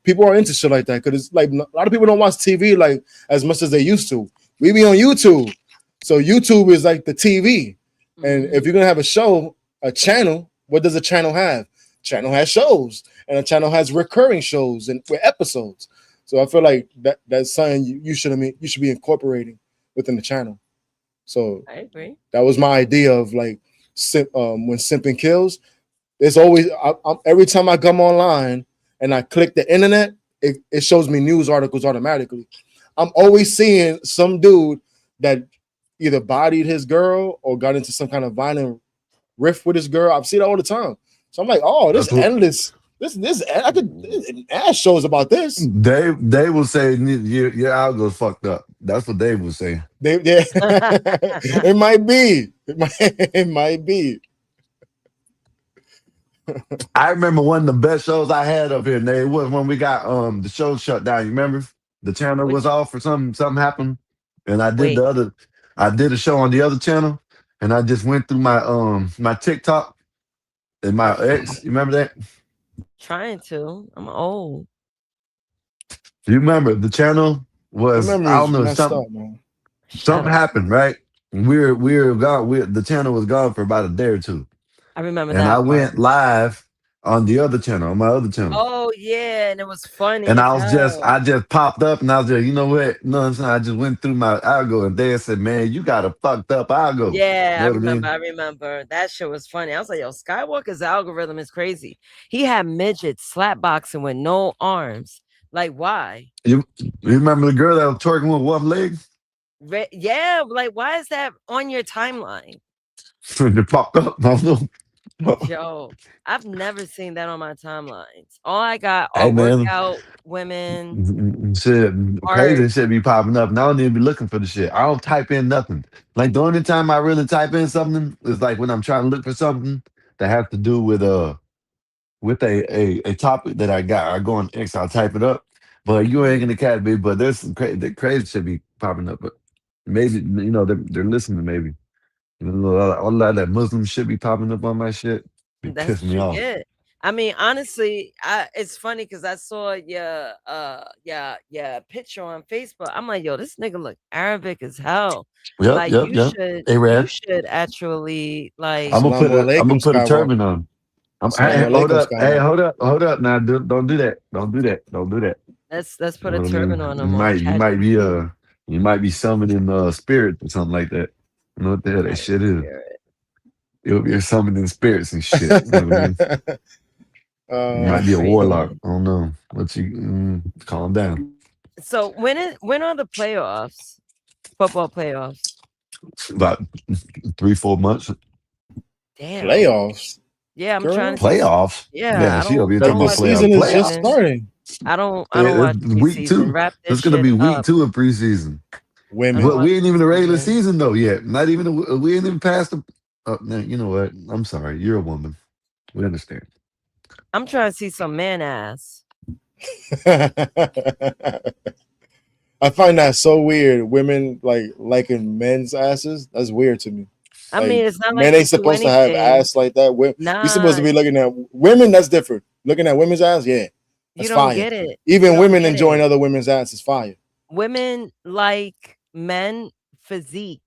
people are into shit like that because it's like a lot of people don't watch TV like as much as they used to. We be on YouTube, so YouTube is like the TV. And if you're gonna have a show, a channel, what does a channel have? Channel has shows, and a channel has recurring shows and with episodes. So I feel like that's something you should be incorporating within the channel. So I agree. that was my idea of like when simping kills. It's always every time I come online and I click the internet, it shows me news articles automatically. I'm always seeing some dude that either bodied his girl or got into some kind of violent riff with his girl. I see it all the time. So I'm like, oh, this endless. This I could ass shows about this. Dave will say your algo's fucked up. That's what Dave will say. It might be. It might be. I remember one of the best shows I had up here, Nate, was when we got the show shut down. You remember? The channel was off or something happened. And I did I did a show on the other channel, and I just went through my TikTok and my ex. You remember that? Trying to. I'm old. You remember the channel was Your memory I is don't know messed something up, man. something happened, right? We were gone. The channel was gone for about a day or two. I remember And I that part. went live on the other channel, on my other channel. Oh yeah, and it was funny And as I hell. just popped up and I was just, you know what? No, I'm saying I just went through my algo and they said, man, you got a fucked up algo. Yeah, You know what I mean? I remember. That shit was funny. I was like, yo, Skywalker's algorithm is crazy. He had midgets slapboxing with no arms. Like, why? You remember the girl that was twerking with one leg? Yeah, like, why is that on your timeline? It popped up. I don't know. Yo, I've never seen that on my timelines. All I got Hey are man, workout women. shit, Art. crazy shit be popping up, and I don't even be looking for the shit. I don't type in nothing. Like the only time I really type in something is like when I'm trying to look for something that has to do with a topic that I got. I go on X, I'll type it up. But you ain't gonna catch me. But there's some crazy shit be popping up. But maybe they're listening. Maybe a lot of that Muslim shit be popping up on my shit. Be That's pissing what me you off. get. I mean, honestly, it's funny because I saw your picture on Facebook. I'm like, yo, this nigga look Arabic as hell. Yep, Like yep, yep. you Arab. should actually like I'm Assalamu gonna alaikum, put a turban Skywalker. on. Assalamu Hold alaikum, up, hey, Skywalker. hold up. Now, don't do that. Don't do that. Don't do that. let's You put know a what I turban mean? on him on You might be summoning spirit or something like that. You know what the hell that shit is? You're summoning spirits and shit. You know what I mean? You might be a warlock. I don't know. Calm down. So when are the playoffs? Football playoffs. About 3-4 months. Damn. Playoffs. Yeah, I'm Girl. trying to Playoffs. Yeah, I she over don't here I don't talking about watch playoffs. Season is just Playoffs. starting. I don't watch Week preseason. 2. Wrap It's this gonna be shit week up. 2 of preseason. Women. But we ain't even the regular preseason. season though yet. Not even we ain't even past the. Now, you know what? I'm sorry. You're a woman. We understand. I'm trying to see some man ass. I find that so weird. Women like liking men's asses. That's weird to me. I Like, mean, it's not like men you ain't do supposed to have anything. ass like that. You're supposed Nah, to be looking at women. That's different. Looking at women's ass, yeah, that's you don't fire. get it. Even You don't women get enjoying it. other women's ass is fire. Women like men physique.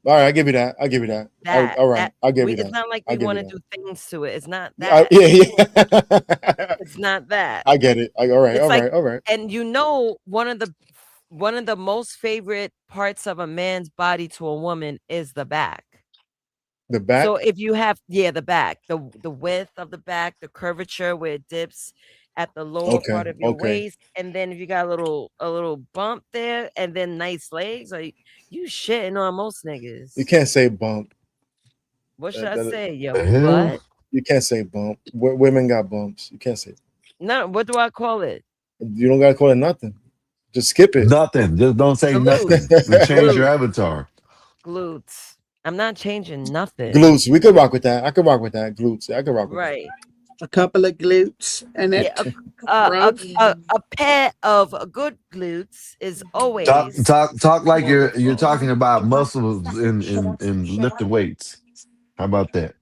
All right, I give you that. I give you that. That All right, I'll give you it's that. not like I'll we give want you to that. do things to it. It's not Yeah, that. yeah. It's not that. I get it. All right, It's all like, right, all right. and one of the most favorite parts of a man's body to a woman is the back. The back. So if you have the back, the width of the back, the curvature where it dips at the lower part of your waist, and then if you got a little bump there, and then nice legs, like you shitting on most niggas. You can't say bump. What should I That- say? Your The hell? butt? you can't say bump. Women got bumps. You can't say. No, what do I call it? You don't gotta call it nothing. Just skip it. Nothing. Just don't say nothing. And change your avatar. Glutes. I'm not changing nothing. Glutes. We could rock with that. I could rock with that. Glutes. I could rock with Right. A couple of glutes and it. Yeah, a pair of good glutes is always Talk like you're talking about muscles in lifting weights. How about that?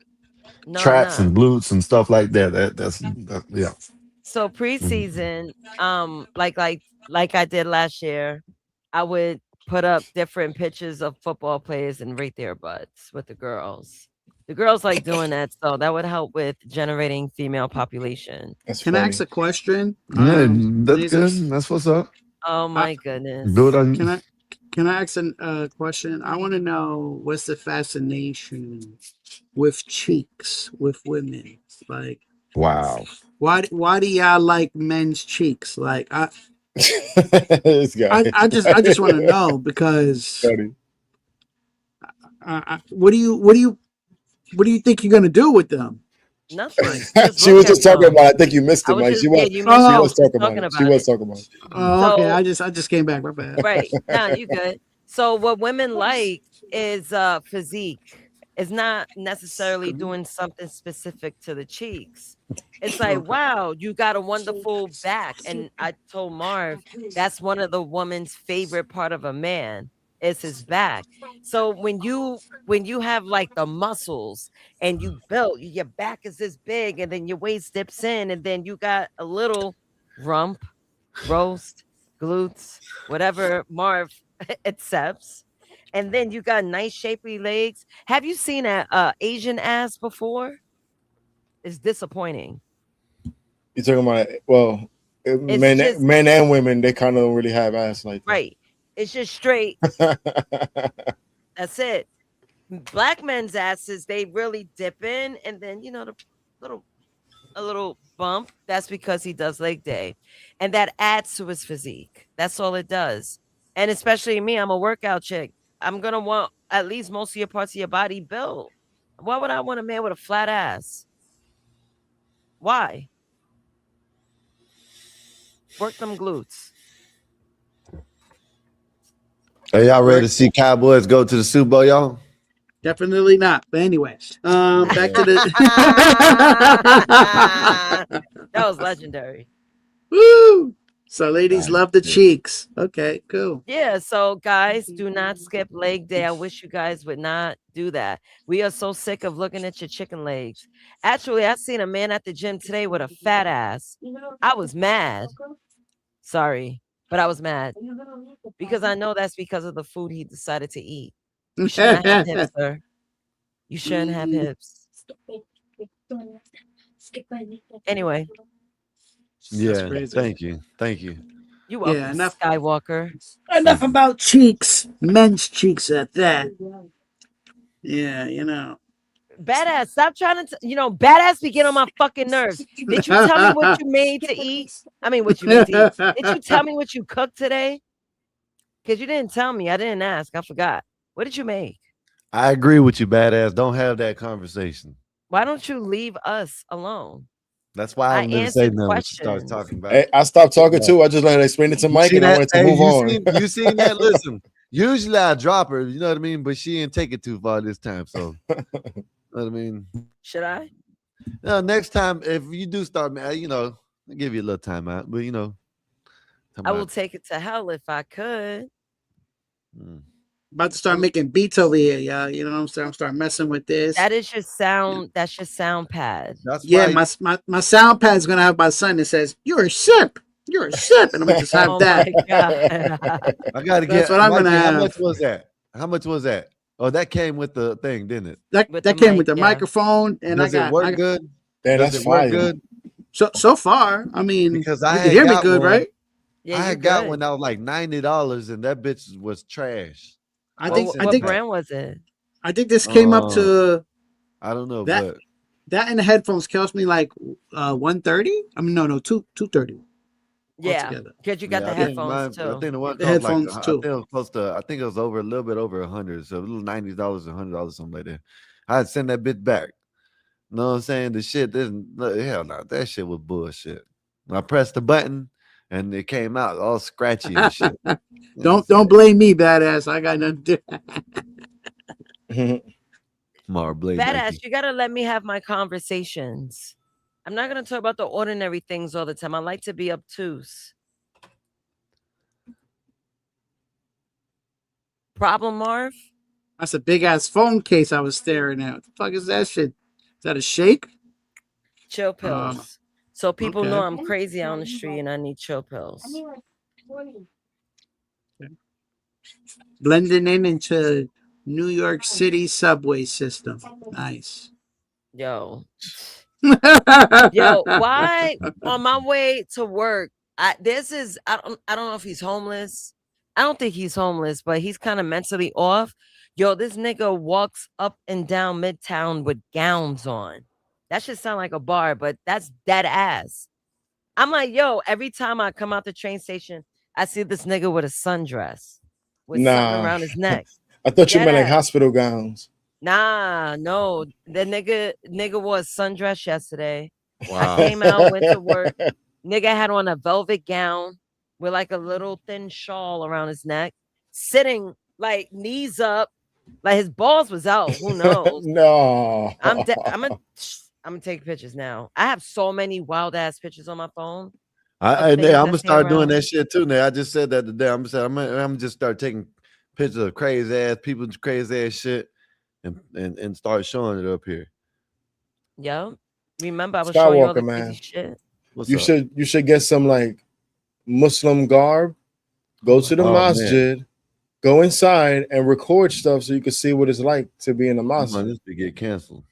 No, Traps no. and glutes and stuff like that. That's yeah. So preseason, like I did last year, I would put up different pictures of football players and rate their butts with the girls. The girls like doing that, so that would help with generating female population. Can I ask a question? Yeah, that's Jesus? good. That's what's up. Oh my goodness. Good on you. Can I ask a question? I want to know what's the fascination with cheeks with women? Like, Wow. why do y'all like men's cheeks? Like, this guy. I just want to know because what do you think you're gonna do with them? Nothing. She was just talking about. I think you missed it, Mike. She was. you She missed it. was talking about it. She was talking about it. Oh, okay. So- I just came back. My bad. Right. No, you good. So what women like is physique. It's not necessarily doing something specific to the cheeks. It's like, wow, you got a wonderful back. And I told Marv that's one of the woman's favorite part of a man is his back. So when you have like the muscles and you built, your back is this big, and then your waist dips in, and then you got a little rump, roast, glutes, whatever Marv accepts. And then you got nice shapely legs. Have you seen a Asian ass before? It's disappointing. You're talking about men and women. They kind of don't really have ass like that. Right. It's just straight. That's it. Black men's asses, they really dip in, and then the a little bump. That's because he does leg day, and that adds to his physique. That's all it does. And especially me, I'm a workout chick. I'm gonna want at least most of your parts of your body built. Why would I want a man with a flat ass? Why? Work them glutes. Are y'all ready to see Cowboys go to the Super Bowl, y'all? Definitely not. But anyway, back to the. That was legendary. Woo! So ladies love the cheeks. Okay, cool. Yeah, so guys, do not skip leg day. I wish you guys would not do that. We are so sick of looking at your chicken legs. Actually, I seen a man at the gym today with a fat ass. I was mad. Sorry, but I was mad because I know that's because of the food he decided to eat. You shouldn't have hips, sir. You shouldn't have hips. Anyway. Yeah, thank you. You welcome, Yeah, enough Skywalker. Enough about cheeks. Men's cheeks at that. Yeah, Badass, stop trying to, badass be getting on my fucking nerves. Did you tell me what you made to eat? I mean, what you made to eat. Did you tell me what you cooked today? Because you didn't tell me. I didn't ask. I forgot. What did you make? I agree with you, badass. Don't have that conversation. Why don't you leave us alone? That's why I didn't say nothing when she started talking about it. I stopped talking too. I just let her explain it to Mike, and I wanted to move on. You seen that? Listen, usually I drop her, you know what I mean? But she didn't take it too far this time. So, you know what I mean? Should I? No, next time, if you do start, I'll give you a little time out. But, I will take it to hell if I could. About to start making beats over here, y'all. You know what I'm saying? I'm start messing with this. That is your sound. That's your sound pad. My sound pad's gonna have my son that says, "You're a simp. You're a simp," and I'm gonna just have that. I gotta get. That's what I'm gonna have. How much was that? How much was that? Oh, that came with the thing, didn't it? That came with the microphone, and Does it work good? Does it work good? So far, I mean, Because you I can had hear me got good, one. right? I had got one that was like $90, and that bitch was trash. I think. What brand was it? I think this came up to. I don't know, that. but That and the headphones cost me like $130. I mean, no, $230. Yeah, because you got the headphones too. I think the one The cost headphones, too. I think it was close to. I think it was over a little bit over $100. So a little $90, $100, something like that. I'd send that bitch back. You know what I'm saying? The shit didn't. Hell no, that shit was bullshit. I pressed the button and it came out all scratchy and shit. Don't blame me, badass. I got nothing to do. Blame Badass, Nike. you gotta let me have my conversations. I'm not gonna talk about the ordinary things all the time. I like to be obtuse. Problem, Marv? That's a big ass phone case I was staring at. What the fuck is that shit? Is that a shake? Chill pills. So people know okay. I'm crazy on the street and I need chill pills. Blending in into New York City subway system. Nice. Yo. Yo, why on my way to work? I don't know if he's homeless. I don't think he's homeless, but he's kind of mentally off. Yo, this nigga walks up and down Midtown with gowns on. That should sound like a bar, but that's dead ass. I'm like, yo, every time I come out the train station, I see this nigga with a sundress with something around his neck. I thought you Dead meant like ass. hospital gowns. Nah, no. The nigga wore a sundress yesterday. Wow. I came out, went to work. Nigga had on a velvet gown with like a little thin shawl around his neck, sitting like knees up, like his balls was out. Who knows? No. I'm gonna take pictures now. I have so many wild ass pictures on my phone. I'm things gonna that start came doing around. that shit too. Now I just said that today. I'm gonna just start taking pictures of crazy ass people's crazy ass shit and start showing it up here. Yo, remember I was showing you all Skywalker, the man. crazy shit. What's You up? should get some like Muslim garb. Go to the Oh, man. masjid, go inside and record stuff so you can see what it's like to be in a I want masjid. this to get canceled.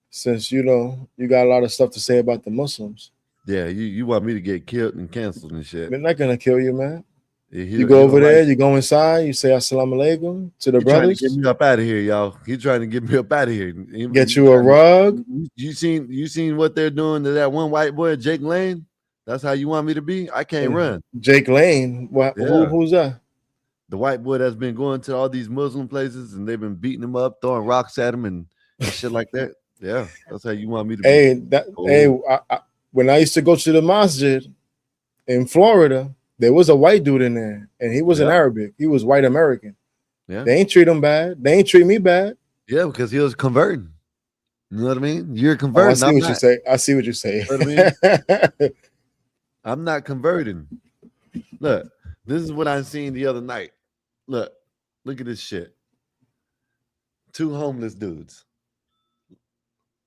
Since you know you got a lot of stuff to say about the Muslims. Yeah, you want me to get killed and canceled and shit. They're not gonna kill you, man. Yeah, You go over there, you go inside, you say assalamu alaikum to the He trying to brothers. get me up out of here, y'all. He trying to get me up out of here. Get you a rug. You seen what they're doing to that one white boy, Jake Lane? That's how you want me to be? I can't run. Jake Lane. Yeah. Who's that? The white boy that's been going to all these Muslim places and they've been beating him up, throwing rocks at him and shit like that. Yeah, that's how you want me to be. Hey, when I used to go to the masjid in Florida, there was a white dude in there, and he wasn't Arabic. He was white American. Yeah, they ain't treat him bad. They ain't treat me bad. Yeah, because he was converting. You know what I mean? You're Oh, converting. I see what you say. I see what you say. You know what I mean? I'm not converting. Look, this is what I seen the other night. Look at this shit. 2 homeless dudes.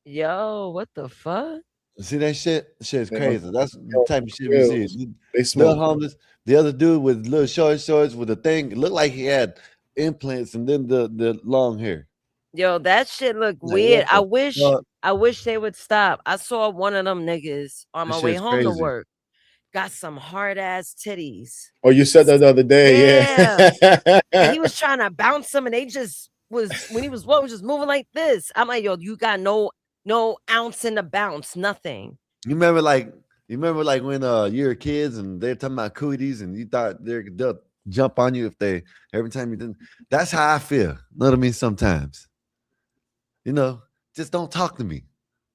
Yo, what the fuck? See that shit? Shit's They crazy. don't- That's the type of shit we pills. see. They The smoke. homeless. The other dude with little shorts with a thing. It looked like he had implants and then the long hair. Yo, that shit look Like, weird. what the fuck? I wish they would stop. I saw one of them niggas on This my way shit's home to crazy. work. Got some hard ass titties. Oh, you said that the other day, yeah. And he was trying to bounce them, and they just was when he was just moving like this. I'm like, yo, you got no ounce in the bounce, nothing. You remember when you're kids and they're talking about cooties and you thought they'll jump on you if they every time you didn't. That's how I feel. You know what I mean? Sometimes. You know, just don't talk to me. You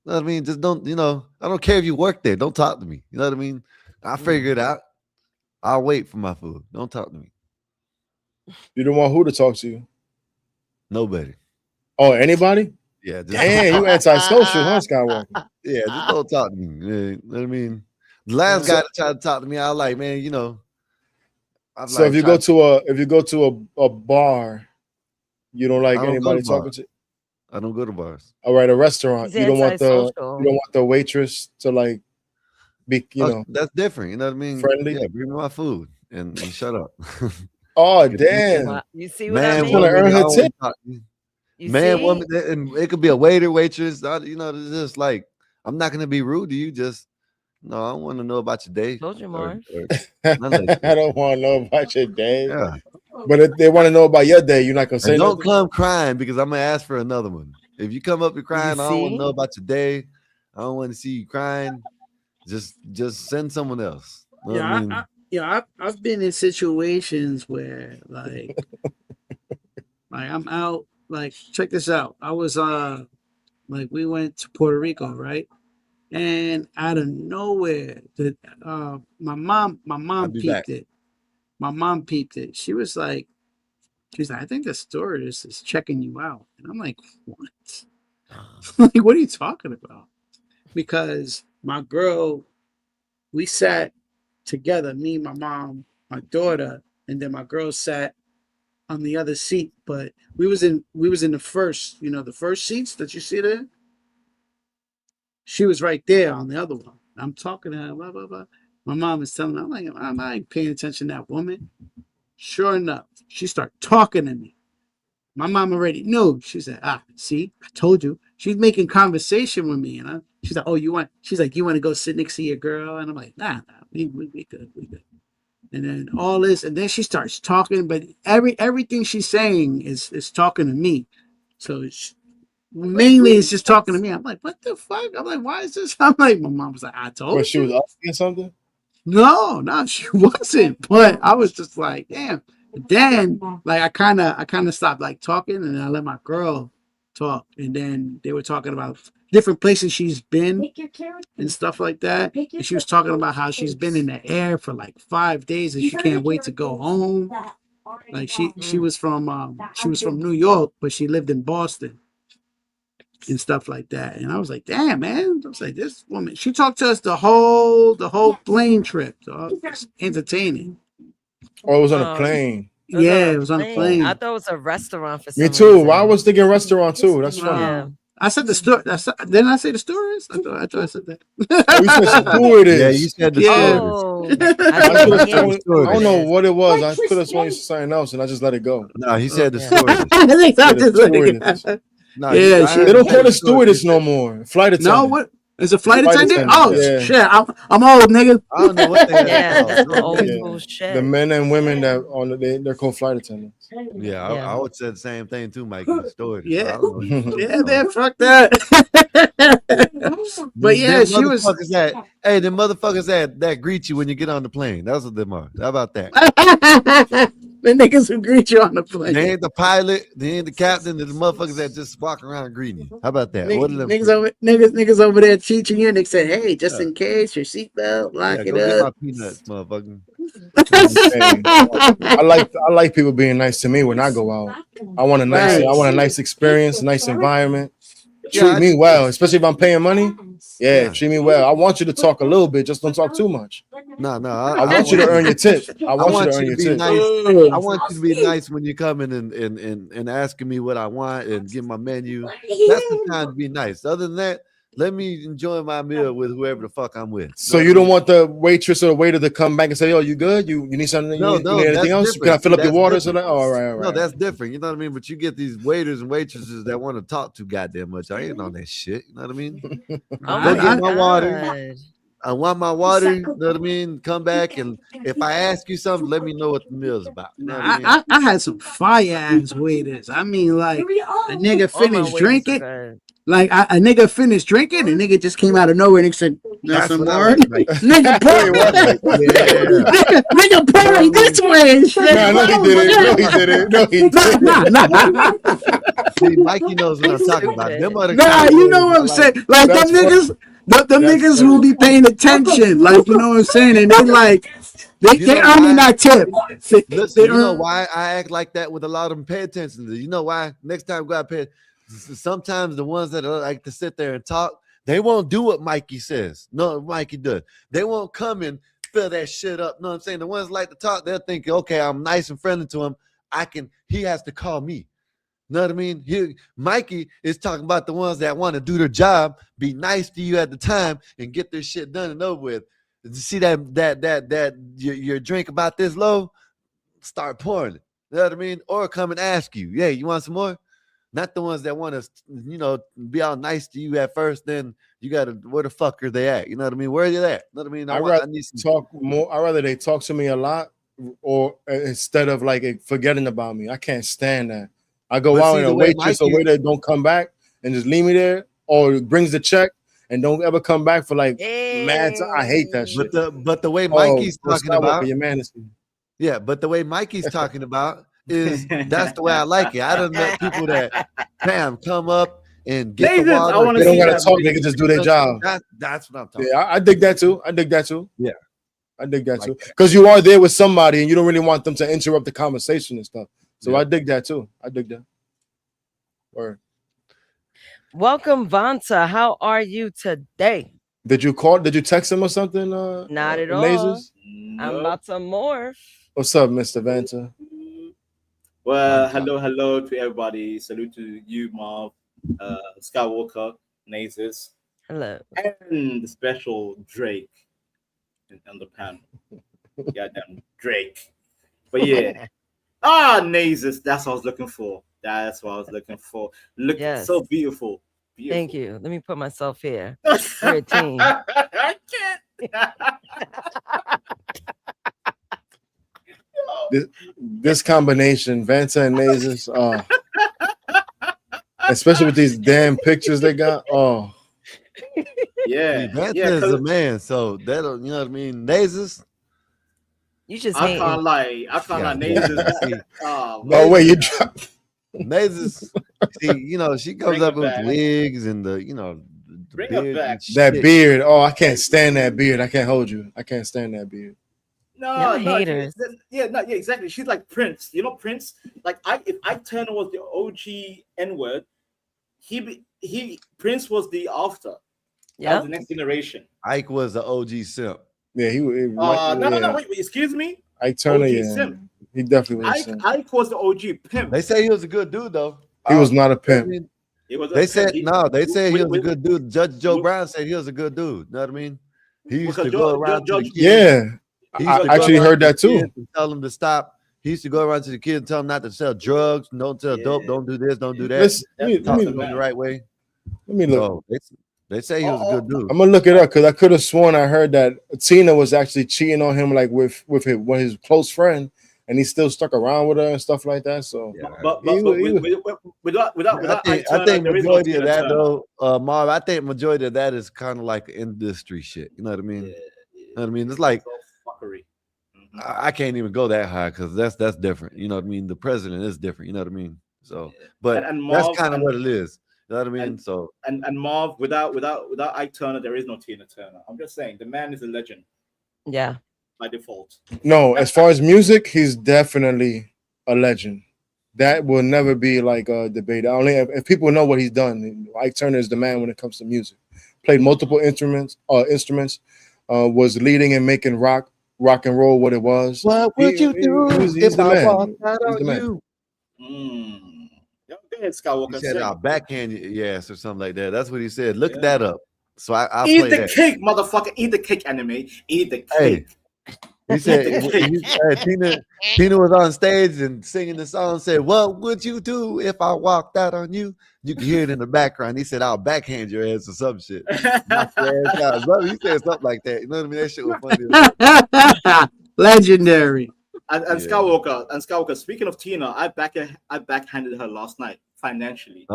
know what I mean? Just don't, I don't care if you work there. Don't talk to me. You know what I mean? I'll figure it out. I'll wait for my food. Don't talk to me. You don't want who to talk to you? Nobody. Oh, anybody? Yeah. Just Damn, you antisocial, huh, Skywalker? Yeah, just don't talk to me. You know what I mean? The last guy that tried to talk to me, I was like, man, I'm So like, if you go to a bar, you don't like I don't go anybody to talking bars. to. I don't go to bars. All right, a restaurant. He's You don't want antisocial. the waitress to like be That's different. You know what I mean? friendly. Yeah, bring me my food and shut up. Oh damn! You see what I Man, mean? Trying to earn her tip. You Man, see? woman, and it could be a waiter, waitress. It's just like I'm not gonna be rude to you. Just no, I want to know about your day. Told you, Marv. I none of that shit. don't want to know about your day. Yeah. But if they want to know about your day, you're not gonna say And don't nothing. come crying because I'm gonna ask for another one. If you come up and crying, I don't want to see? know about your day. I don't want to see you crying. Just send someone else. You know what I mean? I've been in situations where like I'm out. Like, check this out. I was Like we went to Puerto Rico, right? And out of nowhere, my I'll mom be back. peeped it. My mom peeped it. She's like, I think the stewardess is checking you out. And I'm like, what? Like, what are you talking about? Because my girl, we sat together, me, my mom, my daughter, and then my girl sat on the other seat. But we was in the first, the first seats that you see there. She was right there on the other one. I'm talking to her, blah, blah, blah. My mom is telling me, I'm like, I'm not paying attention to that woman. Sure enough, she started talking to me. My mom already knew. She said, see, I told you. She's making conversation with me. And she's like, she's like, you want to go sit next to your girl? And I'm like, nah, we good, we good. And then all this, and then she starts talking, but everything she's saying is talking to me. So mainly it's just talking to me. I'm like, what the fuck? I'm like, why is this? I'm like, my mom was like, I told But she you. was asking something. No, she wasn't. But I was just like, damn. Then like I kind of stopped like talking, and I let my girl talk. And then they were talking about different places she's been and stuff like that. And she was talking about how she's been in the air for like 5 days and she can't wait to go home. Like she was from New York, but she lived in Boston and stuff like that. And I was like, damn, man. I was like, this woman, she talked to us the whole plane trip. Dog. It's entertaining. Oh, it was on a plane. Yeah, it was on a plane. I thought it was a restaurant for some Me too. reason. I was thinking restaurant too. That's funny. Yeah. I said the story. Didn't I say the stories? I thought I said that. Oh, you said stewardess. Yeah, you said the Yeah. I don't know what it was. I could have sworn you said something else, and I just let it go. No, he said the stewardess. No, Yeah, they don't call it stewardess no more. Flight attendant. No, what? Is a flight attendant? Oh, yeah. shit. I'm old, nigga. I don't know what they Yeah, that's some old school shit. The men and women that they're called flight attendants. Yeah, I would say the same thing too, Mike. The stewardess. Yeah, yeah, man, fuck that. But yeah, Them she was. Hey, the motherfuckers that greet you when you get on the plane. That's what them are. How about that? The niggas who greet you on the plane. They ain't the pilot, they ain't the captain, they're the motherfuckers that just walk around greeting you. How about that? What are them? Niggas over there teaching you, and they say, "Hey, just in case, your seatbelt, lock it go get my up." peanuts, motherfucker. I like people being nice to me when I go out. I want a nice experience, nice environment. Treat me well, especially if I'm paying money. Yeah, treat me well. I want you to talk a little bit, just don't talk too much. No, I want you to earn your tip. I want you to earn your tip. Nice. I want you to be nice when you come in and asking me what I want and get my menu. That's the time to be nice. Other than that, let me enjoy my meal with whoever the fuck I'm with. So you don't want the waitress or the waiter to come back and say, "Oh, you good? You need something? No, you need anything else? Different. Can I fill up That's your water?" different. So all right. No, that's different. You know what I mean? But you get these waiters and waitresses that want to talk too goddamn much. I ain't on that shit. You know what I mean? Go get my water. I want my water. You know what I mean? Come back, and if I ask you something, let me know what the meal's about. You know what I mean? I had some fire ass waiters. I mean, like a nigga finished drinking. Like a nigga finished drinking, and nigga just came out of nowhere and he said, "That's some more." Nigga pouring this way and shit. No, he didn't. No, he didn't. Nah. See, Mikey knows what I'm talking about. Them other You know what I'm saying? Like them niggas. The niggas who be paying attention, like, you know what I'm saying, and they like they earning that tip. Listen, you know why I act like that with a lot of them? Pay attention to. You know why? Next time, go out pay. Sometimes the ones that like to sit there and talk, they won't do what Mikey says. No, Mikey does. They won't come and fill that shit up. Know what I'm saying? The ones that like to talk, they'll think, okay, I'm nice and friendly to him. He has to call me. Know what I mean? Mikey is talking about the ones that want to do their job, be nice to you at the time, and get their shit done and over with. You see that your drink about this low, start pouring it. You know what I mean? Or come and ask you, yeah, you want some more? Not the ones that want to, be all nice to you at first. Then you got to, where the fuck are they at? You know what I mean? Where are they at? You know what I mean? I need to talk more. I rather they talk to me a lot, or instead of like forgetting about me. I can't stand that. I go out and a waitress or waiter don't come back and just leave me there, or brings the check and don't ever come back for like mad. I hate that shit. But the way Mikey's talking about your man. Yeah, but the way Mikey's talking about is that's the way I like it. I done met people that come up and get the Nathan, water. I wanna They don't see gotta that, talk, they can just do their job. That's what I'm talking Yeah, I dig that too. I dig that too. Yeah. I dig that too. Because you are there with somebody and you don't really want them to interrupt the conversation and stuff. So Yeah. I dig that too. I dig that. Word. Welcome, Vanta. How are you today? Did you call? Did you text him or something? Not at all. Nazes? I'm about to morph. What's up, Mr. Vanta? Well, hello to everybody. Salute to you, Marv, Skywalker, Nazis, Hello, and the special Drake on the panel. Goddamn Drake. But yeah, Nazis. That's what I was looking for. That's what I was looking for. Look, Yes. so beautiful. Thank you. Let me put myself here. We're a team. I can't. This combination, Vanta and Nazes, especially with these damn pictures they got. Oh, Yeah, Vanta yeah, is 'cause a man, so that don't, you know what I mean. Nazes. You just I can't lie. I can't lie. Nazis. See, Oh, oh wait, you dropped. Nazes. See, you know she comes Bring up her with back. wigs and the Bring her beard back. and That shit. beard. Oh, I can't stand that beard. I can't hold you. I can't stand that beard. No, haters. yeah, exactly. She's like Prince. You know Prince. Like if Ike Turner was the OG N word, Prince was the after. That was the next generation. Ike was the OG simp. Yeah, he No, wait, excuse me. Ike Turner, OG yeah, simp. he definitely was. Ike was the OG pimp. They say he was a good dude though. He was not a pimp. He was a They pimp. said no. They said he was a Wait, good dude. Judge Joe Brown said he was a good dude. Know what I mean? He used Because to go Judge- around to the Judge- kids. Yeah, He used I to go actually around heard to the that too. kids and tell them to stop. He used to go around to the kids and tell them not to sell drugs, don't sell dope, don't do this, don't do that. Listen, let me Talk to them look. the right way. Let me look. So they say he was a good dude. I'm gonna look it up because I could have sworn I heard that Tina was actually cheating on him, like with his close friend, and he still stuck around with her and stuff like that. So, But he was- without I Ike Turner, think there is no majority of Tina that Turner. though, Marv. I think majority of that is kind of like industry shit. You know what I mean? You know what I mean? It's like Fuckery. I can't even go that high because that's different. You know what I mean? The president is different. You know what I mean? So, but And that's Marv kind of and- what it is. You know what I mean? So And Marv, without Ike Turner, there is no Tina Turner. I'm just saying, the man is a legend Yeah. by default. no, as far as music, he's definitely a legend. That will never be like a debate. Only if people know what he's done. Ike Turner is the man when it comes to music. Played multiple instruments. Was leading and making rock and roll what it was. what would you do he's if the I man. walked out He's the on man. you? Go ahead, Skywalker. He said, sing. "I'll backhand your ass" or something like that. That's what he said. Look that up. So I'll Eat play the that. cake, motherfucker. Eat the cake, anime. Eat the Hey, cake. he said Eat the cake. Tina was on stage and singing the song. Said, "What would you do if I walked out on you?" You can hear it in the background. He said, "I'll backhand your ass" or some shit. Knock your ass out. Brother, he said something like that. You know what I mean? That shit was funny. Legendary. And Yeah. Skywalker. Speaking of Tina, I backhanded her last night financially.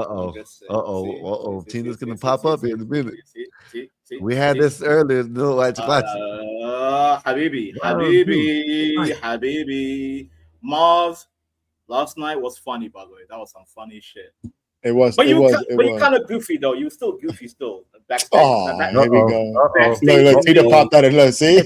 Tina's gonna pop up in a minute. See? We had this earlier. No, watch. Habibi. Marv, last night was funny, by the way. That was some funny shit. It was. But it you was. kind of goofy though. You were still goofy still. Backstage. Oh, here we go. Backstage Look, Tina popped out and look. See.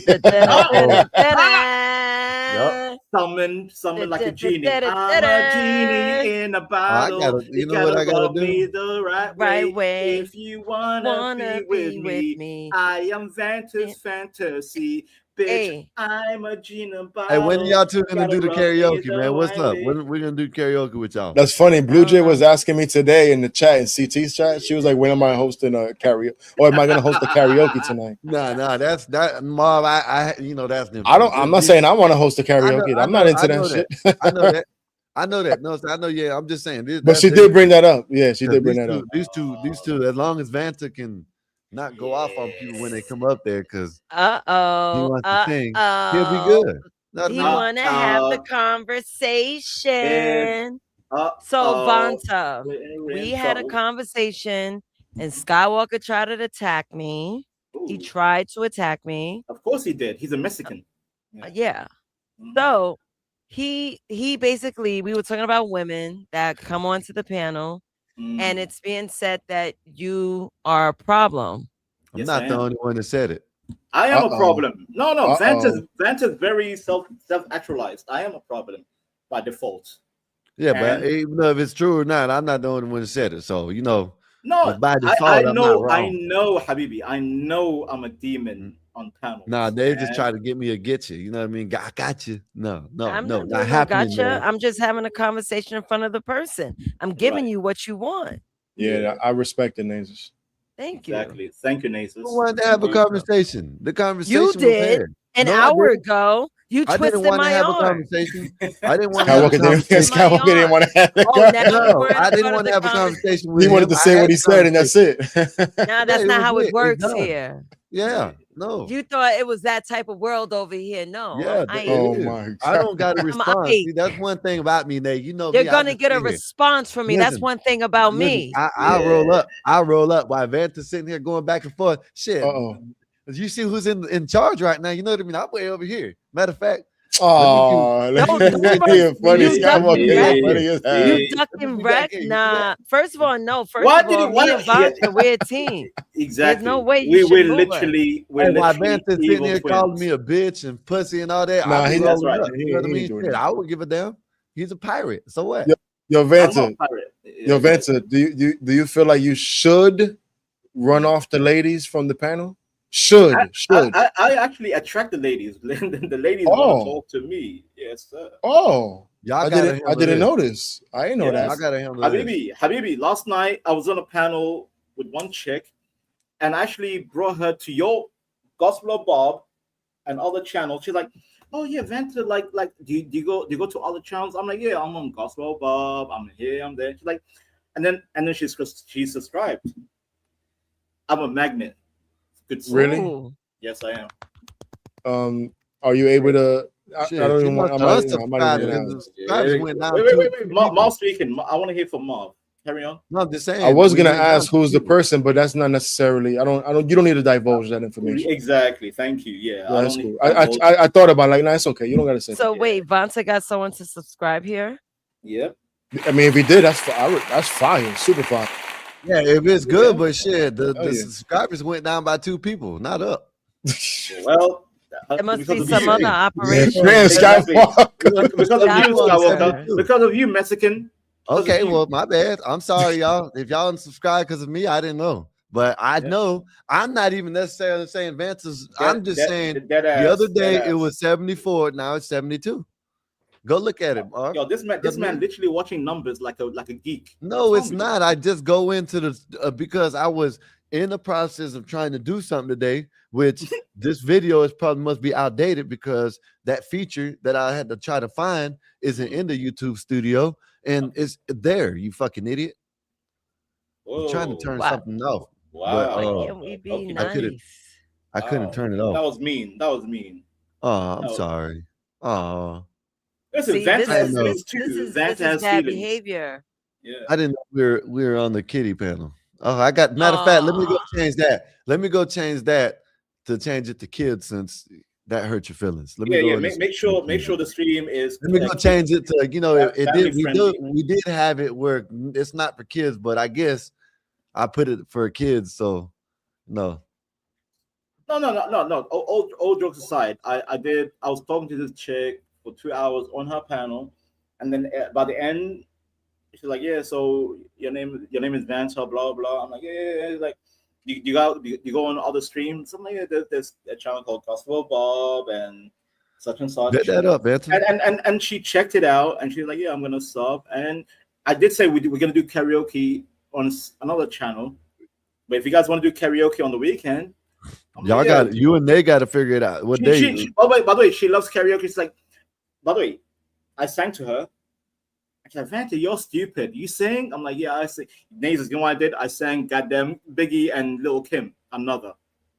Summon like a genie. I'm a genie in a bottle. You know what I gotta rub do? me the right way. If you wanna be with me, I am Vanta's fantasy. Bitch, Hey. I'm a genie in a bottle. Hey, when y'all two gonna Gotta do the rub me karaoke, the man? What's right up? way. When we gonna do karaoke with y'all? That's funny. Blue Jay was asking me today in the chat, in CT's chat. She was like, "When am I hosting a karaoke? Or am I going to host a karaoke tonight?" Nah, that's that, Marv. I you know that's different. I don't. I'm not saying I want to host a karaoke. I'm not into that shit. I know that. I know that. No, I know. Yeah, I'm just saying. But she did bring that up. Yeah, she did bring that up. These two. As long as Vanta can not go off on people when they come up there, because he Uh-oh. wants to sing, he'll be good. He wanna have the conversation. So Vanta, we had a conversation, and Skywalker tried to attack me. He tried to attack me. Of course he did. He's a Mexican. Yeah. So he basically, we were talking about women that come onto the panel, and it's being said that you are a problem. I'm Yes, not I the am. only one that said it. I am a Uh-oh. problem. No. Vance Uh-oh. is very self-actualized. I am a problem by default. Yeah, but And even though if it's true or not, I'm not the only one that said it. So no, just by I default, I'm not know, wrong. Habibi. I know I'm a demon on panels. Nah, they just and- try to get me a get you. You know what I mean? I got you. No, I'm not doing not no happening. gotcha. Man. I'm just having a conversation in front of the person. I'm giving you what you want. Yeah, I respect it, Nazis. Thank you. Exactly. Thank you, Nasus. Who wanted to have a conversation? The conversation You was did had. an No, I hour didn't. ago. You I didn't twisted want to my have a arm. conversation. I didn't want to have a Skywalker conversation. didn't want to have that. Oh, now you No, weren't I a didn't part want of to the have a conversation. conversation with He wanted him. to I say had what he a said, and that's it. No, that's it not was how it It's works done. here. Yeah, no. You thought it was that type of world over here. No, Yeah, I it Oh is. my I don't got a I'm response. Ike. See, that's one thing about me, Nate. You know You're me. I gonna just get a sit here. response from me. That's Listen, one thing about listen, me. I roll up. I roll up while Vanta's sitting here going back and forth. Shit. Uh-oh. You see who's in charge right now. You know what I mean? I'm way over here. Matter of fact, Oh, Don't you're funny. you ducking Skywalker, wreck? you're funny as hell. You ducking wreck? Nah. First of all, no. First Why of did all, he- why- me and Vanta, we're a team. Exactly. There's no way you should we're move literally Hey, while literally Vanta's sitting evil here twins. calling me a bitch and pussy and all that, Nah, I be he- That's rolling right. up. You know what I He ain't mean? doing Shit, that. I would give a damn. He's a pirate. So what? Yo, I'm not Vanta, a pirate. yo, Vanta, do you feel like you should run off the ladies from the panel? Should. I actually attract the ladies. The ladies want Oh. to talk to me. Yes, sir. Oh, Y'all I gotta didn't. handle I didn't this. notice. I didn't know Yes. I that. gotta handle this. Habibi, last night I was on a panel with one chick and I actually brought her to your Gospel of Bob and other channels. She's like, oh yeah, Vanta, like do you go to other channels? I'm like, yeah, I'm on Gospel of Bob, I'm here, I'm there. She's like, and then she's subscribed. I'm a magnet. Good stuff. Really? Ooh. Yes, I am. Are you able to? I Shit, don't she even want. I must might, have I might unsubscribed even because ask. the subscribers went down Wait. two people. Marv speaking. I want to hear from Marv. Carry on. No, I'm just saying. I was we gonna went down ask two who's the people. person, but that's not necessarily. I don't. You don't need to divulge that information. Exactly. Thank you. Yeah. Yeah, I that's don't cool. need- I thought about it, like, nah, it's okay. You don't gotta say. So wait, Vanta got someone to subscribe here? Yep. I mean, if he did, that's fire, super fire. Yeah, if it's good, but shit, the yeah. subscribers went down by 2 people, not up. Well, There must because be of some you. other operation. Man, Exactly. Skywalker. Because of you, Skywalker. Skywalker. Because of you, Mexican. Because of Okay, you. well, my bad. I'm sorry, y'all. If y'all unsubscribe because of me, I didn't know. But I know I'm not even necessarily saying Vance's. I'm just saying the other day it was 74, now it's 72. Go look at it, Mark. Yo, this man literally watching numbers like a geek. No, What's it's wrong with not. I just go into the because I was in the process of trying to do something today, which this video is probably must be outdated because that feature that I had to try to find isn't in the YouTube studio and it's there. You fucking idiot! I'm trying to turn something off. Wow. Why can't we be nice? I couldn't turn it off. That was mean. That was mean. Oh, I'm That was- sorry. Oh, Listen, See, Vanta this has is feelings this too. is Vanta this has is bad feelings. behavior. Yeah. I didn't know we were on the kitty panel. Oh, I got matter of fact, let me go change that. Let me go change that to change it to kids since that hurt your feelings. Let me go Yeah. in Make sure the stream is. Let me go change it to it family did friendly. we did have it where it's not for kids, but I guess I put it for kids, so no. No. All jokes aside, I was talking to this chick for 2 hours on her panel, and then by the end, she's like, "Yeah, so your name is Vanta, blah blah." I'm like, "Yeah." Like, you go on other streams? I'm like, "Yeah, there's a channel called Gospel Bob and such and such." Bet that up, Vanta. And she checked it out, and she's like, "Yeah, I'm gonna sub." And I did say we're gonna do karaoke on another channel, but if you guys want to do karaoke on the weekend. Y'all got you and they got to figure it out. What day? By the way, she loves karaoke. She's like, by the way, I sang to her. She's like, Vanta, you're stupid. You sing? I'm like, yeah, I sing. Nazis, you know what I did? I sang goddamn Biggie and Lil Kim, Another.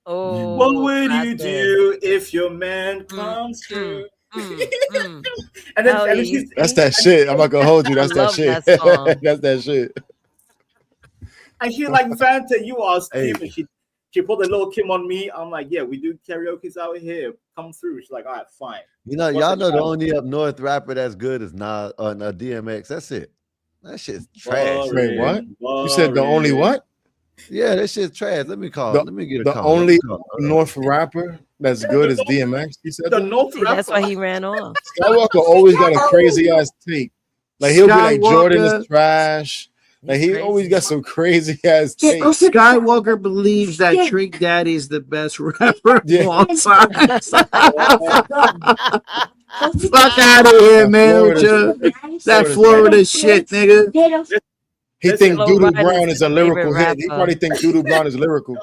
Oh, what would you do if your man comes through? And then she's That's that shit. I'm not gonna hold you. That's I that love shit. that song. That's that shit. and she's like, Vanta, you are stupid. She put a little Kim on me. I'm like, yeah, we do karaoke's out here. Come through. She's like, all right, fine. You know, What's y'all the know the channel? only up north rapper that's good is DMX. That's it. That shit's trash. Wait, what? You said the only what? Yeah, that shit's trash. Let me call. Let me get a the call. only North rapper that's good as DMX. He said The that? North rapper. That's why he ran off. Skywalker always got a crazy ass take. Like he'll be like Jordan Skywalker- is trash. Like he always got some crazy ass take. Skywalker believes that Trick Daddy is the best rapper of all time. Fuck out of here, man. With your, that Florida shit, nigga. He Listen, think Flo Doodoo Rida Brown is is a his favorite lyrical hit. He rapper. probably think Doodoo Brown is lyrical.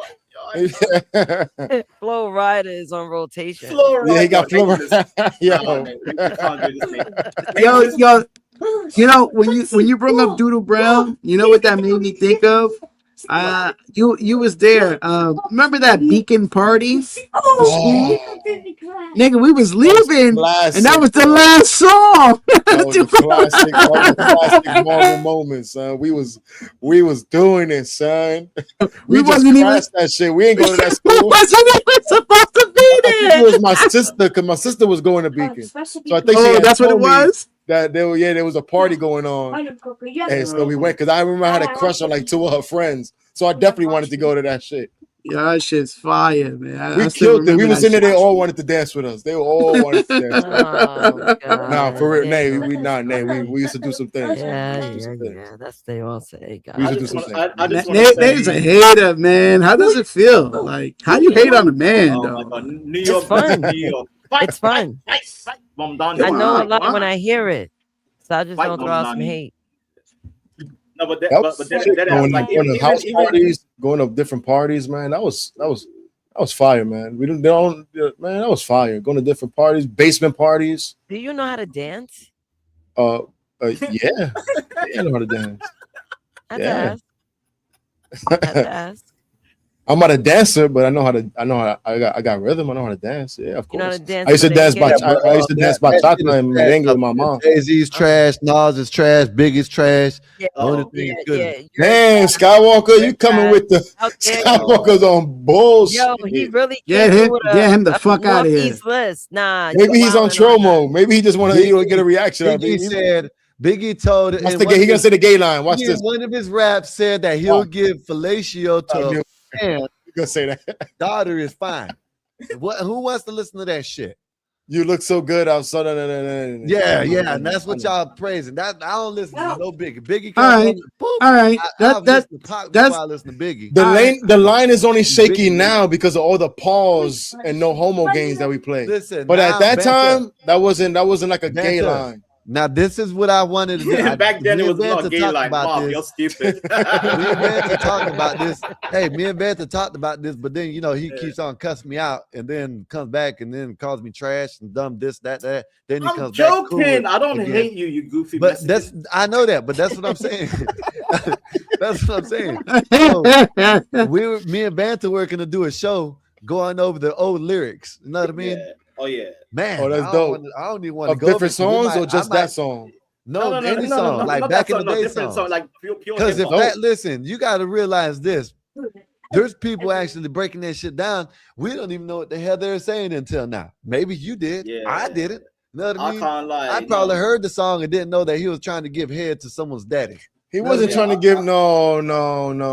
Flow Rider is on rotation. Yeah, he got Flo Rida. Yo, you know when you bring up Doodle Brown, you know what that made me think of? You was there. Remember that Beacon party? Nigga, we was leaving, and that was the last song. That was the classic Marvel moment, son. We was doing it, son. We just wasn't even- crashed that shit. We ain't going to that We school. wasn't even supposed to be I think there. it was my sister, because my sister was going to Beacon. So I think she Oh, had that's what it told me was? that there was a party going on. And so we went, because I remember I had a crush on like two of her friends. So I definitely wanted to go to that shit. Yeah, that shit's fire, man. We I still killed it. We remember was that in there. They shit. all wanted to dance with us. They all wanted to dance. With us. Oh, Nah, for real, yeah. Nay, we used to do some things. Yeah. That's they all say. God. We used to do some things. I just want to There's a say, hater, man. How does it feel? Like, how you hate on a man, though? New York, It's fun. New York. It's fun. Bomb down. I know a lot when I hear it, so I just Fight don't throw out some Bomb hate. No, but That was that going, like going to house parties, going to different parties, man. That was fire, man. Man, that was fire. Going to different parties, basement parties. Do you know how to dance? Yeah, I know how to dance. I had to Yeah. ask. I had to ask. I'm not a dancer, but I got rhythm. I know how to dance. Yeah, of You know how course. to dance I used to so dance they by can- I used to dance by chocolate and merengue with my mom. Jay-Z's trash, Nas is trash, Big is trash. Yeah, The only thing is good. Man, Skywalker, you coming with the Skywalker's on bullshit. Yo, he really Get came him- with get him the fuck outta here. Northeast list. Nah, Maybe you he's on wildin' troll that. mode. Maybe he just wanted to get a reaction out of Biggie it. said, Biggie told it. Watch the gay- he gonna say the gay line. Watch this. One of his raps said that he'll give fellatio to knew- a man. You gonna say that? Daughter is fine. Who wants to listen to that shit? You look so good outside. Yeah, and that's what y'all praising. That I don't listen to no Biggie. Biggie All comes right, on, boop, all right. I've That listened to Pac that's before I listen to Biggie. The line is only shaky now because of all the pause and no homo games that we play. Listen, But now at that Banter- time, that wasn't like a gay Banter. line. Now this is what I wanted to do. Back then Me it and was not Banter gay talked line. about Mom, this. you're stupid. Me and Banter talked about this. Hey, me and Banter talked about this, but then he keeps on cussing me out and then comes back and then calls me trash and dumb this, that. Then he I'm comes joking. back. Cool I don't again. hate you, you goofy. But messages. I know that, but that's what I'm saying. That's what I'm saying. So, me and Banter were gonna do a show going over the old lyrics. You know what I mean? Yeah. Oh yeah. Man, Oh, that's I don't dope. wanna- I don't even want to Of go over different it, 'cause we songs or might- just I might- that song? No, any song, like not back that in the song, day different songs. song, like pure Because if hip-hop. that, listen, you got to realize this. There's people actually breaking that shit down. We don't even know what the hell they're saying until now. Maybe you did. Yeah. I didn't. You know what I I mean? can't lie. I probably heard the song and didn't know that he was trying to give head to someone's daddy. He You know wasn't what I trying mean? to give no.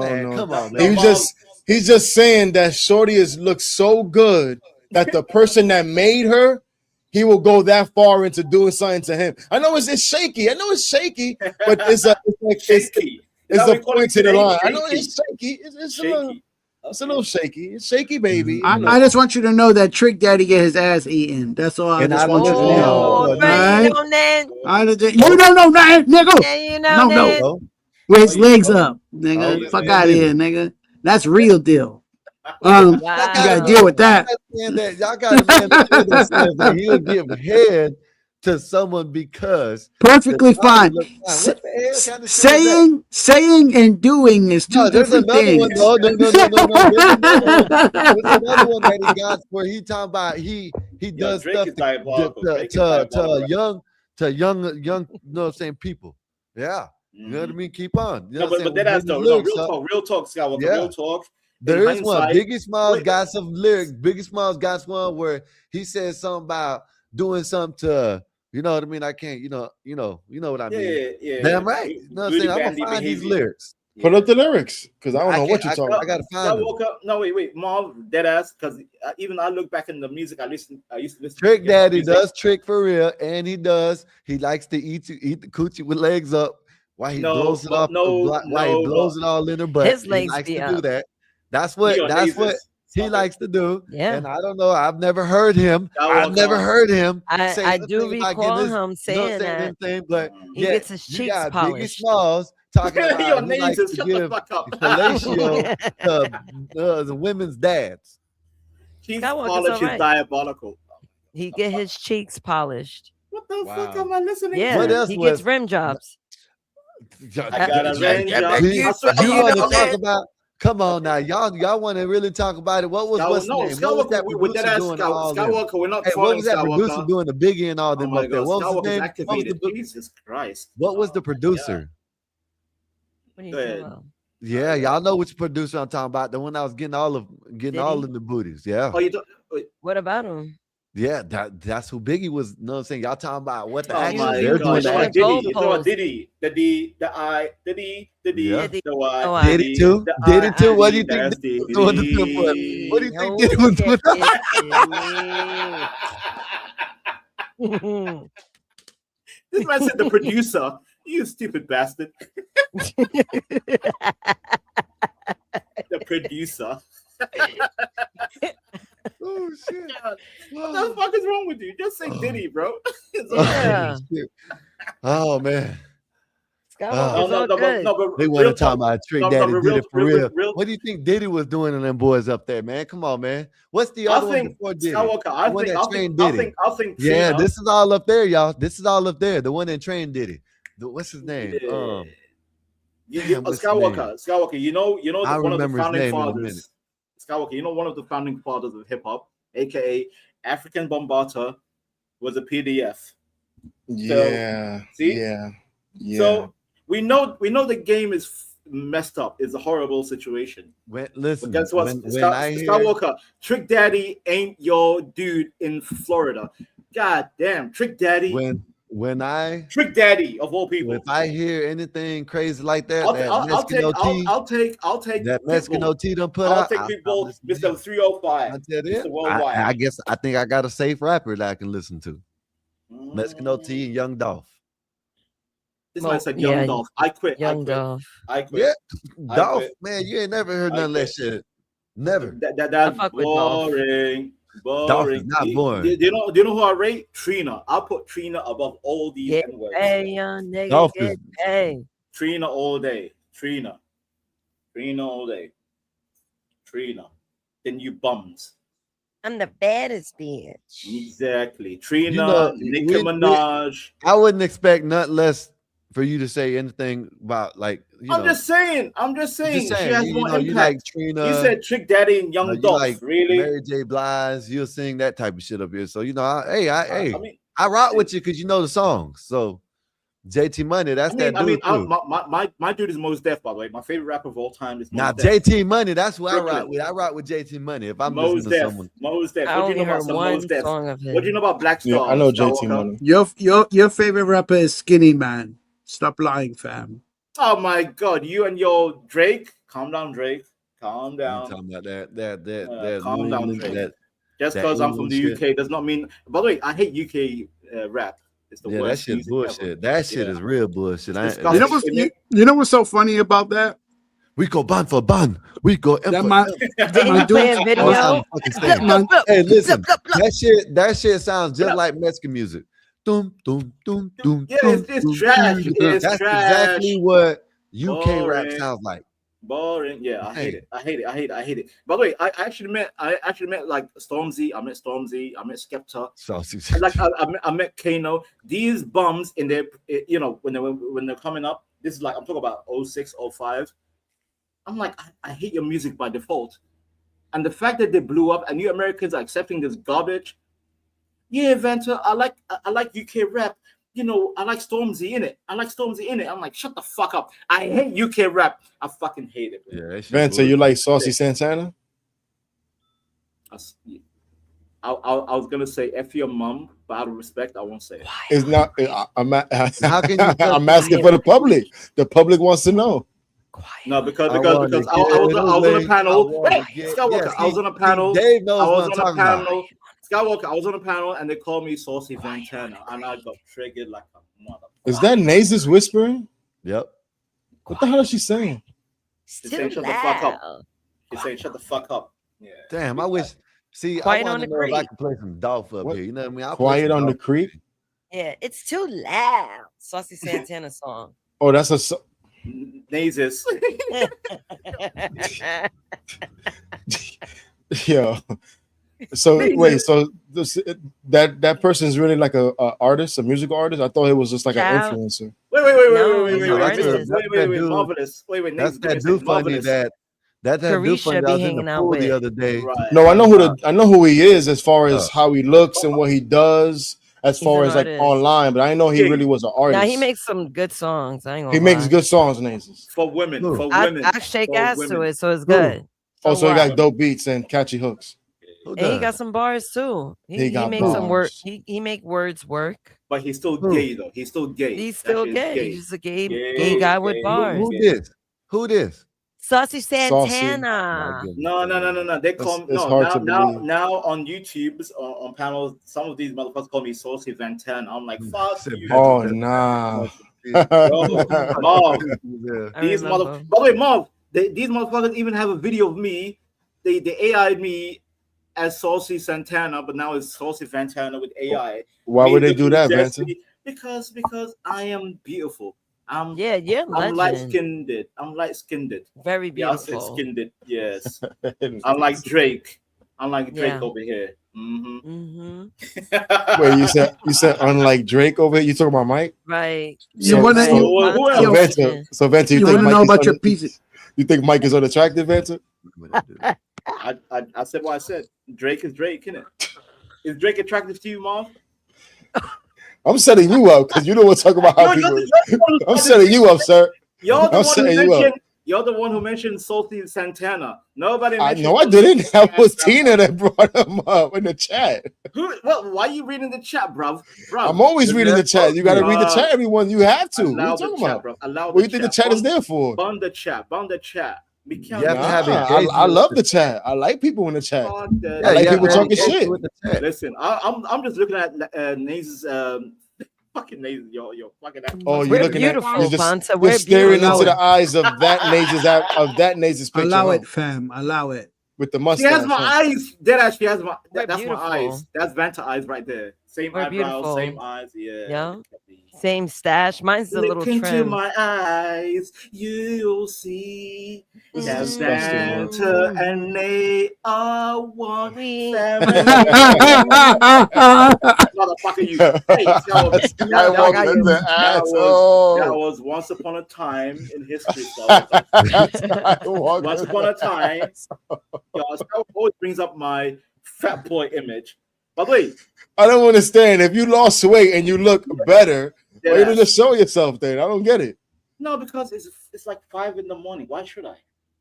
Man, come on, He man. was he's just saying that Shorty looks so good that the person that made her, he will go that far into doing something to him. I know it's shaky. But it's a point to the line. I know it's shaky. It's a little shaky. It's shaky, baby. I just want you to know that Trick Daddy get his ass eaten. That's all. I And just I want you to don't know. know. All Right, right? you know that? You don't know that, nigga. Yeah, you know No, that. no. With his legs up, nigga. Oh, Fuck yeah, out of yeah. here, nigga. That's real deal. Wow. You gotta deal with that. Y'all got a man that says that he'll give head to someone because Perfectly the body fine. looks fine. What the hell kind of shit is that? Saying and doing is two No, there's different another things. one. No. There's another one that he got where he talking about he does Drake stuff is diabolical. Drake is diabolical. to young, you know what I'm saying, people. Yeah. You know what I mean? Keep on. You know No, what I'm but saying? that's When no, the no, lyrics real talk, Skywalker, Yeah. real talk. There In is one. hindsight- Biggie Smalls Wait. got some lyrics. Biggie Smalls got one where he said something about doing something to You know what I mean? I can't, you know what I mean. Yeah. Damn right. You know what I'm saying? I'm gonna find these lyrics. Put up the lyrics, because I don't know what you're talking I gotta find them. No, wait, Mom, dead ass. Because even I look back in the music I used to listen. Trick to Daddy music. does trick for real, and he likes to eat the coochie with legs up while he blows it off. While he blows it all in her butt. His He legs likes be to up. do that. That's what he likes to do. Yeah. And I don't know. I've never heard him. I've never heard him say I do anything about recall getting him saying that anything, but he gets his you cheeks got Biggie polished. Smalls talking Your about he likes nases, to shut the give fuck up. fellatio to the women's dads. Cheeks Skywalker's polish all right. is diabolical. He get his cheeks polished. What the fuck am I listening Yeah, to? he gets rim jobs. I got a range of. You want to talk about? Come on now, y'all want to really talk about it? What was what's the name? What was that producer doing all them? Skywalker, we're not Hey, what was that Skywalker. producer doing the Biggie and all them my up there? God, What was Skywalker's his name? activated. Jesus Christ. What was the producer? What are you Go talking ahead. about? Yeah, y'all know which producer I'm talking about. The one I was getting all of the booties. Yeah. Oh, What about him? Yeah, that's who Biggie was. You know what I'm saying? Y'all talking about what the Oh action? my They're God. doing the action. Diddy. It's about Diddy. The D, the I, the D, the D, Yeah. the Y. Oh, Did it too? the Did I, it too? What do you the think S, Diddy was the doing to D. them? What do you think No Diddy was doing? shit, This man said the producer. You stupid bastard. The producer. Oh shit! What the fuck is wrong with you? Just say Diddy, bro. It's Yeah. Oh man. Skywalker's all good. but They want to real talk talk. about Trick No, Daddy but did it for real. real- What do you think Diddy was doing to them boys up there, man? Come on, man. What's the I other one think before Diddy? Skywalker. The one that trained Diddy. I think. Yeah, Trina, this is all up there, y'all. This is all up there. The one that trained Diddy. What's his name? Damn, what's his Skywalker. You know I'll one of the remember his founding name in a minute. fathers. Skywalker. You know one of the founding fathers of hip hop, aka African Bombata, was a PDF. Yeah. See? Yeah. So we know the game is messed up. It's a horrible situation. Listen, but guess what? Skywalker, Trick Daddy ain't your dude in Florida. God damn, Trick Daddy. Trick Daddy of all people. If I hear anything crazy like that, I'll take that Mexican OT done put I'll out. take Pitbull, Mr. 305, Mr. Worldwide. I think I got a safe rapper that I can listen to. Mexican OT and Young Dolph. This man said Young Dolph. I quit. Young Dolph. I quit. Yeah, Dolph, man, you ain't never heard none of that shit. Never. That's boring. Dolph is not boring. Do you know who I rate? Trina. I'll put Trina above all these N-words. Hey, young nigga, Dolph get is- paid. Trina all day. Trina all day. Trina. Then you bums. I'm the baddest bitch. Exactly. Trina, You know, Nicki we- Minaj. I wouldn't expect nothing less for you to say anything about like I'm just saying. She has you more know, impact. you like Trina. You said Trick Daddy and Young you Dolph. like Really? Mary J. Blige, you'll sing that type of shit up here. So you know, I mean, I rock with you because you know the songs. So JT Money, that's that dude too. My dude is Mos Def, by the way. My favorite rapper of all time is Mos Now Def. JT Money, that's who I rock Brooklyn. with. I rock with JT Money. If I'm Mos listening to Def. someone, Mos Def. I What do you only know about heard some one Mos Def? song of his. What do you know about Black Star? Yeah, I know JT Skywalker? Money. Your favorite rapper is Skinny Man. Stop lying, fam. Oh my God! You and your Drake. Calm down, Drake. Calm I'm down. talking about that Calm New down, England- Drake. that- Just that because I'm from England the UK does not mean. By the way, I hate UK rap. It's the Yeah, that worst shit's music bullshit. ever. That shit is real bullshit. You know what's so funny about that? We go bun for bun. We go M That for my, M. my dude, Hey, listen, that shit sounds just like Mexican music. Doom, doom, doom, doom. Yeah, it's trash. It's That's trash. exactly what UK rap Boring. sounds like. Boring. Yeah, I hate Hey. it. I hate it. By the way, I actually met like Stormzy. I met Stormzy. I met Skepta. I met Kano. These bums in their, when they're coming up. This is like I'm talking about 06, 05. I'm like, I hate your music by default, and the fact that they blew up and you Americans are accepting this garbage. Yeah, Vanta, I like UK rap. You know, I like Stormzy in it. I'm like, shut the fuck up. I hate UK rap. I fucking hate it. Yeah, Vanta, you like Saucy Santana? I was gonna say F your mom, but out of respect, I won't say it. It's not. How can you cut I'm asking for the public. The public wants to know. No, because I because wanna because get I was on a away. I panel. wanna Wait, get. Skywalker, Yes, I was on a panel. Dave I knows was what I'm on a talking about. panel. Skywalker, I was on a panel, and they called me Saucy Ventana, and I got triggered like a mother. Is that Nasus whispering? Yep. What the hell is she saying? She's saying shut the fuck up. She's saying shut the fuck up. Yeah. Damn, I wish. See, Quiet I on want to the know if I creek. can play some Dolph up What? here. You know what I mean? I'll play Quiet some on the Dolph. Creek. Yeah, it's too loud. Saucy Santana song. Oh, that's a. Nasus. Yo. So wait, so that person is really like a artist, a musical artist? I thought it was just like Child. an influencer. Wait, marvelous. Wait, That's Nasus, that dude funny marvelous. that dude Carisha funny. I be was in the hanging out pool the with. other day. Right. No, I know who he is as far as how he looks and what he does as far an as like artist. online, but I didn't know he really was an artist. Now he makes some good songs. I ain't gonna He makes lie. good songs, Nasus. For women, for I, women. I shake for ass women. to it, so it's good. Oh, so he what? got dope beats and catchy hooks. And he got some bars too. He got makes some work. bars. He make words work. But he's still gay though. He's still gay. He's That still shit is gay. He's just a gay guy with bars. Who this? Who this? Saucy Saucy. Santana. No. They call me It's no hard to now believe. on YouTube on panels. Some of these motherfuckers call me Saucy Ventana. I'm like, fuck you. Oh nah. Bro, Marv, I these remember. mother. By the way, Marv, these motherfuckers even have a video of me. They AI'd me as Saucy Santana, but now it's Saucy Ventana with AI. Why Me would they do looking that, Jesse, Benson? Because I am beautiful. I'm you're I'm legend. light skinned. I'm light skinned. Very Yeah, I said beautiful. skinned. Yes. I'm like Drake. I'm like Drake Yeah. over here. Wait, you said unlike Drake over here? You talking about Mike? Right. You wanna So Venta, you you think wanna Mike know is about your piece? You think Mike is unattractive, Venta? I said what I said. Drake is Drake, innit? Is Drake attractive to you, Mom? I'm setting you up because you don't want to talk about how people. I'm setting you up, sir. I'm setting you up. You're the one who mentioned Saucy Santana. Nobody I mentioned. no, I didn't. That was Tina that brought him up in the chat. Well, why are you reading the chat, bruv? I'm always reading the chat. You got to read the chat, everyone. You have to. What are Allow you the talking chat, about? bro. Allow What do you think the chat is there for? Bond the chat. Bond the chat. Be careful. You have to have Nah, engagement I love with the chat. I like people in the chat. Bond the I like you have people to have talking shit. engagement with the chat. Listen, I'm just looking at Naze's fucking Naze, yo fucking. Oh, you're We're looking beautiful, at you're just Fanta. you're We're staring beautiful. into the eyes of that Naze's picture. Allow huh? it, fam. Allow it. With the She mustache. has my huh? eyes. Deadass, she has my. We're That's beautiful. my eyes. That's Vanta eyes right there. Same We're eyebrows, beautiful. same eyes. Yeah. Yeah. Same stash. Mine's a little Look into trim. my eyes, you'll see This that is disgusting, man. Vanta and they are one family. Motherfucker, you. Hey, so that was once upon a time in history. So once upon a time, Star always brings up my fat boy image. By the way, I don't understand. If you lost weight and you look better, why you don't just show yourself then? I don't get it. no, because it's like 5 a.m. Why should I?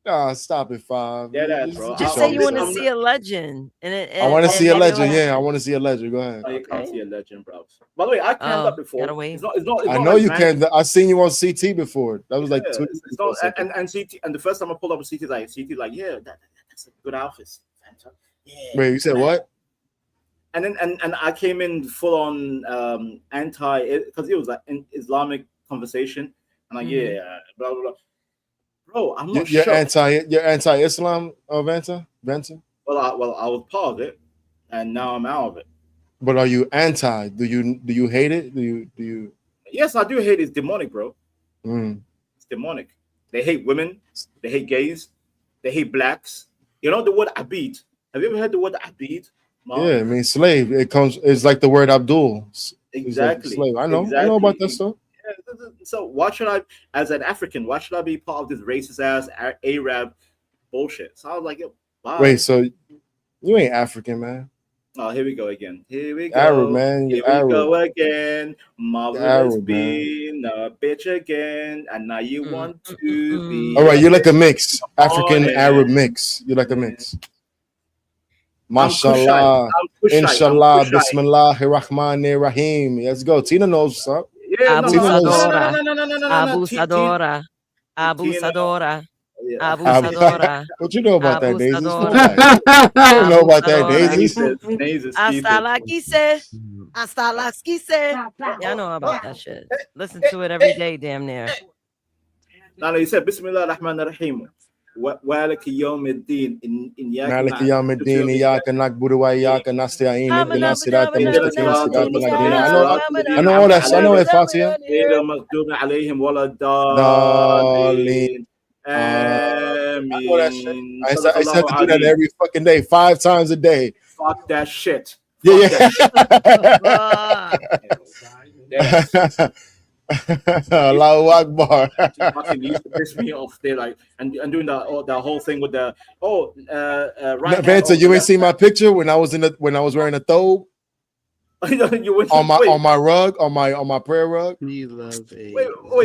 Nah, stop it, 5. Yeah, that's bro. Just say you want to see a legend. I want to see a legend. Yeah, I want to see a legend. Go ahead. No, you can't see a legend, bro. By the way, I canned up before. gotta wait. It's not I know like you man- can. I seen you on CT before. That was like Yeah, 2 it's not, and CT, and the first time I pulled up a CT, like yeah, that's a good outfit. Yeah. Wait, you said what? And then and I came in full on anti, because it was like an Islamic conversation, and like blah blah blah. Bro, I'm not You're sure. anti-Islam, Vanta? Well, I was part of it, and now I'm out of it. But are you anti? Do you hate it? Do you? Yes, I do hate it. It's demonic, bro. Mm. It's demonic. They hate women. They hate gays. They hate blacks. You know the word abid? Have you ever heard the word abid? Mom? Yeah, I mean slave. It's like the word Abdul. It's like Exactly. slave. I know about that stuff. Yeah, so why should I, as an African, why should I be part of this racist ass Arab bullshit? So I was like, yo, bye. Wait, so you ain't African, man? Oh, here we go again. Here we go. Arab, man. Here You're we go Arab. again. Marvelous Arab, being a bitch again, and now you want to be. All right, you're like a mix, African yeah. Arab mix. You're like a mix. Mashallah. I'm Inshallah. Kushite. Bismillahir Rahmanir Rahim. Let's go. Tina knows what's up. Yeah, no, Tina knows. Abusadora. Abusadora. Yeah. Abusadora. What you know about that, Daisy? Abusadora. I don't know about that, Daisy. Hasta la quise. Hasta la quise. Y'all know about that shit. Listen to it every day, damn near. No, you said Bismillah ar-Rahman ar-Rahim. Walak yawm ad-din. Malik Yawm ad-Din, Iyyaka na'budu wa iyyaka nasta'in. Ihdina siratal mustaqim, siratal ladzina. I know all that. I know it, Fatiha. غير المغضوب عليهم ولا Darling. الضالين. I know that shit. I used to do that every fucking day, 5 times a day. Fuck that shit. Yeah. Allahu Akbar. Fucking used to piss me off. They like and doing the whole thing with the right. Vanta, you ain't seen my picture when I was wearing a thobe on my rug, on my prayer rug. Wait,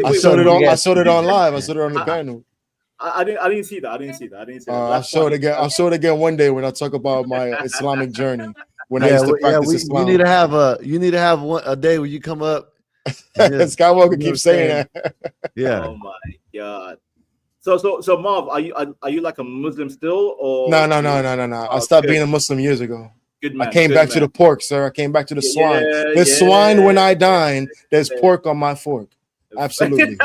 I showed it on. I showed it on live. I showed it on the panel. I didn't see that. I didn't see that. I'll show it again. I'll show it again one day when I talk about my Islamic journey. When I used to practice Islam. You need to have a day where you come up. Skywalker keeps saying that. Yeah. Oh my god. So Marv, are you like a Muslim still or No. I stopped being a Muslim years ago. Good man. I came back to the pork, sir. I came back to the swine. There's swine when I dine. There's pork on my fork. Absolutely.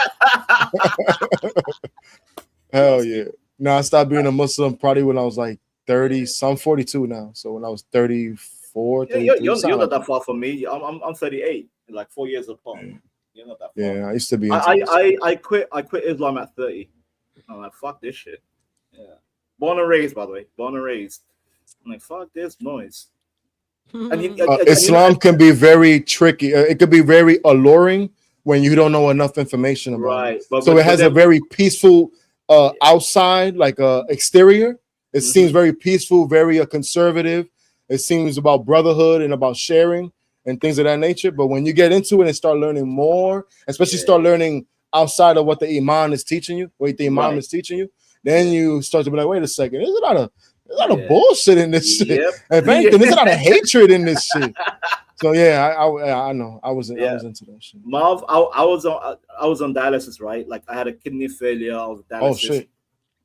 Hell yeah. No, I stopped being a Muslim probably when I was like 30. So I'm 42 now. So when I was 34, 33. You're not that far from me. I'm 38, like 4 years apart. You're not that far. Yeah, I used to be. I quit Islam at 30. I'm like, fuck this shit. Yeah. Born and raised, by the way. Born and raised. I'm like, fuck this noise. Islam can be very tricky. It could be very alluring when you don't know enough information about it. So it has a very peaceful outside, like exterior. It seems very peaceful, very conservative. It seems about brotherhood and about sharing and things of that nature. But when you get into it and start learning more, especially start learning outside of what the imam is teaching you, is teaching you, then you start to be like, wait a second, there's a lot of bullshit in this shit. If anything, there's a lot of hatred in this shit. So yeah, I know. I was into that shit. Marv, I was on dialysis, right? Like I had a kidney failure. I was dialysis. Oh shit.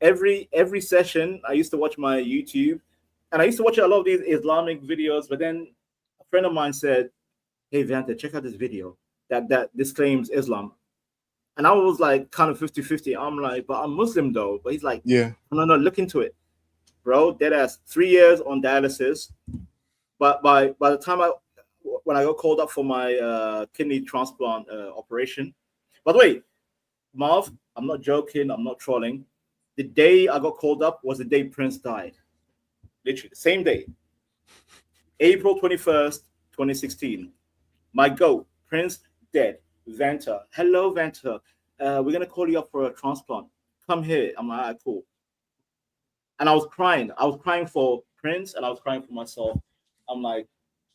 Every session, I used to watch my YouTube, and I used to watch a lot of these Islamic videos. But then a friend of mine said, "Hey, Vanta, check out this video that disclaims Islam." And I was like kind of 50-50. I'm like, but I'm Muslim though. But he's like, yeah, no, look into it, bro. Dead ass 3 years on dialysis. But by the time when I got called up for my kidney transplant operation. By the way, Marv, I'm not joking. I'm not trolling. The day I got called up was the day Prince died. Literally, the same day. April 21st, 2016. My goat, Prince, dead. Vanta. Hello, Vanta. We're going to call you up for a transplant. Come here. I'm like, all right, cool. And I was crying. I was crying for Prince and I was crying for myself. I'm like,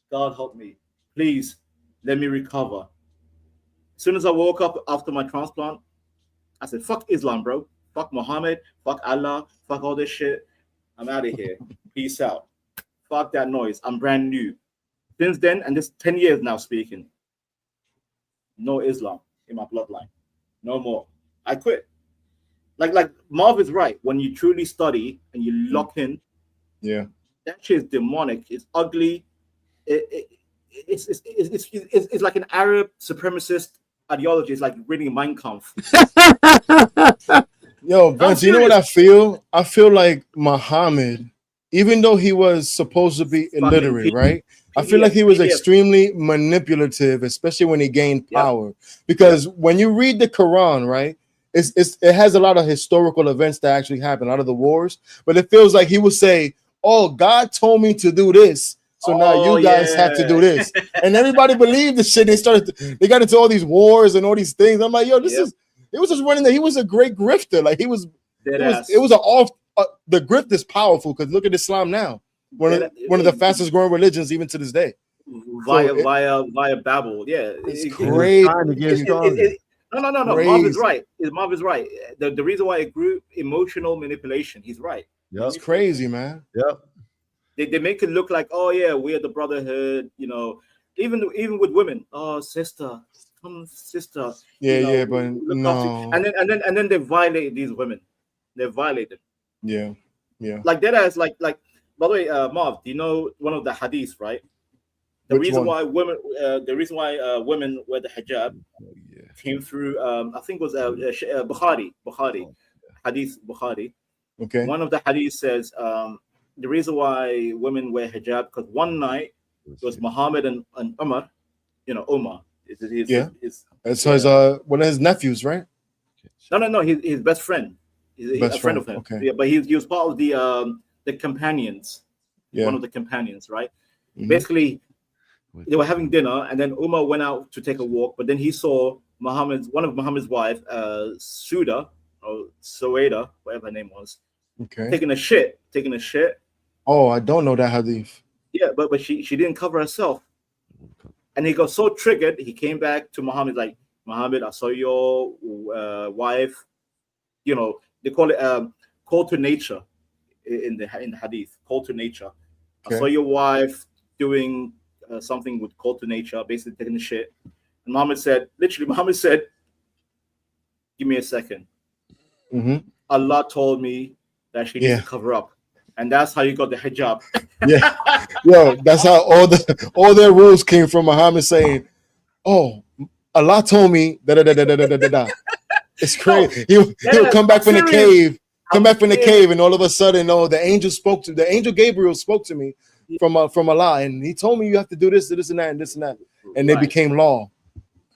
God help me. Please let me recover. As soon as I woke up after my transplant, I said, fuck Islam, bro. Fuck Muhammad. Fuck Allah. Fuck all this shit. I'm out of here. Peace out. Fuck that noise. I'm brand new. Since then, and this 10 years now speaking, no Islam in my bloodline. No more. I quit. Like Marv is right. When you truly study and you lock in, yeah, that shit is demonic. It's ugly. It's like an Arab supremacist ideology. It's like reading Mein Kampf. Yo, Vince, you know what I feel? I feel like Muhammad, even though he was supposed to be illiterate, right? I feel like he was extremely manipulative, especially when he gained power. Because when you read the Quran, right, it has a lot of historical events that actually happened, a lot of the wars. But it feels like he would say, "Oh, God told me to do this, so now you guys have to do this," and everybody believed the shit. They got into all these wars and all these things. I'm like, yo, it was just running there. He was a great grifter. Like it was the grift is powerful because look at Islam now. One of the fastest growing religions even to this day. Via Babel. Yeah. It's crazy. No. Marv is right. Marv is right. The reason why it grew, emotional manipulation. He's right. Yep. It's crazy, man. Yep. they make it look like, oh yeah, we're the brotherhood, you know, even with women, oh sister, come sister, Yeah, you know, yeah, but look after you. no. And then they violate these women. They violate them. Yeah, yeah. Like that as like by the way, Marv, do you know one of the hadiths, right? The Which reason one? why women wear the hijab came through I think it was Bukhari hadith Bukhari. Okay. One of the hadith says the reason why women wear hijab because one night it was Muhammad and Umar, you know, Umar is Yeah. his That's his one of his nephews, right? no his best friend. He's Best a friend of friend, him. okay. Yeah, but he was part of the companions. Yeah. One of the companions, right? Mhm. Basically, they were having dinner, and then Umar went out to take a walk, but then he saw one of Muhammad's wife, Suda or Sueda, whatever her name was, Okay. taking a shit. Oh, I don't know that hadith. Yeah, but she didn't cover herself, and he got so triggered. He came back to Muhammad like, Muhammad, I saw your wife. You know, they call it call to nature in the hadith. Call to nature. Okay. I saw your wife doing something with call to nature, basically taking the shit. And Muhammad said, give me a second. Mm-hmm. Allah told me that she needs Yeah. to cover up. And that's how you got the hijab. Yeah. Yo, that's how all their rules came from Muhammad saying, "Oh, Allah told me da da da da da da da da." It's crazy. He would come back from the cave, and all of a sudden, oh, the angel Gabriel spoke to me from Allah, and he told me you have to do this and that, and this and that, and they became law.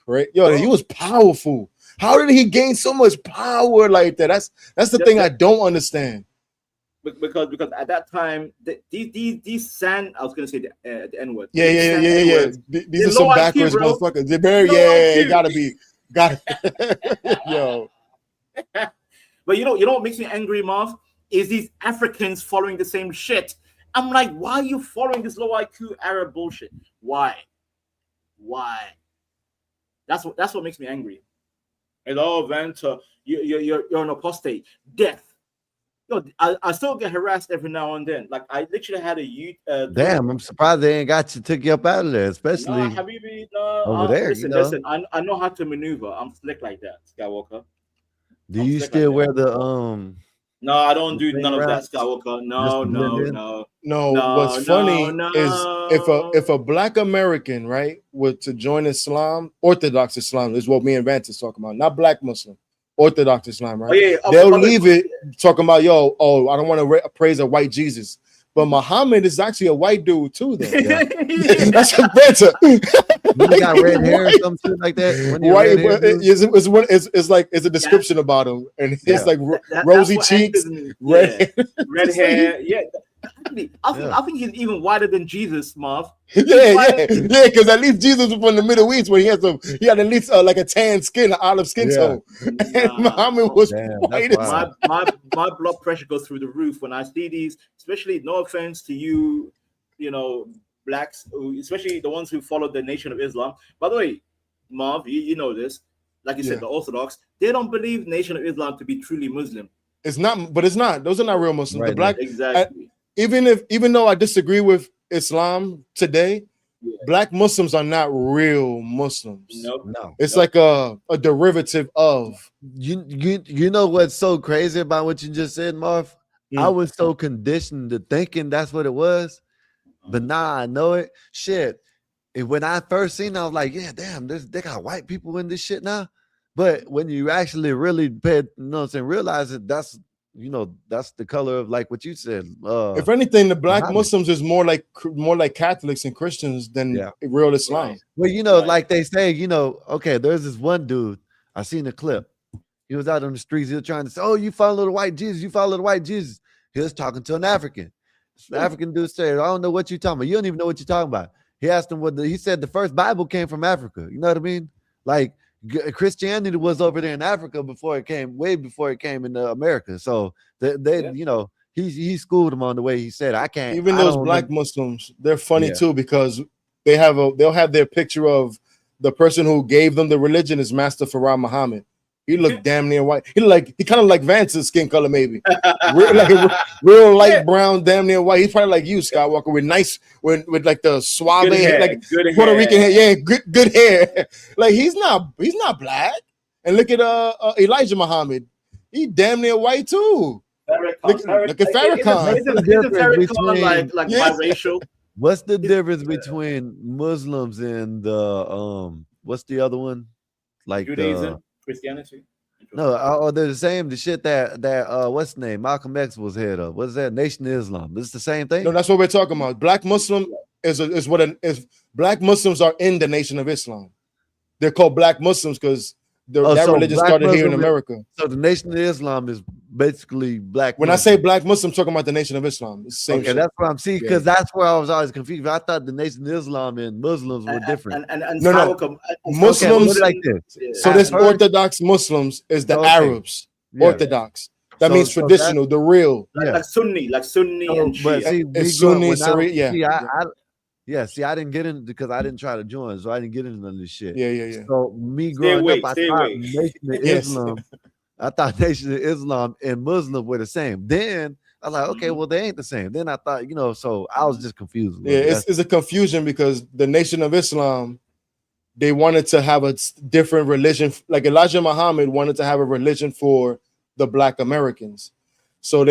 Right? Yo, he was powerful. How did he gain so much power like that? That's the thing I don't understand. Because at that time, these sand, I was gonna say the N word. Yeah. These are some backwards motherfuckers. They're very it gotta be. Yo. But you know what makes me angry, Marv, is these Africans following the same shit. I'm like, why are you following this low IQ Arab bullshit? Why? That's what makes me angry. And Vanta, you're an apostate. Death. Yo, I still get harassed every now and then. Like I literally had a youth. Damn, I'm surprised they ain't took you up out of there, especially Habibi, over there. Listen, I know how to maneuver. I'm slick like that, Skywalker. Do you still wear the No, I don't do none of that, Skywalker. No. What's funny is if a black American, right, were to join Islam, Orthodox Islam is what me and Vance is talking about, not black Muslim. Orthodox Islam, right? They'll leave it talking about, I don't want to praise a white Jesus. But Muhammad is actually a white dude too, though. Yeah. That's a better. You got red hair or something like that. White, it's a description about him, and it's like rosy cheeks, red hair. Yeah, I think he's even whiter than Jesus, Marv. Yeah, because at least Jesus was from the Middle East, where he had at least like a tan skin, an olive skin tone, and Muhammad was white. My blood pressure goes through the roof when I see these, especially, no offense to you, blacks, especially the ones who follow the Nation of Islam. By the way, Marv, you know this, like you said, the Orthodox, they don't believe Nation of Islam to be truly Muslim. It's not, but it's not. Those are not real Muslims. Right, the black, exactly. Even though I disagree with Islam today, black Muslims are not real Muslims. No. It's like a derivative of. You know what's so crazy about what you just said, Marv? I was so conditioned to thinking that's what it was, but now I know it. Shit. And when I first seen it, I was like, yeah, damn, they got white people in this shit now. But when you actually really realize it, that's the color of like what you said. If anything, the black Muslims is more like Catholics and Christians than real Islam. Well, like they say, okay, there's this one dude, I seen a clip. He was out on the streets, he was trying to say, oh, you follow the white Jesus, you follow the white Jesus. He was talking to an African. The African dude said, I don't know what you're talking about. You don't even know what you're talking about. He asked him he said the first Bible came from Africa. You know what I mean? Like Christianity was over there in Africa way before it came into America. So he schooled him on the way he said, I can't. Even those black Muslims, they're funny too, because they'll have their picture of the person who gave them the religion is Master Farah Muhammad. He looked damn near white. He kind of like Vance's skin color, maybe. Real light brown, damn near white. He's probably like you, Skywalker, with like the suave hair, like Puerto Rican hair. Yeah, good hair. Like he's not black. And look at Elijah Muhammad. He damn near white too. Look at Farrakhan. Like biracial. What's the difference between Muslims and what's the other one? Like Judaism, Christianity. No, they're the same. The shit that what's the name? Malcolm X was head of. What's that? Nation of Islam. This is the same thing. No, that's what we're talking about. Black Muslim is Black Muslims are in the Nation of Islam. They're called Black Muslims because that religion started here in America. So the Nation of Islam is basically black. When I say Black Muslim, I'm talking about the Nation of Islam. It's the same shit. That's what I'm seeing because that's where I was always confused. I thought the Nation of Islam and Muslims were different. No. Muslims like this. So this Orthodox Muslims is the Arabs. Yeah. Orthodox. That means traditional, the real. Like Sunni and Shia. But see, it's Sunni, see, I didn't get in because I didn't try to join, so I didn't get into none of this shit. Yeah. So me growing up, I thought Nation of Islam. I thought Nation of Islam and Muslim were the same. Then I was like, okay, well, they ain't the same. Then I thought, so I was just confused. Yeah, it's a confusion because the Nation of Islam, they wanted to have a different religion. Like Elijah Muhammad wanted to have a religion for the Black Americans. So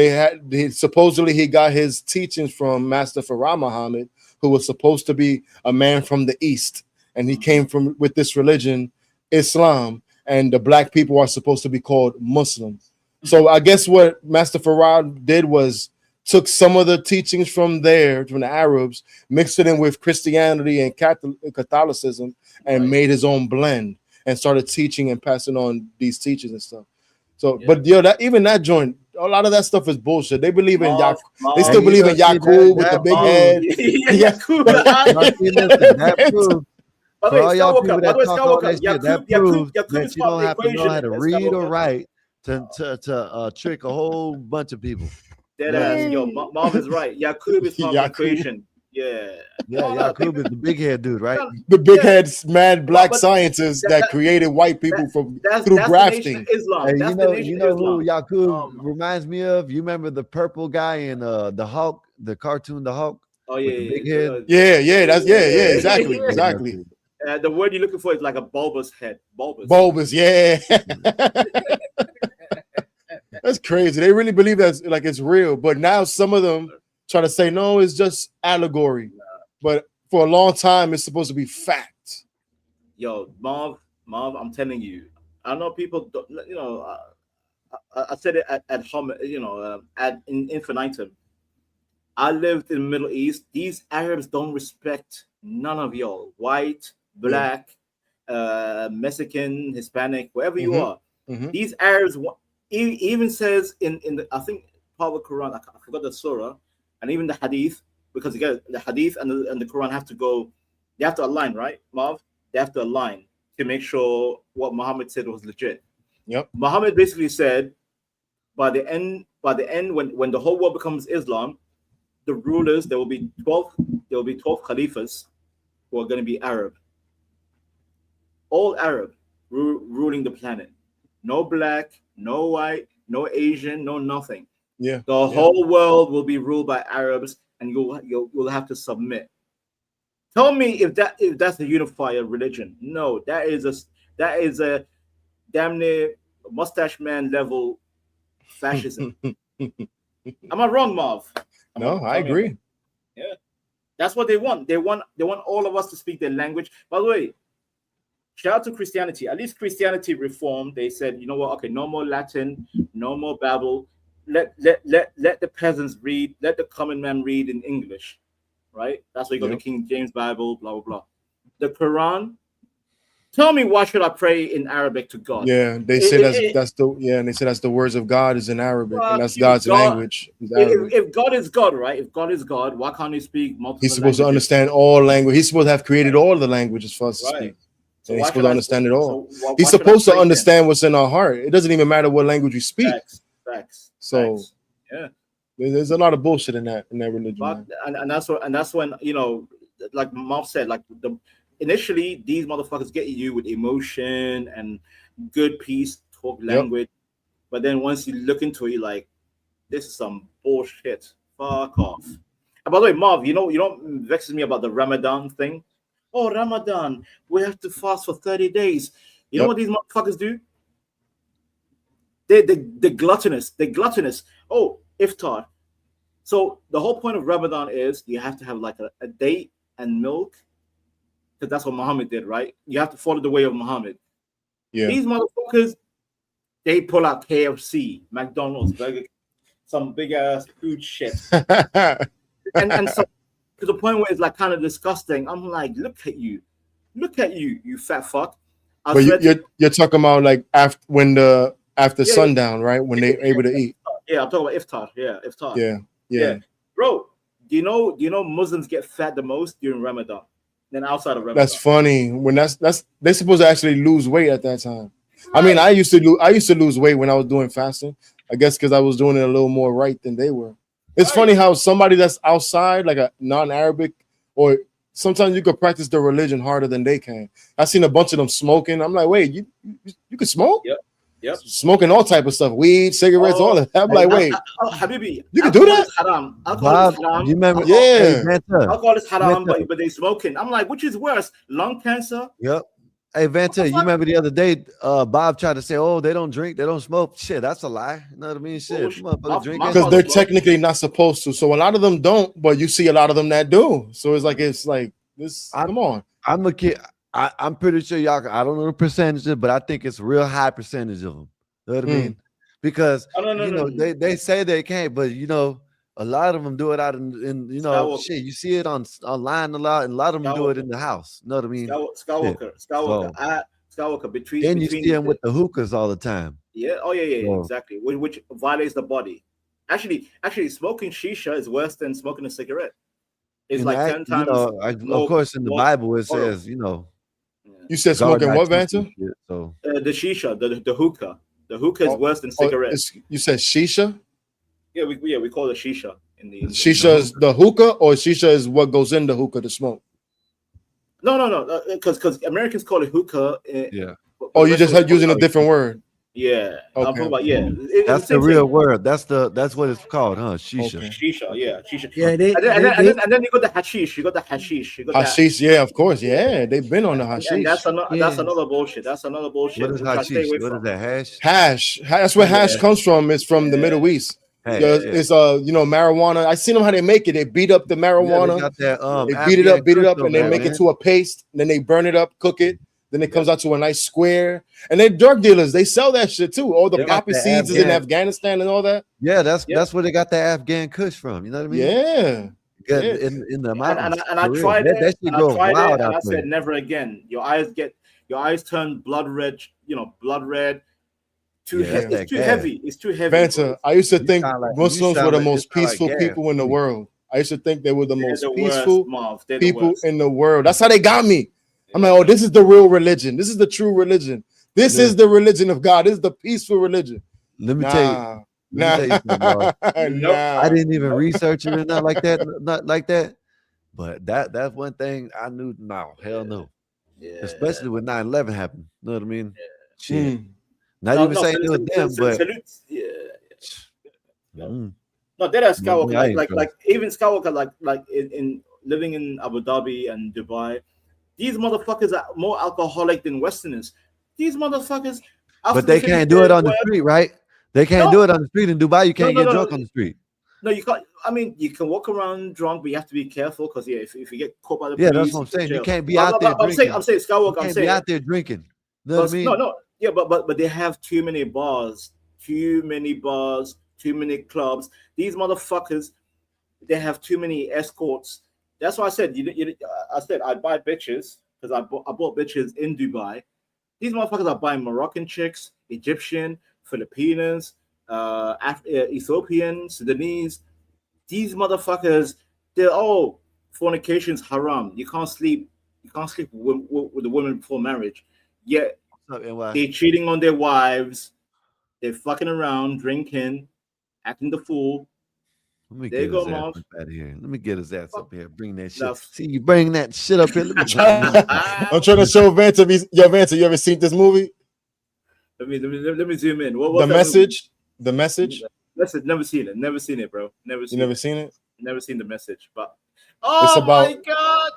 supposedly he got his teachings from Master Farah Muhammad, who was supposed to be a man from the East. And he came with this religion, Islam, and the Black people are supposed to be called Muslims. So I guess what Master Farad did was took some of the teachings from the Arabs, mixed it in with Christianity and Catholicism, and made his own blend and started teaching and passing on these teachings and stuff. So, but that joint, a lot of that stuff is bullshit. They believe in They still believe in Yaqub with the big head. Yaqub. For all y'all people that talk all that shit, that proves that you don't have to know how to read or write to trick a whole bunch of people. Dead ass. Yo, Mom is right. Yaqub is part of the equation. Yeah, Yaqub is the big head dude, right? The big head mad black scientists that created white people through grafting. Islam. Hey, you know who Yaqub reminds me of? You remember the purple guy in the Hulk, the cartoon, the Hulk? Oh yeah, with the big head. Exactly. The word you're looking for is like a bulbous head. Bulbous, yeah. That's crazy. They really believe that's like it's real, but now some of them try to say no, it's just allegory. But for a long time, it's supposed to be fact. Yo, Marv, I'm telling you, I know people don't, I said it at home, at infinitum. I lived in the Middle East. These Arabs don't respect none of y'all, white, black, Mexican, Hispanic, wherever you are. These Arabs even says in the, I think part of the Quran, I forgot the surah, and even the hadith, because again, the hadith and the Quran have to go, they have to align, right, Marv? They have to align to make sure what Muhammad said was legit. Yep. Muhammad basically said, by the end, when the whole world becomes Islam, the rulers, there will be 12 caliphs who are going to be Arab. All Arab ruling the planet. No black, no white, no Asian, no nothing. Yeah. The whole world will be ruled by Arabs, and you'll have to submit. Tell me if that's a unified religion. No, that is a damn near mustache man level fascism. Am I wrong, Marv? No, I agree. Yeah, that's what they want. They want all of us to speak their language. By the way, shout out to Christianity. At least Christianity reformed. They said, you know what? Okay, no more Latin, no more Babel. Let the peasants read. Let the common man read in English. Right? That's why you got the King James Bible. Blah blah blah. The Quran. Tell me, why should I pray in Arabic to God? Yeah, they say that's the words of God is in Arabic, and that's God's language. If God is God, right? If God is God, why can't He speak multiple? He's supposed to understand all language. He's supposed to have created all the languages for us to speak. So he's supposed to understand it all. He's supposed to understand what's in our heart. It doesn't even matter what language we speak. Facts. So yeah, there's a lot of bullshit in that religion. But, and that's when like Mom said, like initially these motherfuckers get you with emotion and good peace talk language. But then once you look into it, you're like, this is some bullshit. Fuck off. And by the way, Marv, you know what vexes me about the Ramadan thing? Oh, Ramadan, we have to fast for 30 days. You know what these motherfuckers do? They're gluttonous. They're gluttonous. Oh, iftar. So the whole point of Ramadan is you have to have like a date and milk, because that's what Muhammad did, right? You have to follow the way of Muhammad. Yeah. These motherfuckers, they pull out KFC, McDonald's, Burger King, some big ass food shit, and so to the point where it's like kind of disgusting. I'm like, look at you, you fat fuck. But you're talking about like after sundown, right? When they're able to eat. Yeah, I'm talking about iftar. Yeah, iftar. Yeah. Bro, do you know Muslims get fat the most during Ramadan than outside of Ramadan? That's funny. When that's they're supposed to actually lose weight at that time. Right. I mean, I used to lose weight when I was doing fasting. I guess because I was doing it a little more right than they were. It's funny how somebody that's outside, like a non-Arabic, or sometimes you could practice their religion harder than they can. I seen a bunch of them smoking. I'm like, wait, you could smoke? Yep. Smoking all type of stuff, weed, cigarettes, all of that. I'm like, wait, Habibi, you can do that? Haram. Bob, is haram. you remember? Yeah. Alcohol is haram, but they smoking. I'm like, which is worse, lung cancer? Yep. Hey, Vanta, you remember the other day, Bob tried to say, oh, they don't drink, they don't smoke. Shit, that's a lie. You know what I mean? Shit, because they're technically not supposed to. So a lot of them don't, but you see a lot of them that do. So it's like this. Come on. I'm a kid. I'm pretty sure y'all. I don't know the percentages, but I think it's a real high percentage of them. You know what I mean? Because they say they can't, but a lot of them do it out in shit. You see it online a lot, and a lot of them do it in the house. You know what I mean? Skywalker. Between then you see them with the hookahs all the time. Yeah. Oh yeah. Exactly. Which violates the body. Actually, smoking shisha is worse than smoking a cigarette. It's like 10 times. Of course, in the Bible it says, You said smoking what, Vanta? So the shisha, the hookah. The hookah is worse than cigarettes. You said shisha? Yeah, we call it shisha in the shisha is the hookah, or shisha is what goes in the hookah to smoke? No, because Americans call it hookah. Oh, you just using a different word. Yeah. Okay. I'm talking about that's the real word. That's what it's called, huh? Shisha. Okay. Shisha. Yeah, and then you got the hashish. Hashish, yeah, of course. Yeah, they've been on the hashish. And that's another bullshit. What is hashish? What is that? Hash? Hash. That's where hash comes from. It's from the Middle East. It's marijuana. I seen them how they make it. They beat up the marijuana. They beat it up, and they make it to a paste. And then they burn it up, cook it. Then it comes out to a nice square. And they're drug dealers. They sell that shit too. All the poppy seeds is in Afghanistan and all that. Yeah, that's where they got the Afghan Kush from. You know what I mean? Yeah. In the mountains. And I tried it. And I said, never again. Your eyes turn blood red. Blood red. It's too heavy. It's too heavy. Vanta, I used to think Muslims were the most peaceful people in the world. I used to think they were the most peaceful people in the world. That's how they got me. I'm like, oh, this is the real religion. This is the true religion. This is the religion of God. This is the peaceful religion. Let me tell you something, I didn't even research it or not like that. But that's one thing I knew. No, hell no. Yeah. Especially when 9/11 happened. You know what I mean? Shit. Not even saying it was them, but no, that is Skywalker. Like even Skywalker, like in living in Abu Dhabi and Dubai. These motherfuckers are more alcoholic than Westerners. These motherfuckers. But they can't do it on the street, right? They can't do it on the street in Dubai. You can't get drunk on the street. No, you can't. I mean, you can walk around drunk, but you have to be careful because if you get caught by the police, that's what I'm saying. You can't be out there drinking. I'm saying Skywalker. You can't be out there drinking. You know what I mean? No. Yeah, but they have too many bars, too many clubs. These motherfuckers, they have too many escorts. That's why I said I'd buy bitches because I bought bitches in Dubai. These motherfuckers are buying Moroccan chicks, Egyptian, Filipinas, Ethiopian, Sudanese. These motherfuckers, they're all fornication's haram. You can't sleep with the women before marriage. Yet they're cheating on their wives. They're fucking around, drinking, acting the fool. Let me get his ass up out of here. Let me get his ass up here. Bring that shit. See, you bring that shit up here. I'm trying to show Vanta. Yo, Vanta, you ever seen this movie? Let me zoom in. What The was that Message. movie? The Message. Message. Never seen it. Never seen it, bro. Never seen You never it. seen it? Never seen The Message. But It's oh about. my god,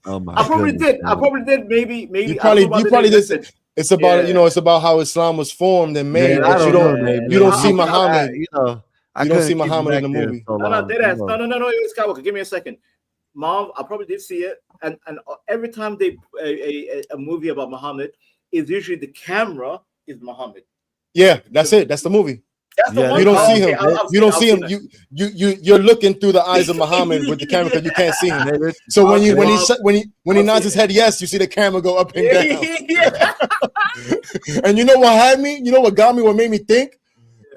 Oh my I probably goodness, did. I man. probably did. Maybe. You I don't know about the probably name did. Message. It's about Yeah. it's about how Islam was formed and made, Man, I but don't know, man. you don't I- see I- Muhammad. I You don't see couldn't keep it Muhammad in back the there movie. so No, long. dead ass. No. It was Skywalker. Give me a second. Mom, I probably did see it, and every time they a movie about Muhammad, is usually the camera is Muhammad. Yeah, that's it. That's the movie. That's the one. You don't Oh, see okay, him. I've You don't seen see it. him. You're looking through the eyes of Muhammad with the camera because you can't see him. So when he nods his head yes, you see the camera go up and down. And you know what had me? You know what got me? What made me think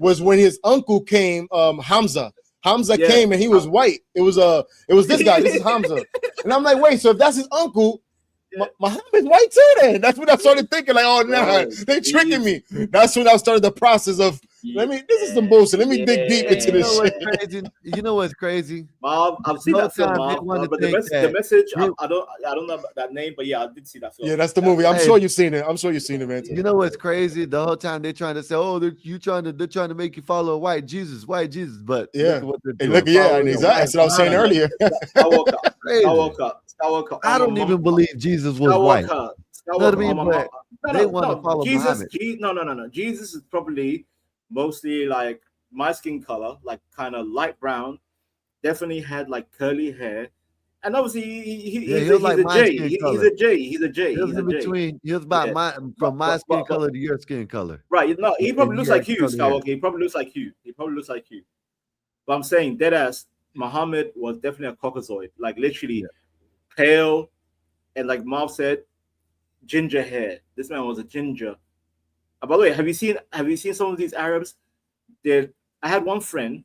was when his uncle came, Hamza. Hamza came and he was white. It was this guy. This is Hamza. And I'm like, wait, so if that's his uncle, Muhammad's white too then. That's what I started thinking. Like, oh nah, they tricking me. That's when I started the process of this is some bullshit. Let me dig deep into this shit. You know what's crazy? Mom, I've seen that film, Mom. But the message, I don't know about that name, but yeah, I did see that film. Yeah, that's the movie. I'm sure you've seen it. I'm sure you've seen it, man. You know what's crazy? The whole time they're trying to say, "Oh, they're trying to make you follow a white Jesus." But yeah, look at what they're hey, doing. look, yeah, and exactly. That's what I was saying earlier. Skywalker. I don't even believe Jesus was white. Skywalker. You know what I mean? But they want to follow Jesus. Muhammad. No. Jesus is probably mostly like my skin color, like kind of light brown. Definitely had like curly hair, and obviously he's a J. He's a J. He's a J. He was in between. He was about my skin color to your skin color. Right. No, he probably looks like Hugh curly hair. Skywalker. He probably looks like Hugh. But I'm saying deadass, Muhammad was definitely a Caucasoid, like literally pale, and like Mom said, ginger hair. This man was a ginger. By the way, have you seen some of these Arabs? I had one friend.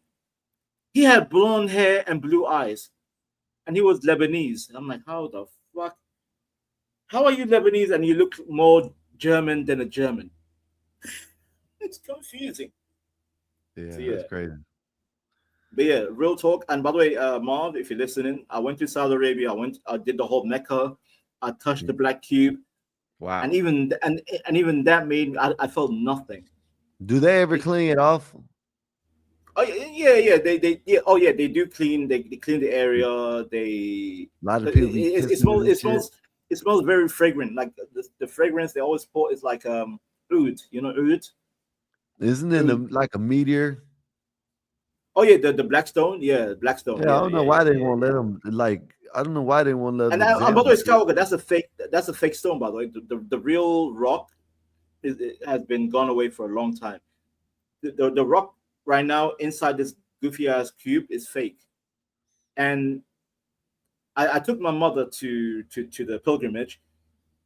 He had blonde hair and blue eyes, and he was Lebanese. I'm like, how the fuck? How are you Lebanese and you look more German than a German? It's confusing. Yeah, So, that's crazy. But yeah, real talk. And by the way, Marv, if you're listening, I went to Saudi Arabia. I did the whole Mecca. I touched the Black Cube. Wow. And even that made I felt nothing. Do they ever clean it off? Oh yeah. They do clean. They clean the area. They A lot of people. It smells very fragrant. Like the fragrance they always pour is like oud. You know oud? Isn't it like a meteor? Oh yeah, the black stone. Yeah, black stone. Yeah, I don't know why they won't let them. Like, I don't know why they won't let them. And by the way, Skywalker, that's a fake stone. By the way, the real rock has been gone away for a long time. The rock right now inside this goofy ass cube is fake. And I took my mother to the pilgrimage,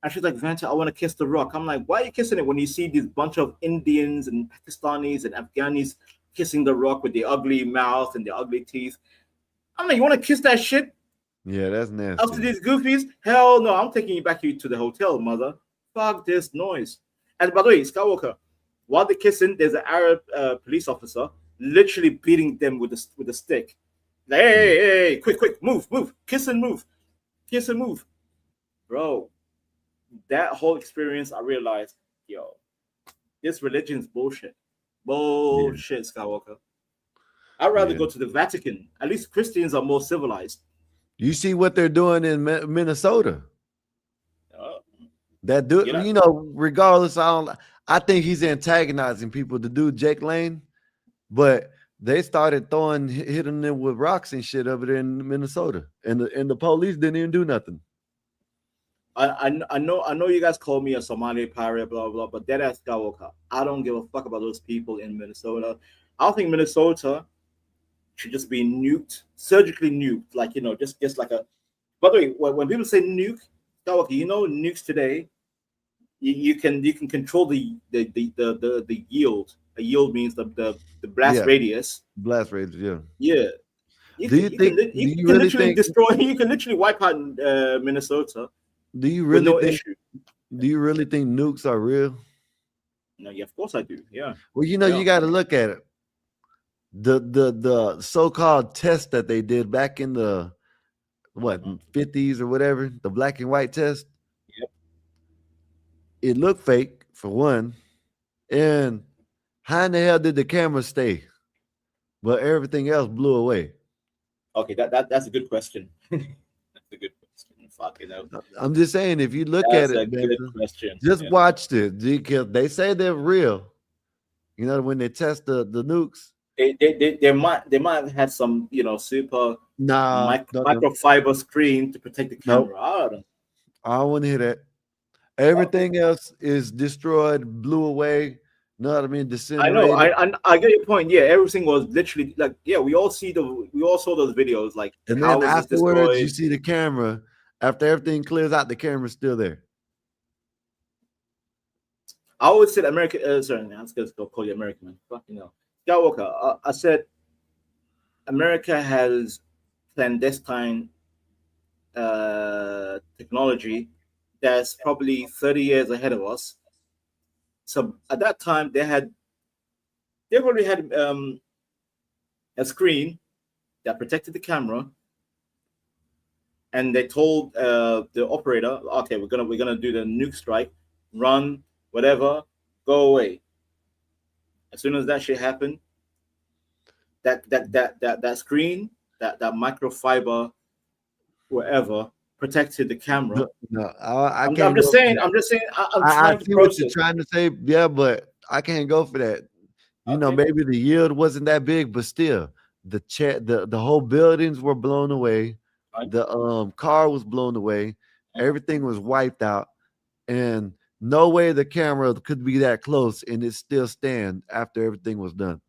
and she's like, Vanta, I want to kiss the rock. I'm like, why are you kissing it when you see this bunch of Indians and Pakistanis and Afghanis kissing the rock with the ugly mouth and the ugly teeth? I'm like, you want to kiss that shit? Yeah, that's nasty. Up to these goofies? Hell no, I'm taking you back to the hotel, mother. Fuck this noise. And by the way, Skywalker, while they're kissing, there's an Arab police officer literally beating them with a stick. Like, hey, quick, move, kiss and move. Bro, that whole experience, I realized, yo, this religion's bullshit. Bullshit, Skywalker. I'd rather go to the Vatican. At least Christians are more civilized. You see what they're doing in Minnesota? That dude, regardless, I think he's antagonizing people. The dude Jake Lane, but they started hitting them with rocks and shit over there in Minnesota, and the police didn't even do nothing. I know you guys call me a Somali pirate, blah blah, but that ass Skywalker, I don't give a fuck about those people in Minnesota. I think Minnesota should just be nuked, surgically nuked, like just like a. By the way, when people say nuke, Skywalker, nukes today, you can control the yield. A yield means the blast radius. Blast radius, yeah. Yeah. You can literally wipe out Minnesota. Do you really think nukes are real? No, yeah, of course I do. Yeah. Well, you got to look at it. The so-called test that they did back in the 50s or whatever, the black and white test. Yep. It looked fake for one. And how in the hell did the camera stay, but everything else blew away? Okay, that's a good question. That's a good question. Fucking hell. I'm just saying, if you look That's at a it, good Benson, question. just Yeah. watch this because they say they're real. You know, when they test the nukes. They might have had some, you know, super Nah, microfiber screen to protect the nope. camera. I don't know. I don't want to hear that. Everything else is destroyed, blew away. Know what I mean? I know. Disintegrated. I get your point. Yeah, everything was literally like, yeah, we all saw those videos. Like, And how then was this afterwards, you destroyed? see the camera. After everything clears out, the camera's still there. I always said America. Sorry, man, I was gonna call you American, man. Fucking hell, Skywalker. I said America has clandestine technology that's probably 30 years ahead of us. So at that time, they already had a screen that protected the camera, and they told the operator, "Okay, we're gonna do the nuke strike, run, whatever, go away." As soon as that shit happened, that screen, that microfiber, whatever, protected the camera. No, I I'm can't just go for saying. that. I'm just saying. I'm I trying to see what you're process. trying to say. Yeah, but I can't go for that. You know, maybe the yield wasn't that big, but still, the whole buildings were blown away. The car was blown away. Everything was wiped out, and no way the camera could be that close and it still stand after everything was done.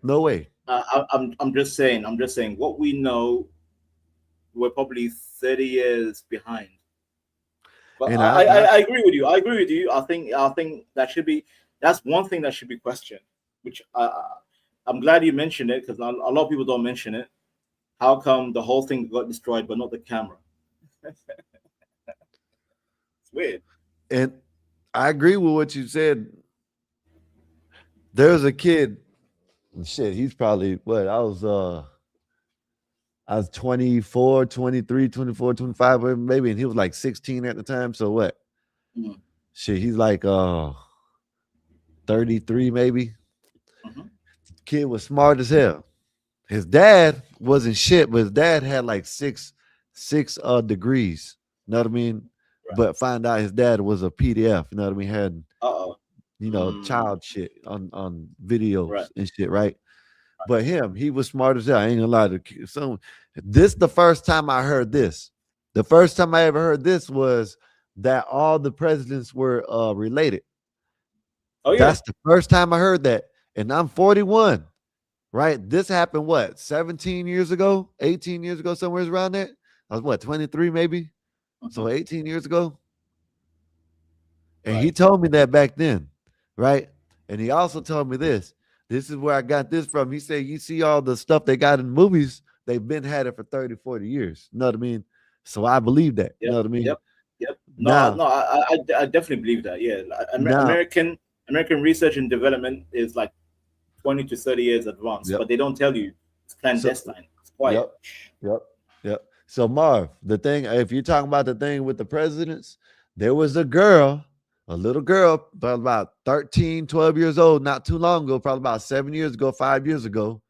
No way. I'm just saying. I'm just saying. What we know, we're probably 30 years behind. But And I agree with you. I agree with you. I think that should be, that's one thing that should be questioned. Which I'm glad you mentioned it, because a lot of people don't mention it. How come the whole thing got destroyed but not the camera? It's weird. And I agree with what you said. There's a kid. Shit, he's probably what I was 24, 23, 24, 25, maybe, and he was like 16 at the time. So what? Mhm. Shit, he's like 33, maybe. Mhm. Kid was smart as hell. His dad wasn't shit, but his dad had like six degrees. You know what I mean? But find out his dad was a PDF, you know what I mean? Had child shit on videos Right. and shit, right? But he was smart as hell. I ain't gonna lie to you. So this the first time I heard this. The first time I ever heard this was that all the presidents were related. Oh yeah. That's the first time I heard that. And I'm 41, right? This happened what, 17 years ago, 18 years ago, somewhere around there. I was what, 23 maybe? So 18 years ago. And he told me that back then, right? And he also told me this. This is where I got this from. He said, you see all the stuff they got in movies, they've been had it for 30, 40 years. You know what I mean? So I believe that. You know what I mean? Yep. Now, No, I definitely believe that. Yeah. now, American research and development is like 20 to 30 years advanced, but they don't tell you it's clandestine. It's quiet. Yep. So Marv, the thing, if you're talking about the thing with the presidents, there was a little girl, probably about 13, 12 years old, not too long ago, probably about 7 years ago, 5 years ago.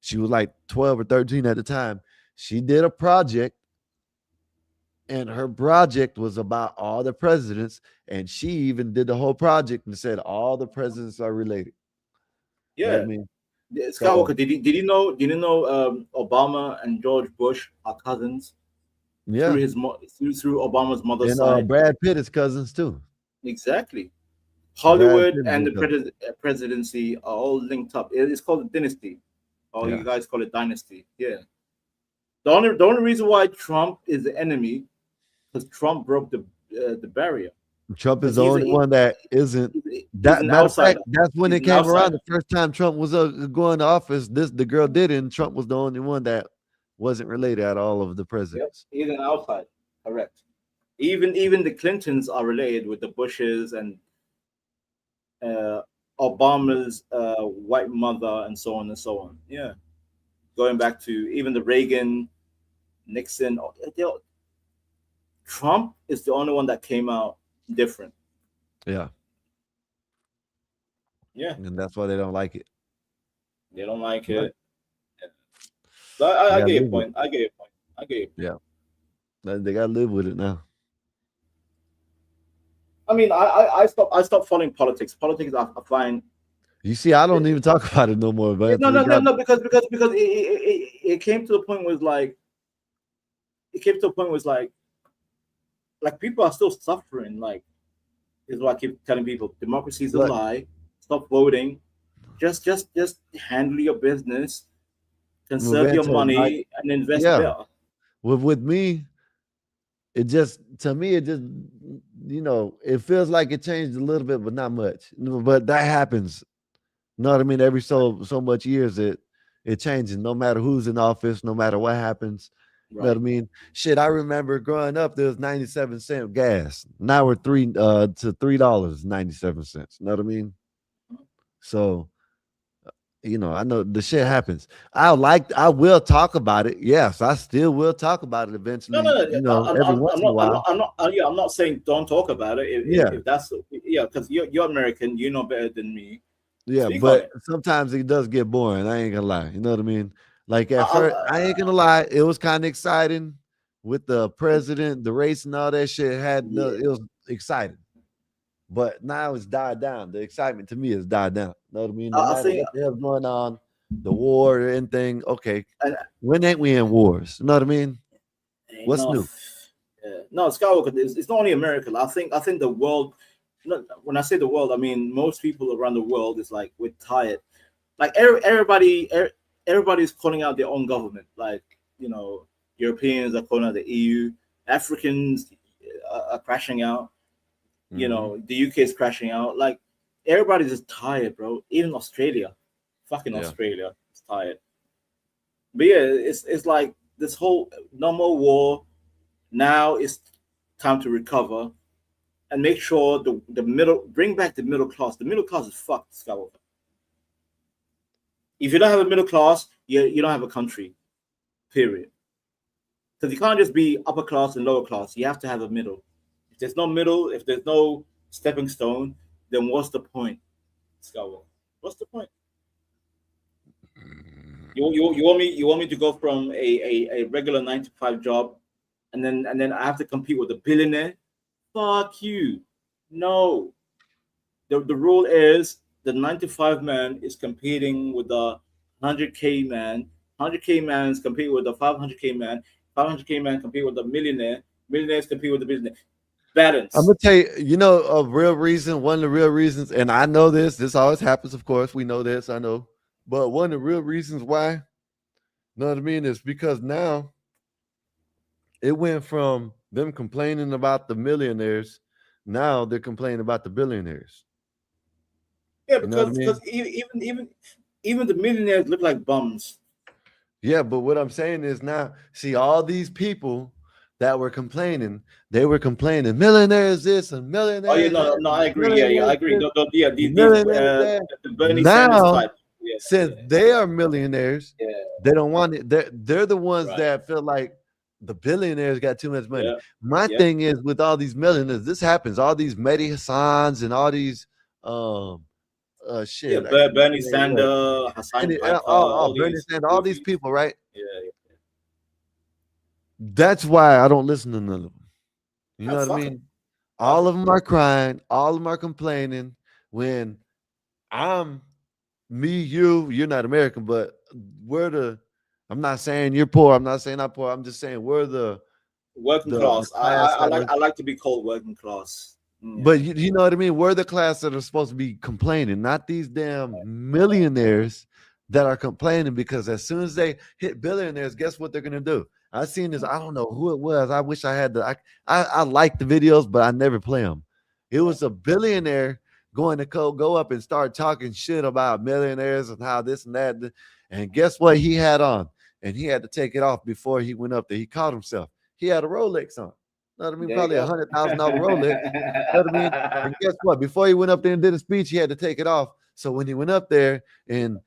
She was like 12 or 13 at the time. She did a project, and her project was about all the presidents, and she even did the whole project and said all the presidents are related. You know Yeah. what I mean? Skywalker, did you know Obama and George Bush are cousins? Yeah. Through Obama's mother's And side. Brad Pitt is cousins too. Exactly. Brad Hollywood Pitt and is the presidency are all linked up. It's called a dynasty, or Yeah. you guys call it dynasty. Yeah. The only reason why Trump is the enemy, because Trump broke the barrier. Trump is 'Cause the he's only one that isn't. he's That an matter of fact, outsider. that's when He's it an came around. outsider. The first time Trump was going to office, the girl did it, and Trump was the only one that wasn't related at all of the Yep. presidents. He's an outsider. Correct. Even the Clintons are related with the Bushes and Obama's white mother and so on and so on. Yeah. Going back to even the Reagan, Nixon. Trump is the only one that came out different. Yeah. Yeah. And that's why they don't like it. They don't like But it. But I they gotta get your live with it. point. I get your point. I get your point. Yeah. They gotta live with it now. I mean, I stopped following politics. Politics, I find You see, I don't even talk about it no more, but we got because it came to the point was like people are still suffering. Like, is what I keep telling people: democracy is a but lie. Stop voting. Just handle your business, conserve your Roberto, like, money, and invest yeah. better. With me, it just it feels like it changed a little bit, but not much. But that happens. You know what I mean? Every so much years it changes, no matter who's in office, no matter what happens. You know what I mean? Shit, I remember growing up, there was 97-cent gas. Now we're $3.97. You know what I mean? So, I know the shit happens. I will talk about it. Yes, I still will talk about it eventually, No. every once in a while. I'm not saying don't talk about it. Yeah. If that's because you're American, you know better than me. Yeah, Speak on but it. sometimes it does get boring. I ain't gonna lie. You know what I mean? Like at first, I ain't gonna lie, it was kind of exciting with the president, the race, and all that shit. It was exciting, but now it's died down. The excitement to me has died down. You know what I mean? No I matter think what the hell's going on, the war or anything. Okay, and when ain't we in wars? You know what I mean? What's new? No, Skywalker. It's not only America. I think the world. When I say the world, I mean most people around the world is like we're tired. Like everybody's calling out their own government. Like Europeans are calling out the EU. Africans are crashing out. The UK is crashing out. Like everybody's just tired, bro. Even Australia, fucking Yeah. Australia, is tired. But yeah, it's like this whole no more war. Now it's time to recover and make sure bring back the middle class. The middle class is fucked, Skywalker. If you don't have a middle class, you don't have a country. Period. Because you can't just be upper class and lower class. You have to have a middle. If there's no middle, if there's no stepping stone, then what's the point, Skywalker? What's the point? You want me to go from a regular 9 to 5 job, and then I have to compete with a billionaire? Fuck you. No. The rule is the 9 to 5 man is competing with the 100K man. 100K man is competing with the 500K man. 500K man compete with the millionaire. Millionaires compete with the business. Balance. I'm gonna tell you, a real reason, one of the real reasons, and I know this always happens, of course. We know this, I know. But one of the real reasons why, you know what I mean, is because now it went from them complaining about the millionaires, now they're complaining about the billionaires. Yeah, You know what I because even the millionaires look like bums. Yeah, but what I'm saying is now, see, all these people that were complaining, they were complaining, millionaires this and millionaires. Oh yeah, no, I agree. Yeah, I agree. The Bernie Sanders type. Yeah, since they are millionaires, yeah. they don't want it. They're the ones that feel like the billionaires got too much money. Yeah. My thing is with all these millionaires, this happens. All these Mehdi Hassans and all these shit. Yeah, Bernie Sanders, Hassan Piper, all Bernie these, Sanders, all these people, right? Yeah. That's why I don't listen to none of them. You know what I fuck mean? All of them are crying. All of them are complaining. When I'm you're not American, but I'm not saying you're poor. I'm not saying I'm poor. I'm just saying we're the working class. I like to be called working class. But you know what I mean? We're the class that are supposed to be complaining, not these damn millionaires that are complaining, because as soon as they hit billionaires, guess what they're gonna do? I seen this. I don't know who it was. I wish I had I like the videos, but I never play them. It was a billionaire going to go up and start talking shit about millionaires and how this and that. And guess what he had on? And he had to take it off before he went up there. He caught himself. He had a Rolex on. You know what I mean? Probably $100,000 Rolex. You know what I mean? And guess what? Before he went up there and did a speech, he had to take it off. So when he went up there and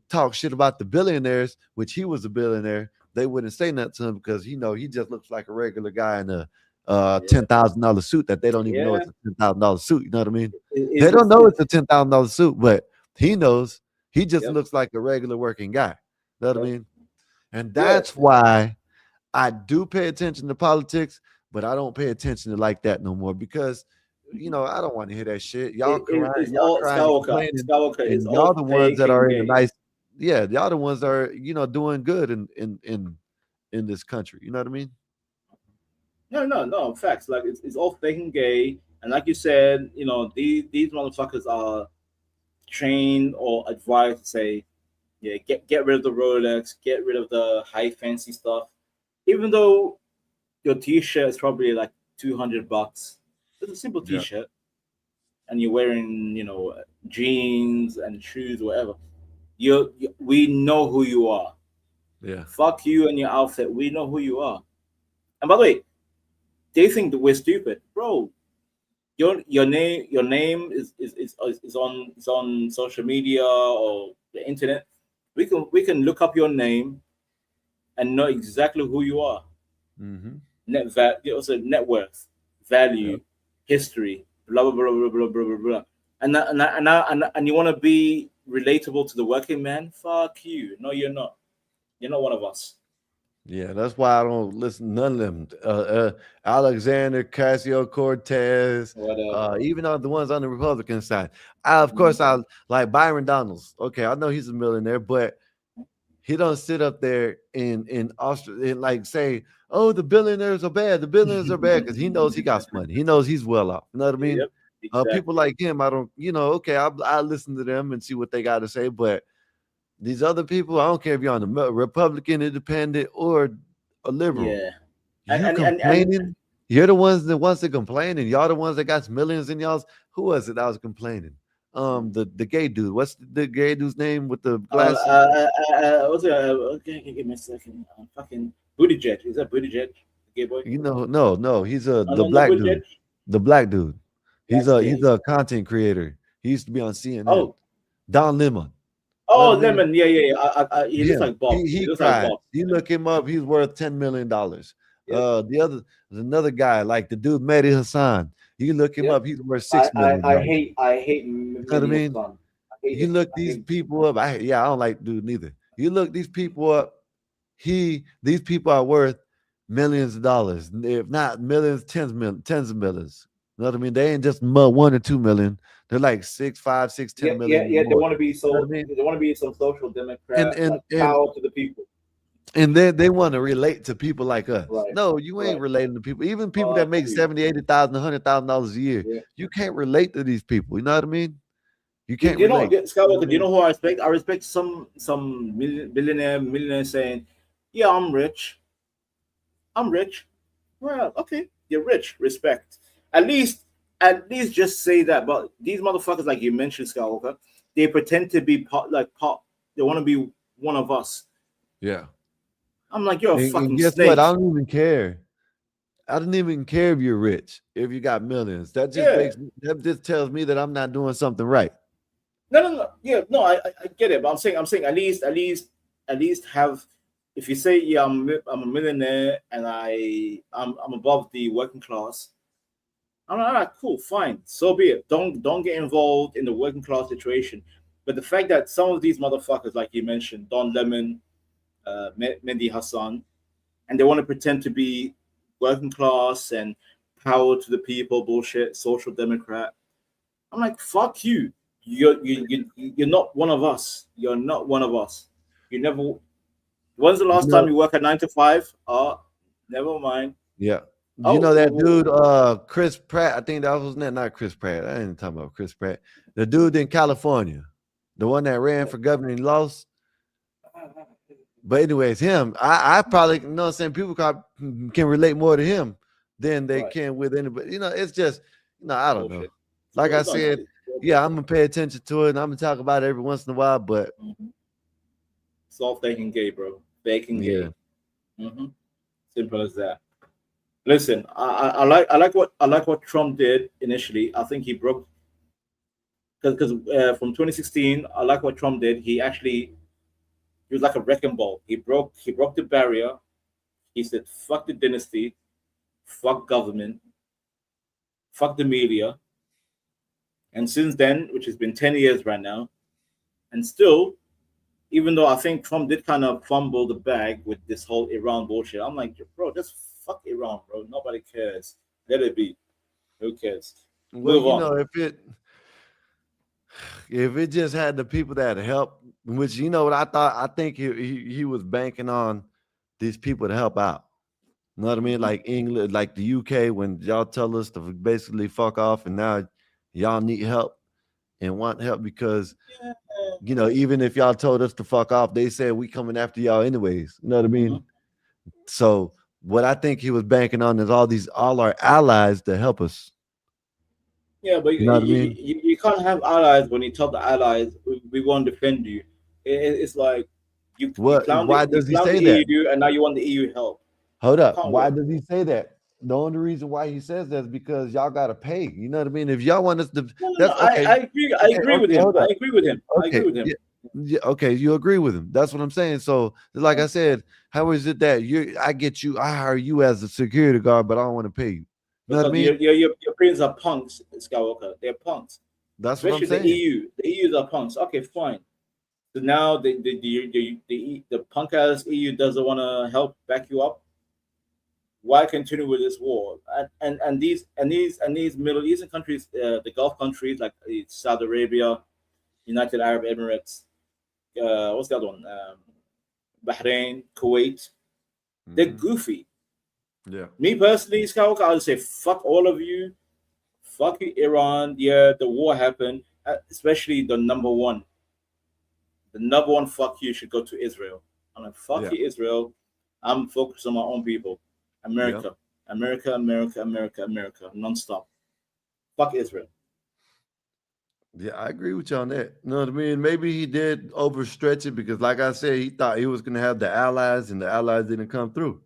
talked shit about the billionaires, which he was a billionaire, they wouldn't say nothing to him because he just looks like a regular guy in a $10,000 suit that they don't even know Yeah. it's a $10,000 suit. You know what I mean? It- They don't know it's- it's a $10,000 suit, but he knows. He just Yep. looks like a regular working guy. You know what I mean? And Yeah. that's why I do pay attention to politics, but I don't pay attention to like that no more because I don't want to hear that shit. Y'all crying, it's y'all all crying and Skywalker. complaining, Skywalker is and all y'all the ones fake that and are in the gay. nice. Yeah, y'all the ones that are doing good in this country. You know what I mean? No. Facts. Like it's all fake and gay. And like you said, these motherfuckers are trained or advised to say, yeah, get rid of the Rolex, get rid of the high fancy stuff. Even though your t-shirt is probably like $200. It's a simple Yeah. t-shirt. And you're wearing, jeans and shoes, whatever. We know who you are. Yeah. Fuck you and your outfit. We know who you are. And by the way, they think that we're stupid, bro. Your name is on social media or the internet. We can look up your name and know exactly who you are. Mm-hmm. Also net worth, value, history, blah blah blah blah blah blah blah blah. And you want to be relatable to the working man? Fuck you. No, you're not. You're not one of us. Yeah, that's why I don't listen to none of them. Alexander Casio Cortez, Whatever. even on the ones on the Republican side. Of course, I like Byron Donalds. Okay, I know he's a millionaire, but he don't sit up there in Australia and like say, "Oh, the billionaires are bad. The billionaires are bad," because he knows he got money. He knows he's well off. You know what I mean? Yep, exactly. People like him, I don't. Okay, I listen to them and see what they got to say, but. These other people, I don't care if you're on the Republican, Independent, or a liberal. Yeah. You complaining? You're the ones that complaining. Y'all the ones that got millions in y'all's. Who was it that was complaining? The gay dude. What's the gay dude's name with the glasses? Okay, give me a second. Fucking Buttigieg. Is that Buttigieg? Gay boy? No. He's the no, black Buttigieg? dude. The black dude. He's That's he's gay. a content creator. He used to be on CNN. Oh. Don Lemon. Oh, Know what I mean? Lemon. Yeah. He looks like Bob. He looks cried. like Bob. You look him up, he's worth $10 million. Yep. There's another guy like the dude Mehdi Hassan. You look him up, he's worth $6 million. I hate You know what I mean? You look these people up. I don't like dude neither. You look these people up. These people are worth millions of dollars, if not millions, tens of millions. You know what I mean? They ain't just 1 or 2 million. They're like 6, 5, 6, 10 million. Yeah. They more. want to be You know what I mean? They want to be some social democrat, And- like power to the people. And they want to relate to people like us. Right. No, you ain't relating to people. Even people Oh, that make absolutely. $70,000, $80,000, $100,000 a year. Yeah. You can't relate to these people. You know what I mean? You can't You know, relate. Skywalker, do you know who I respect? I respect some millionaire saying, "Yeah, I'm rich. I'm rich." Well, okay, you're rich. Respect. At least just say that. But these motherfuckers, like you mentioned, Skywalker, they pretend to be part. They want to be one of us. Yeah. I'm like, you're a And fucking guess snake. what? I don't even care. I don't even care if you're rich, if you got millions. That just tells me that I'm not doing something right. No. Yeah, no, I get it, but I'm saying at least have. If you say, yeah, I'm a millionaire and I'm above the working class, I'm like, all right, cool, fine, so be it. Don't get involved in the working class situation. But the fact that some of these motherfuckers, like you mentioned, Don Lemon, Mehdi Hassan, and they want to pretend to be working class and power to the people, bullshit, social democrat. I'm like, fuck you. You're not one of us. You're not one of us. You never. When's the last time you work at 9 to 5? Never mind. Yeah. Oh, You know that dude, Chris Pratt. I think that was not Chris Pratt. I ain't talking about Chris Pratt. The dude in California, the one that ran for governor and lost. But anyways, him, I probably, you know what I'm saying, people can relate more to him than they can with anybody. It's just, I don't know. Like I said, yeah, I'm going to pay attention to it, and I'm going to talk about it every once in a while, but. It's all fake and gay, bro. Fake and gay. Simple as that. Listen, I like what Trump did initially. I think he broke, because from 2016, I like what Trump did. He was like a wrecking ball. He broke the barrier. He said, "Fuck the dynasty, fuck government, fuck the media. And since then, which has been 10 years right now, and still, even though I think Trump did kind of fumble the bag with this whole Iran bullshit, I'm like, bro, just fuck Iran, bro. Nobody cares. Let it be. Who cares? Well, Move you on. know, if it just had the people that help, which you know what I thought, I think he was banking on these people to help out. You know what I mean? Like England, like the UK, when y'all tell us to basically fuck off, and now y'all need help and want help because you know, even if y'all told us to fuck off, they said we coming after y'all anyways. You know what I mean? So what I think he was banking on is all our allies to help us. Yeah, but You know what I mean? you can't have allies when you tell the allies we won't defend you. It's like you clown Why the, you does he clown say the that? EU and now you want the EU help. Hold up. Can't Why work. does he say that? The only reason why he says that is because y'all gotta pay. You know what I mean? If y'all want us to, No, that's okay. I agree. I agree with him. Hold I up. agree with him. I Okay. agree with him. Yeah, okay, you agree with him. That's what I'm saying. So, like I said, how is it that I hire you as a security guard, but I don't want to pay you? You know what I Because mean? your friends are punks, Skywalker. They're punks. That's what I'm Especially the saying. EU. The EUs are punks. Okay, fine. So now the punk ass EU doesn't want to help back you up. Why continue with this war? And these Middle Eastern countries, the Gulf countries like Saudi Arabia, United Arab Emirates, what's the other one? Bahrain, Kuwait. They're goofy. Yeah. Me personally, Skywalker, I would say fuck all of you. Fuck you, Iran. Yeah, the war happened. Especially the number one. The number one fuck you should go to Israel. I'm like, fuck you, Israel. I'm focused on my own people. America. America, America, America, America. Nonstop. Fuck Israel. Yeah, I agree with you on that. You know what I mean? Maybe he did overstretch it because, like I said, he thought he was going to have the allies, and the allies didn't come through.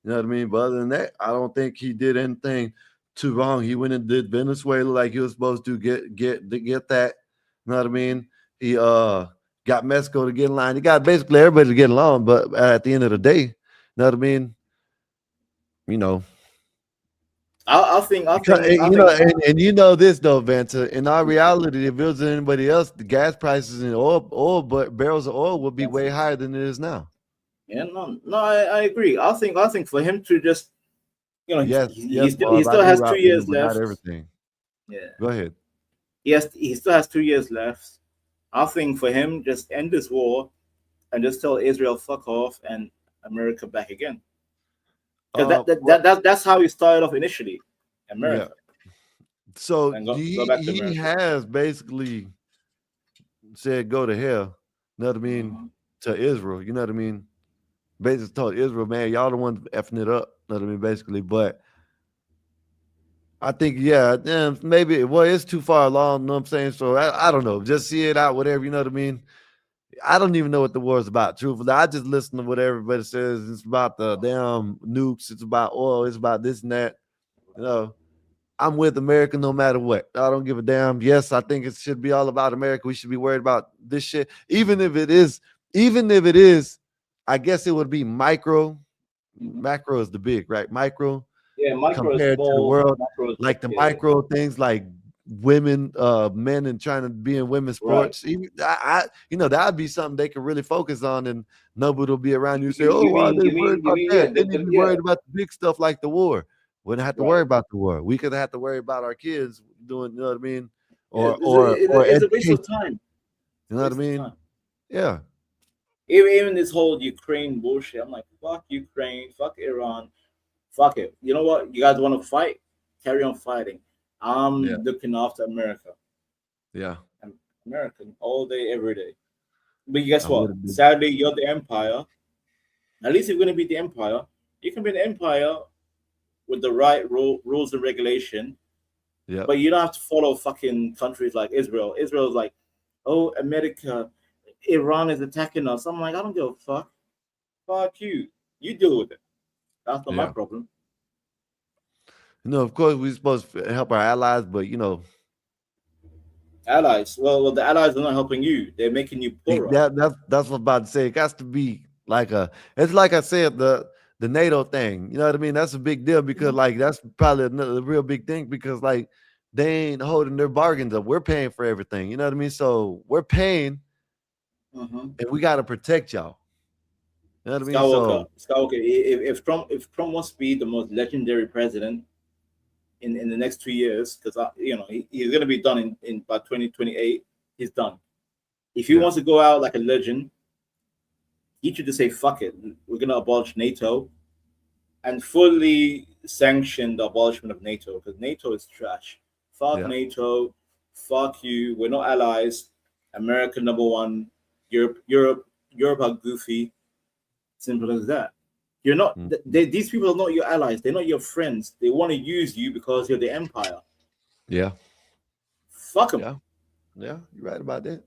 You know what I mean? But other than that, I don't think he did anything too wrong. He went and did Venezuela like he was supposed to get that. You know what I mean? He got Mexico to get in line. He got basically everybody to get along. But at the end of the day, you know what I mean? You know. I think And you know this though, Vanta. In our reality, if it was anybody else, the gas prices and but barrels of oil would be way higher than it is now. Yeah, no, I agree. I think for him to just, Yes, he Bob, still I has do 2 rock with years him, but not left. everything. Yeah. Go ahead. He still has 2 years left. I think for him, just end this war and just tell Israel fuck off and America back again. Because that's how he started off initially, America. Yeah. So And go back to he America. has basically said go to hell. You know what I mean? To Israel. You know what I mean? Basically told Israel, man, y'all the ones effing it up. You know what I mean? Basically, but I think, maybe it's too far along, you know what I'm saying? So I don't know. Just see it out, whatever, you know what I mean? I don't even know what the war is about, truthfully. I just listen to what everybody says. It's about the damn nukes, it's about oil, it's about this and that. You know, I'm with America no matter what. I don't give a damn. Yes, I think it should be all about America. We should be worried about this shit. Even if it is, I guess it would be micro. Macro is the big, right? Micro. Yeah, micro is Compared to the small. world, Macro is like the big, micro things like women, men, and trying to be in women's sports. Even, that'd be something they could really focus on, and nobody will be around you and say, "Oh, why are they worried about that?" They need to be worried about the big stuff like the war. Wouldn't have to worry about the war. We could have to worry about our kids doing, you know what I mean, or it's a waste education. of time. You know what I mean? Yeah. Even this whole Ukraine bullshit, I'm like, fuck Ukraine, fuck Iran, fuck it. You know what? You guys want to fight? Carry on fighting. I'm looking after America. Yeah. I'm American all day, every day. But guess I what? would've been- Sadly, you're the empire. At least if you're going to be the empire, you can be the empire with the right rules and regulation. Yeah. But you don't have to follow fucking countries like Israel. Israel's like, oh, America, Iran is attacking us. I'm like, I don't give a fuck. Fuck you. You deal with it. That's not my Yeah. problem. Of course, we're supposed to help our allies, but Allies. Well, the allies are not helping you. They're making you poorer. that's what I'm about to say. It got to be like it's like I said, the NATO thing. You know what I mean? That's a big deal because like that's probably another real big thing because like they ain't holding their bargains up. We're paying for everything. You know what I mean? So we're paying, and we got to protect y'all. You know what I mean? Skywalker. If Trump wants to be the most legendary president in the next 2 years, because he's gonna be done in by 2028. He's done. If he wants to go out like a legend, he should just say fuck it. We're gonna abolish NATO and fully sanction the abolishment of NATO because NATO is trash. Fuck NATO. Fuck you. We're not allies. America number one. Europe are goofy. Simple as that. You're not. These people are not your allies. They're not your friends. They want to use you because you're the empire. Yeah. Fuck them. Yeah, you're right about that.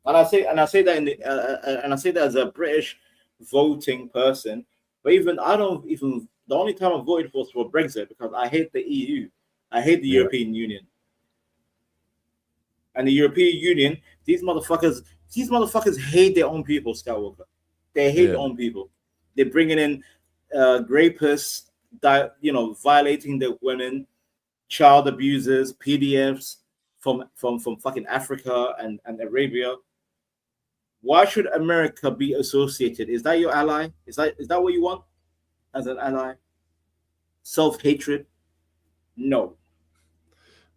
And I say that and I say that as a British voting person. But the only time I voted was for Brexit because I hate the EU. I hate the European Union. And the European Union, these motherfuckers hate their own people, Skywalker. They hate their own people. They're bringing in rapists, violating the women, child abusers, PDFs from fucking Africa and Arabia. Why should America be associated? Is that your ally? Is that what you want as an ally? Self-hatred? No.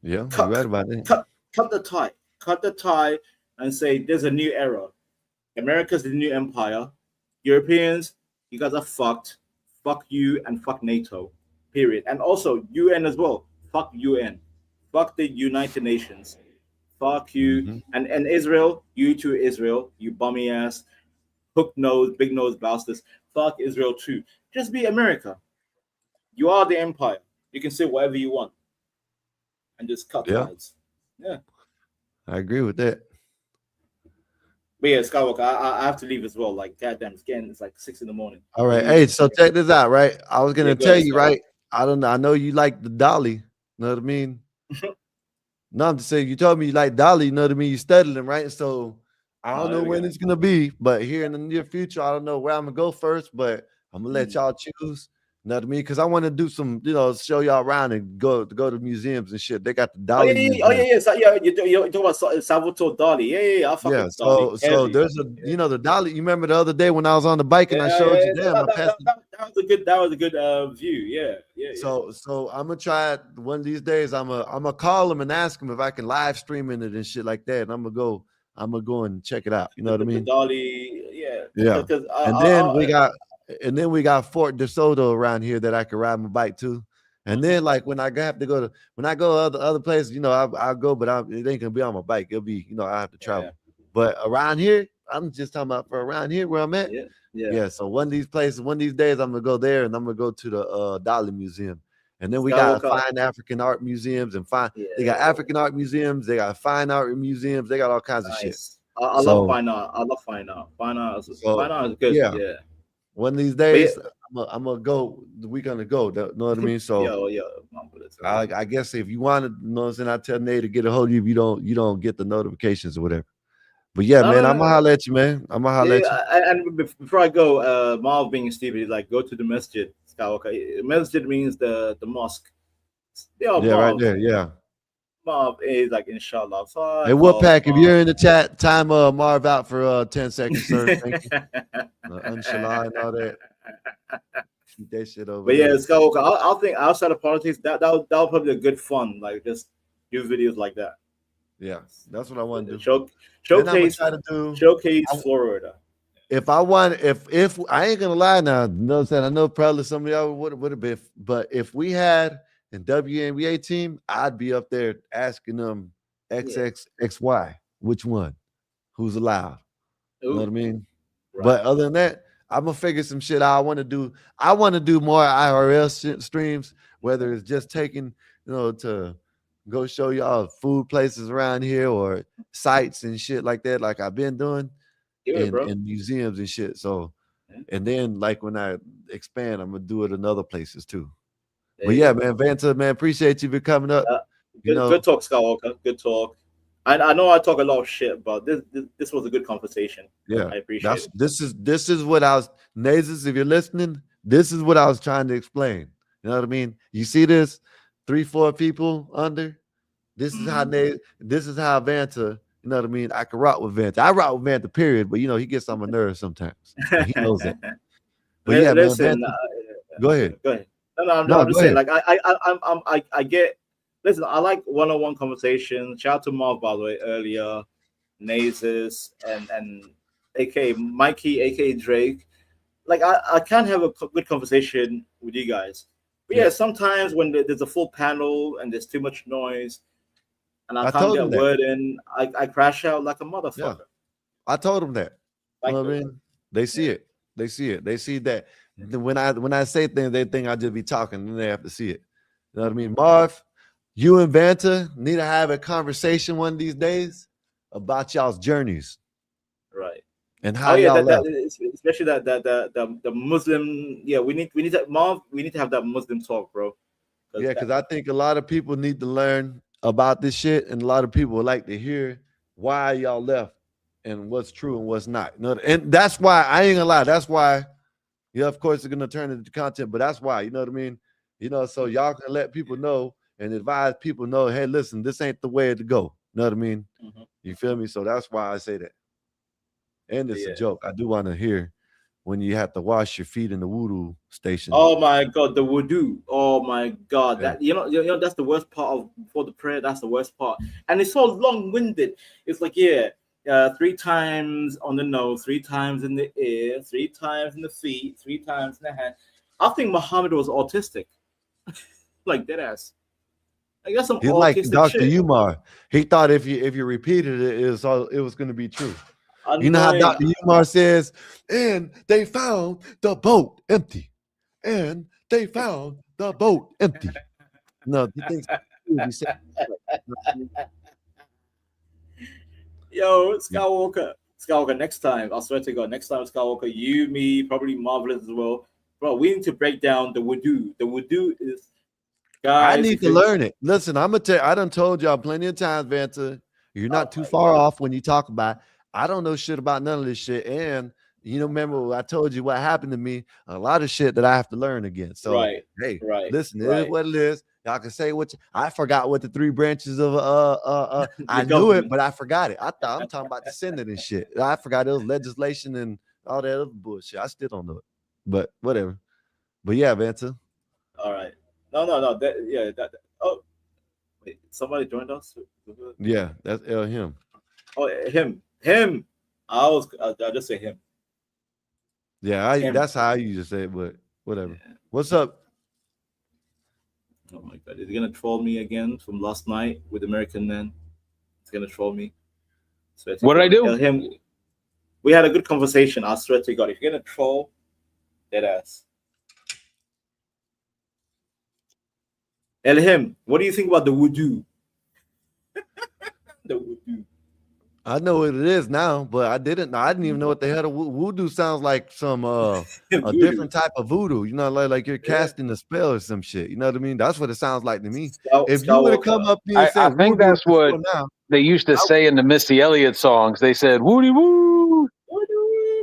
Yeah, you're right about that. Cut the tie. Cut the tie and say there's a new era. America's the new empire. Europeans, you guys are fucked. Fuck you and fuck NATO. Period. And also UN as well. Fuck UN. Fuck the United Nations. Fuck you. And Israel, you too, Israel, you bummy ass, hook nose, big nose bastards. Fuck Israel too. Just be America. You are the empire. You can say whatever you want. And just cut ties. Yeah. I agree with that. But yeah, Skywalker, I have to leave as well. Like, goddamn, it's like 6 a.m. All right. Hey, so check this out, right? I was gonna tell you, right? I don't know. I know you like the Dolly. You know what I mean? No, I'm just saying you told me you like Dolly, you know what I mean? You studied them, right? So I don't know when it's gonna be, but here in the near future, I don't know where I'm gonna go first, but I'm gonna let y'all choose. You know what I mean? Because I want to do some, show y'all around and go to museums and shit. They got the Dolly. You're talking about Salvatore Dali. Yeah. I fuck with Dali. So there's the Dolly. You remember the other day when I was on the bike and I showed you them? That was a good view. Yeah. So I'm gonna try it one of these days. I'm gonna call them and ask them if I can live stream in it and shit like that. And I'm gonna go and check it out. You know what I mean? Dolly, yeah. And then we got Fort DeSoto around here that I can ride my bike to. And then like when I have to go other places, I'll go, but it ain't gonna be on my bike. It'll be, I have to travel. Yeah. But around here, I'm just talking about for around here where I'm at. Yeah. So one of these places, one of these days, I'm gonna go there and I'm gonna go to the Dolly Museum. And then we got fine African art museums and they got African art museums, they got fine art museums, they got all kinds of shit. I love fine art. Fine art is good. Yeah. One of these days, I'm gonna go. We're gonna go. You know what I mean? So I guess if you want to, know what I'm saying, I tell Nate to get a hold of you. If you don't get the notifications or whatever. But yeah, man, I'm gonna holler at you, man. I'm gonna holler at you. And before I go, Marv being stupid, like go to the masjid. Skywalker. Masjid means the mosque. Marv, right there. Yeah. Marv is like inshallah. So hey, Woodpack, if you're in the chat, time Marv out for 10 seconds, sir. Thank you. Inshallah and all that. Keep that shit over. But yeah, Skywalker, I'll think outside of politics, that'll probably be a good fun. Like just do videos like that. Yeah, that's what I want to do. Showcase Florida. If I ain't gonna lie now, I know probably some of y'all would have been, but if we had a WNBA team, I'd be up there asking them XXXY, which one, who's allowed. You know what I mean? Right. But other than that, I'm gonna figure some shit out. I want to do more IRL streams, whether it's just taking, to go show y'all food places around here or sites and shit like that, like I've been doing in museums and shit. So, and then like when I expand, I'm gonna do it in other places too. But yeah, man, Vanta, man, appreciate you for coming up. Good talk, Skywalker. Good talk. I know I talk a lot of shit, but this was a good conversation. Yeah, I appreciate it. This is what I was. Nazis, if you're listening, this is what I was trying to explain. You know what I mean? You see this 3-4 people under. This is how this is how Vanta. You know what I mean? I can rock with Vanta. I rock with Vanta, period. But he gets on my nerves sometimes. And he knows that. But yeah, man, Listen, Vanta, go ahead. go ahead. No, I'm No, just go saying, ahead. like I get. Listen, I like one-on-one conversation. Shout out to Marv, by the way, earlier, Nazis and AK Mikey, AK Drake. Like I can't have a good conversation with you guys. But yeah, sometimes when there's a full panel and there's too much noise, and I can't told get him a that. word in, I crash out like a motherfucker. Yeah. I told them that. You know what I mean? They see it. They see it. They see that when I say things, they think I just be talking, and they have to see it. You know what I mean? Marv, you and Vanta need to have a conversation one of these days about y'all's journeys. Right. And how y'all left. Especially the Muslim. Yeah, we need that Marv. We need to have that Muslim talk, bro. Yeah, because I think a lot of people need to learn about this shit, and a lot of people would like to hear why y'all left and what's true and what's not. And that's why I ain't gonna lie. That's why, of course, it's gonna turn into content, but that's why, you know what I mean? So y'all can let people know and advise people know, hey, listen, this ain't the way to go. You know what I mean? You feel me? So that's why I say that. And it's a joke. I do want to hear when you have to wash your feet in the voodoo station. Oh my God, the wudu. Oh my God, that you know that's the worst part of before the prayer. That's the worst part, and it's so long-winded. It's like 3 times on the nose, 3 times in the ear, 3 times in the feet, 3 times in the hand. I think Muhammad was autistic, like dead ass. I guess some He's autistic like Dr. shit. Umar. He thought if you repeated it, it was going to be true. You know how Annoying. Dr. Umar says, and they found the boat empty. And they found the boat empty. No, he thinks he said, Yo, Skywalker, next time, I swear to God, next time, Skywalker, you, me, probably Marvelous as well. Bro, we need to break down the wudu. The wudu is, guys. I need to learn it. Listen, I'm going to tell you, I done told y'all plenty of times, Vanta, you're not too far off when you talk about it. I don't know shit about none of this shit. And, remember I told you what happened to me, a lot of shit that I have to learn again. So, hey, listen, it is what it is. Y'all can say I forgot what the 3 branches of I knew it, but I forgot it. I'm talking about the Senate and shit. I forgot it was legislation and all that other bullshit. I still don't know it, but whatever. But yeah, Vanta. All right. No. Oh, wait, somebody joined us. Yeah, that's him. Oh, him. I'll just say him. Yeah, that's how I usually say it, but whatever. Yeah. What's up? Oh my God, is he gonna troll me again from last night with American Men? He's gonna troll me. What did I do? We had a good conversation. I swear to God, if you're gonna troll, dead ass. Elhim, what do you think about the wudu? The wudu. I know what it is now, but I didn't even know what the hell voodoo sounds like. Some a different type of voodoo, like you're casting a spell or some shit. You know what I mean? That's what it sounds like to me. If you would have come up here and said, I think that's what they used to say in the Missy Elliott songs. They said woody woo.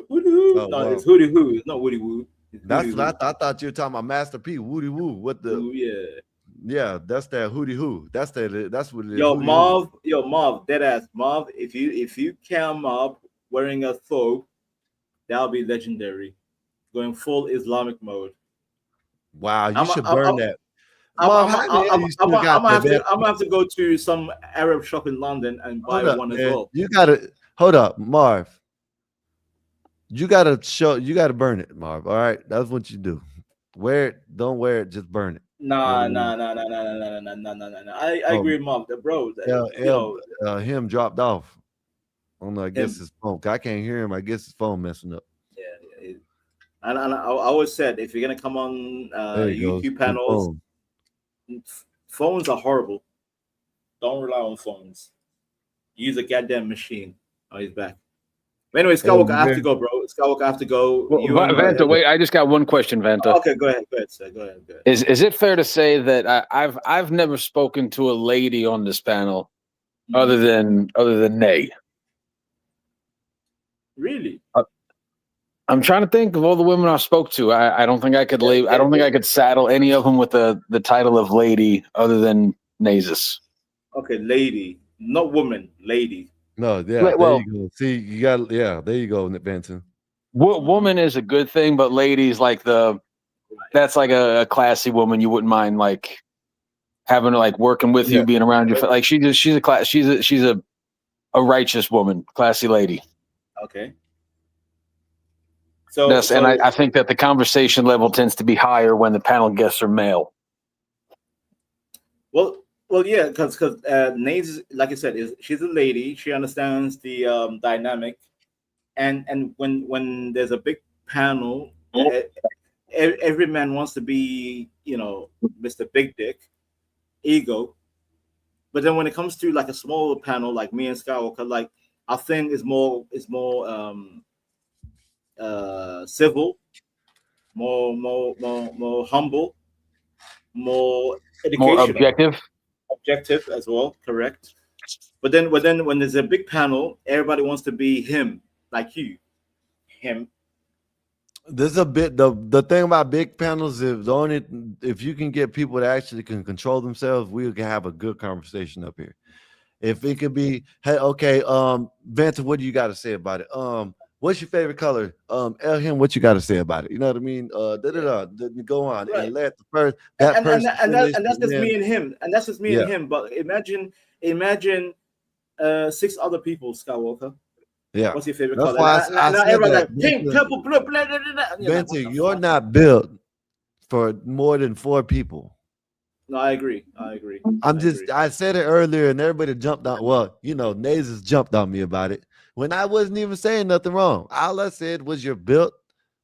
Oh, no, it's Hootie Hoo. It's not Woody Woo. That's what I thought you were talking about. Master P, Woody Woo. What the? Ooh, yeah, that's that Hootie Hoo. That's what it is. Yo, Marv, dead ass Marv. If you come up wearing a thobe, that'll be legendary. Going full Islamic mode. Wow, you should burn that. I'm gonna have to go to some Arab shop in London and buy one as well. You gotta hold up, Marv. You gotta burn it, Marv. All right, that's what you do. Wear it, don't wear it, just burn it. Nah. I agree with Marv, bro. Him dropped off. I don't know. I guess his phone. I can't hear him. I guess his phone messing up. Yeah. And I always said, if you're gonna come on YouTube panels, phones are horrible. Don't rely on phones. Use a goddamn machine. Oh, he's back. But anyway, Skywalker, I have to go, bro. Skywalker, I have to go. Well, Vanta, wait, I just got one question, Vanta. Okay, go ahead, sir. Go ahead. Is it fair to say that I've never spoken to a lady on this panel other than Nay? Really? I'm trying to think of all the women I spoke to. I don't think I could leave. I don't think I could saddle any of them with the title of lady other than Nasus. Okay, lady, not woman, lady. No, yeah, there you go. See, you got there you go, Benton. Woman is a good thing, but ladies like that's like a classy woman. You wouldn't mind like having her like working with you, being around you. Like she's a righteous woman, classy lady. Okay. And I think that the conversation level tends to be higher when the panel guests are male. Well, yeah, because Nays, like I said, she's a lady. She understands the dynamic, and when there's a big panel, every man wants to be, Mr. Big Dick, ego. But then when it comes to like a smaller panel, like me and Skywalker, like our thing is more civil, more humble, more educational, more objective as well, correct. But then when there's a big panel, everybody wants to be him, like you, him. There's a bit the thing about big panels is if you can get people that actually can control themselves, we can have a good conversation up here. If it could be, hey, okay, Vanta, what do you got to say about it? What's your favorite color? Elhim, what you got to say about it? You know what I mean? Go on and let the first person and that's just me and him, and that's just me and him. But imagine 6 other people, Skywalker. Yeah. What's your favorite That's color? why I Now said everybody's that. like pink, purple, blue, blah, blah, blah, blah. Vanta, you're not built for more than 4 people. No, I agree. I said it earlier and everybody jumped on. Well, Nasus jumped on me about it when I wasn't even saying nothing wrong. All I said was you're built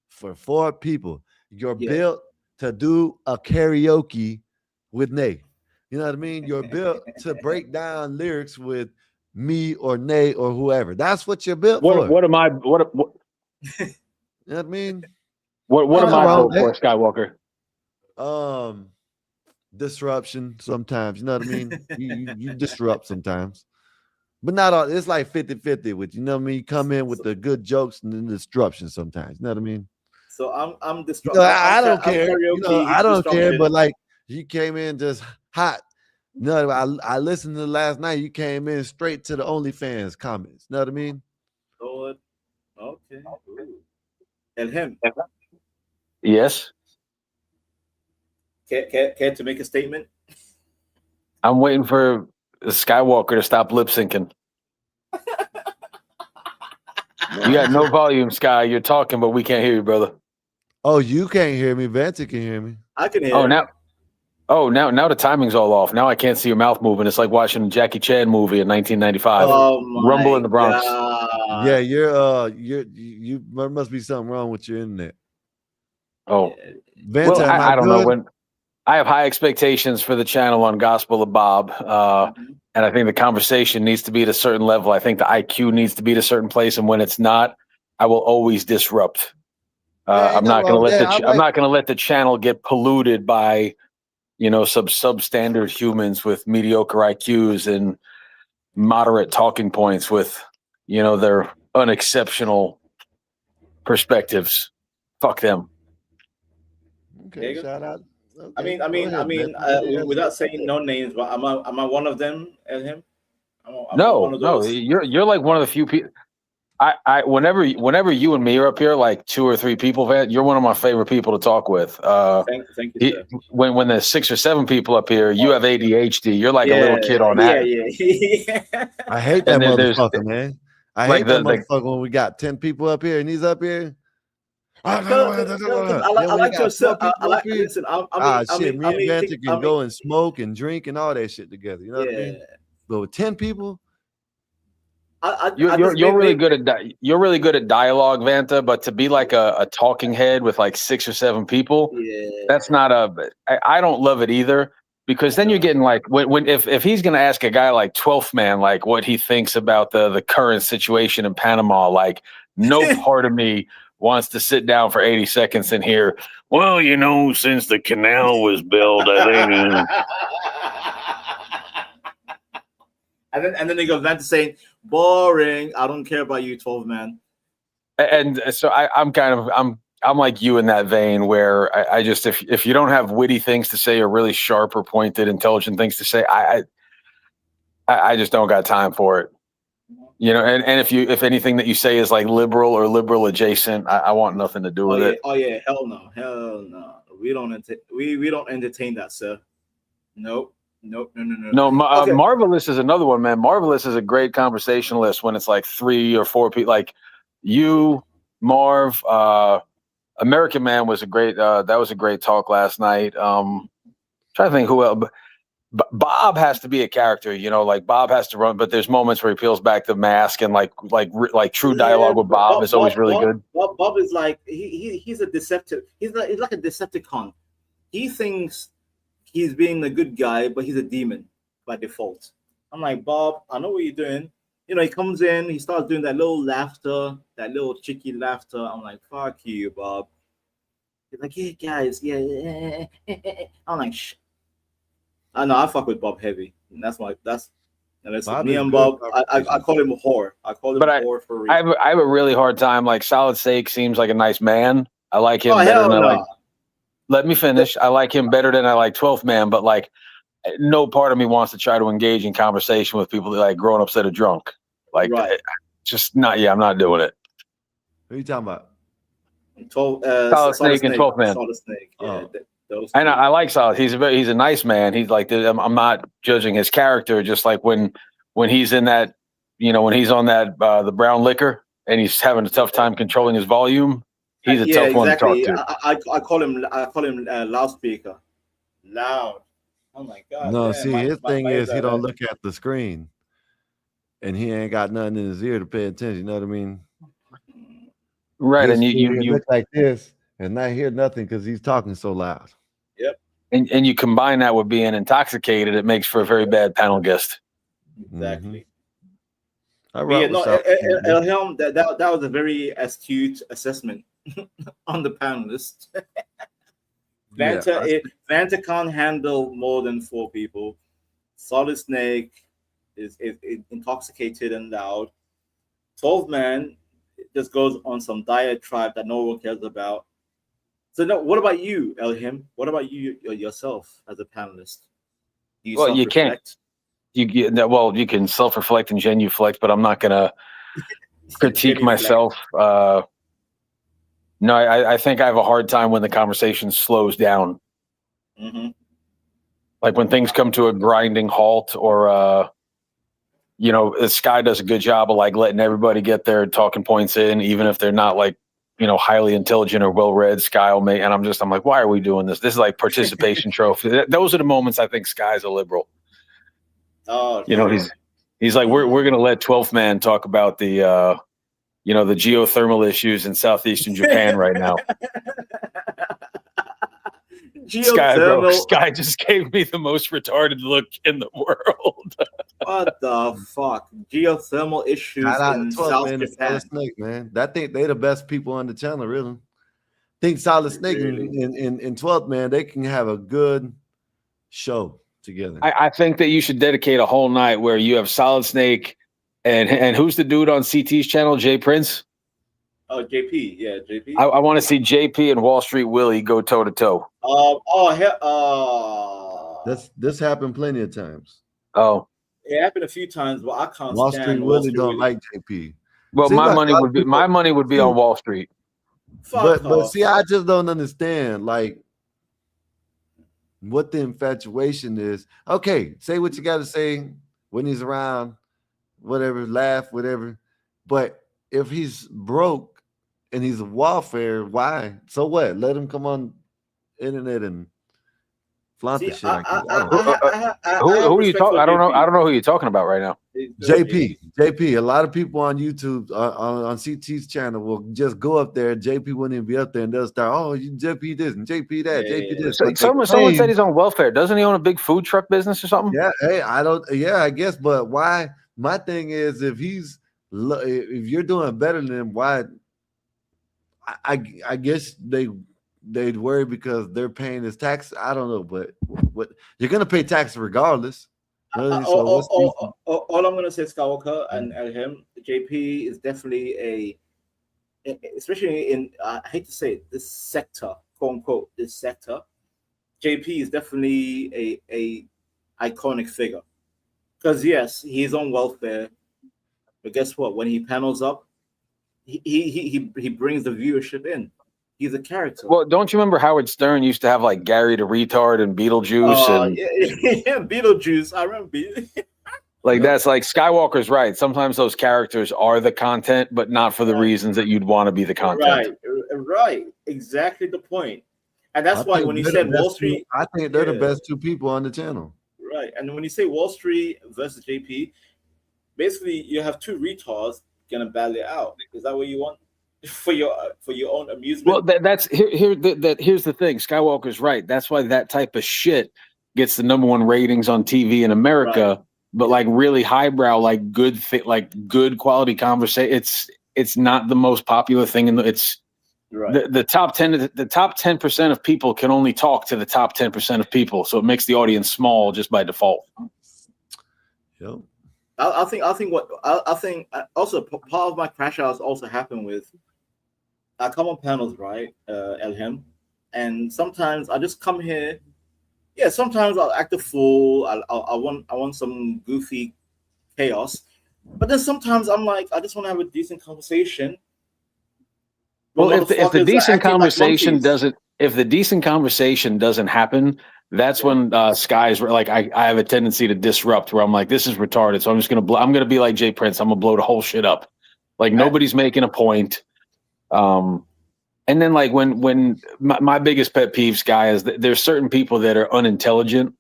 for 4 people. You're built to do a karaoke with Nay. You know what I mean? You're built to break down lyrics with me or Nay or whoever. That's what you're built for. What am I? You know what I mean? What am I built for, Skywalker? Disruption sometimes. You know what I mean? you disrupt sometimes. But not all. It's like 50-50 with, you know what I mean? You come in with the good jokes and then disruption sometimes. You know what I mean? So I'm disrupting. I don't care. I don't care. But like you came in just hot. No, I listened to last night. You came in straight to the OnlyFans comments. You know what I mean? Lord. Okay. Ooh. And him. Yes. Care to make a statement? I'm waiting for Skywalker to stop lip syncing. You got no volume, Sky. You're talking, but we can't hear you, brother. Oh, you can't hear me. Vanta can hear me. I can hear. Now the timing's all off. Now I can't see your mouth moving. It's like watching a Jackie Chan movie in 1995. Rumble in the Bronx. Yeah, you there must be something wrong with your internet. Oh, Vanta, well, I don't know when. I have high expectations for the channel on Gospel of Bob, and I think the conversation needs to be at a certain level. I think the IQ needs to be at a certain place, and when it's not, I will always disrupt. I'm not going to let I'm not going to let the channel get polluted by, some substandard humans with mediocre IQs and moderate talking points with, their unexceptional perspectives. Fuck them. Okay, shout out. Okay. I mean, without saying no names, but am I one of them and him? No, you're like one of the few people. I whenever you and me are up here, like 2 or 3 people, Van, you're one of my favorite people to talk with. Thank you, sir. When there's 6 or 7 people up here, you have ADHD. You're like a little kid on that. Yeah. I hate that motherfucker, man. I hate that motherfucker when we got 10 people up here and he's up here. I like to accept. Listen, shit, me and Vanta can go and smoke and drink and all that shit together. You know what I mean? But with 10 people, you're really good at dialogue, Vanta. But to be like a talking head with like 6 or 7 people, that's not I don't love it either, because then you're getting like if he's gonna ask a guy like 12th Man like what he thinks about the current situation in Panama, like no part of me wants to sit down for 80 seconds and hear, well, since the canal was built, I think. And then they go back to saying, boring. I don't care about you, 12 Man. And so I'm like you in that vein where I just if you don't have witty things to say or really sharp or pointed, intelligent things to say, I just don't got time for it. And if anything that you say is like liberal or liberal adjacent, I want nothing to do with it. Oh yeah, hell no. We don't entertain that, sir. Nope. No. Okay. Marvelous is another one, man. Marvelous is a great conversationalist when it's like 3 or 4 people, like you, Marv, American Man was a great. That was a great talk last night. Trying to think who else. Bob has to be a character, like Bob has to run. But there's moments where he peels back the mask and like true dialogue with Bob is always really good. Bob is like he's a deceptive. He's like a Decepticon. He thinks he's being a good guy, but he's a demon by default. I'm like, Bob, I know what you're doing. He comes in, he starts doing that little laughter, that little cheeky laughter. I'm like, fuck you, Bob. He's like, yeah, guys, yeah. I'm like, shh. I know I fuck with Bob heavy. And that's me and Bob. I call him a whore. I call him a whore for a reason. I have a really hard time. Like Solid Snake seems like a nice man. I like him better than I like. Let me finish. I like him better than I like 12th Man, but like no part of me wants to try to engage in conversation with people that like grown ups that are drunk. Like just not. Yeah, I'm not doing it. Who are you talking about? Solid Snake and 12th Man. Solid Snake. Yeah. And I like Solid. He's a nice man. He's like I'm not judging his character. Just like when he's in that, when he's on that the brown liquor and he's having a tough time controlling his volume. He's a tough one to talk to. I call him loudspeaker. Loud. Oh my God. No, his thing is he don't look at the screen, and he ain't got nothing in his ear to pay attention. You know what I mean? Right, and you look like this and not hear nothing because he's talking so loud. Yep. And you combine that with being intoxicated, it makes for a very bad panel guest. Exactly. Mm-hmm. Elhelm, that was a very astute assessment on the panelists. Vanta can't handle more than 4 people. Solid Snake is intoxicated and loud. 12 Man just goes on some diatribe that no one cares about. So what about you, Elhim? What about you yourself as a panelist? You can't. You can self-reflect and genuflect, but I'm not gonna critique myself. No, I think I have a hard time when the conversation slows down. Mm-hmm. Like when things come to a grinding halt, or Sky does a good job of like letting everybody get their talking points in, even if they're not like highly intelligent or well-read. Sky will make, and I'm like, why are we doing this? This is like participation trophy. Those are the moments I think Sky's a liberal. Oh, he's like, we're gonna let 12th Man talk about the the geothermal issues in southeastern Japan right now. Sky just gave me the most retarded look in the world. What the fuck? Geothermal issues in South Japan. Snake, man. I think they're the best people on the channel, really. Think Solid Snake in 12th Man, they can have a good show together. I think that you should dedicate a whole night where you have Solid Snake and who's the dude on CT's channel? Jay Prince? Oh, JP. Yeah, JP. I want to see JP and Wall Street Willie go toe to toe. This happened plenty of times. Oh. It happened a few times, but I can't Wall stand Street Willie don't like JP. Well, my money would be on Wall Street. But see, I just don't understand like what the infatuation is. Okay, say what you got to say when he's around, whatever, laugh, whatever. But if he's broke and he's a warfare, why? So what? Let him come on internet and flaunt the shit. Who are you talking? I don't know who you're talking about right now. JP. A lot of people on YouTube on CT's channel will just go up there. JP wouldn't even be up there, and they'll start. Oh, JP this and JP that. JP this. Someone said he's on welfare. Doesn't he own a big food truck business or something? Yeah. Hey, I don't. Yeah, I guess. But why? My thing is, if you're doing better than him, why? I guess they'd worry because they're paying his tax. I don't know, but what you're gonna pay tax regardless. All I'm gonna say, Skywalker and him, JP is definitely especially in I hate to say it, this sector, quote unquote, this sector, JP is definitely a iconic figure. Because yes, he's on welfare, but guess what? When he panels up, he brings the viewership in. He's a character. Well, don't you remember Howard Stern used to have like Gary the Retard and Beetlejuice and Yeah, Beetlejuice. I remember. like that's like Skywalker's right. Sometimes those characters are the content, but not for the reasons that you'd want to be the content. Right. Exactly the point. And that's why when he said Wall Street, I think they're the best two people on the channel. right. And when you say Wall Street versus JP, basically you have two retards gonna battle it out. Is that what you want for your own amusement? Well, that's here's the thing. Skywalker's right. That's why that type of shit gets the #1 ratings on TV in America. Right. But like really highbrow, like good quality conversation. It's not the most popular thing in it's right. The top 10% of people can only talk to the top 10% of people, so it makes the audience small just by default. Yep. I think also part of my crash outs also happened with I come on panels, right, Elham, and sometimes I just come here. Yeah, sometimes I'll act a fool. I want some goofy chaos, but then sometimes I'm like, I just want to have a decent conversation. Well, if the decent conversation doesn't happen, that's when Sky's like I have a tendency to disrupt where I'm like, this is retarded, so I'm just gonna be like Jay Prince. I'm gonna blow the whole shit up. Like nobody's making a point. And then like when my biggest pet peeve, Sky, is that there's certain people that are unintelligent,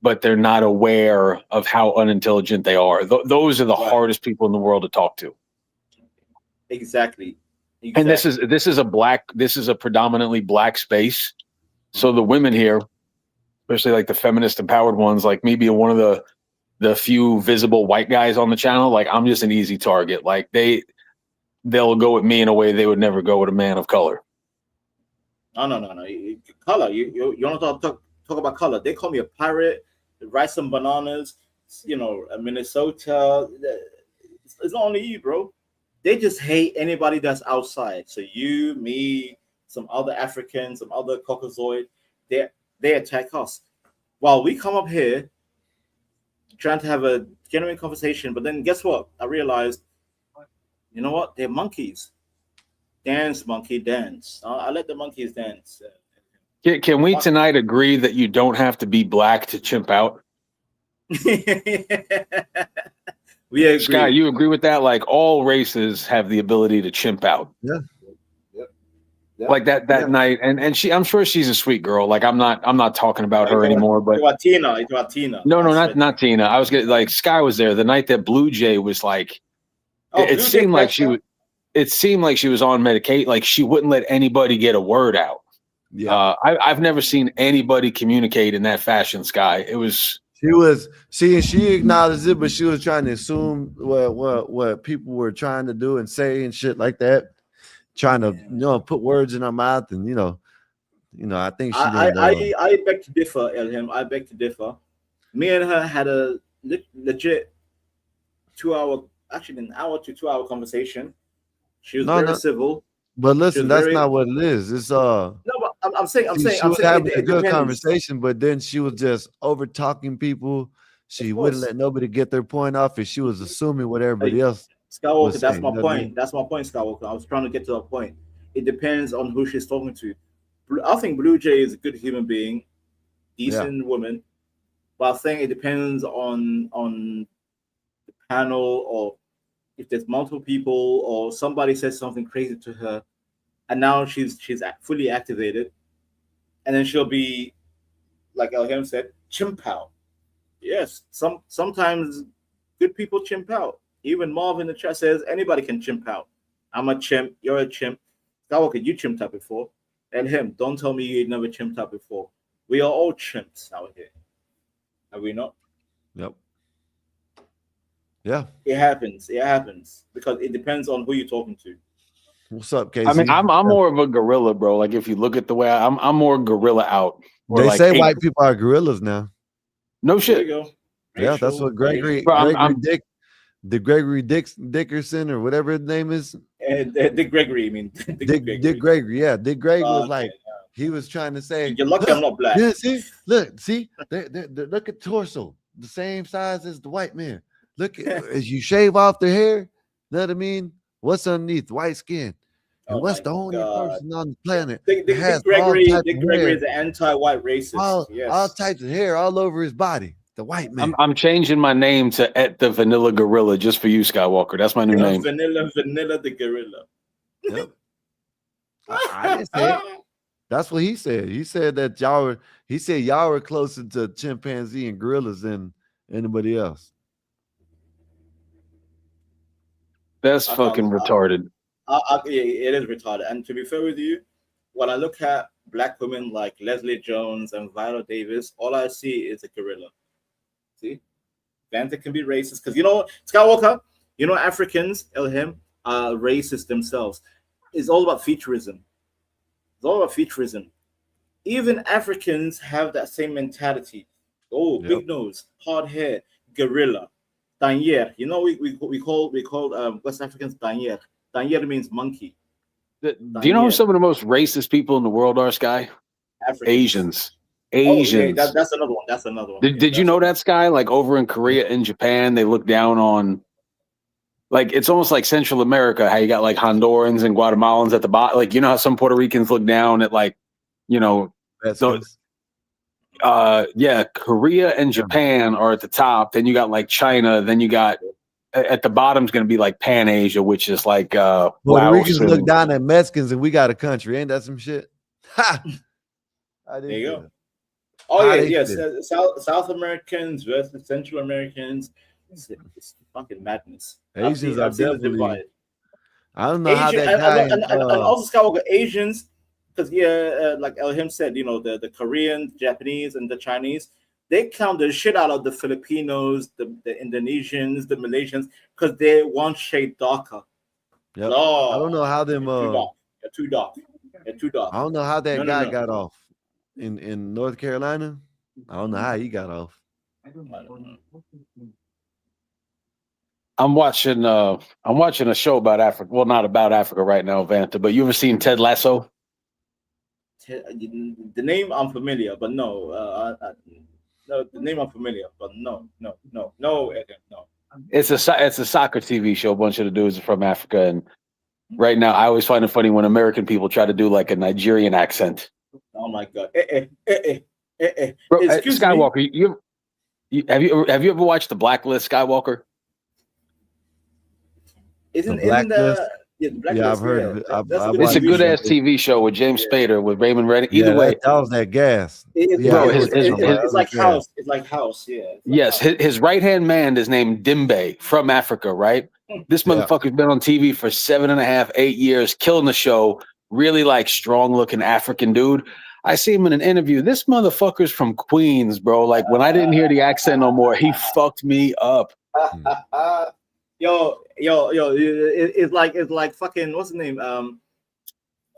but they're not aware of how unintelligent they are. Those are the hardest people in the world to talk to. Exactly. And this is a predominantly black space. So the women here, especially like the feminist empowered ones, like me being one of the few visible white guys on the channel, like I'm just an easy target. Like they'll go with me in a way they would never go with a man of color. No. Color. You want to talk about color? They call me a pirate. Rice and bananas. Minnesota. It's not only you, bro. They just hate anybody that's outside. So you, me, some other Africans, some other Caucasoid, they attack us. While we come up here trying to have a genuine conversation, but then guess what? I realized, you know what? They're monkeys. Dance, monkey, dance. I let the monkeys dance. Can we tonight agree that you don't have to be black to chimp out? We agree. Sky, you agree with that? Like all races have the ability to chimp out. Yeah. Like that night, and I'm sure she's a sweet girl. Like I'm not talking about her anymore. But Tina. No, not Tina. I was gonna like Sky was there the night that Blue Jay was like. It seemed like she was on medication. Like she wouldn't let anybody get a word out. Yeah, I've never seen anybody communicate in that fashion. Sky, it was. She acknowledged it, but she was trying to assume what people were trying to do and say and shit like that. Trying to put words in her mouth, and I think she did. I beg to differ, Elham. I beg to differ. Me and her had a legit 2 hour, actually an hour to 2 hour conversation. She was very civil. But listen, that's not what it is. It's no, but I'm saying she was having a good conversation, but then she was just over talking people. She wouldn't let nobody get their point off, and she was assuming what everybody else. Skywalker, that's my point. That's my point, Skywalker. I was trying to get to that point. It depends on who she's talking to. I think Blue Jay is a good human being, decent woman, but I think it depends on the panel, or if there's multiple people, or somebody says something crazy to her, and now she's fully activated, and then she'll be, like Elham said, chimp out. Yes, sometimes good people chimp out. Even Marv in the chat says anybody can chimp out. I'm a chimp. You're a chimp. Skywalker, you chimped out before. And him, don't tell me you never chimped out before. We are all chimps out here. Are we not? Yep. Yeah. It happens. It happens because it depends on who you're talking to. What's up, Casey? I mean, I'm more of a gorilla, bro. Like if you look at the way I'm more gorilla out. They say white people are gorillas now. No shit. There you go. Yeah, that's what Gregory Dickerson or whatever his name is. Dick Gregory, I mean. Dick Gregory, yeah. Dick Gregory was Okay, like, he was trying to say, You're lucky I'm not black. Yeah, see, look at torso, the same size as the white man. Look at as you shave off the hair, know what I mean? What's underneath? White skin. And Oh what's my the only God. person on the planet Dick that has Gregory all types Dick of Gregory hair, is an anti-white racist. all Yes. types of hair all over his body? The white man. I'm changing my name to Et the Vanilla Gorilla just for you, Skywalker. That's my new name. Vanilla the gorilla. Yep. I didn't say it. That's what he said. He said that y'all were closer to chimpanzee and gorillas than anybody else. That's fucking retarded. Yeah, it is retarded. And to be fair with you, when I look at black women like Leslie Jones and Viola Davis, all I see is a gorilla. See? Vanta can be racist because Skywalker, Africans, Elhim, are racist themselves. It's all about featureism. It's all about featureism. Even Africans have that same mentality. Oh, big nose, hard hair, gorilla, Danier. We call West Africans Danier. Danier means monkey. Do you know who some of the most racist people in the world are, Sky? Africans. Asians. Oh, yeah, that's another one. That's another one. Did you know that, Sky? Like over in Korea and Japan, they look down on, like, it's almost like Central America, how you got like Hondurans and Guatemalans at the bottom. Like, you know how some Puerto Ricans look down at, like, Korea and Japan are at the top. Then you got like China. Then you got at the bottom's going to be like Pan Asia, which is like Puerto Ricans look down at Mexicans and we got a country. Ain't that some shit? Ha! There you go. Oh, yes. South Americans versus Central Americans. It's fucking madness. Asians are definitely. Divide. I don't know how that guy. And also Skywalker, Asians, because like Elhim said, the Koreans, Japanese, and the Chinese, they count the shit out of the Filipinos, the Indonesians, the Malaysians, because they're one shade darker. Yep. Oh, I don't know how them. You're too dark. You're too dark. I don't know how that guy got off in North Carolina. I don't know how he got off. I'm watching a show about Africa. Well, not about Africa right now, Vanta. But you ever seen Ted Lasso? The name I'm familiar, but no. No, the name I'm familiar, but no. It's a soccer TV show. A bunch of the dudes are from Africa, and right now I always find it funny when American people try to do like a Nigerian accent. Oh my God! Bro, Skywalker, have you ever watched The Blacklist, Skywalker? Isn't I've heard of it. It's a good ass TV show with James Spader, with Raymond Redding. Either way, that was that gas. It's like House. It's like House. Yeah. Yes, his right hand man is named Dimbe from Africa, right? This motherfucker's been on TV for 7.5, 8 years, killing the show. Really like strong looking African dude. I see him in an interview. This motherfucker's from Queens, bro. Like when I didn't hear the accent no more, he fucked me up. Yo, it's like fucking what's his name?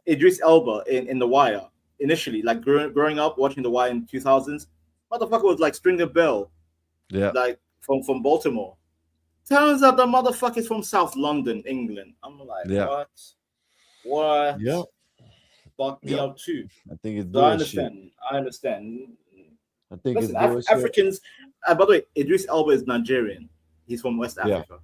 Idris Elba in The Wire. Initially, like growing up watching The Wire in 2000s, motherfucker was like Stringer Bell, like from Baltimore. Turns out the motherfucker's from South London, England. I'm like, what? Yep. Fuck me up too. I think it's bullshit. I understand. I think Listen, it's bullshit. Africans. By the way, Idris Elba is Nigerian. He's from West Africa.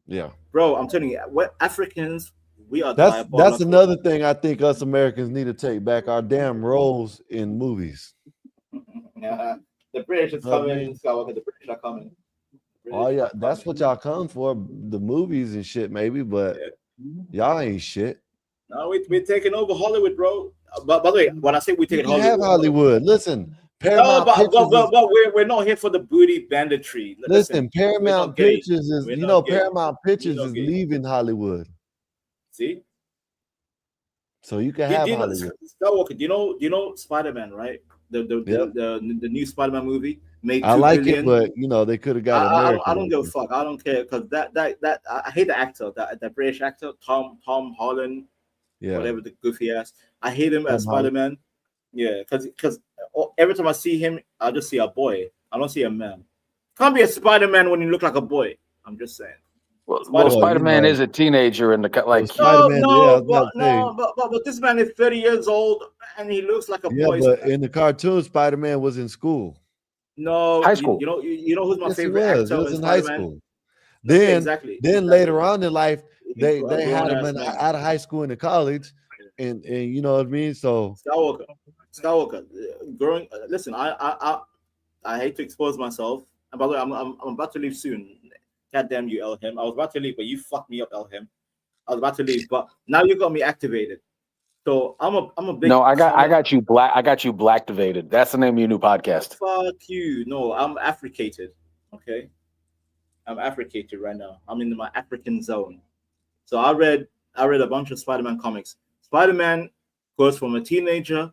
Yeah, bro, I'm telling you, what Africans, we are. That's another thing I think us Americans need to take back our damn roles in movies. The British is coming. The British are coming. Oh yeah, that's what y'all come for, the movies and shit, maybe, but y'all ain't shit. No, we're taking over Hollywood, bro. But by the way, when I say we take Hollywood, have Hollywood. Listen, Paramount but we're not here for the booty banditry. Listen, Paramount Pictures is Paramount Pictures is leaving Hollywood. See, so you can have Hollywood. Skywalker, do you know Spider-Man, right? The new Spider-Man movie made. I like it, but they could have got American. I don't give a fuck. I don't care because that I hate the actor, that British actor Tom Holland, whatever the goofy ass. I hate him as Spider-Man. Yeah, because every time I see him, I just see a boy. I don't see a man. Can't be a Spider-Man when you look like a boy. I'm just saying. Well, Spider-Man is a teenager in the like. Spider-Man, yeah, I was about to say. But this man is 30 years old and he looks like a Yeah, boy. but in the cartoon, Spider-Man was in school. No, high school. You know who's my Yes, he favorite was. actor He was in in high Spider-Man? school. Then, exactly. later on in life, they a had him grown-ass in, man. out of high school into college, and you know what I mean. So Skywalker, growing. Listen, I hate to expose myself. And by the way, I'm about to leave soon. God damn you, Elhim. I was about to leave, but you fucked me up, Elhim. I was about to leave, but now you got me activated. So I'm a big. No, I got you black. I got you blacktivated. That's the name of your new podcast. Fuck you. No, I'm Africated. Okay, I'm Africated right now. I'm in my African zone. So I read a bunch of Spider-Man comics. Spider-Man goes from a teenager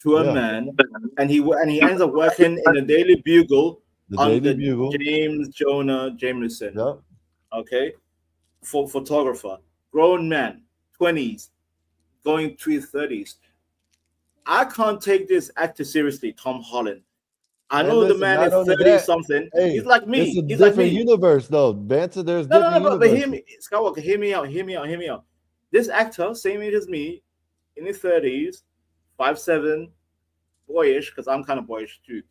to a man, and he ends up working in the Daily Bugle under James Jonah Jameson. Yep. Okay, for photographer, grown man, 20s, going to his 30s. I can't take this actor seriously, Tom Holland. I know the man is 30 something. Hey, he's like me. It's a He's like different me. universe, though. Banter, there's No, different but hear universes. me, Skywalker. Hear me out. This actor, same age as me, in his 30s, 5'7", boyish, because I'm kind of boyish too.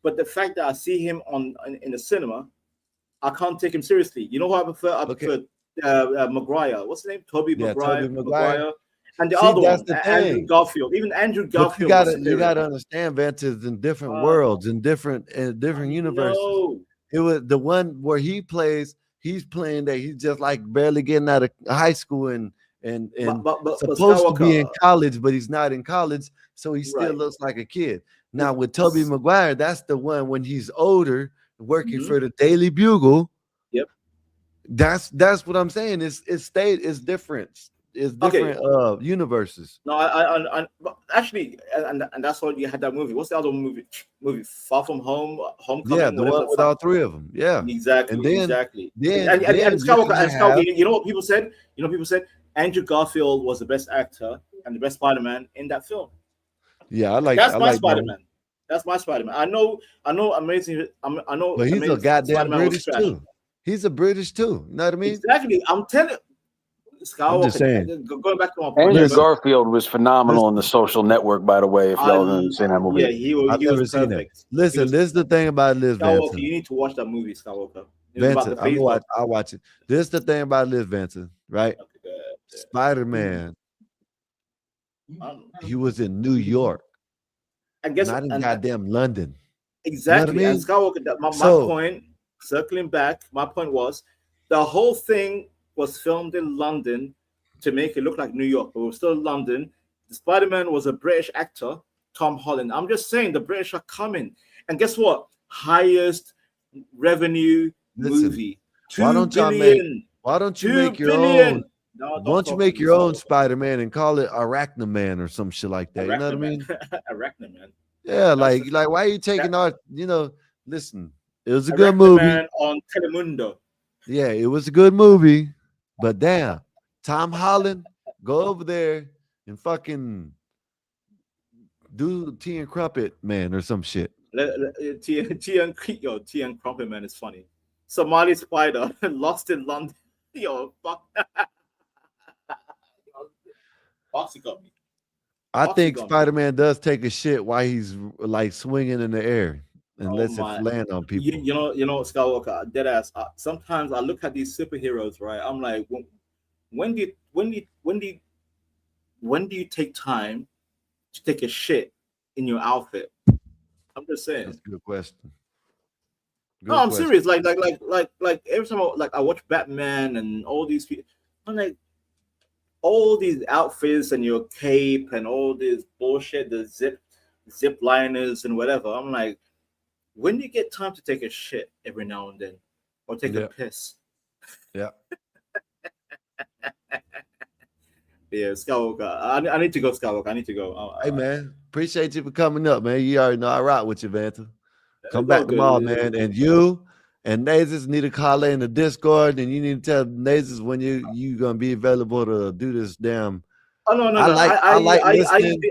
But the fact that I see him in the cinema, I can't take him seriously. You know who I prefer? I prefer Maguire. What's his name? Tobey Maguire. And the other one, Andrew Garfield. Even Andrew Garfield. You gotta understand, Vantage in different worlds, in different universes. No. It was the one where he's playing that he's just like barely getting out of high school and supposed to be in college, but he's not in college, so he still looks like a kid. Now with Tobey Maguire, that's the one when he's older, working for the Daily Bugle. Yep. That's what I'm saying. It's different. It's different universes. No, I actually, and that's why you had that movie. What's the other movie? Far From Home, Homecoming. Yeah, the one with all three of them. Yeah, exactly. And then, exactly. Then, and Skywalker, you know what people said? People said Andrew Garfield was the best actor and the best Spider-Man in that film. Yeah, That's my Spider-Man. That's my Spider-Man. I know. Amazing. I know. But he's a goddamn Spider-Man British too. He's a British too. You know what I mean? Exactly. I'm telling. Skywalker, I'm just saying. Going back to my point. Andrew Garfield was phenomenal in The Social Network, by the way. If y'all haven't seen that movie, Yeah, he was perfect. Listen, this is the thing about Liz Skywalker, Vanson. you need to watch that movie, Skywalker. Vanson, I'll watch it. This is the thing about Liz Vanson, right? Spider-Man. He was in New York. And guess not what? in goddamn London. Exactly. You know what I mean? And Skywalker, my point, circling back, my point was the whole thing was filmed in London to make it look like New York, but it was still London. The Spider-Man was a British actor, Tom Holland. I'm just saying the British are coming. And guess what? Highest revenue movie. Why don't you make your own? Why don't you make your own Spider-Man and call it Arachnaman or some shit like that? You know what I mean? Arachnaman. Yeah, like why are you taking our, listen, it was a good movie. On Telemundo. Yeah, it was a good movie, but damn, Tom Holland, go over there and fucking do Tea and Crumpet Man or some shit. Tea and Crumpet Man is funny. Somali spider lost in London. Yo, fuck. Foxy got me. I think Spider-Man does take a shit while he's like swinging in the air and lets it land on people. You know, Skywalker, dead ass. Sometimes I look at these superheroes, right? I'm like, when do you take time to take a shit in your outfit? I'm just saying. That's a good question. No, I'm serious. Like every time I watch Batman and all these people, I'm like, all these outfits and your cape and all this bullshit, the zip liners and whatever. I'm like, when do you get time to take a shit every now and then, or take a piss? Yeah. Yeah, Skywalker. I need to go, Skywalker. I need to go. Hey man, appreciate you for coming up, man. You already know I rock with you, Vanta. Come back tomorrow, man. And you and Nazis need to call in the Discord, and you need to tell Nazis when you gonna be available to do this damn. Oh no!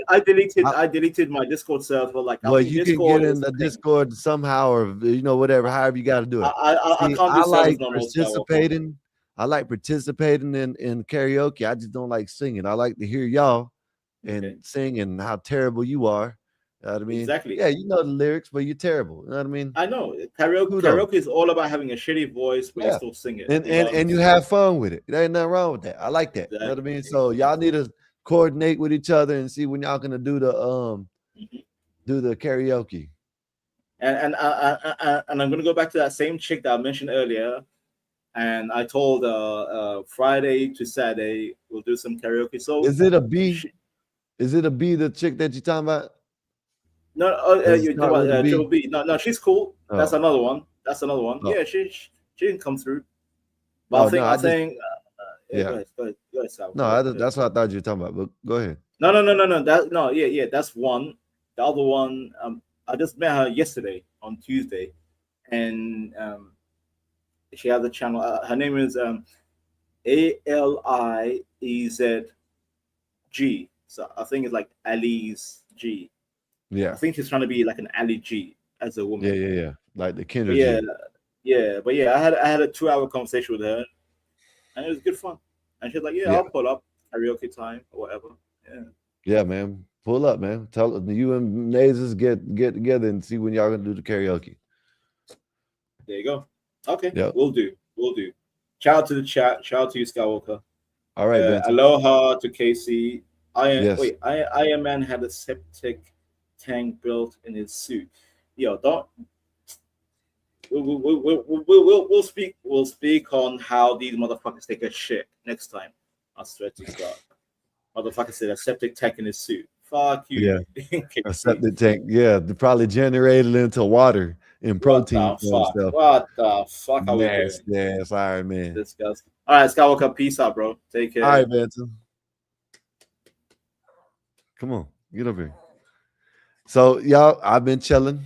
I deleted my Discord server. Like, well, you can get in the Discord somehow, or whatever, however you got to do it. I can't do I like participating. I like participating in karaoke. I just don't like singing. I like to hear y'all and sing and how terrible you are. You know what I mean? Exactly. Yeah, you know the lyrics, but you're terrible. You know what I mean? I know karaoke. Kudos. Karaoke is all about having a shitty voice, but you Yeah. still sing it. And you have fun with it. There ain't nothing wrong with that. I like that. You know what I mean? So y'all need to coordinate with each other and see when y'all gonna do the karaoke. And I'm gonna go back to that same chick that I mentioned earlier. And I told Friday to Saturday we'll do some karaoke. So Is it a B? Is it a B, the chick that you talking about? No, Does it you're talking start about with a B? Triple B. No, she's cool. That's Oh. another one. That's another one. Oh. Yeah, she didn't come through. But I'm saying, yeah. Go ahead, Sal. No, that's what I thought you were talking about. But go ahead. No. Yeah. That's one. The other one, I just met her yesterday on Tuesday, and she has a channel. Her name is ALIEZG. So I think it's like Ali's G. Yeah. I think she's trying to be like an Ali G as a woman. Yeah. Like the Kendra G. But I had a 2-hour conversation with her, and it was good fun. And she's like, I'll pull up karaoke time or whatever. Yeah, man. Pull up, man. Tell you and Nazes get together and see when y'all gonna do the karaoke. There you go. Okay. Yep. We'll do. Shout out to the chat. Shout out to you, Skywalker. All right, Benson. Aloha to Casey. Yes. Iron Man had a septic tank built in his suit. Yo, don't. We'll speak on how these motherfuckers take a shit next time. I swear to God, motherfucker said a septic tank in his suit. Fuck you. Yeah. A septic tank. Yeah, they probably generated into water and protein and stuff. What the fuck are we doing? Yes, Iron Man. Disgusting. All right, Skywalker, peace out, bro. Take care. All right, Benson. Come on, get up here. So, y'all, I've been chilling,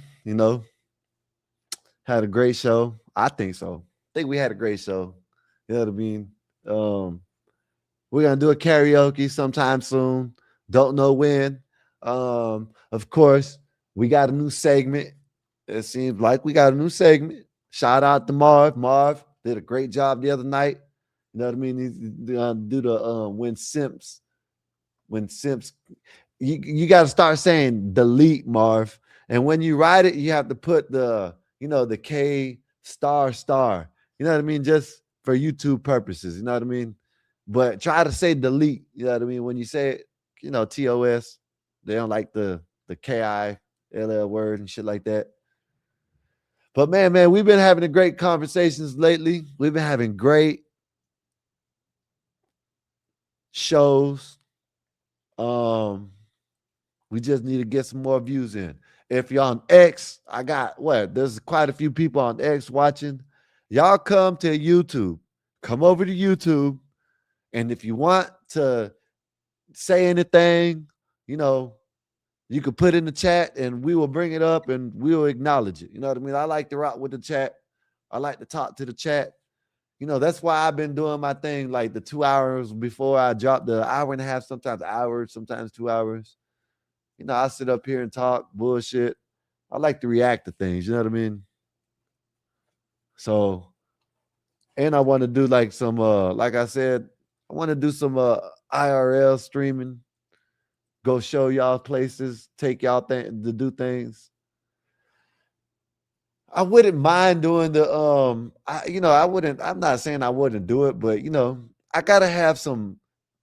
had a great show. I think so. I think we had a great show. You know what I mean? We're going to do a karaoke sometime soon. Don't know when. Of course, we got a new segment. It seems like we got a new segment. Shout out to Marv. Marv did a great job the other night. You know what I mean? He's do the when Simps. You got to start saying delete, Marv. And when you write it, you have to put the K star. You know what I mean? Just for YouTube purposes. You know what I mean? But try to say delete. You know what I mean? When you say it, TOS, they don't like the KILL word and shit like that. But man, we've been having great conversations lately. We've been having great shows. We just need to get some more views in. If you're on X, there's quite a few people on X watching. Y'all come to YouTube. Come over to YouTube. And if you want to say anything, you could put in the chat and we will bring it up and we'll acknowledge it. You know what I mean? I like to rock with the chat. I like to talk to the chat. That's why I've been doing my thing like the 2 hours before I drop the hour and a half, sometimes hours, sometimes 2 hours. I sit up here and talk bullshit. I like to react to things. You know what I mean? So, and I want to do like some, like I said, I want to do some IRL streaming. Go show y'all places, take y'all to do things. I wouldn't mind doing the I'm not saying I wouldn't do it, but I gotta have some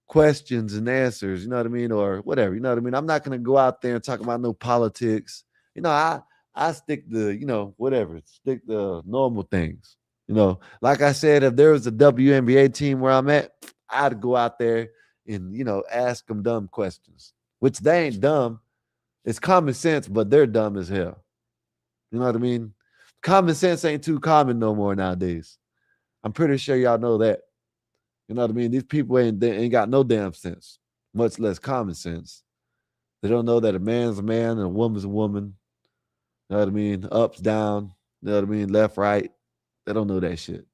questions and answers, you know what I mean, or whatever, you know what I mean. I'm not gonna go out there and talk about no politics. I stick to whatever, stick to normal things. Like I said, if there was a WNBA team where I'm at, I'd go out there and ask them dumb questions, which they ain't dumb. It's common sense, but they're dumb as hell. You know what I mean? Common sense ain't too common no more nowadays. I'm pretty sure y'all know that. You know what I mean? These people ain't got no damn sense, much less common sense. They don't know that a man's a man and a woman's a woman. You know what I mean? Ups, down. You know what I mean? Left, right. They don't know that shit.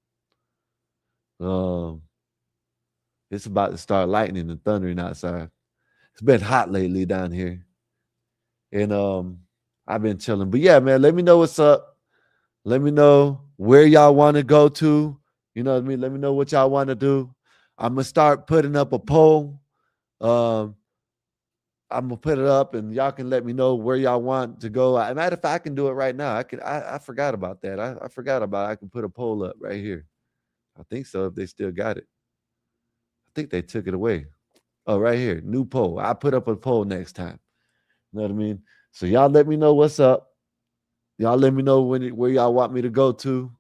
It's about to start lightning and thundering outside. It's been hot lately down here. And I've been chilling. But yeah, man, let me know what's up. Let me know where y'all want to go to. You know what I mean? Let me know what y'all want to do. I'm gonna start putting up a poll. I'm gonna put it up, and y'all can let me know where y'all want to go. Matter of fact, I can do it right now. I forgot about that. I forgot about it. I can put a poll up right here. I think so. If they still got it, I think they took it away. Oh, right here, new poll. I put up a poll next time. You know what I mean? So y'all let me know what's up. Y'all let me know where y'all want me to go to,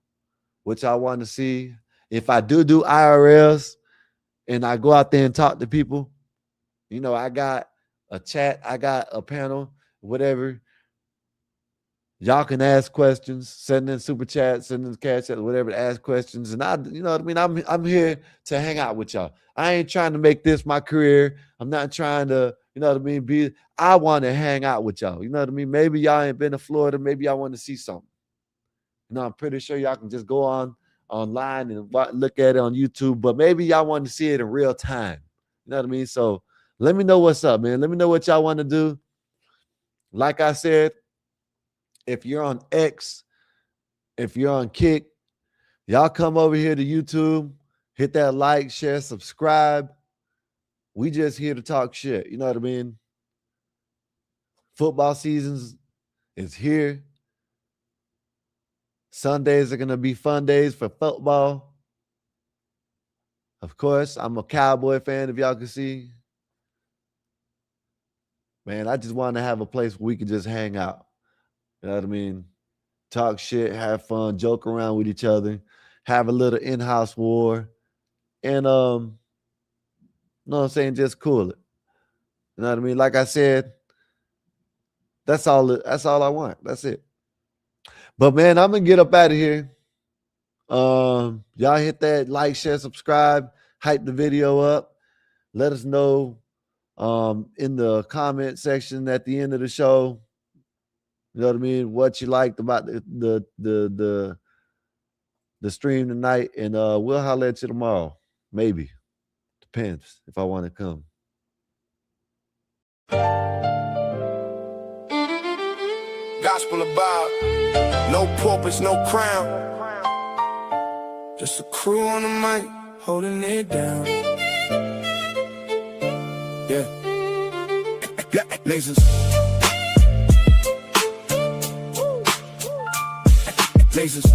what y'all want to see. If I do IRLs and I go out there and talk to people, you know, I got a chat, I got a panel, whatever. Y'all can ask questions, send in super chats, send in cash chat, whatever, to ask questions. And you know what I mean? I'm here to hang out with y'all. I ain't trying to make this my career. I'm not trying to, you know what I mean? I want to hang out with y'all. You know what I mean? Maybe y'all ain't been to Florida. Maybe y'all want to see something. You know, I'm pretty sure y'all can just go online and look at it on YouTube, but maybe y'all want to see it in real time. You know what I mean? So let me know what's up, man. Let me know what y'all want to do. Like I said, if you're on X, if you're on Kick, y'all come over here to YouTube, hit that like, share, subscribe. We just here to talk shit. You know what I mean? Football seasons is here. Sundays are going to be fun days for football. Of course, I'm a Cowboy fan, if y'all can see. Man, I just want to have a place where we can just hang out. You know what I mean? Talk shit, have fun, joke around with each other, have a little in-house war, and you know what I'm saying, just cool it. You know what I mean? Like I said, that's all I want. That's it. But man, I'm gonna get up out of here. Y'all hit that like, share, subscribe, hype the video up. Let us know in the comment section at the end of the show. You know what I mean? What you liked about the stream tonight, and we'll holler at you tomorrow. Maybe. Depends if I want to come. Gospel about no purpose, no crown. Just a crew on the mic, holding it down. Yeah. Lasers. Lasers.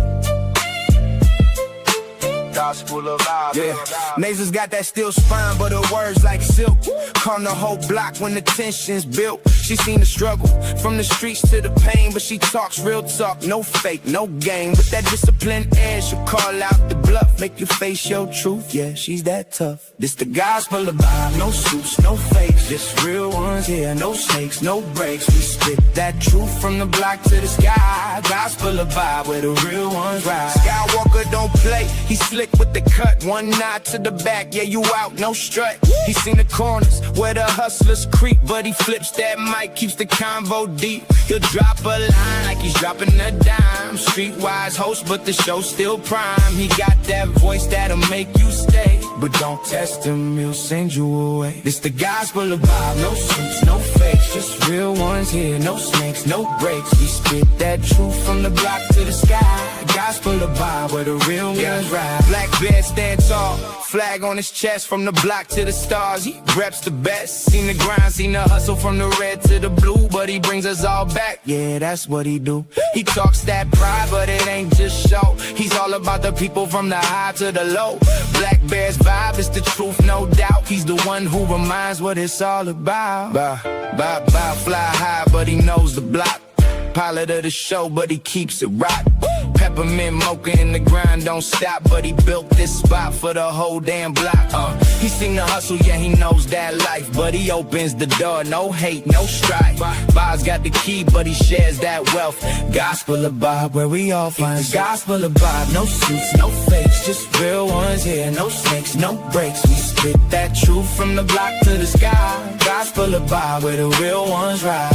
Gospel of God. Yeah. Nasers got that steel spine, but her words like silk. Calm the whole block when the tension's built. She seen the struggle from the streets to the pain, but she talks real talk, no fake, no game. With that disciplined air, she'll call out the bluff, make you face your truth. Yeah, she's that tough. This the gospel of God, no suits, no fakes, just real ones here, no snakes, no breaks. We spit that truth from the block to the sky. Gospel of God, where the real ones ride. Skywalker don't play, he slick with the cut. One nod to the back, yeah, you out, no strut. He seen the corners where the hustlers creep, but he flips that mic, keeps the convo deep. He'll drop a line like he's dropping a dime. Streetwise host, but the show's still prime. He got that voice that'll make you stay, but don't test him, he'll send you away. This the gospel of Bob, no suits, no fakes, just real ones here, no snakes, no breaks. We spit that truth from the block to the sky. Gospel of Bob, where the real ones ride. Black bear stand tall, flag on his chest, from the block to the stars. He reps the best. Seen the grind, seen the hustle from the red to the blue, but he brings us all back. Yeah, that's what he do. He talks that pride, but it ain't just show. He's all about the people from the high to the low. Black Bear's vibe is the truth, no doubt. He's the one who reminds what it's all about. Fly high, but he knows the block. Pilot of the show, but he keeps it rock. Peppermint mocha in the grind, don't stop, but he built this spot for the whole damn block. He seen the hustle, yeah, he knows that life, but he opens the door, no hate, no strife. Bob's got the key, but he shares that wealth. Gospel of Bob, where we all find the gospel of Bob. No suits, no fakes, just real ones here, no snakes, no breaks. We spit that truth from the block to the sky. Gospel of Bob, where the real ones ride.